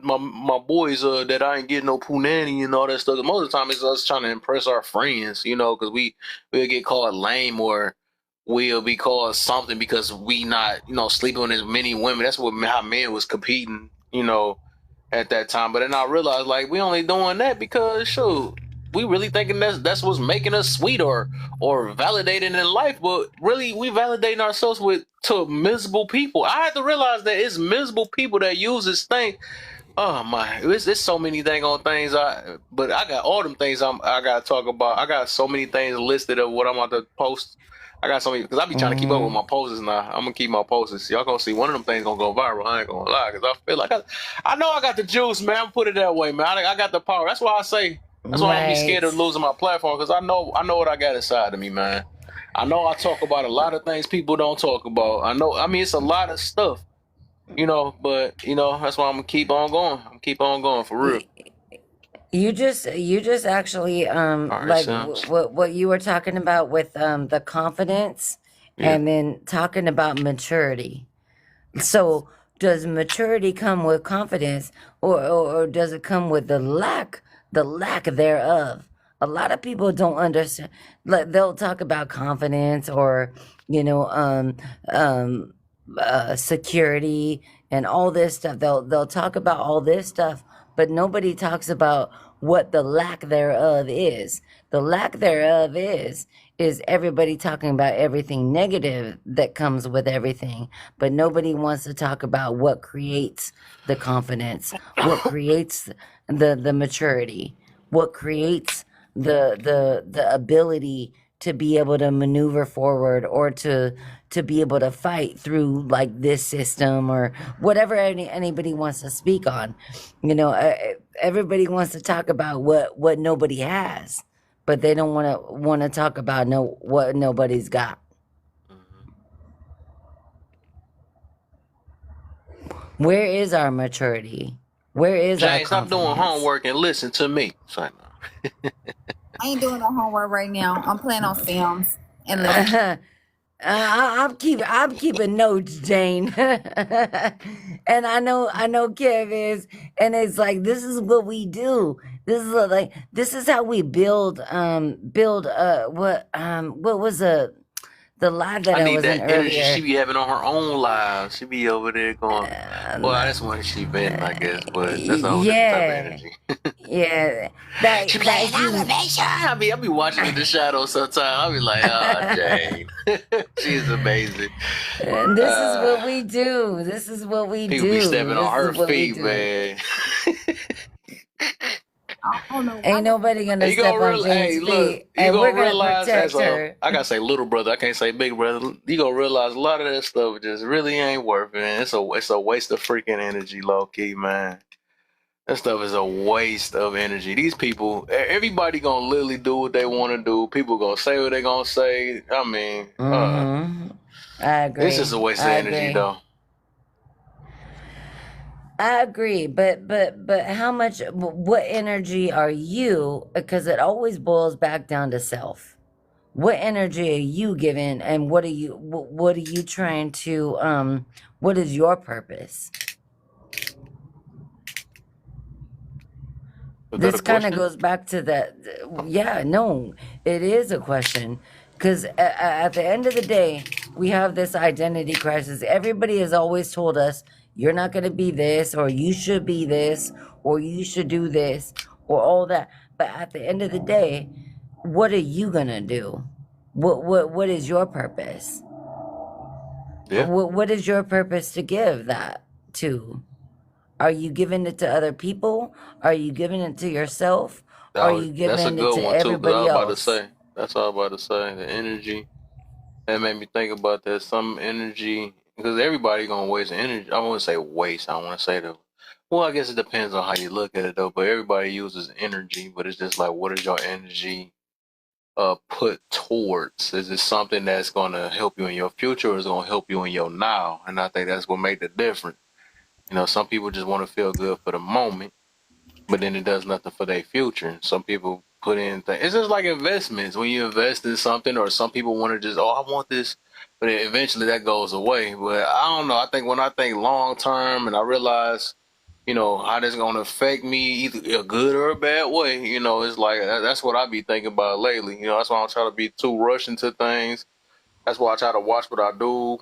boys that I ain't getting no punani and all that stuff. Most of the time, it's us trying to impress our friends, because we'll get called lame or we'll be called something because we not, sleeping with as many women. That's how men was competing, at that time. But then I realized, like, we only doing that because, shoot, we really thinking that's what's making us sweet or validating in life, but really we validating ourselves to miserable people. I had to realize that it's miserable people that use this thing. Oh my, it's so many dang on things. But I got all them things I gotta talk about. I got so many things listed of what I'm about to post. I got so many because I be trying to keep up with my posts now. I'm gonna keep my posts. Y'all gonna see one of them things gonna go viral. I ain't gonna lie, because I feel like I know I got the juice, man. Put it that way, man. I got the power. That's why I say. That's why I don't be scared of losing my platform, because I know what I got inside of me, man. I know I talk about a lot of things people don't talk about. I mean, it's a lot of stuff, but that's why I'm gonna keep on going. I'm keep on going for real. You just actually like what you were talking about with the confidence, and then talking about maturity. So does maturity come with confidence, or does it come with the lack thereof? A lot of people don't understand. Like, they'll talk about confidence or security and all this stuff. They'll talk about all this stuff, but nobody talks about what the lack thereof is. The lack thereof is everybody talking about everything negative that comes with everything, but nobody wants to talk about what creates the confidence, what creates the maturity, what creates the ability to be able to maneuver forward, or to be able to fight through like this system or whatever anybody wants to speak on. Everybody wants to talk about what nobody has, but they don't want to talk about what nobody's got. Where is our maturity? Where is our Jane, stop doing confidence? homework and listen to me. It's like, no. I ain't doing no homework right now. I'm playing on Sims and listening. I'm keeping notes, Jane. And I know Kev is, and it's like this is what we do. This is how we build what was the live that I I need was in that energy she earlier. be having on her own live. She be over there going, well, that's when she been, I guess, but that's a whole different type of Yeah, energy. yeah. She be like, elevation. I be watching in the shadows sometimes. I be like, oh, Jane. She's amazing. And this is what we do. This is what we People be do. stepping on This her is what we feet, do. man. I don't know why. Ain't nobody gonna You step gonna on realize, hey, Jane's look, feet, you and we're gonna gonna realize protect as a, her. I gotta say little brother, I can't say big brother. You gonna realize a lot of that stuff just really ain't worth it. Man. It's a waste of freaking energy, low key, man. That stuff is a waste of energy. These people, everybody gonna literally do what they want to do. People gonna say what they gonna say. I mean, I it's just a agree. waste of I energy, agree. though. I agree, but how much? What energy are you? Because it always boils back down to self. What energy are you giving, and what are you trying to? What is your purpose? Is that a This kind of question? goes back to that. Yeah, no, it is a question. Because at the end of the day, we have this identity crisis. Everybody has always told us, you're not going to be this, or you should be this, or you should do this, or all that. But at the end of the day, what are you going to do? What is your purpose? Yeah. What is your purpose to give that to? Are you giving it to other people? Are you giving it to yourself? Are you That's a giving it good to one, too, because I everybody was about to else? say. That's all I was about to say. The energy. That made me think about that. Some energy, because everybody gonna waste energy. I wouldn't say waste. I want to say the. Well, I guess it depends on how you look at it, though. But everybody uses energy. But it's just like, what is your energy put towards? Is it something that's gonna help you in your future, or is it gonna help you in your now? And I think that's what made the difference. You know, some people just want to feel good for the moment, but then it does nothing for their future. Some people put in things. It's just like investments. When you invest in something, or some people want to just, oh, I want this, but then eventually that goes away. But I don't know. I think when I think long term, and I realize, you know, how this gonna affect me, either a good or a bad way. You know, it's like that's what I be thinking about lately. You know, that's why I don't try to be too rushed into things. That's why I try to watch what I do,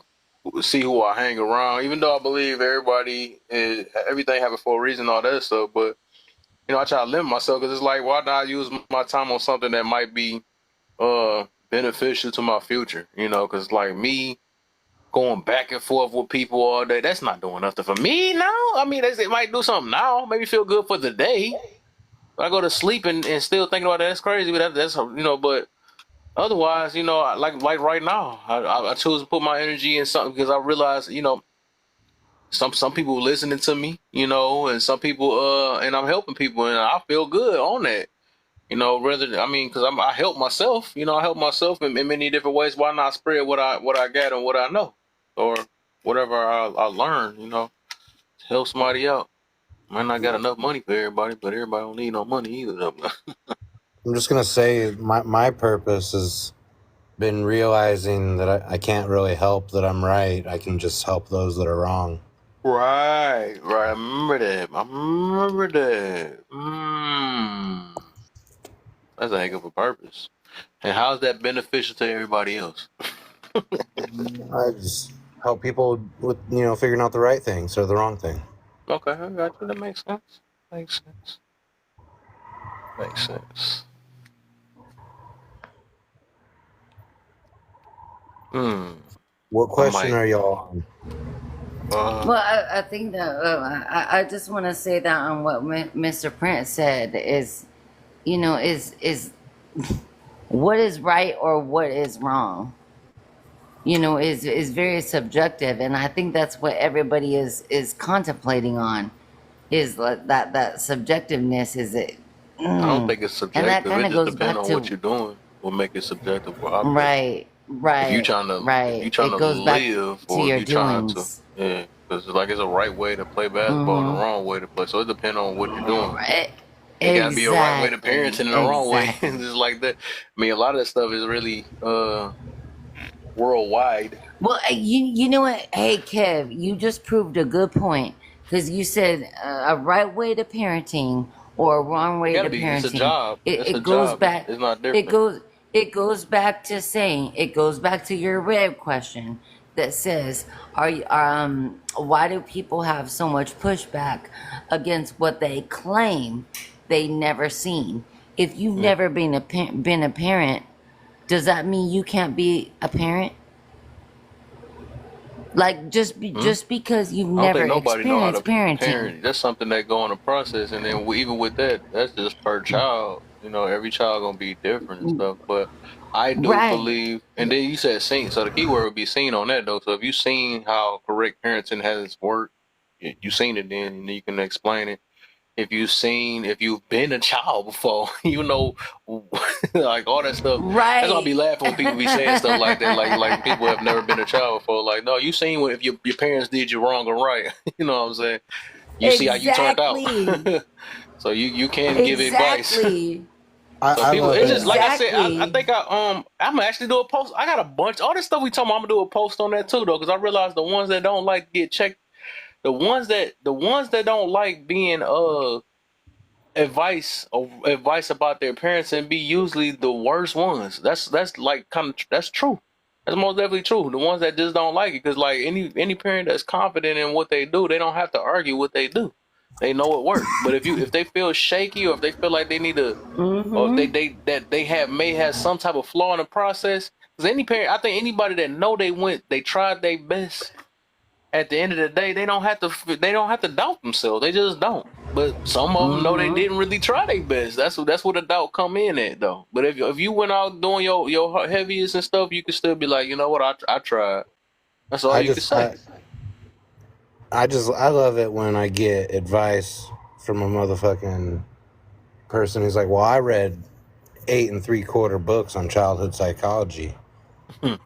see who I hang around. Even though I believe everything happens for a reason, all that stuff, but you know, I try to limit myself because it's like, why not use my time on something that might be beneficial to my future? You know, because like me going back and forth with people all day, that's not doing nothing for me now. I mean, it might do something now, maybe feel good for the day. But I go to sleep and still thinking about that. That's crazy, but that's you know. But otherwise, you know, like right now, I choose to put my energy in something because I realize, you know, some people listening to me, you know, and some people and I'm helping people, and I feel good on that. You know, because I help myself. You know, I help myself in many different ways. Why not spread what I got and what I know, or whatever I learn? You know, to help somebody out. Might not got enough money for everybody, but everybody don't need no money either. Though. I'm just gonna say my purpose has been realizing that I can't really help that I'm right. I can just help those that are wrong. Right. I remember that. That's a heck of a purpose. And how's that beneficial to everybody else? I just help people with, figuring out the right thing instead of the wrong thing. Okay, I got you. That makes sense. Makes sense. What question are y'all on? Well, I think that I just want to say that on what Mr. Prince said is, you know, is what is right or what is wrong, you know, is very subjective, and I think that's what everybody is contemplating on, is that subjectiveness. Is it? I don't think it's subjective. And that kind It of just goes depends back on to what you're doing. Will make it subjective or objective. right. If you trying to It goes back live, to or your if you trying to, doings. yeah. because it's a right way to play basketball and a wrong way to play. So it depends on what you're doing. It gotta be a right way to parenting and a wrong way. Just like that. I mean, a lot of that stuff is really worldwide. Well, you know what? Hey, Kev, you just proved a good point because you said a right way to parenting or a wrong way to parenting. It's a job. It goes job. back. It's not different. It goes back to saying. It goes back to your red question that says, why do people have so much pushback against what they claim they never seen? If you've never been a parent, does that mean you can't be a parent? Like just because you've never experienced parenting. Parent. That's something that go in the process, and then even with that, that's just per child. You know, every child gonna be different and stuff. But I do believe, and then you said seen, so the key word would be seen on that though. So if you've seen how correct parenting has worked, you've seen it, then you can explain it. If you've been a child before, you know, like all that stuff. Right. That's why I be laughing when people be saying stuff like that. Like people have never been a child before. Like, no, you seen if your parents did you wrong or right. You know what I'm saying? You see how you turned out. So you can give advice. So people, it's just like I said. I think I'm gonna actually do a post. I got a bunch. All this stuff we talking about, I'm gonna do a post on that too, though, because I realize the ones that don't like to get checked. The ones that don't like being advice about their parents and be usually the worst ones. That's like that's true. That's most definitely true. The ones that just don't like it, because like any parent that's confident in what they do, they don't have to argue what they do. They know it works. But if they feel shaky, or if they feel like they need to, or if they may have some type of flaw in the process, because any parent, I think anybody that know they tried their best. At the end of the day, they don't have to doubt themselves. They just don't. But some of them know they didn't really try their best. That's what a doubt come in at though. But if you went out doing your heaviest and stuff, you could still be like, you know what, I tried. That's all you can say. I love it when I get advice from a motherfucking person who's like, well, I read 8 3/4 books on childhood psychology,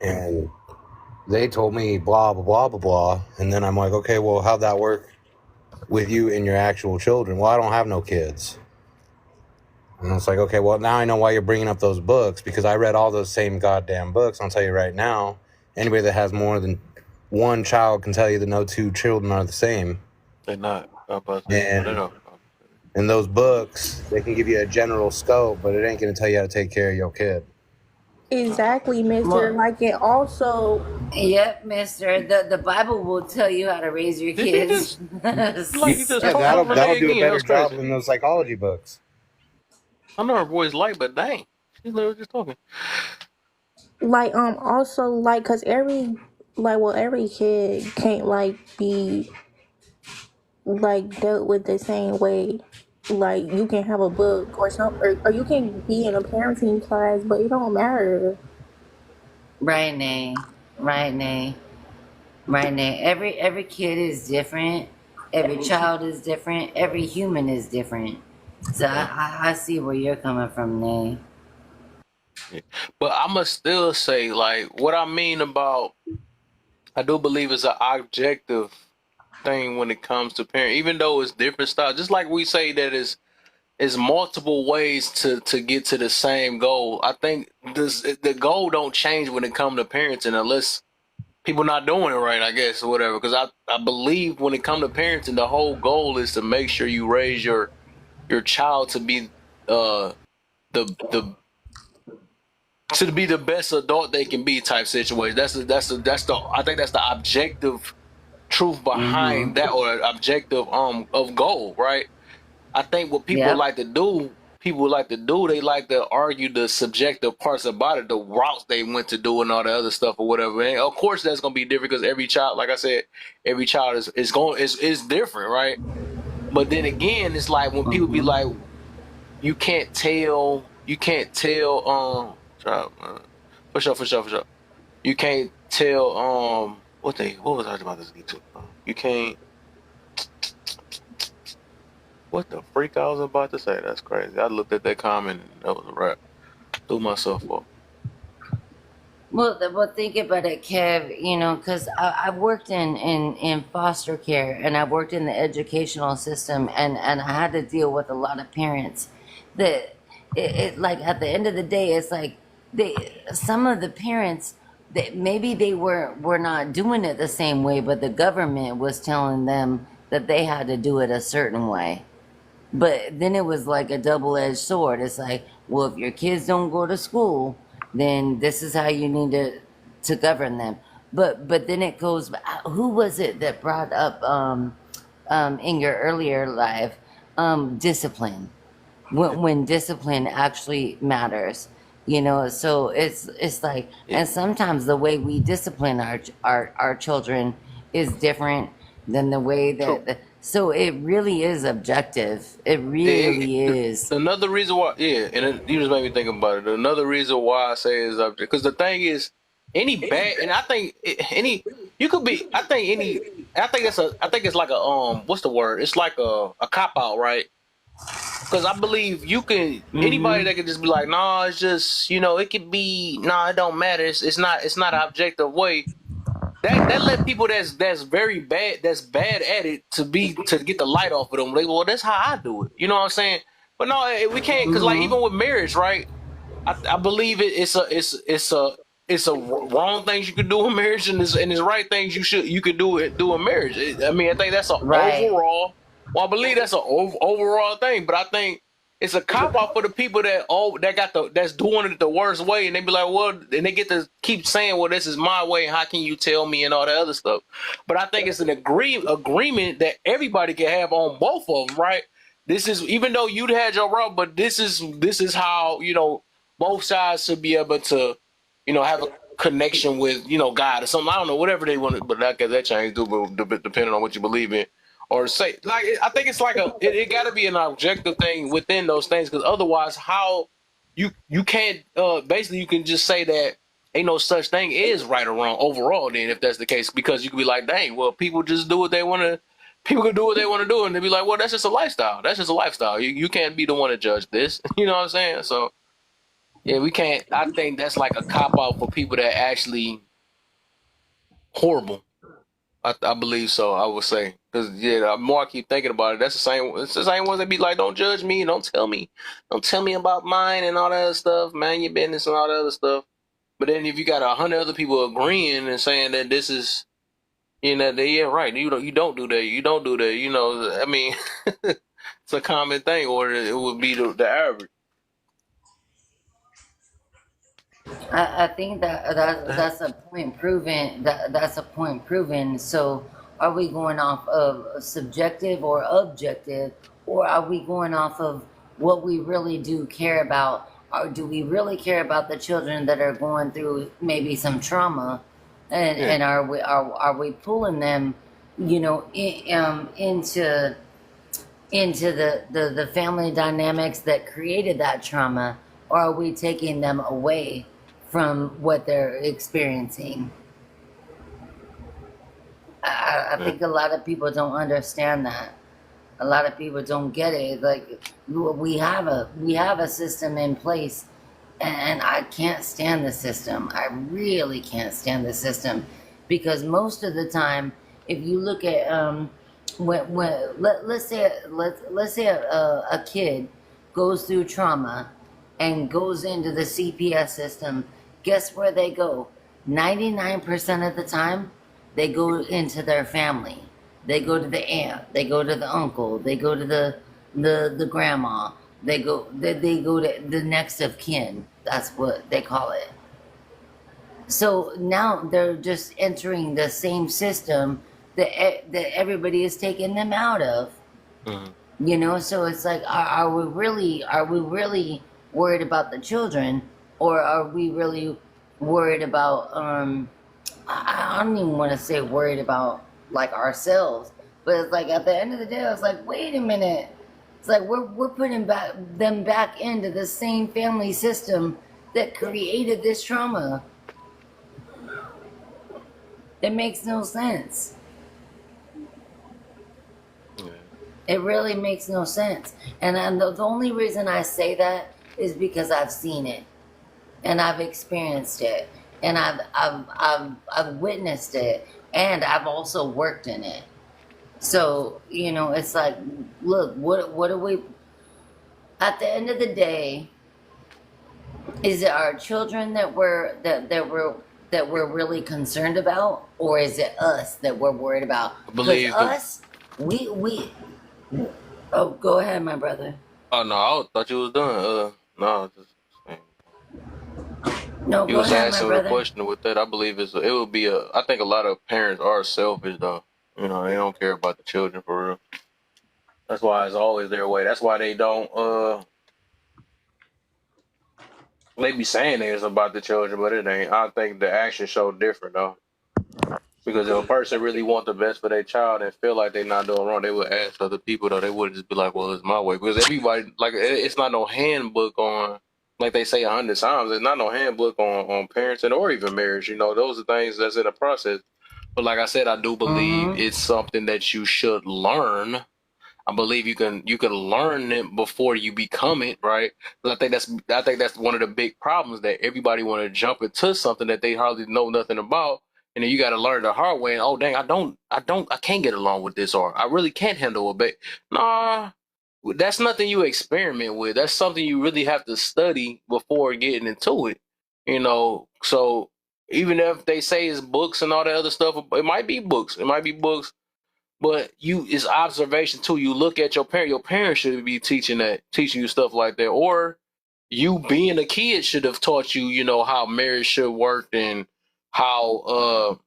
and they told me blah, blah, blah, blah, blah. And then I'm like, okay, well, how'd that work with you and your actual children? Well, I don't have no kids. And it's like, okay, well, now I know why you're bringing up those books, because I read all those same goddamn books. I'll tell you right now, anybody that has more than one child can tell you that no two children are the same. They're not. And those books, they can give you a general scope, but it ain't going to tell you how to take care of your kid. Exactly, mister. Like it also. Yep, mister. The Bible will tell you how to raise your kids. That'll do a better job than those psychology books. I know her voice light, but dang, she's literally just talking. Like also like, cause every kid can't like be like dealt with the same way. Like you can have a book or something, or you can be in a parenting class, but it don't matter. Right, Nay. Every kid is different. Every child is different. Every human is different. So I see where you're coming from, Nay. But I must still say, like, what I mean about, I do believe it's an objective thing when it comes to parent, even though it's different styles. Just like we say that is multiple ways to get to the same goal. I think the goal don't change when it comes to parenting unless people not doing it right, I guess, or whatever. Because I believe when it comes to parenting, the whole goal is to make sure you raise your child to be to be the best adult they can be type situation. I think that's the objective truth behind that, or objective of goal, right? I think what people like to do, they like to argue the subjective parts about it, the routes they went to do and all the other stuff or whatever. And of course that's gonna be different because every child, like I said, every child is different, right? But then again, it's like when people be like, you can't tell for sure. You can't tell what was I about to get to? You can't. What the freak I was about to say? That's crazy. I looked at that comment and that was a wrap. Threw myself off. Well, think about it, Kev. You know, because I've worked in foster care, and I've worked in the educational system, and I had to deal with a lot of parents that it like at the end of the day, it's like some of the parents that maybe they were not doing it the same way, but the government was telling them that they had to do it a certain way. But then it was like a double-edged sword. It's like, well, if your kids don't go to school, then this is how you need to govern them. But then it goes. Who was it that brought up in your earlier life discipline? When discipline actually matters, you know. So it's like, and sometimes the way we discipline our children is different than the way True. that. So it really is objective. It really is. Another reason why, yeah, and you just made me think about it. Another reason why I say is up because the thing is, any bad, and I think any you could be. I think it's like a what's the word? It's like a cop out, right? Because I believe you can anybody that can just be like, nah, it's just it could be nah, it don't matter. It's not an objective way. That let people that's very bad, that's bad at it to get the light off of them. Like, well, that's how I do it. You know what I'm saying? But no, we can't, because like even with marriage, right? I believe it's a wrong things you could do in marriage, and it's right things you could do in marriage. I mean, I think that's an Right. overall. Well, I believe that's an overall thing, but I think it's a cop out for the people that's doing it the worst way, and they be like, well, and they get to keep saying, well, this is my way. How can you tell me and all that other stuff? But I think it's an agreement that everybody can have on both of them, right? This is, even though you'd had your rub, but this is how both sides should be able to have a connection with God or something. I don't know, whatever they want, but that change depending on what you believe in. Or say, like, I think it's like it got to be an objective thing within those things, because otherwise, how you can't basically you can just say that ain't no such thing is right or wrong overall. Then, if that's the case, because you could be like, dang, well, people just do what they want to. People can do what they want to do, and they be like, well, that's just a lifestyle. That's just a lifestyle. You can't be the one to judge this. You know what I'm saying? So yeah, we can't. I think that's like a cop out for people that actually horrible. I believe so. I would say, because the more I keep thinking about it, that's the same. It's the same ones that be like, "Don't judge me, don't tell me about mine and all that other stuff, man, your business and all that other stuff." But then if you got 100 other people agreeing and saying that this is, yeah, right, you don't do that, you don't do that, I mean, it's a common thing, or it would be the average. I think that's a point proven. That's a point proven. So, are we going off of subjective or objective, or are we going off of what we really do care about, or do we really care about the children that are going through maybe some trauma, and Yeah. and are we pulling them, into the family dynamics that created that trauma, or are we taking them away from what they're experiencing? I think a lot of people don't understand that. A lot of people don't get it. Like, we have a system in place, and I can't stand the system. I really can't stand the system, because most of the time, if you look at let's say a kid goes through trauma and goes into the CPS system, guess where they go? 99% of the time, they go into their family. They go to the aunt. They go to the uncle. They go to the grandma. They go to the next of kin. That's what they call it. So now they're just entering the same system that everybody is taking them out of. So it's like, are we really worried about the children, or are we really worried about I don't even want to say worried about like ourselves, but it's like at the end of the day, I was like, wait a minute, it's like we're putting them back into the same family system that created this trauma. It makes no sense. It really makes no sense. And the only reason I say that is because I've seen it and I've experienced it. and I've witnessed it, and I've also worked in it. So it's like, look, what are we? At the end of the day, is it our children that we're really concerned about, or is it us that we're worried about? I Because believe the. us, we. Oh, go ahead, my brother. Oh no, I thought you was done. No, just No, you go was ahead, my asking the brother. question with that. I believe it would be a. I think a lot of parents are selfish though. They don't care about the children for real. That's why it's always their way. That's why they don't. They be saying it's about the children, but it ain't. I think the actions show different though. Because if a person really want the best for their child and feel like they're not doing wrong, they would ask other people though. They wouldn't just be like, "Well, it's my way." Because everybody, like, it's not no handbook on, like they say 100 times. There's not no handbook on parenting or even marriage. Those are things that's in the process. But like I said, I do believe Mm-hmm. it's something that you should learn. I believe you can learn it before you become it, right? But I think that's one of the big problems, that everybody want to jump into something that they hardly know nothing about, and then you got to learn the hard way. And oh dang, I can't get along with this, or I really can't handle it. But nah, that's nothing you experiment with. That's something you really have to study before getting into it. So even if they say it's books and all that other stuff, it might be books. It might be books, but it's observation too. You look at your parent. Your parents should be teaching you stuff like that, or you being a kid should have taught you, how marriage should work and how.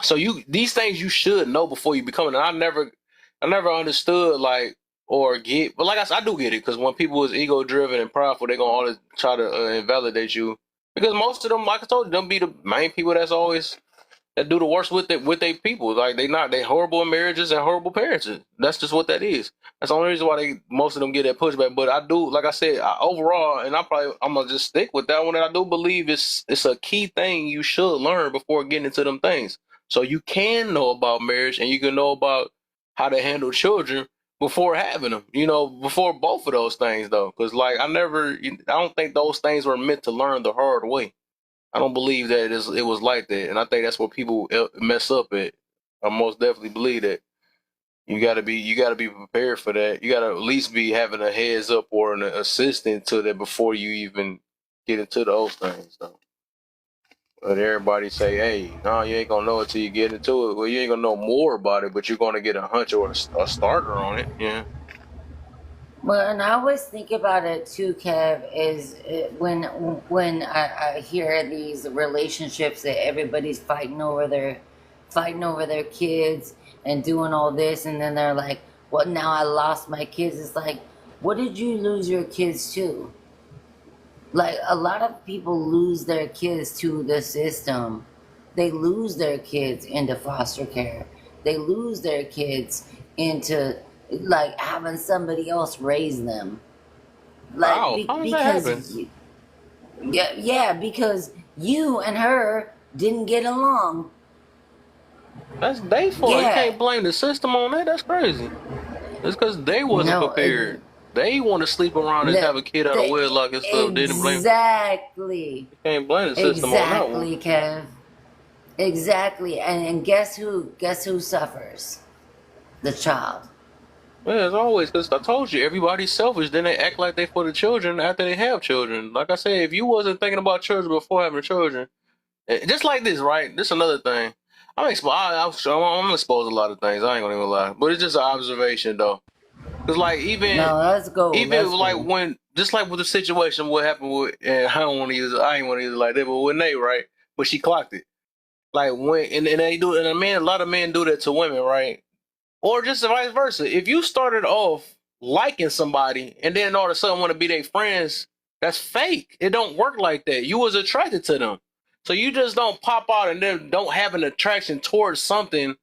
So these things you should know before you become it. And I never understood like or get, but like I said, I do get it, because when people is ego driven and prideful, they're gonna always try to invalidate you, because most of them, like I told you, them be the main people that's always that do the worst with their people. Like they horrible in marriages and horrible parents. That's just what that is. That's the only reason why most of them get that pushback. But I do, like I said, overall, and I'm gonna just stick with that one. And I do believe it's a key thing you should learn before getting into them things, so you can know about marriage and you can know about how to handle children before having them. Before both of those things though, because like I don't think those things were meant to learn the hard way. I don't believe that it was like that, and I think that's what people mess up at. I most definitely believe that you gotta be prepared for that. You gotta at least be having a heads up or an assistant to that before you even get into those things. So, but everybody say, "Hey, no, you ain't gonna know it till you get into it." Well, you ain't gonna know more about it, but you're gonna get a hunch or a starter on it. Yeah. Well, and I always think about it too, Kev, is when I hear these relationships that everybody's fighting over their kids and doing all this, and then they're like, "Well, now I lost my kids." It's like, what did you lose your kids to? Like, a lot of people lose their kids to the system. They lose their kids into foster care. They lose their kids into like having somebody else raise them. Like How does that happen? because yeah, because you and her didn't get along. That's their fault. You Yeah. can't blame the system on that. That's crazy. It's because they wasn't No, prepared. They want to sleep around and no, have a kid out of they, wedlock and stuff. Didn't blame. exactly. You can't blame the system on that one. Exactly, Kev. Exactly. And guess who suffers? The child. Yeah, as always, because I told you, everybody's selfish. Then they act like they for the children after they have children. Like I said, if you wasn't thinking about children before having children, just like this, right? This is another thing. I'm gonna expose a lot of things. I ain't gonna even lie, but it's just an observation though. Because like No, let's go. even Let's like go. when, just like with the situation, what happened with, and I ain't want to use it like that, but with Nate, right? But she clocked it. Like when, and they do, and a lot of men do that to women, right? Or just vice versa. If you started off liking somebody and then all of a sudden want to be their friends, that's fake. It don't work like that. You was attracted to them. So you just don't pop out and then don't have an attraction towards something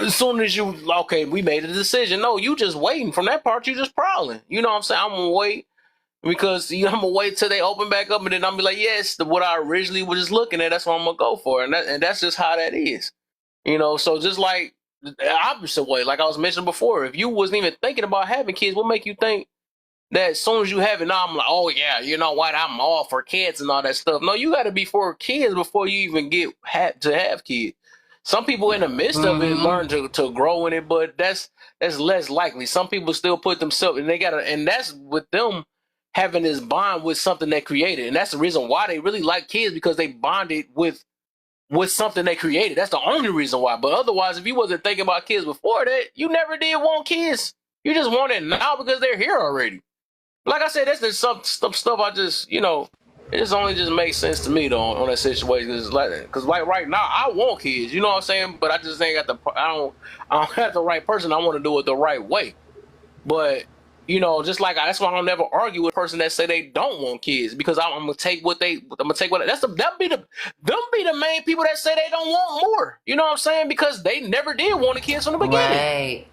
as soon as you, okay, we made a decision. No, you just waiting. From that part, you just prowling. You know what I'm saying? I'm gonna wait because I'm gonna wait till they open back up, and then I'm be like, yes, what I originally was just looking at, that's what I'm gonna go for, and that's just how that is. So just like the opposite way, like I was mentioning before, if you wasn't even thinking about having kids, what make you think that as soon as you have it, now I'm like, oh yeah, you know what? I'm all for kids and all that stuff. No, you got to be for kids before you even get to have kids. Some people in the midst of it learn to grow in it, but that's less likely. Some people still put themselves, and and that's with them having this bond with something they created, and that's the reason why they really like kids, because they bonded with something they created. That's the only reason why. But otherwise, if you wasn't thinking about kids before that, you never did want kids. You just want it now because they're here already. Like I said, that's just some stuff I just, it just only just makes sense to me though on that situation. Because like right now, I want kids, you know what I'm saying? But I just ain't got I don't have the right person. I want to do it the right way. But just like that's why I don't never argue with a person that say they don't want kids, because I'm gonna take what them be the main people that say they don't want more. You know what I'm saying? Because they never did want a kids from the beginning. Right.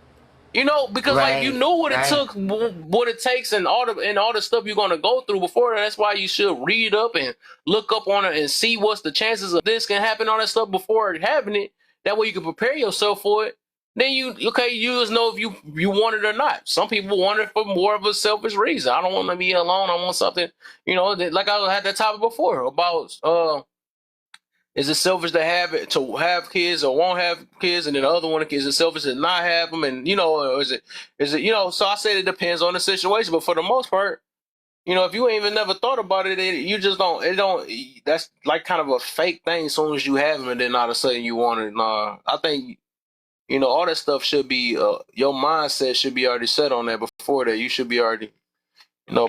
Because like you knew what it took, what it takes, and all the stuff you're gonna go through before that. That's why you should read up and look up on it and see what's the chances of this can happen, all that stuff before it happening. That way you can prepare yourself for it. Then you just know if you want it or not. Some people want it for more of a selfish reason. I don't want to be alone. I want something, like I had that topic before about is it selfish to have kids or won't have kids, and then the other one is it selfish to not have them, and or is it so I said it depends on the situation, but for the most part, if you ain't even never thought about it, you just don't that's like kind of a fake thing as soon as you have them, and then all of a sudden you want it. I think all that stuff should be your mindset should be already set on that before that. You should be already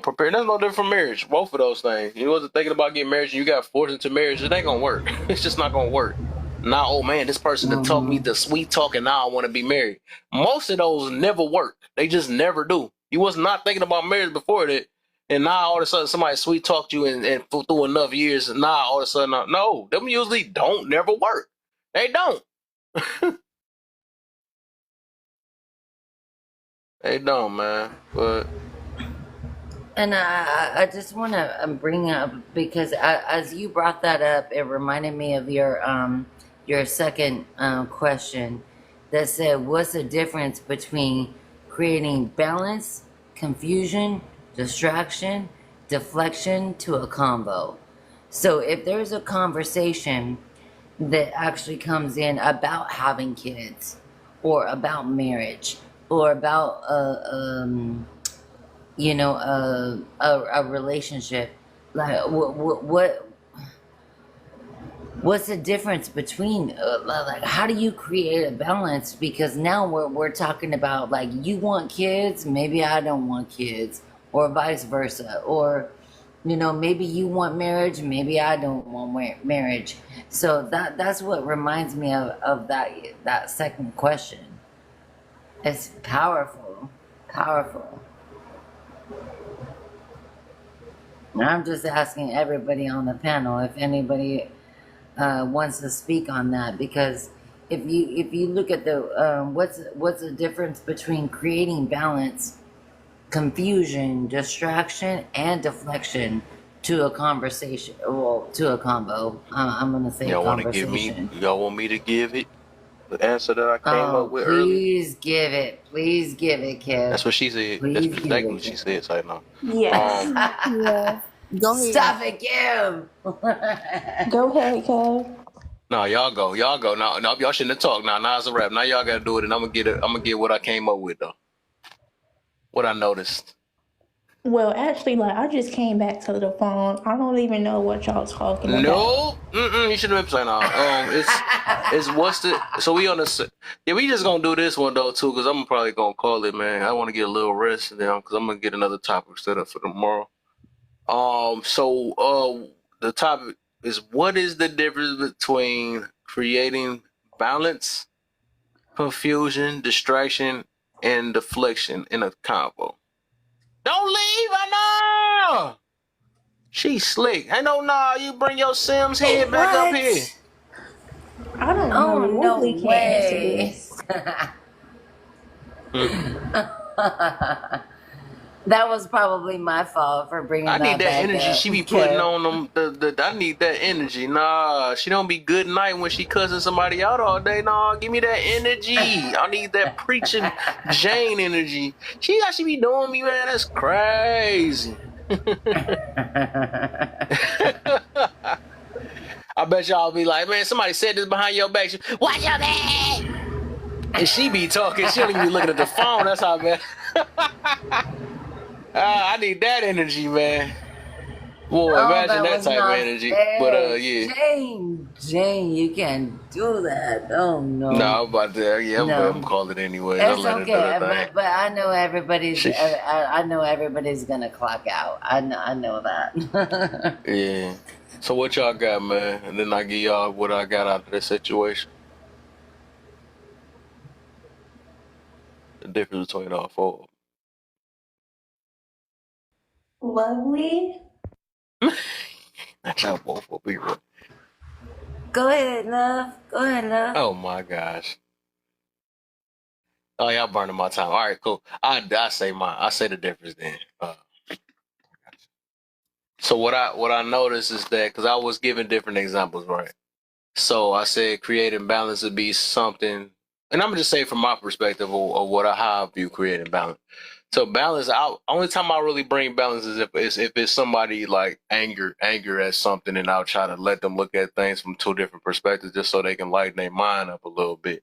prepared. That's no different from marriage. Both of those things. You wasn't thinking about getting married and you got forced into marriage. It ain't gonna work. It's just not gonna work. Now, oh man, this person that taught me the sweet talk and now I want to be married. Most of those never work. They just never do. You was not thinking about marriage before that, and now all of a sudden somebody sweet talked you and through enough years, and now all of a sudden, no, them usually don't never work. They don't. They don't, man. But And I just want to bring up, because as you brought that up, it reminded me of your second question that said, what's the difference between creating balance, confusion, distraction, deflection to a combo? So if there's a conversation that actually comes in about having kids or about marriage or about a relationship, like what's the difference between like how do you create a balance? Because now we're talking about like you want kids, maybe I don't want kids, or vice versa, or maybe you want marriage, maybe I don't want marriage. So that's what reminds me of that second question. It's powerful. And I'm just asking everybody on the panel if anybody wants to speak on that, because if you look at the what's the difference between creating balance, confusion, distraction, and deflection to a conversation, well, to a combo. I'm gonna say y'all want to give conversation. y'all want me to give it the answer that I came Oh, up with earlier? please give it, Kev. That's what she said. Please That's give exactly it, what she Kev. said. So no. Yes. Yeah. Go ahead. Stop it, Kim. Go ahead, Kev. No, y'all go. No, y'all shouldn't have talked. Now it's a wrap. Now y'all gotta do it, and I'm gonna get what I came up with though. What I noticed. Well, actually, like I just came back to the phone. I don't even know what y'all talking about. No, you should have been saying it's what's the so we on the we just gonna do this one though too, because I'm probably gonna call it, man. I want to get a little rest now because I'm gonna get another topic set up for tomorrow. The topic is, what is the difference between creating balance, confusion, distraction, and deflection in a combo? Don't leave, I know. She's slick. I know. Nah, you bring your Sims head back up here. I don't know. Oh, no Woodley can't answer way. this. That was probably my fault for bringing I need that that back energy up. she be putting Okay. on them. I need that energy. Nah, she don't be good night when she cussing somebody out all day. Nah, give me that energy. I need that preaching Jane energy. She be doing me, man. That's crazy. I bet y'all be like, man, somebody said this behind your back. Watch your back. And she be talking. She don't even be looking at the phone. That's how bad. I need that energy, man. Boy, Oh, imagine that that was type of not energy. But fair. yeah. Jane, you can't do that. Oh No, no. I'm about to. Yeah, I'm No. call it anyways. I'll It's let her do her okay, thing. but I know everybody's. She, I know everybody's gonna clock out. I know that. yeah. So what y'all got, man? And then I give y'all what I got out of this situation. The difference between all four. Lovely. Not y'all both will be real. Go ahead, love. Oh my gosh. Oh, y'all burning my time. All right, cool. I say the difference then. So what I noticed is that because I was giving different examples, right? So I said creating balance would be something, and I'm gonna just say from my perspective of how I view creating balance. So balance, only time I really bring balance is if it's somebody like anger at something, and I'll try to let them look at things from two different perspectives, just so they can lighten their mind up a little bit.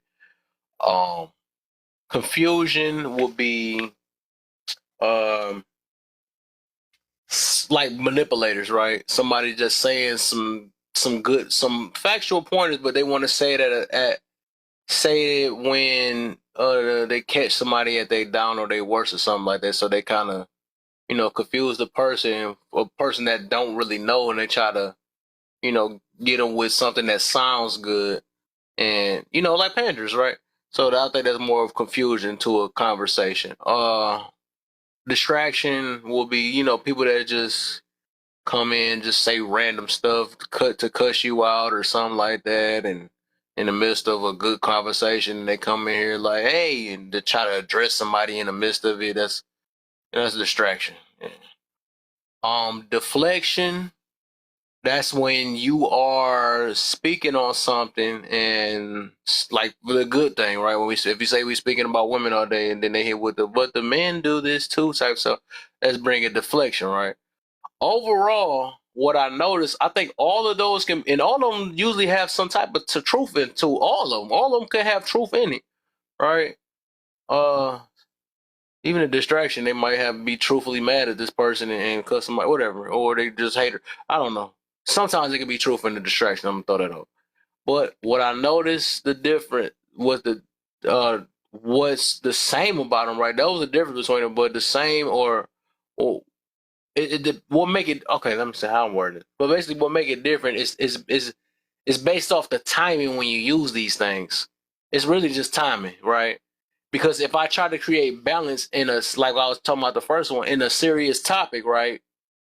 Confusion would be like manipulators, right? Somebody just saying some factual pointers, but they want to say it say it when they catch somebody at they down or they worse or something like that. So they kind of confuse the person, a person that don't really know, and they try to get them with something that sounds good, and like panders, right? So I think that's more of confusion to a conversation. Distraction will be people that just come in, just say random stuff, to cuss you out or something like that, and in the midst of a good conversation, they come in here like, hey, and to try to address somebody in the midst of it. That's a distraction. Yeah. Deflection. That's when you are speaking on something and like the good thing, right? If you say we're speaking about women all day, and then they hit with but the men do this too type stuff, let's bring a deflection, right? Overall, what I noticed, I think all of those and all of them usually have some type of truth into all of them. All of them can have truth in it, right? Even a distraction, they might be truthfully mad at this person and cuss somebody, whatever, or they just hate her. I don't know. Sometimes it can be truth in the distraction. I'm gonna throw that out. But what I noticed the different was what's the same about them, right? That was the difference between them, but the same or what make it okay? Let me see how I'm wording it. But basically, what make it different is based off the timing when you use these things. It's really just timing, right? Because if I try to create balance like I was talking about the first one, in a serious topic, right?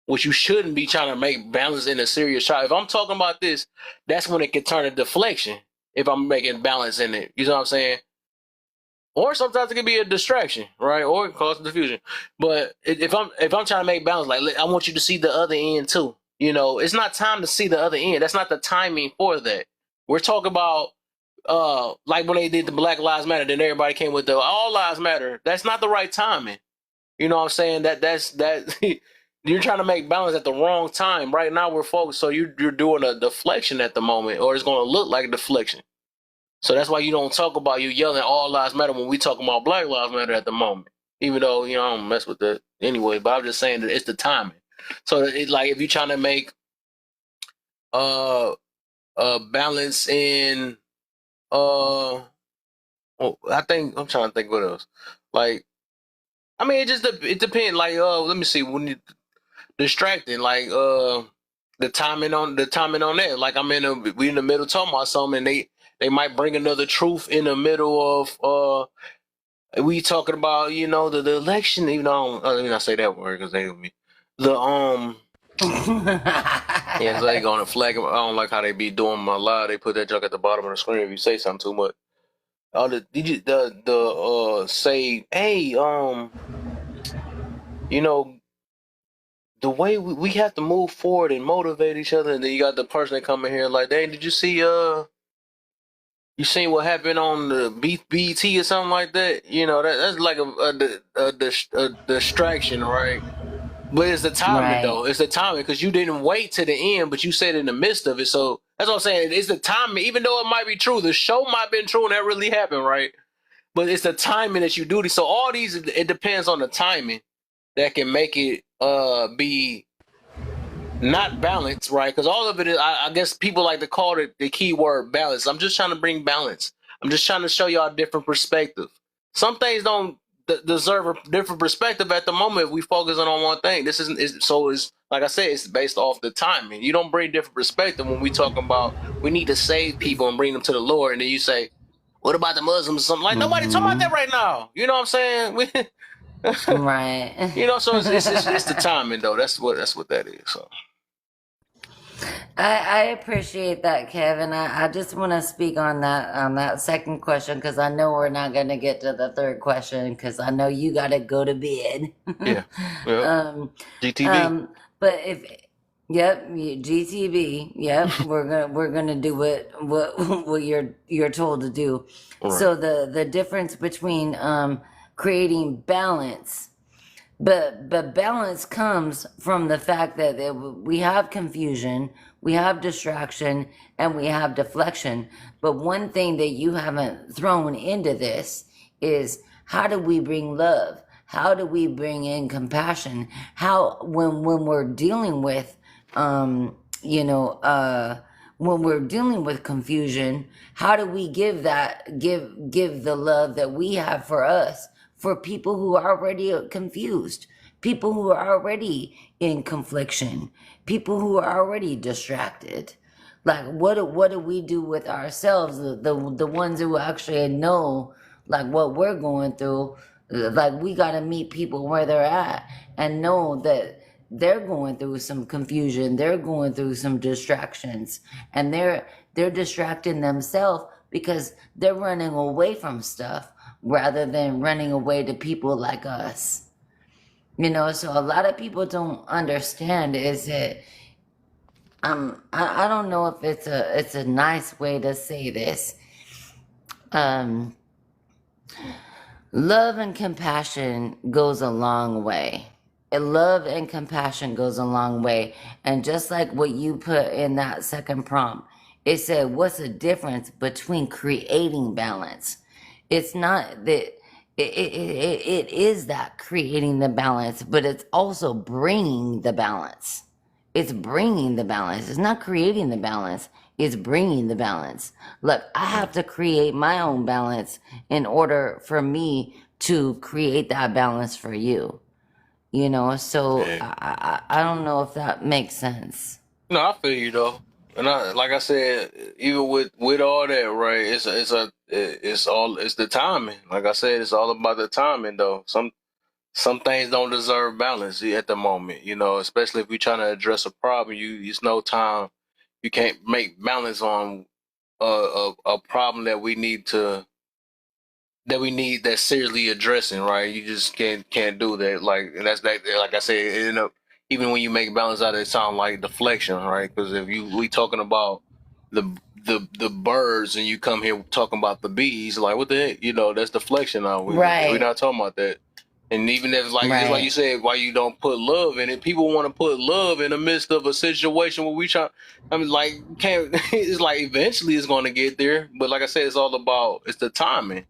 Which you shouldn't be trying to make balance in a serious topic. If I'm talking about this, that's when it can turn a deflection. If I'm making balance in it, you know what I'm saying? Or sometimes it can be a distraction, right? Or it can cause confusion. But if I'm trying to make balance, like I want you to see the other end too. It's not time to see the other end. That's not the timing for that. We're talking about like when they did the Black Lives Matter, then everybody came with the All Lives Matter. That's not the right timing. You know what I'm saying? That's you're trying to make balance at the wrong time. Right now we're focused, so you're doing a deflection at the moment, or it's going to look like a deflection. So that's why you don't talk about you yelling all lives matter when we talking about Black Lives Matter at the moment. Even though I don't mess with that anyway, but I'm just saying that it's the timing. So it's like if you're trying to make balance in I think I'm trying to think what else. Like I mean it depends. Like let me see, when you distracting, like the timing on that. Like we in the middle talking about something, and they might bring another truth in the middle of we talking about the election. Even though let me not say that word because they me the yeah, so they gonna flag them. I don't like how they be doing my live. They put that junk at the bottom of the screen if you say something too much. Did you say hey you know, the way we have to move forward and motivate each other, and then you got the person that come in here like, "Hey, did you see you seen what happened on the BT or something like that?" You know, that's like a distraction, right? But it's the timing, though. Right. It's the timing, because you didn't wait to the end, but you said in the midst of it. So that's what I'm saying. It's the timing. Even though it might be true, the show might have been true and that really happened, right? But it's the timing that you do this. So all these, it depends on the timing that can make it be not balanced, right? Because all of it is, I guess people like to call it the key word balance. I'm just trying to bring balance. I'm just trying to show y'all a different perspective. Some things don't deserve a different perspective at the moment if we focus on one thing. This isn't so. It's like I said, it's based off the timing. You don't bring different perspective when we talking about we need to save people and bring them to the Lord, and then you say, "What about the Muslims?" Or something like nobody talking about that right now. You know what I'm saying? Right. You know, so it's the timing though. That's what that is. So. I appreciate that, Kevin. I just want to speak on that second question, because I know we're not going to get to the third question, because I know you got to go to bed. Yeah. Yep. GTV. But GTV. Yep, we're gonna do what you're told to do. Right. So the difference between creating balance. But balance comes from the fact that we have confusion, we have distraction, and we have deflection. But one thing that you haven't thrown into this is, how do we bring love? How do we bring in compassion? How, when we're dealing with, when we're dealing with confusion, how do we give the love that we have for us, for people who are already confused, people who are already in confliction, people who are already distracted? Like, what do we do with ourselves, the ones who actually know like what we're going through? Like, we got to meet people where they're at and know that they're going through some confusion, they're going through some distractions, and they're distracting themselves because they're running away from stuff rather than running away to people like us. You know, so a lot of people don't understand is that I don't know if it's a nice way to say this. Love and compassion goes a long way. Love and compassion goes a long way. And just like what you put in that second prompt, it said, what's the difference between creating balance? It's not that it is that creating the balance, but it's also bringing the balance. It's bringing the balance. It's not creating the balance. It's bringing the balance. Look, I have to create my own balance in order for me to create that balance for you. You know, so Yeah. I don't know if that makes sense. No, I feel you though, and like I said, even with all that, right? It's the timing. Like I said, it's all about the timing though. Some things don't deserve balance at the moment, you know, especially if we're trying to address a problem. It's no time. You can't make balance on a problem that we need that's seriously addressing, right? You just can't do that. Like, and that's that. Like I said, it end up, even when you make balance out of it, sound like deflection, right? Because if we talking about the birds and you come here talking about the bees, like, what the heck? You know, that's deflection. Now we're Right, not talking about that. And even if, like, just like you right. said, why you don't put love in it? People want to put love in the midst of a situation where we try. I mean, like, can't. It's like eventually it's going to get there, but like I said, it's the timing.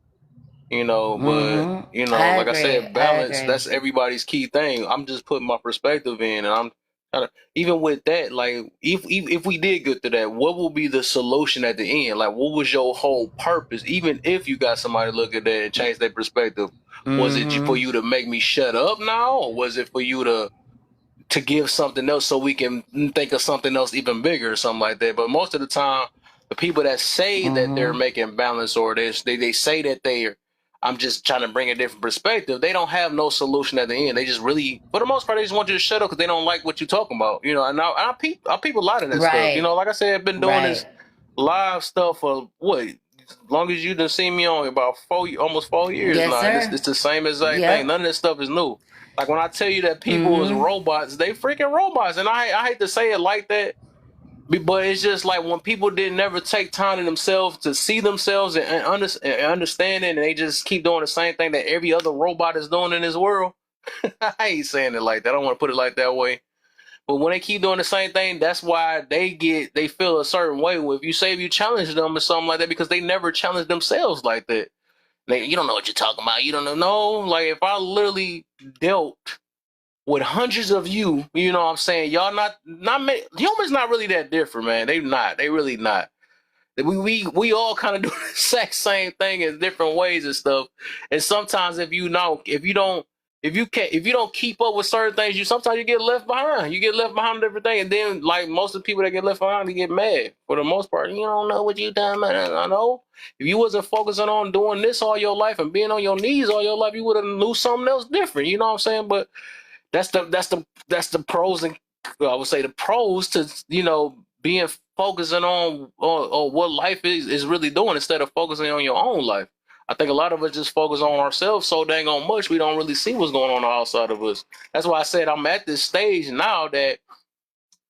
You know, but Mm-hmm. I like I agree. said, I balance, agree. that's everybody's key thing. I'm just putting my perspective in, and I'm trying to, even with that, like, if we did get to that, what will be the solution at the end? Like, what was your whole purpose? Even if you got somebody look at that and change their perspective, was it for Mm-hmm. you to make me shut up now, or was it for you to give something else so we can think of something else even bigger or something like that? But most of the time, the people that say that they're Mm-hmm. making balance, or they say that I'm just trying to bring a different perspective, they don't have no solution at the end. They just really, for the most part, they just want you to shut up because they don't like what you're talking about. You know, and I peep a lot of that stuff. You Right, know, like I said, I've been doing this right. live stuff for what, as long as you done seen me on about almost 4 years Yes, now, sir. it's the same exact thing. Yep. None of this stuff is new. Like when I tell you that people is robots, they freaking robots, and I hate to say it like that, but it's just like when people didn't never take time to themselves to see themselves and understand it, and they just keep doing the same thing that every other robot is doing in this world. I ain't saying it like that. I don't want to put it like that way. But when they keep doing the same thing, that's why they feel a certain way. If you challenge them or something like that, because they never challenge themselves like that. You don't know what you're talking about. You don't know. No, like if I literally dealt with hundreds of you, you know what I'm saying? Y'all not humans not really that different, man. They not. They really not. We all kind of do the exact same thing in different ways and stuff. And sometimes if you don't keep up with certain things, sometimes you get left behind. You get left behind with everything, and then like most of the people that get left behind, they get mad. For the most part, you don't know what you done, man. I know. If you wasn't focusing on doing this all your life and being on your knees all your life, you would have knew something else different. You know what I'm saying? But that's the pros, and I would say the pros to being focusing on what life is really doing instead of focusing on your own life. I think a lot of us just focus on ourselves so dang on much we don't really see what's going on outside of us. That's why I said I'm at this stage now that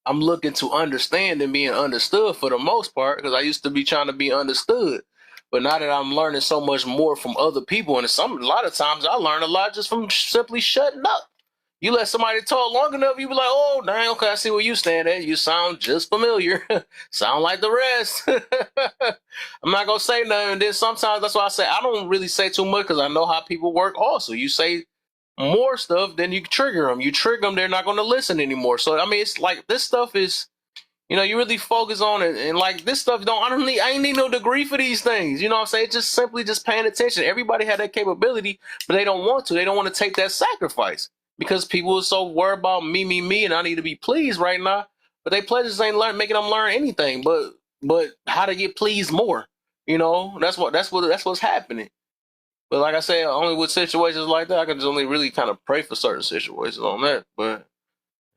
I'm looking to understand and being understood for the most part, because I used to be trying to be understood. But now that I'm learning so much more from other people, and a lot of times I learn a lot just from simply shutting up. You let somebody talk long enough, you be like, oh, dang, okay, I see where you stand at. You sound just familiar. Sound like the rest. I'm not going to say nothing. And then sometimes that's why I say I don't really say too much because I know how people work also. You say more stuff, then you trigger them. You trigger them, they're not going to listen anymore. So, I mean, it's like this stuff is, you really focus on it. And like this stuff, I ain't need no degree for these things. You know what I'm saying? It's just simply just paying attention. Everybody had that capability, but they don't want to. They don't want to take that sacrifice. Because people are so worried about me, and I need to be pleased right now. But they pleasures ain't making them learn anything, but how to get pleased more. That's what's happening. But like I said, only with situations like that, I can just only really kind of pray for certain situations on that. But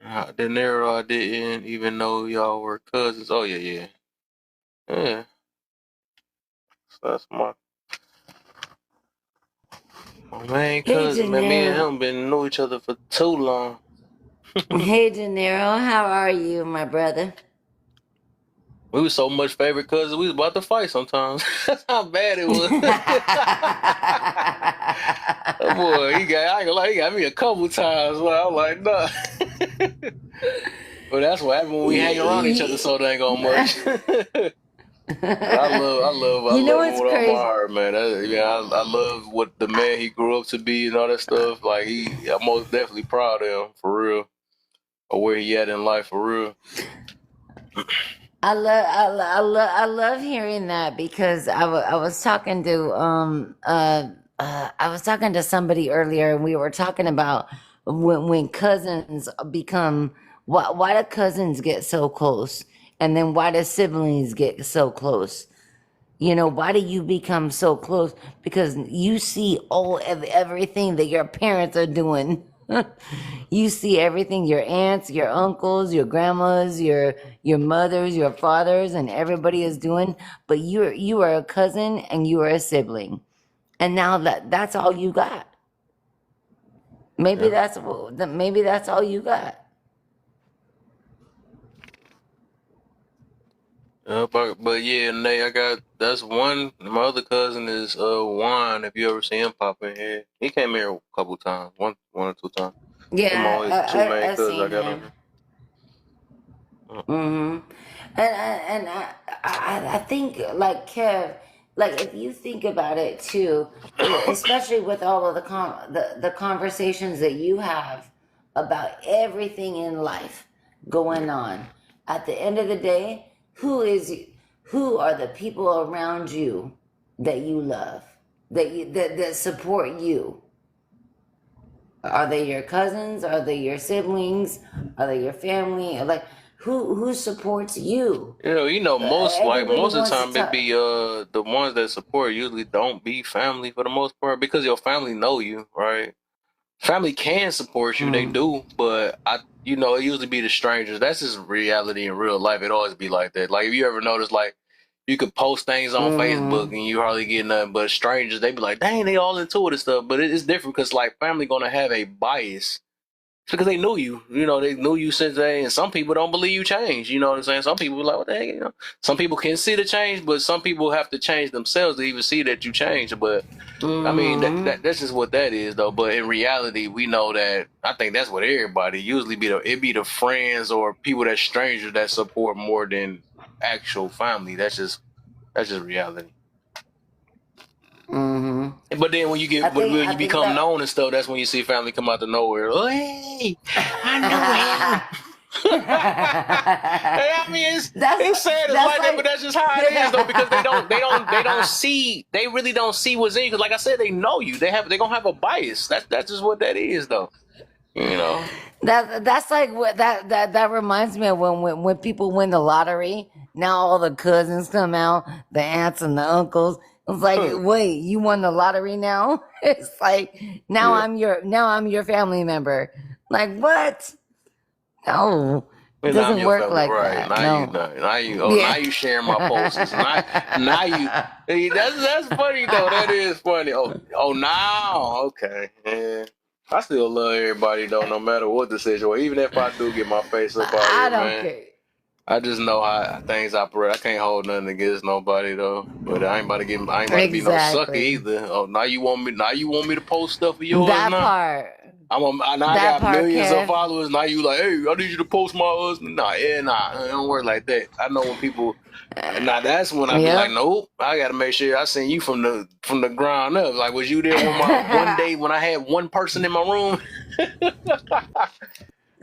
De Niro, I didn't even know y'all were cousins. Oh yeah. So that's my main Hey, cousin, man. Me and Janelle. him been know each other for too long. Hey, Janero, how are you, my brother? We were so much favorite cousins, we was about to fight sometimes. That's how bad it was. Oh boy, he got me a couple times. Well, I'm like, nah. But that's what happened when we hang around each other so dang on much. I love You know him what's with all my crazy? heart, man. I love what the man he grew up to be and all that stuff. Like I'm most definitely proud of him for real, or where he at in life for real. I love hearing that because I was talking to I was talking to somebody earlier and we were talking about when cousins become why do cousins get so close, and then why do siblings get so close? Why do you become so close? Because you see everything that your parents are doing. You see everything your aunts, your uncles, your grandmas, your mothers, your fathers, and everybody is doing. But you are a cousin and you are a sibling, and now that's all you got. Maybe Yeah. that's all you got. But yeah, Nate, that's one. My other cousin is Juan. If you ever see him pop in here, he came here a couple times, one or two times. Them only two Yeah, main I've cousins I seen got on him. here. Mm-hmm. And I think like Kev, like if you think about it too, especially with all of the conversations that you have about everything in life going on, at the end of the day, who are the people around you that you love, that support you? Are they your cousins? Are they your siblings? Are they your family? Like who supports you? Most Everybody of the wants to time it talk. be the ones that support usually don't be family for the most part because your family know you, right? Family can support you, they do, but it usually be the strangers. That's just reality in real life. It always be like that. Like if you ever notice, like you could post things on Facebook and you hardly get nothing but strangers. They be like, dang, they all into it and stuff. But it's different because like family gonna have a bias because they knew you. You know, they knew you since they. And some people don't believe you change. You know what I'm saying? Some people be like, what the heck? You know, some people can see the change, but some people have to change themselves to even see that you change. But I mean, that's just what that is, though. But in reality, we know that. I think that's what everybody usually be. It be the friends or people that strangers that support more than actual family. That's just reality. But then when you get when you become known and stuff, that's when you see family come out of nowhere. Oh, hey, I know him. I mean, it's sad it's like that, but that's just how it is, though, because they really don't see what's in you. Because like I said, they know you. They gonna have a bias. That's just what that is, though. You know. That's like what that reminds me of when people win the lottery. Now all the cousins come out, the aunts and the uncles. It's like, wait, you won the lottery now? It's like now I'm your family member. Like what? No, it doesn't work like that. Now you sharing my posts. Now you. That's funny though. That is funny. Oh, now okay. Yeah. I still love everybody though, no matter what the situation. Even if I do get my face up out I here, don't man. care. I just know how things operate. I can't hold nothing against nobody though. But I ain't about to be no sucker either. Oh, now you want me to post stuff of yours That now? part. I got millions of followers. Now you like, hey, I need you to post my husband. Nah, it don't work like that. I know when people. Now that's when I be like, nope. I got to make sure I seen you from the ground up. Like, was you there one day when I had one person in my room?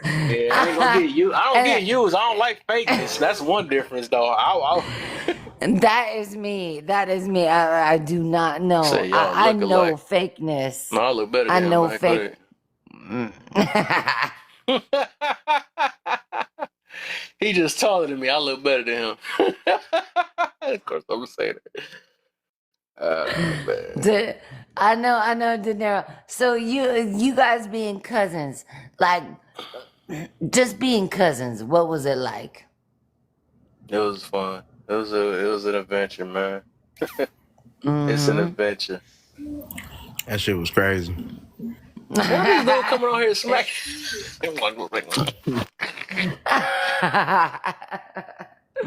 Yeah, I ain't gonna get you. I don't get used. I don't like fakeness. That's one difference, though. That is me. I do not know. I know fakeness. No, I look better than I know him, fake. He just taller than me. I look better than him. Of course, I'm gonna say that. Man. I know, De Niro. So you guys being cousins, like just being cousins, what was it like? It was fun. It was an adventure, man. It's an adventure. That shit was crazy. Why these dudes coming on here smack?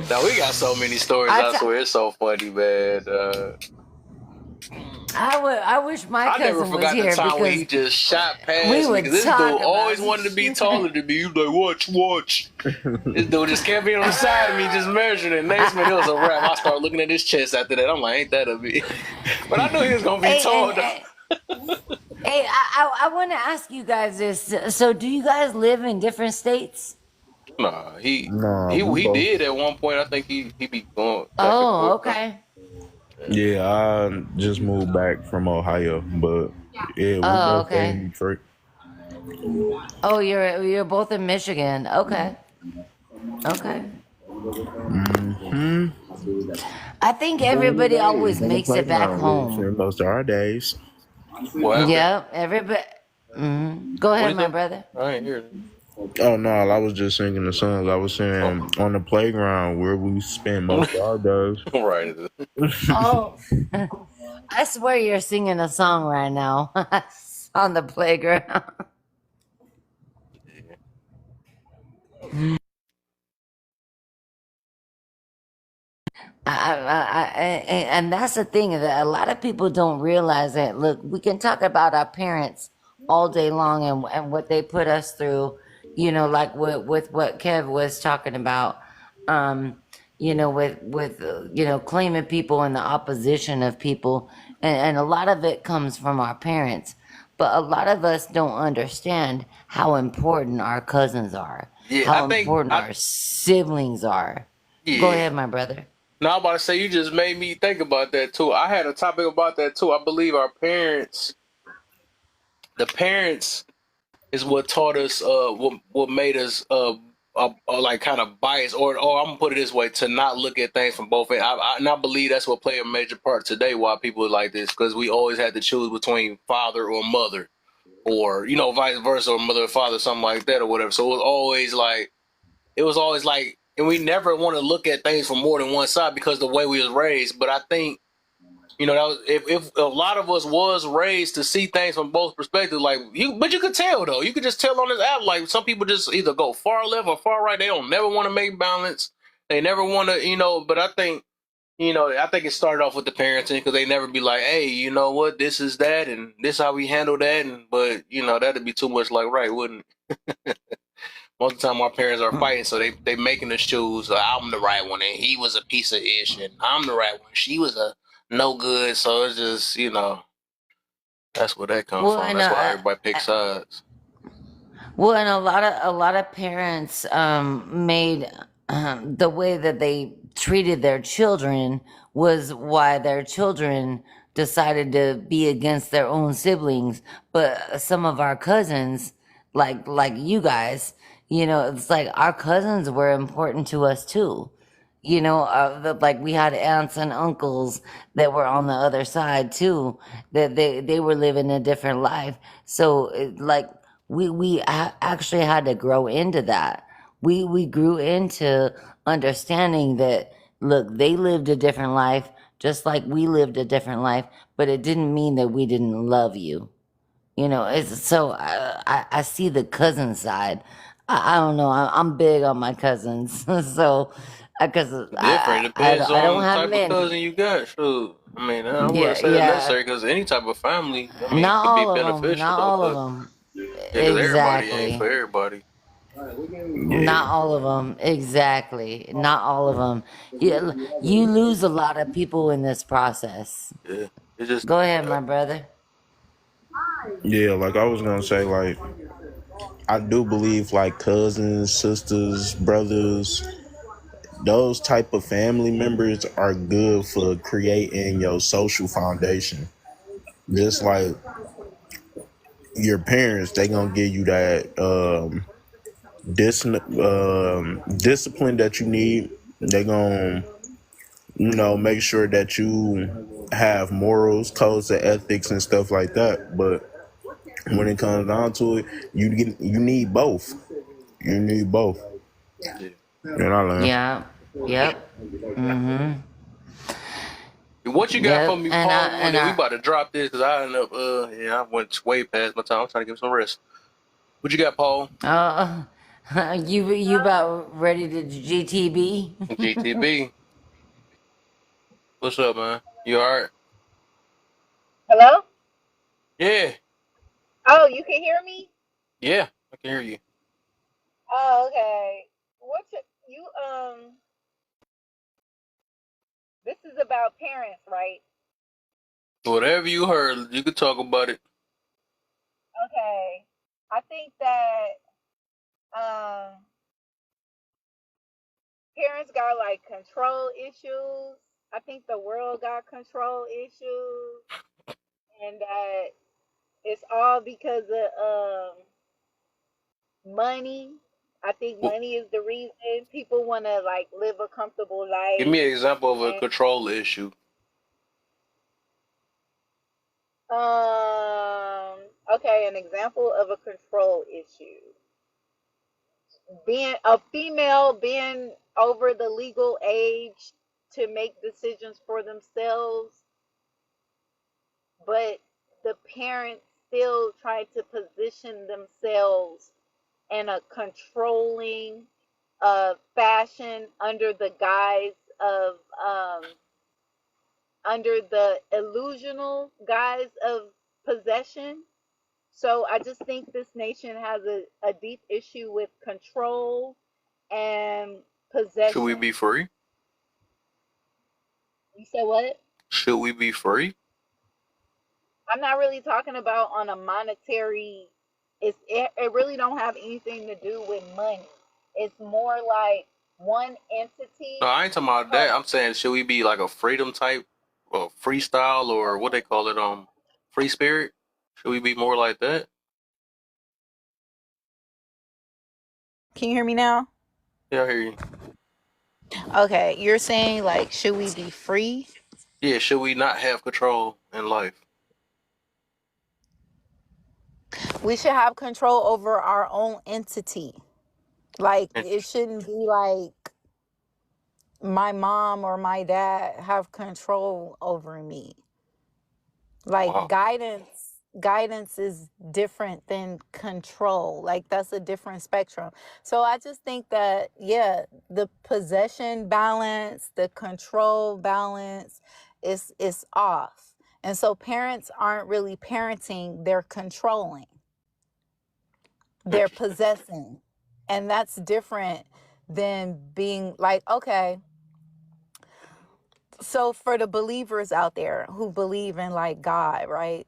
Now we got so many stories. I swear it's so funny, man. I wish my cousin was here the time when he because just shot past me. This dude always wanted to be taller than me. He was like, watch. This dude just kept being on the side of me, just measuring it. Next minute, it was a wrap. I started looking at his chest after that. I'm like, ain't that a bit? But I knew he was gonna be tall. Hey, I want to ask you guys this. So, do you guys live in different states? Nah, he did at one point. I think he be going. Oh, okay. Yeah, I just moved back from Ohio, but yeah, we both stay in Detroit. Oh, you're both in Michigan. Okay. I think everybody always makes it back home. Most of our days. Yep, everybody. Go ahead, my brother. I ain't hear. Oh no, I was just singing the songs. I was saying on the playground where we spend most of our days. Right. Oh, I swear you're singing a song right now on the playground. And that's the thing that a lot of people don't realize that. Look, we can talk about our parents all day long and what they put us through. You know, like with what Kev was talking about, you know, with you know, claiming people in the opposition of people, and a lot of it comes from our parents, but a lot of us don't understand how important our cousins are, how important our siblings are. Yeah. Go ahead, my brother. No, I'm about to say you just made me think about that too. I had a topic about that too. I believe the parents is what taught us, what made us, like kind of biased, or I'm gonna put it this way, to not look at things from both ends. I believe that's what played a major part today why people are like this, because we always had to choose between father or mother, or, you know, vice versa, or mother or father, something like that, or whatever. So it was always like and we never want to look at things from more than one side because the way we was raised. But I think, that was, if a lot of us was raised to see things from both perspectives, but you could tell though. You could just tell on this app, like some people just either go far left or far right. They don't never want to make balance. They never want to, But I think, I think it started off with the parenting because they never be like, hey, you know what, this is that, and this how we handle that, but that'd be too much like right, wouldn't it? Most of the time, our parents are fighting, so they making us choose. I'm the right one, and he was a piece of ish, and I'm the right one. She was a no good, so it's just that's where that comes from. That's why everybody picks sides. Well, and a lot of parents made the way that they treated their children was why their children decided to be against their own siblings. But some of our cousins, like you guys, it's like our cousins were important to us too. Like we had aunts and uncles that were on the other side too, that they were living a different life. So we actually had to grow into that. We grew into understanding that, look, they lived a different life just like we lived a different life, but it didn't mean that we didn't love you. So I see the cousin side. I don't know. I'm big on my cousins, so because Different. I Depends don't on the have type of many. cousin you got. Sure. I mean, I wouldn't Yeah, say that's yeah. necessary because any type of family, it Not could be all of them. beneficial Not though. all of But them. because everybody ain't Exactly. for everybody. Not all of them. Exactly. Not all of them. You lose a lot of people in this process. Yeah, it's just Go ahead, my brother. Yeah, like I was gonna say, like I do believe like cousins, sisters, brothers, those type of family members are good for creating your social foundation. Just like your parents, they gonna give you that discipline that you need. They gonna make sure that you have morals, codes, and ethics and stuff like that. But when it comes down to it, you need both. You need both. yeah. And I learned. Yeah. Yep. Mm-hmm. What you got for me, And Paul? We about to drop this because I end up. I went way past my time. I'm trying to give some rest. What you got, Paul? You about ready to GTB? GTB. What's up, man? You all right? Hello? Yeah. Oh, you can hear me? Yeah, I can hear you. Oh, okay. This is about parents, right? Whatever you heard, you could talk about it. Okay. I think that parents got like control issues. I think the world got control issues, and that it's all because of money. I think money is the reason people want to like live a comfortable life. Give me an example of a control issue. Okay, an example of a control issue. Being a female, being over the legal age to make decisions for themselves, but the parents still try to position themselves in a controlling fashion under the guise of under the illusional guise of possession. So I just think this nation has a deep issue with control and possession. Should we be free? You said what? Should we be free? I'm not really talking about on a monetary. It really don't have anything to do with money. It's more like one entity. No, I ain't talking about that. I'm saying, should we be like a freedom type, or freestyle, or what they call it, free spirit? Should we be more like that? Can you hear me now? Yeah, I hear you. Okay, you're saying like, should we be free? Yeah, should we not have control in life? We should have control over our own entity. Like, it shouldn't be like my mom or my dad have control over me. Like Wow. guidance is different than control. Like that's a different spectrum. So I just think that yeah, the possession balance, the control balance is off. And so parents aren't really parenting, they're controlling. They're Interesting. possessing. And that's different than being like, okay, so for the believers out there who believe in like God, right?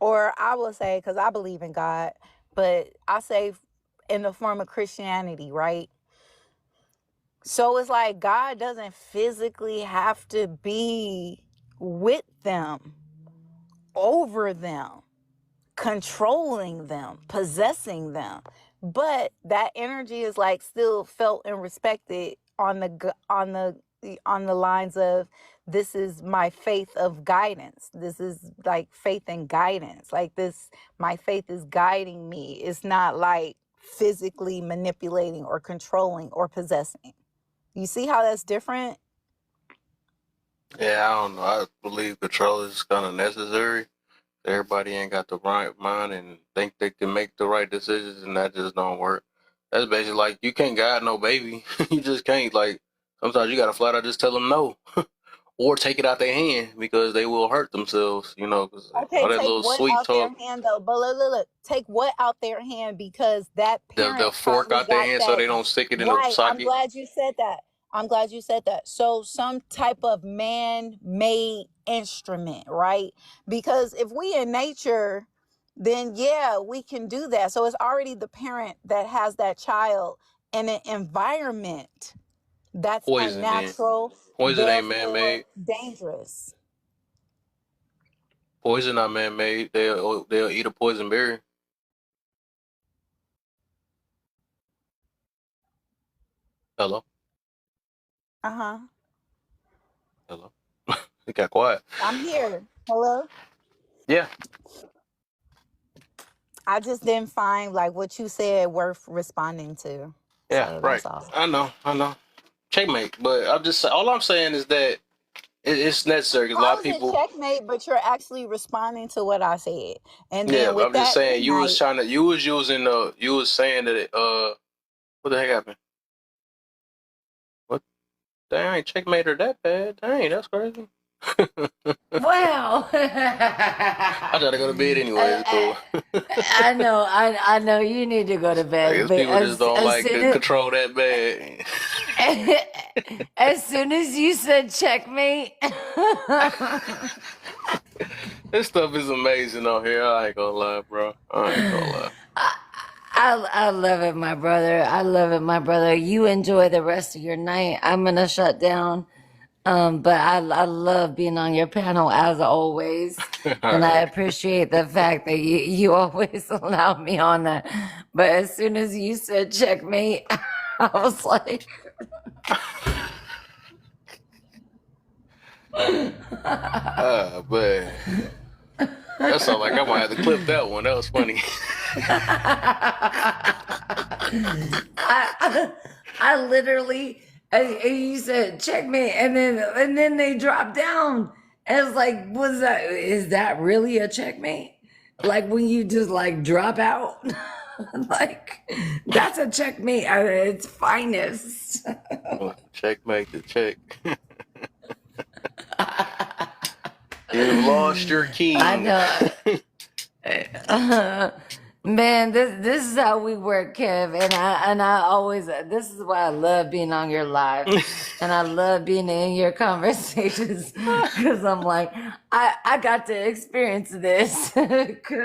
Or I will say, because I believe in God, but I say in the form of Christianity, right? So it's like God doesn't physically have to be with them, over them, controlling them, possessing them. But that energy is like still felt and respected on the lines of, this is my faith of guidance. This is like faith and guidance. Like this, my faith is guiding me. It's not like physically manipulating or controlling or possessing. You see how that's different? Yeah, I don't know. I believe control is kind of necessary. Everybody ain't got the right mind and think they can make the right decisions, and that just don't work. That's basically like you can't guide no baby. You just can't. Like sometimes you gotta flat out just tell them no, or take it out their hand because they will hurt themselves. You know, 'cause Okay, all that take little what sweet out their talk, hand though? But look, take what out their hand, because that they'll parent fork probably out their got hand so that they don't stick it in the right. I'm socket. glad you said that. I'm glad you said that. So some type of man-made instrument, right? Because if we in nature, then yeah, we can do that. So it's already the parent that has that child in an environment that's Poison then. unnatural, Poison ain't therefore man-made. dangerous. Poison not man-made. They'll eat a poison berry. Hello, Uh-huh. hello. It got quiet. I'm here. Hello? Yeah, I just didn't find like what you said worth responding to. yeah, So right. that's all. I know. Checkmate. But all I'm saying is that it's necessary because a lot How of is it people. checkmate, but you're actually responding to what I said? And Yeah, then but with I'm just that saying midnight, you was using you was saying that what the heck happened? What? Dang, I ain't checkmate her that bad. Dang, that's crazy. Wow. I gotta go to bed anyway. It's cool. I know you need to go to I bed, guess but people just don't as like soon to control that bad. as soon as you said checkmate, This stuff is amazing on here. I ain't gonna lie, bro. I ain't gonna lie. I love it, my brother. I love it, my brother. You enjoy the rest of your night. I'm gonna shut down. But I love being on your panel as always. All And I right. appreciate the fact that you always allow me on that. But as soon as you said checkmate, I was like, But that sounds like I might have to clip that one. That was funny. I literally, you said checkmate, and then they dropped down. And it's like, is that really a checkmate? Like when you just like drop out? Like that's a checkmate at its finest. Checkmate the check. You've lost your king. I know. Man, this is how we work, Kev, and I always, this is why I love being on your live, and I love being in your conversations, because I'm like, I got to experience this.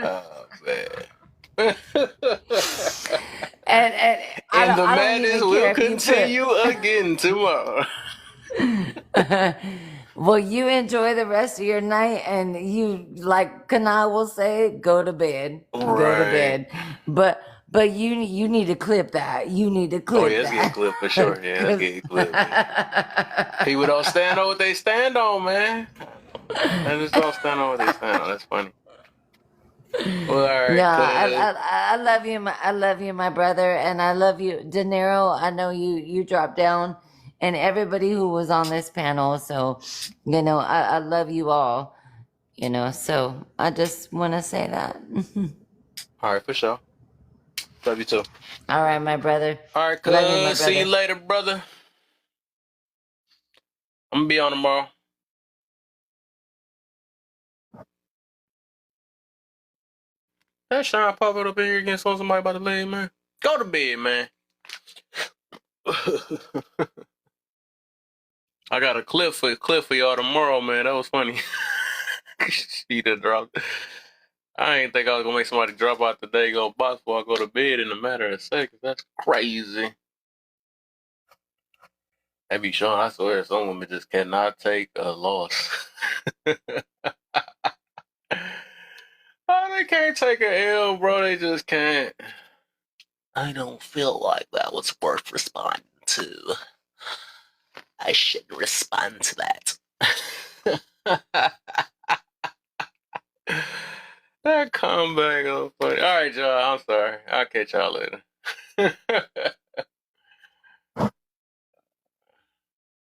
Oh man. And And the I don't madness even will care if you continue again tomorrow. put. Well, you enjoy the rest of your night, and you, like Kana will say, go to bed, go to Right. bed. But you need to clip that. You need to Oh clip yeah, it's getting that. clipped for sure. Yeah, it's getting clipped. People don't stand on what they stand on, man. They just don't stand on what they stand on. That's funny. Well, all right, No, cuz. I love you, I love you, my brother, and I love you, De Niro. I know you dropped down. and everybody who was on this panel. So, I love you all. So I just want to say that. All right, for sure. Love you too. All right, my brother. All right, Love you, my cuz. See you brother. later, brother. I'm gonna be on tomorrow. That Sean pop up in here again, so somebody about to leave, man. Go to bed, man. I got a clip for y'all tomorrow, man. That was funny. She done dropped. I ain't think I was gonna make somebody drop out the daggone box before I go to bed in a matter of seconds. That's crazy. That be Sean, I swear, some women just cannot take a loss. Oh, they can't take a L, bro. They just can't. I don't feel like that was worth responding to. I shouldn't respond to that. That comeback was funny. All right, y'all. I'm sorry. I'll catch y'all later.